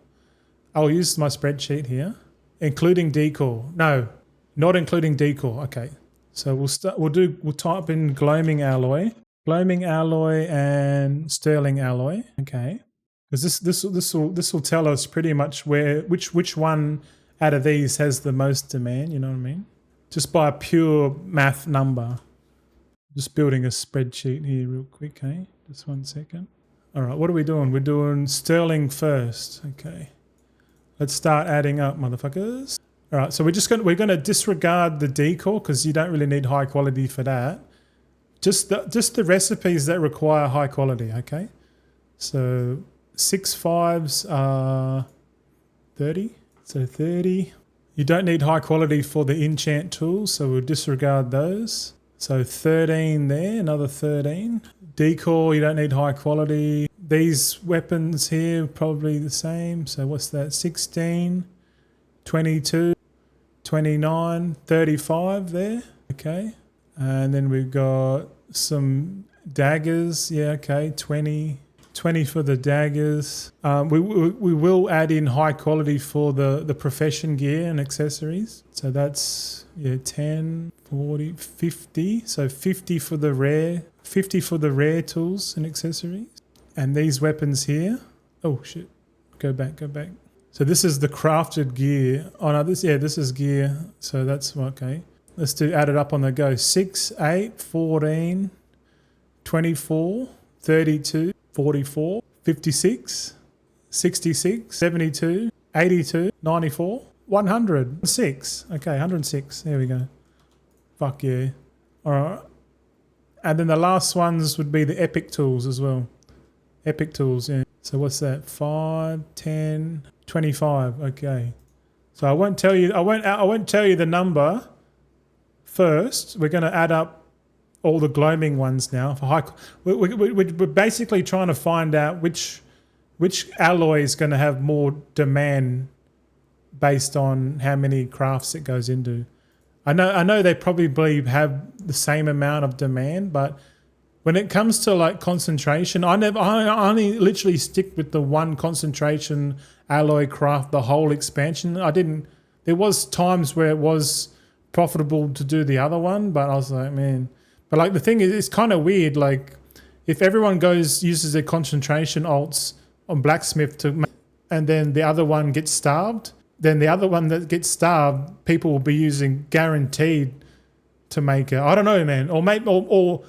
I'll use my spreadsheet here, including decor. No, not including decor. Okay. So we'll type in gloaming alloy and sterling alloy. Okay. Because this will tell us pretty much which one out of these has the most demand, you know what I mean? Just by a pure math number. Just building a spreadsheet here real quick, okay? Just 1 second. All right, what are we doing? We're doing sterling first. Okay. Let's start adding up, motherfuckers. All right, so we're gonna disregard the decor because you don't really need high quality for that. Just the recipes that require high quality, okay? So 6 5s are 30. So 30. You don't need high quality for the enchant tools, so we'll disregard those. So 13 there, another 13. Decor, you don't need high quality. These weapons here, probably the same. So what's that? 16, 22, 29, 35 there. Okay. And then we've got some daggers. Yeah, okay. 20 for the daggers. We will add in high quality for the profession gear and accessories. So that's, yeah, 10, 40, 50. So 50 for the rare tools and accessories. And these weapons here. Oh shit. Go back. So this is the crafted gear. Oh no, this is gear. So that's okay. Let's add it up on the go. 6, 8, 14, 24, 32, 44, 56, 66, 72, 82, 94, 106. Okay, 106. There we go. Fuck yeah. All right. And then the last ones would be the epic tools as well. Epic tools, yeah. So what's that? 5, 10, 25. Okay. So I won't tell you the number first. We're going to add up all the gloaming ones now for high. We're basically trying to find out which alloy is going to have more demand based on how many crafts it goes into. I know they probably have the same amount of demand, but when it comes to like concentration, I only literally stick with the one concentration alloy craft the whole expansion. There was times where it was profitable to do the other one, but I was like, man. But like the thing is, it's kind of weird. Like if everyone uses their concentration alts on blacksmith and then the other one gets starved, then the other one that gets starved, people will be using guaranteed to make it. I don't know, man. Or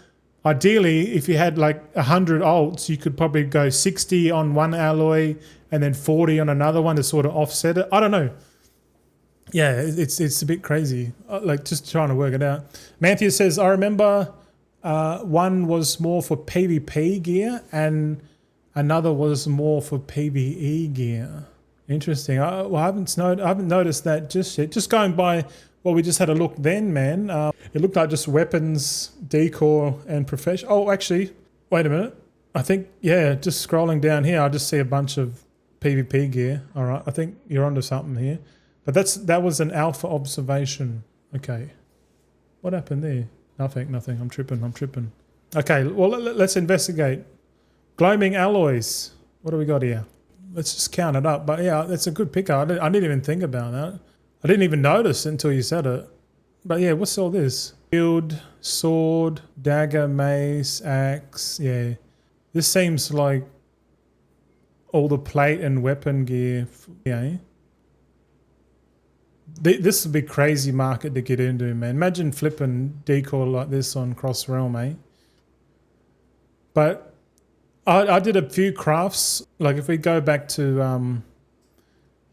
ideally, if you had like 100 alts, you could probably go 60 on one alloy and then 40 on another one to sort of offset it. I don't know. Yeah, it's a bit crazy. Like just trying to work it out. Matthew says, I remember one was more for PvP gear and another was more for PvE gear. Interesting. I haven't noticed that just yet. Just going by what we just had a look then, man. It looked like just weapons, decor, and profession. Oh, actually, wait a minute. I think, yeah, just scrolling down here, I just see a bunch of PvP gear. All right, I think you're onto something here. But that was an alpha observation. Okay. What happened there? Nothing. I'm tripping. Okay, well, let's investigate. Gloaming Alloys. What do we got here? Let's just count it up. But yeah, that's a good picker. I didn't even think about that. I didn't even notice until you said it. But yeah, what's all this? Shield, sword, dagger, mace, axe. Yeah. This seems like all the plate and weapon gear. Yeah. This would be crazy market to get into, man. Imagine flipping decor like this on Cross Realm, eh? But I did a few crafts. Like if we go back to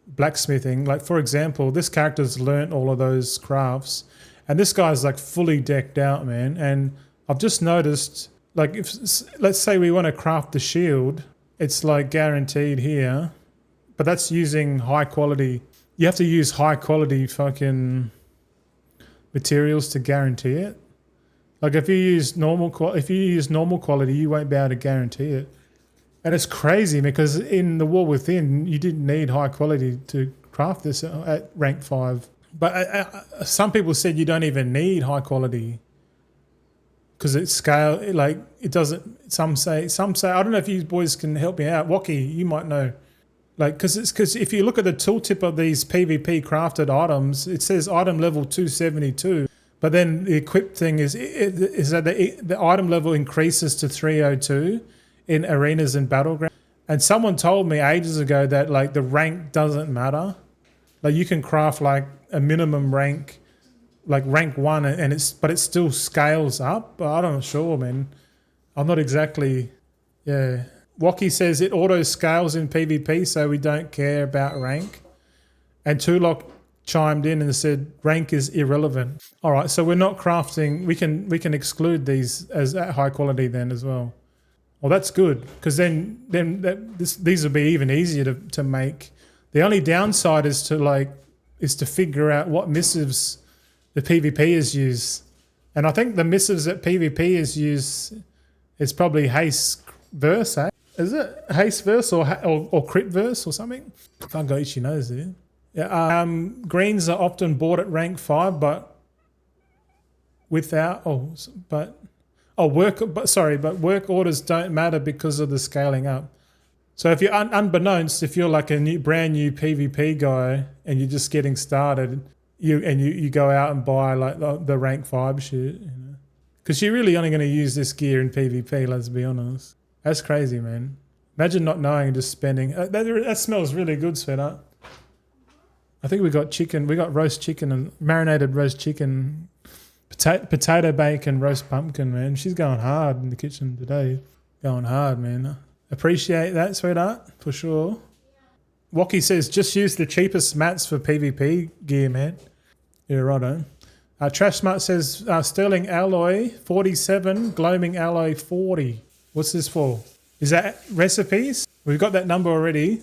blacksmithing, like for example, this character's learnt all of those crafts, and this guy's like fully decked out, man. And I've just noticed, like if let's say we want to craft the shield, it's like guaranteed here, but that's using high quality. You have to use high quality fucking materials to guarantee it. Like if you use normal quality, you won't be able to guarantee it. And it's crazy because in the War Within, you didn't need high quality to craft this at rank 5. But some people said you don't even need high quality because it scale like it doesn't. Some say I don't know if you boys can help me out. Waki, you might know. Like, because if you look at the tooltip of these PvP crafted items, it says item level 272, but then the equip thing is that the item level increases to 302 in arenas and battlegrounds. And someone told me ages ago that like the rank doesn't matter. Like you can craft like a minimum rank, like rank 1, and it still scales up. But I'm not sure, man. I'm not exactly, yeah. Waki says it auto scales in PvP, so we don't care about rank. And Tulok chimed in and said rank is irrelevant. All right, so we're not crafting. We can exclude these as at high quality then as well. Well, that's good because then these will be even easier to make. The only downside is to figure out what missives the PvPers use, and I think the missives that PvPers use is probably haste verse. Eh? Is it haste verse or crit verse or something? Fungoichi knows it. Yeah. Greens are often bought at rank 5, but without work orders don't matter because of the scaling up. So if you're unbeknownst, if you're like a brand new PvP guy and you're just getting started, you go out and buy like the rank 5 shit, you know, because you're really only going to use this gear in PvP. Let's be honest. That's crazy, man. Imagine not knowing and just spending. That smells really good, sweetheart. I think we got chicken. We got roast chicken and marinated roast chicken, potato bacon, roast pumpkin, man. She's going hard in the kitchen today. Going hard, man. Appreciate that, sweetheart, for sure. Waki says, just use the cheapest mats for PvP gear, man. Yeah, righto. Trash Smart says, Sterling Alloy 47, Gloaming Alloy 40. What's this for? Is that recipes? We've got that number already.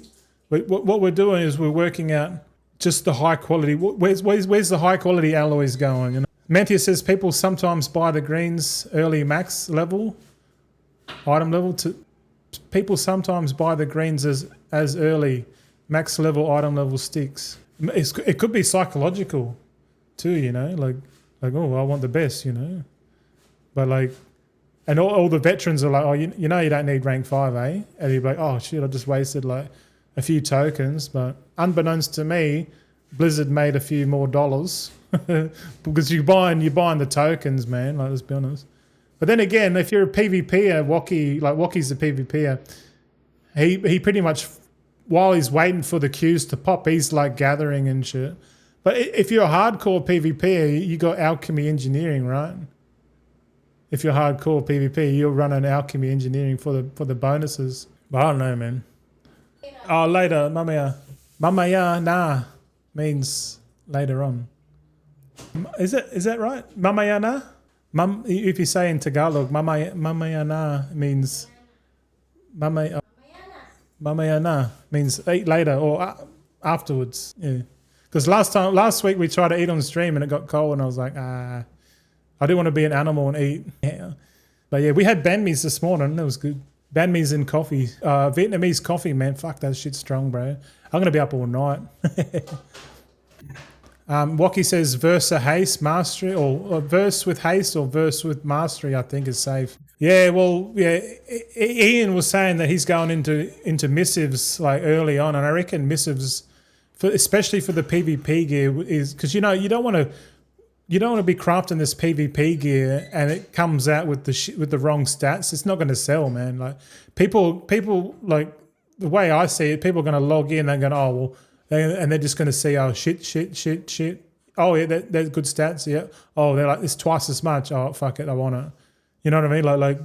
What we're doing is we're working out just the high quality. Where's the high quality alloys going? You know? Manthia says people sometimes buy the greens early max level, item level. People sometimes buy the greens as early max level item level sticks. It could be psychological too, you know, like oh, I want the best, you know, but like, and all the veterans are like, oh, you know, you don't need rank 5, eh? And you're like, oh shit, I just wasted like a few tokens. But unbeknownst to me, Blizzard made a few more dollars because you're buying the tokens, man. Like, let's be honest. But then again, if you're a PvPer, Waki's a PvPer, he pretty much, while he's waiting for the queues to pop, he's like gathering and shit. But if you're a hardcore PvPer, you got alchemy engineering, right? If you're hardcore PvP, you'll run an alchemy engineering for the bonuses. But I don't know, man. Oh, later, mamaya. Mamaya na means later on. Is that right? Mamaya na? If you say in Tagalog, mamaya na means mamaya na means eat later or afterwards. Yeah. Because last week we tried to eat on stream and it got cold and I was like, I didn't want to be an animal and eat. Yeah. But yeah, we had banh mi's this morning. That was good. Banh mi's and coffee. Vietnamese coffee, man. Fuck, that shit's strong, bro. I'm going to be up all night. Waki says verse a haste mastery or verse with haste or verse with mastery, I think is safe. Yeah, well, yeah. Ian was saying that he's going into missives like early on, and I reckon missives, especially for the PvP gear, is because you don't want to be crafting this PvP gear and it comes out with the wrong stats. It's not going to sell, man. Like people like the way I see it, people are going to log in and go, oh well. And they're just going to see, oh, shit. Oh, yeah, they're good stats, yeah. Oh, they're like, it's twice as much. Oh, fuck it, I want it. You know what I mean? Like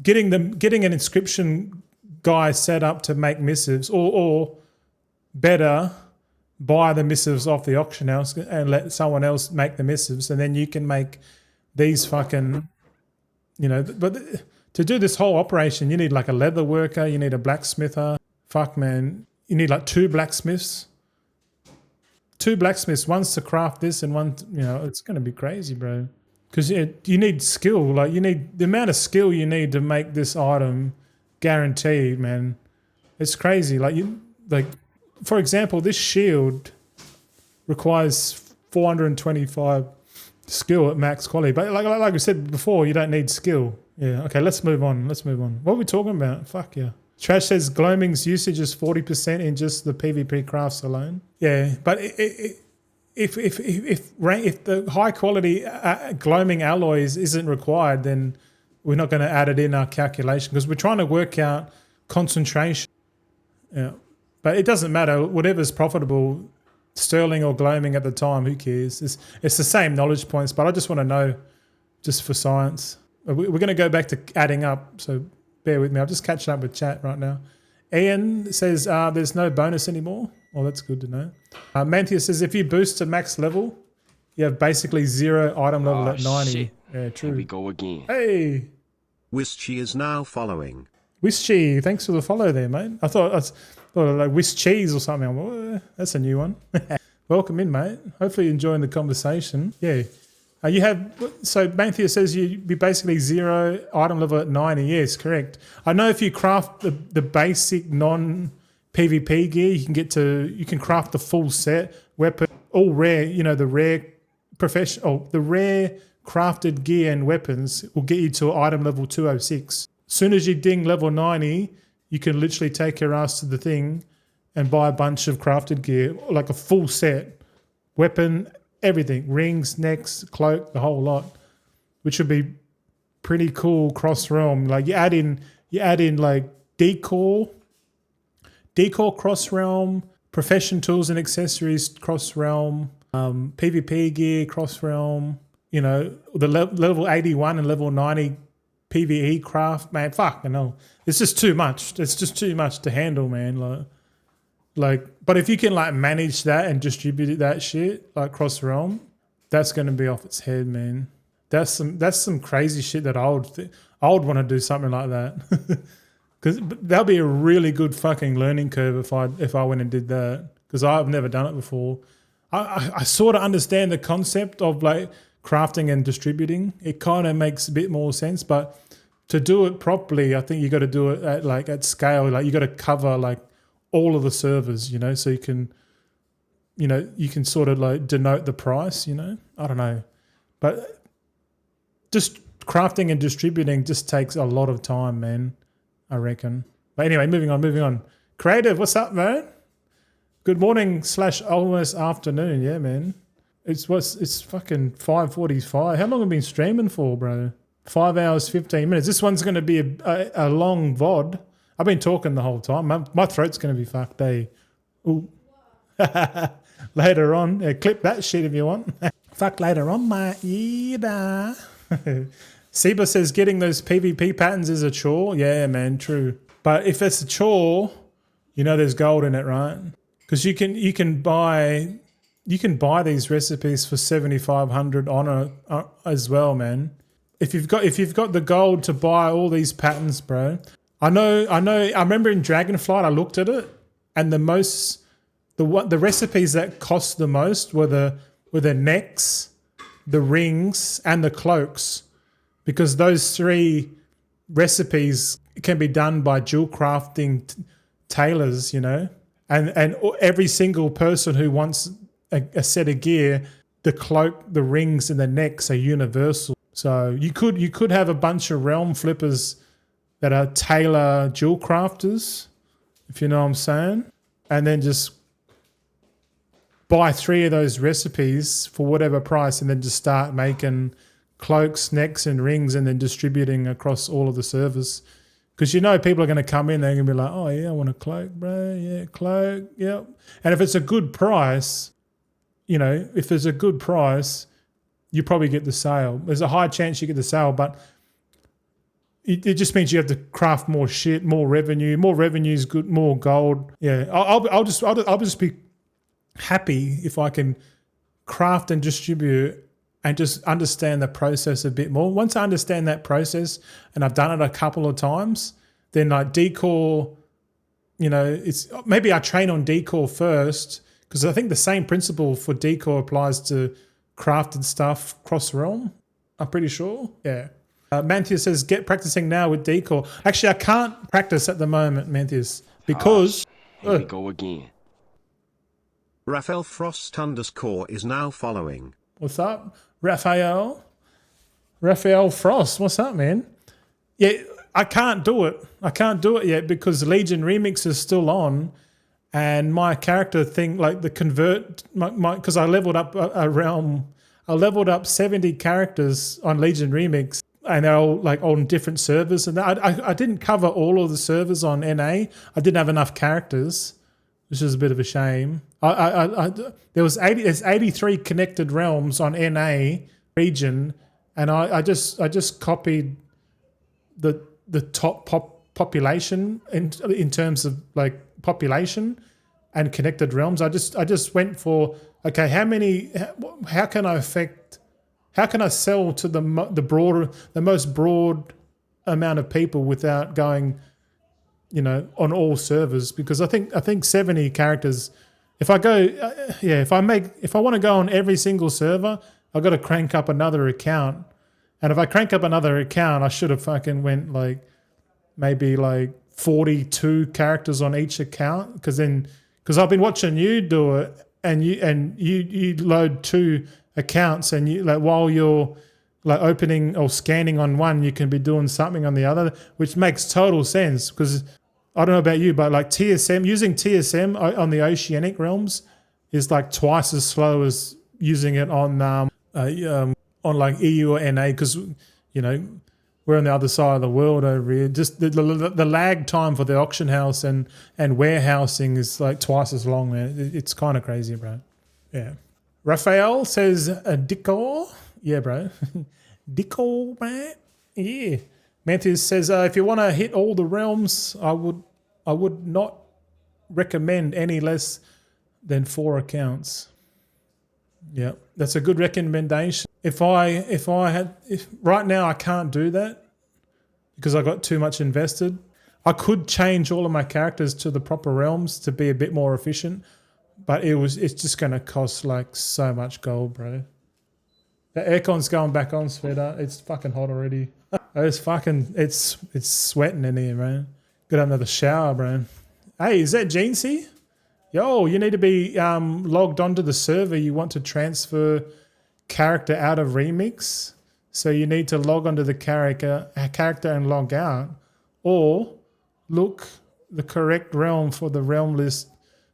getting an inscription guy set up to make missives or better, buy the missives off the auction house and let someone else make the missives. And then you can make these fucking, you know, but to do this whole operation, you need like a leather worker, you need a blacksmither. Fuck, man. You need like two blacksmiths, one's to craft this and one, you know, it's going to be crazy, bro. Because you need skill. Like you need the amount of skill you need to make this item guaranteed, man. It's crazy. Like for example, this shield requires 425 skill at max quality. But like we said before, you don't need skill. Yeah. Okay, let's move on. What are we talking about? Fuck yeah. Trash says Gloaming's usage is 40% in just the PvP crafts alone. Yeah, but if the high quality Gloaming Alloys isn't required, then we're not going to add it in our calculation because we're trying to work out concentration. Yeah, but it doesn't matter. Whatever's profitable, sterling or gloaming at the time, who cares? It's the same knowledge points, but I just want to know, just for science. We're going to go back to adding up, so bear with me. I'm just catching up with chat right now. Ian says there's no bonus anymore. Well, that's good to know. Mantia says if you boost to max level, you have basically 0 item level at 90. Shit. Yeah, true. Here we go again. Hey, Wischi is now following. Wischi, thanks for the follow there, mate. I thought like Wish Cheese or something. I'm like, well, that's a new one. Welcome in, mate. Hopefully you're enjoying the conversation. Yeah. You have, so Manthea says you'd be basically 0 item level at 90. Yes, correct. I know if you craft the basic non-PvP gear, you can craft the full set, weapon, all rare, the rare the rare crafted gear and weapons will get you to item level 206. Soon as you ding level 90, you can literally take your ass to the thing and buy a bunch of crafted gear, like a full set, weapon, everything, rings, necks, cloak, the whole lot, which would be pretty cool cross realm. Like you add in like decor cross realm, profession tools and accessories cross realm, PvP gear cross realm. The level 81 and level 90 PvE craft, man. Fuck, I know it's just too much. It's just too much to handle, man. But if you can manage that and distribute that shit like cross realm, that's going to be off its head, man. That's some crazy shit that I would want to do something like that, because that'll be a really good fucking learning curve if I went and did that, because I've never done it before. I sort of understand the concept of crafting and distributing. It kind of makes a bit more sense, but to do it properly, I think you got to do it at scale. You got to cover all of the servers, so you can, you can sort of denote the price, I don't know. But just crafting and distributing just takes a lot of time, man, I reckon. But anyway, moving on. Creative, what's up, man? Good morning / almost afternoon, yeah, man. It's fucking 5:45. How long have you been streaming for, bro? 5 hours, 15 minutes. This one's going to be a long VOD. I've been talking the whole time. My throat's going to be fucked, eh? Ooh. Later on. Yeah, clip that shit if you want. Fuck later on, my ear. Seba says getting those PvP patterns is a chore. Yeah, man, true. But if it's a chore, there's gold in it, right? Because you can buy these recipes for 7,500 honor as well, man. If you've got the gold to buy all these patterns, bro. I remember in Dragonflight I looked at it, and the recipes that cost the most were the necks, the rings, and the cloaks, because those 3 recipes can be done by Jewelcrafting tailors, and every single person who wants a set of gear, the cloak, the rings, and the necks are universal. So you could have a bunch of realm flippers that are tailor jewel crafters, if you know what I'm saying, and then just buy 3 of those recipes for whatever price, and then just start making cloaks, necks, and rings, and then distributing across all of the servers. Because people are going to come in, they're going to be like, oh yeah, I want a cloak, bro. Yeah, cloak, yep. And if it's a good price, if there's a good price, you probably get the sale. There's a high chance you get the sale, but it just means you have to craft more shit, more revenue. More revenue is good, more gold. Yeah, I'll just be happy if I can craft and distribute and just understand the process a bit more. Once I understand that process, and I've done it a couple of times, then decor, it's maybe I train on decor first, because I think the same principle for decor applies to crafted stuff cross realm. I'm pretty sure. Yeah. Mantheus says, get practicing now with decor. Actually, I can't practice at the moment, Mantheus, because... Here we go again. Raphael Frost _ is now following. What's up, Raphael? Raphael Frost, what's up, man? Yeah, I can't do it. I can't do it yet because Legion Remix is still on, and my character thing, the convert, because I leveled up a realm, I leveled up 70 characters on Legion Remix, and they're all on different servers. And I didn't cover all of the servers on NA. I didn't have enough characters, which is a bit of a shame. There's 83 connected realms on NA region, and I just copied the top population in terms of population, and connected realms. I just went for, okay, how can I sell to the most broad amount of people without going, on all servers? Because I think 70 characters. If I want to go on every single server, I've got to crank up another account. And if I crank up another account, I should have fucking went maybe 42 characters on each account. Because I've been watching you do it, and you load 2 accounts, and you while you're opening or scanning on one, you can be doing something on the other, which makes total sense. Because I don't know about you, but using TSM on the oceanic realms is twice as slow as using it on EU or NA, because we're on the other side of the world over here. Just the lag time for the auction house and warehousing is twice as long, man. It's kind of crazy, bro. Yeah. Raphael says Dicko. Yeah, bro. Dicko, man. Yeah. Mantis says if you want to hit all the realms, I would not recommend any less than 4 accounts. Yeah, that's a good recommendation. If right now I can't do that because I got too much invested. I could change all of my characters to the proper realms to be a bit more efficient, but it's just going to cost so much gold, bro. The aircon's going back on, sweater. It's fucking hot already. It's sweating in here, man. Gotta have another shower, bro. Hey, is that Jeansy? Yo, you need to be logged onto the server. You want to transfer character out of Remix. So you need to log onto the character and log out. Or look the correct realm for the realm list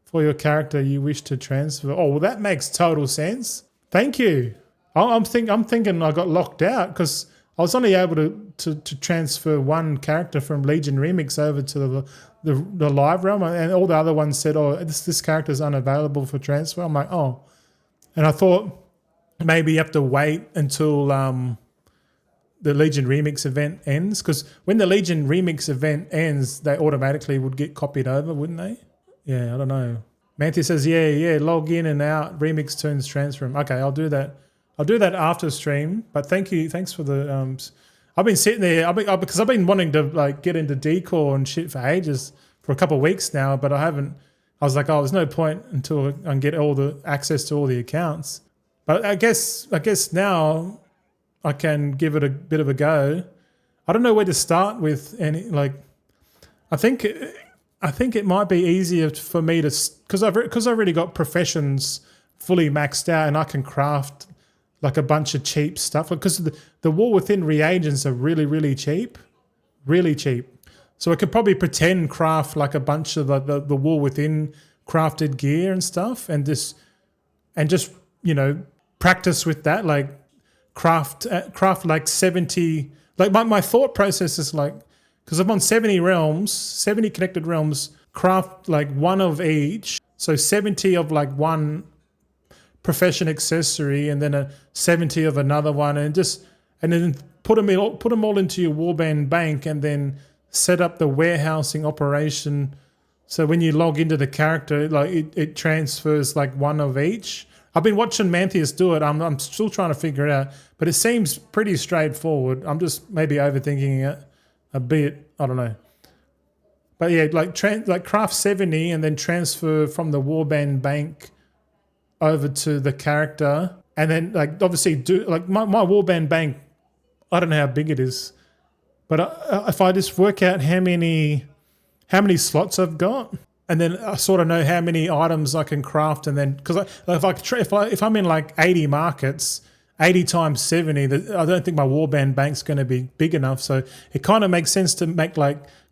for your character you wish to transfer. Oh, well, that makes total sense. Thank you. I'm thinking I got locked out because I was only able to transfer one character from Legion Remix over to the live realm, and all the other ones said, oh, this character is unavailable for transfer. I'm like, oh. And I thought maybe you have to wait until the Legion Remix event ends, because when the Legion Remix event ends, they automatically would get copied over, wouldn't they? Yeah, I don't know. Mantis says, yeah, log in and out, Remix turns transfer. Okay, I'll do that. I'll do that after stream, but thanks for the... I've been sitting there, because I've been wanting to get into decor and shit for ages, for a couple of weeks now, but I haven't. I was like, oh, there's no point until I can get all the access to all the accounts. But I guess now I can give it a bit of a go. I don't know where to start with any. I think it might be easier for me to, because I've already got professions fully maxed out, and I can craft a bunch of cheap stuff, because the War Within reagents are really, really cheap. Really cheap. So I could probably pretend craft a bunch of the War Within crafted gear and stuff, and just practice with that, craft 70. My thought process is because I'm on 70 realms, 70 connected realms, craft one of each. So 70 of one profession accessory, and then a 70 of another one, and then put them all into your warband bank, and then set up the warehousing operation. So when you log into the character, it transfers one of each. I've been watching Mantheus do it. I'm still trying to figure it out, but it seems pretty straightforward. I'm just maybe overthinking it a bit. I don't know. But yeah, craft 70 and then transfer from the warband bank over to the character, and then obviously do my warband bank. I don't know how big it is, but if I just work out how many slots I've got, and then I sort of know how many items I can craft, and then because if I'm in 80 markets, 80 times 70, I don't think my warband bank's going to be big enough. So it kind of makes sense to make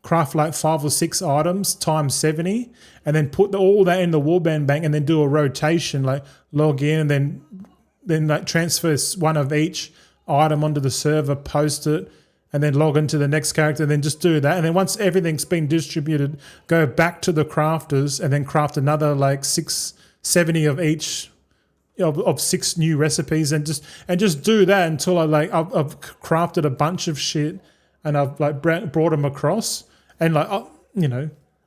craft 5 or 6 items times 70, and then put all that in the warband bank, and then do a rotation, log in, and then transfer one of each item onto the server, post it, and then log into the next character, and then just do that. And then once everything's been distributed, go back to the crafters, and then craft another 70 of each of 6 new recipes, and just do that until I've crafted a bunch of shit, and I've brought them across. And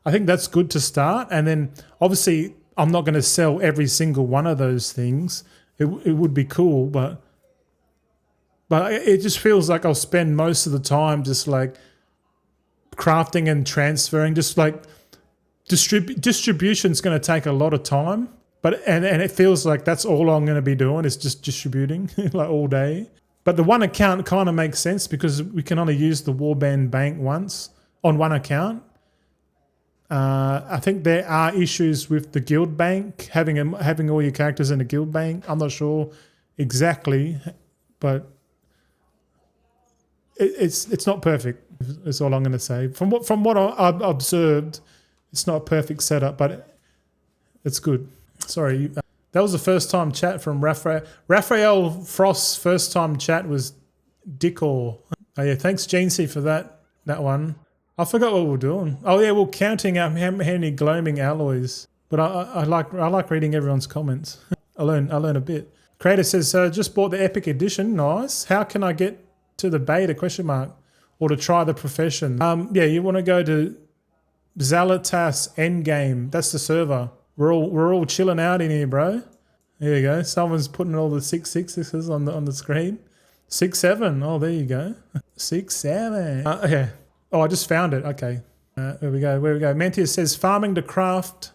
I think that's good to start. And then obviously I'm not going to sell every single one of those things. It would be cool, but it just feels like I'll spend most of the time just like crafting and transferring, just like distribution's going to take a lot of time. But and it feels like that's all I'm going to be doing is just distributing like all day. But the one account kind of makes sense because we can only use the Warband Bank once on one account. I think there are issues with the guild bank, having all your characters in a guild bank. I'm not sure exactly, but it's not perfect. That's all I'm going to say. From what I've observed, it's not a perfect setup, but it's good. Sorry, that was the first time chat from Raphael Frost's first time chat was Dickor. Oh yeah, thanks Jeansy for that one. I forgot what we're doing. Oh yeah, we're counting out how many Gloaming Alloys. But I like reading everyone's comments. I learn a bit. Creator says, just bought the Epic Edition. Nice. How can I get to the beta ? Or to try the profession? Yeah, you want to go to Zalatas Endgame. That's the server. We're all chilling out in here, bro. There you go. Someone's putting all the 666s on the screen. 6-7. Oh, there you go. 6-7. Okay. Oh, I just found it. Okay. Where we go. Mantius says farming to craft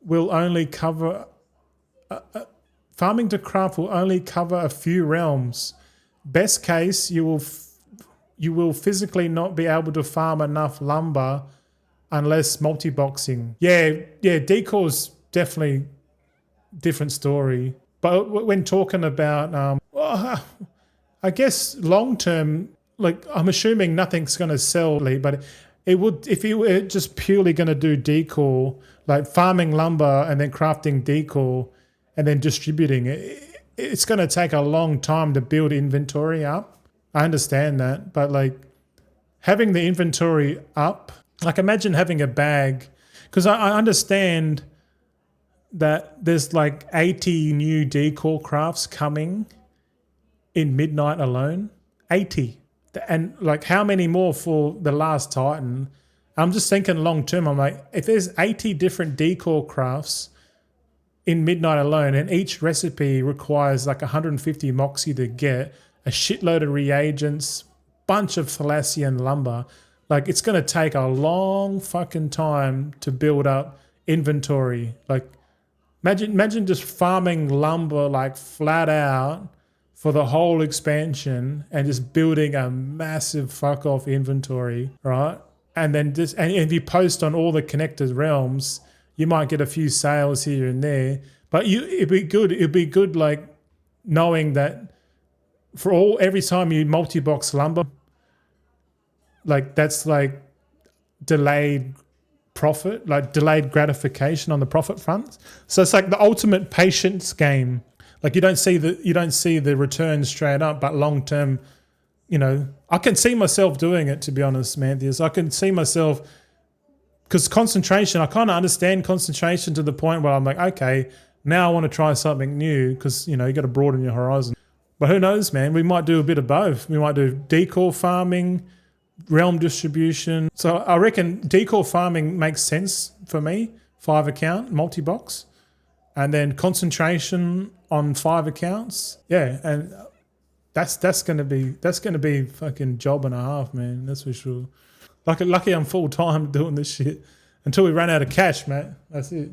will only cover a few realms. Best case, you will physically not be able to farm enough lumber unless multi-boxing. Yeah, decor's definitely different story. But when talking about, I guess long term, like I'm assuming nothing's going to sell, but it would if you were just purely going to do decor, like farming lumber and then crafting decor and then distributing it. It's going to take a long time to build inventory up. I understand that, but like having the inventory up, like imagine having a bag, because I understand that there's like 80 new decor crafts coming in Midnight alone. 80. And like how many more for the Last Titan? I'm just thinking long term. I'm like, if there's 80 different decor crafts in Midnight alone, and each recipe requires like 150 moxie to get, a shitload of reagents, bunch of Thalassian lumber, like it's going to take a long fucking time to build up inventory. Like imagine just farming lumber like flat out for the whole expansion and just building a massive fuck off inventory, right? And then and if you post on all the connected realms, you might get a few sales here and there. But it'd be good like knowing that every time you multi-box lumber, like that's like delayed profit, like delayed gratification on the profit front. So it's like the ultimate patience game. Like you don't see the return straight up, but long term, I can see myself doing it, to be honest, Mantheus. I can see myself, because concentration, I kind of understand concentration to the point where I'm like, okay, now I want to try something new, because you got to broaden your horizon. But who knows, man? We might do a bit of both. We might do decor farming, realm distribution. So I reckon decor farming makes sense for me. 5 account multi-box, and then concentration on 5 accounts. Yeah, and that's gonna be fucking job and a half, man. That's for sure. Lucky I'm full time doing this shit until we run out of cash, mate. That's it.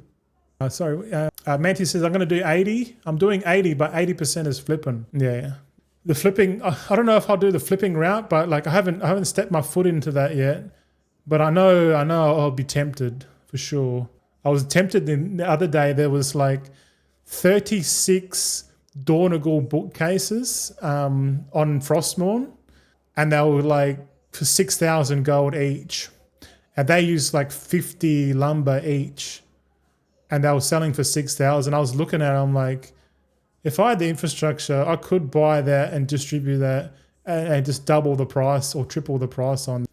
Manti says I'm gonna do 80. I'm doing 80, but 80% is flipping. Yeah. The flipping, I don't know if I'll do the flipping route, but like I haven't stepped my foot into that yet. But I know I'll be tempted for sure. I was tempted the other day. There was like 36 Dornagal bookcases on Frostmourne, and they were like for 6,000 gold each, and they used like 50 lumber each, and they were selling for 6,000. I was looking at it, I'm like, if I had the infrastructure, I could buy that and distribute that and just double the price or triple the price on.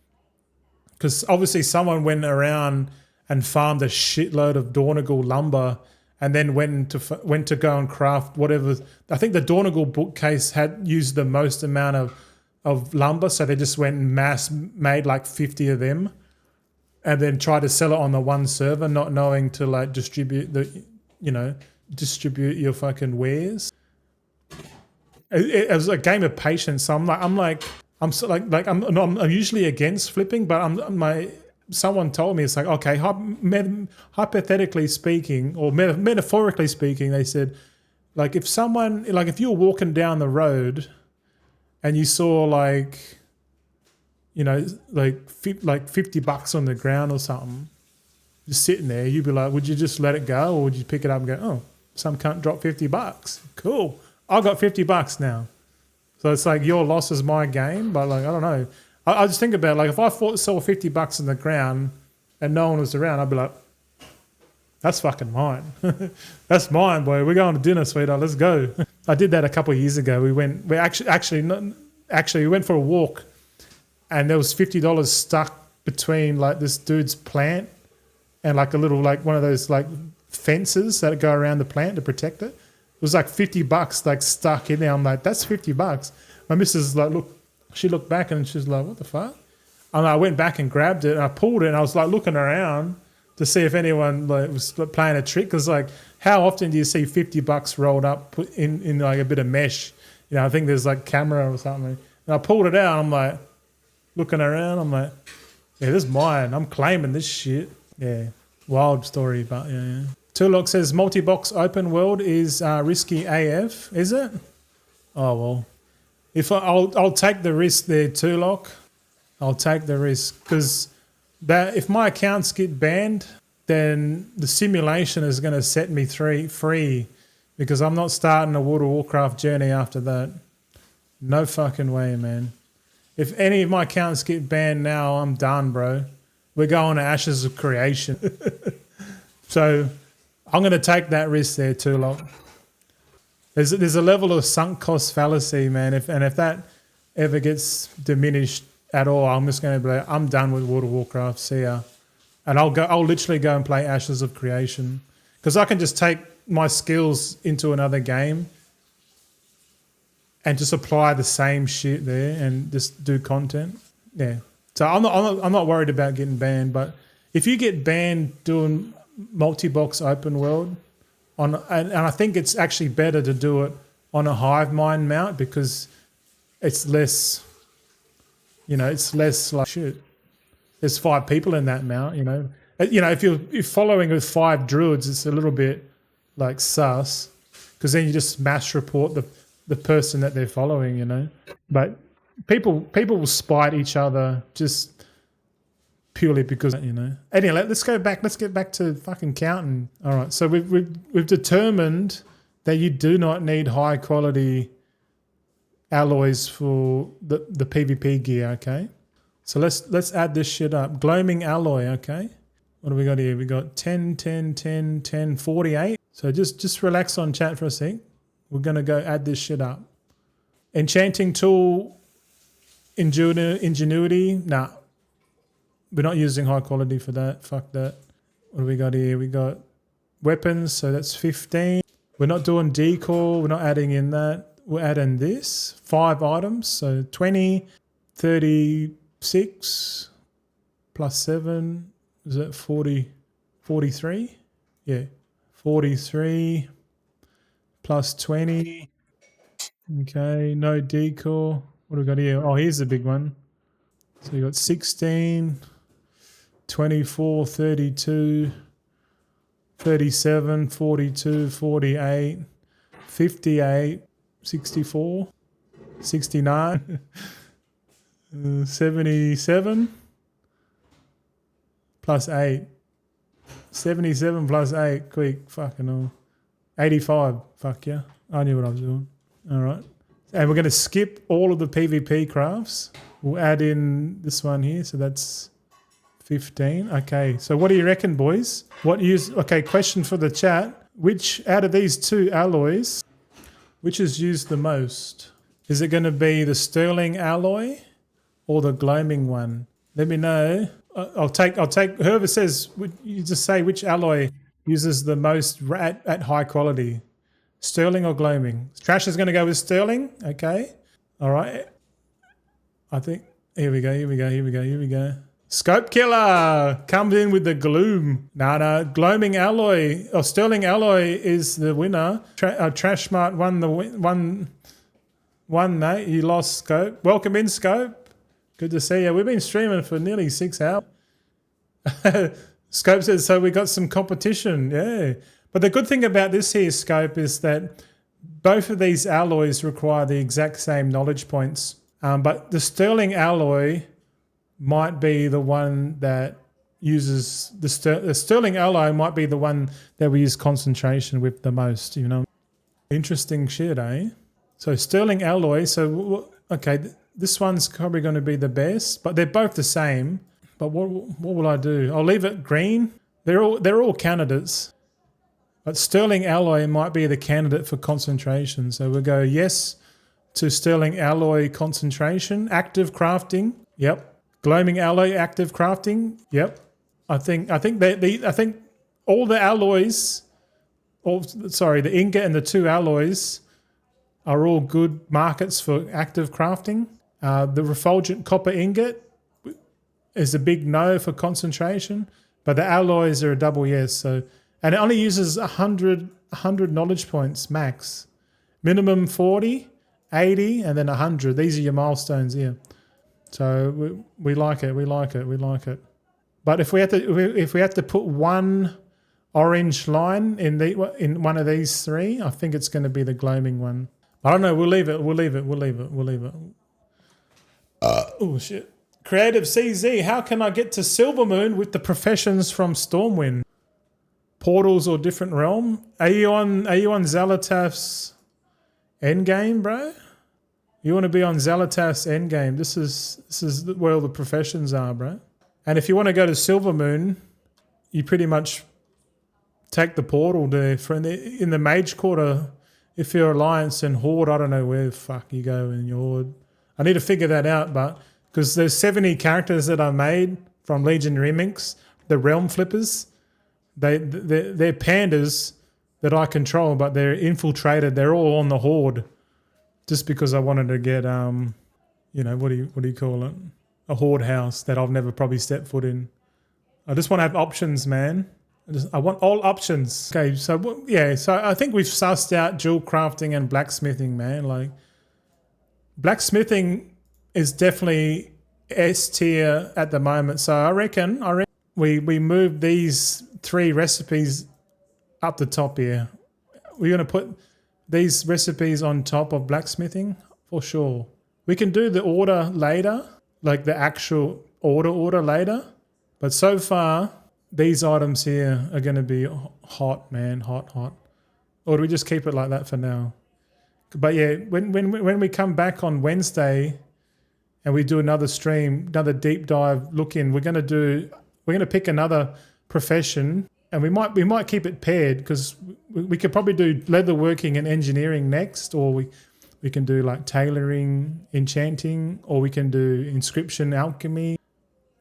Because obviously someone went around and farmed a shitload of Dornagal lumber and then went to go and craft whatever. I think the Dornagal bookcase had used the most amount of lumber, so they just went and mass made like 50 of them. and then try to sell it on the one server, not knowing to like distribute your fucking wares. It was a game of patience. So I'm usually against flipping, but someone told me, it's like, okay, hypothetically speaking, or metaphorically speaking, they said, like if you were walking down the road and you saw like $50 on the ground or something, just sitting there, you'd be like, would you just let it go, or would you pick it up and go, oh, some cunt dropped $50. Cool. I got $50 now. So it's like your loss is my gain, but like, I don't know. I just think about, like, if I saw $50 on the ground and no one was around, I'd be like, that's fucking mine. That's mine, boy. We're going to dinner, sweetheart. Let's go. I did that a couple of years ago. We went for a walk, and there was $50 stuck between like this dude's plant and like a little, like one of those like fences that go around the plant to protect it. It was like $50 like stuck in there. I'm like, that's $50. My missus she looked back and she's like, what the fuck? And I went back and grabbed it and I pulled it, and I was like looking around to see if anyone like was playing a trick. Because like, how often do you see $50 rolled up put in like a bit of mesh? I think there's like camera or something. And I pulled it out. I'm like looking around. I'm like, yeah, this is mine. I'm claiming this shit. Yeah, wild story, but yeah. Turlock says multi-box open world is risky AF. Is it? Oh well, I'll take the risk there, Turlock. I'll take the risk, because if my accounts get banned, then the simulation is going to set me free, because I'm not starting a World of Warcraft journey after that. No fucking way, man. If any of my accounts get banned now, I'm done, bro. We're going to Ashes of Creation. So I'm going to take that risk there, Turlock. There's a level of sunk cost fallacy, man. If that ever gets diminished at all, I'm just going to be like, I'm done with World of Warcraft. See ya. And I'll literally go and play Ashes of Creation, because I can just take my skills into another game and just apply the same shit there and just do content. Yeah. So I'm not worried about getting banned, but if you get banned doing multi-box open world and I think it's actually better to do it on a hive mind mount, because it's less, it's less like shit. There's 5 people in that mount, if you're following with 5 druids, it's a little bit like sus, because then you just mass report the person that they're following, but people will spite each other just purely because, Anyway, let's get back to fucking counting. All right, so we've determined that you do not need high quality alloys for the PvP gear, okay? So let's add this shit up. Gloaming alloy, okay? What do we got here? We got 10, 10, 10, 10, 48. So just relax on chat for a sec. We're going to go add this shit up. Enchanting tool, ingenuity. Nah, we're not using high quality for that. Fuck that. What do we got here? We got weapons, so that's 15. We're not doing decor. We're not adding in that. We're adding this. 5 items, so 20, 36 plus 7. Is that 40, 43? Yeah, 43 plus 20. Okay, no decor. What do we got here? Oh, here's the big one. So you got 16, 24, 32, 37, 42, 48, 58, 64, 69, 77 plus 8. 77 plus 8, quick, fucking hell. 85, fuck yeah. I knew what I was doing. All right. And we're going to skip all of the PvP crafts. We'll add in this one here, so that's 15. Okay, so what do you reckon, boys? Okay, question for the chat. Which out of these 2 alloys, which is used the most? Is it going to be the sterling alloy or the gloaming one? Let me know. I'll take whoever says, you just say which alloy uses the most at high quality. Sterling or gloaming? Trash is going to go with sterling. Okay. All right. I think, here we go. Scope Killer comes in with the gloom. No, Gloaming Alloy or Sterling Alloy is the winner. Trash Mart won the one, mate. You lost, Scope. Welcome in, Scope. Good to see you. We've been streaming for nearly 6 hours. Scope says, so we got some competition. Yeah. But the good thing about this here, Scope, is that both of these alloys require the exact same knowledge points. But the Sterling Alloy might be the one that uses the Sterling Alloy might be the one that we use concentration with the most, you know. Interesting shit, eh? So Sterling Alloy, so okay, this one's probably going to be the best, but they're both the same. But what will I do? I'll leave it green. They're all candidates. But Sterling Alloy might be the candidate for concentration. So we'll go yes to Sterling Alloy concentration. Active crafting. Yep. Gloaming Alloy active crafting. Yep. I think all the alloys, the ingot and the 2 alloys are all good markets for active crafting. The Refulgent Copper Ingot is a big no for concentration, but the alloys are a double yes. So, and it only uses 100 knowledge points max. Minimum 40, 80, and then 100. These are your milestones here. So we like it. We like it. We like it. But if we have to put one orange line in one of these 3, I think it's going to be the gloaming one. I don't know. We'll leave it. We'll leave it. We'll leave it. We'll leave it. Oh shit! Creative CZ. How can I get to Silvermoon with the professions from Stormwind? Portals or different realm? Are you on Xalatath's endgame, bro? You want to be on Xalatath's endgame. This is where all the professions are, bro. And if you want to go to Silvermoon, you pretty much take the portal there. In the Mage Quarter, if you're Alliance and Horde, I don't know where the fuck you go in your Horde. I need to figure that out, but because there's 70 characters that I made from Legion Remix, the Realm Flippers, they're pandas that I control, but they're infiltrated. They're all on the Horde. Just because I wanted to get, you know, what do you call it? A horde house that I've never probably stepped foot in. I just want to have options, man. I want all options. Okay, so yeah, so I think we've sussed out Jewelcrafting and blacksmithing, man. Like, blacksmithing is definitely S-tier at the moment. So I reckon we move these 3 recipes up the top here. We're going to put these recipes on top of blacksmithing for sure. We can do the order later, like the actual order later. But so far, these items here are going to be hot, man, hot. Or do we just keep it like that for now? But yeah, when we come back on Wednesday and we do another stream, another deep dive look in, we're going to pick another profession. And we might keep it paired because we could probably do leatherworking and engineering next, or we can do like tailoring, enchanting, or we can do inscription, alchemy,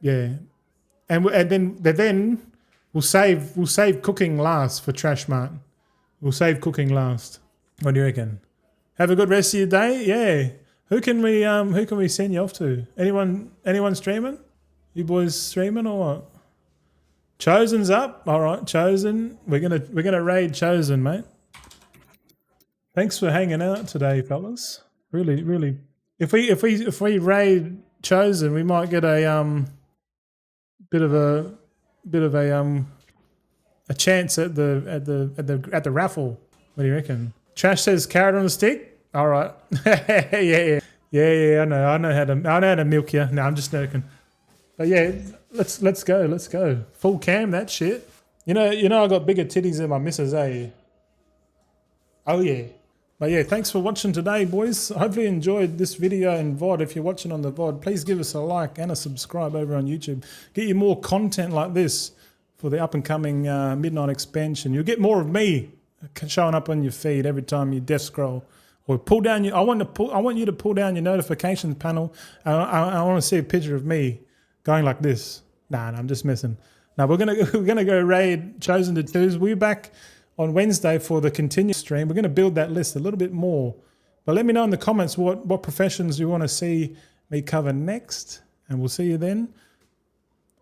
yeah. And then we'll save cooking last for Trash Mart. We'll save cooking last. What do you reckon? Have a good rest of your day. Yeah. Who can we send you off to? Anyone streaming? You boys streaming or what? Chosen's up. All right, Chosen. We're gonna raid Chosen, mate. Thanks for hanging out today, fellas. Really. If we raid Chosen, we might get a bit of a chance at the raffle. What do you reckon? Trash says carrot on a stick. All right. Yeah. I know how to milk you. No, I'm just joking. But yeah, let's go. Full cam that shit. You know I got bigger titties than my missus, eh? Oh yeah. But yeah, thanks for watching today, boys. Hopefully you enjoyed this video and VOD. If you're watching on the VOD, please give us a like and a subscribe over on YouTube. Get you more content like this for the up and coming midnight expansion. You'll get more of me showing up on your feed every time you death scroll. Or pull down your. I want you to pull down your notifications panel. I want to see a picture of me going like this. Nah, I'm just messing. Now we're gonna go raid Chosen to Twos. We're back on Wednesday for the continued stream. We're gonna build that list a little bit more. But let me know in the comments what professions you want to see me cover next, and we'll see you then.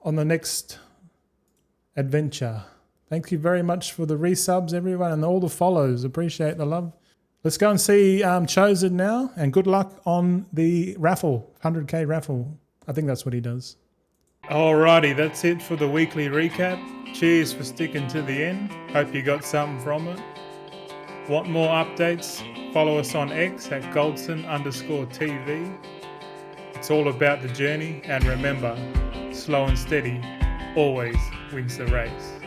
on the next adventure. Thank you very much for the resubs, everyone, and all the follows. Appreciate the love. Let's go and see Chosen now, and good luck on the raffle, 100k raffle. I think that's what he does. Alrighty, that's it for the weekly recap. Cheers for sticking to the end. Hope you got something from it. Want more updates? Follow us on X at Goldson_TV. It's all about the journey, and remember, slow and steady always wins the race.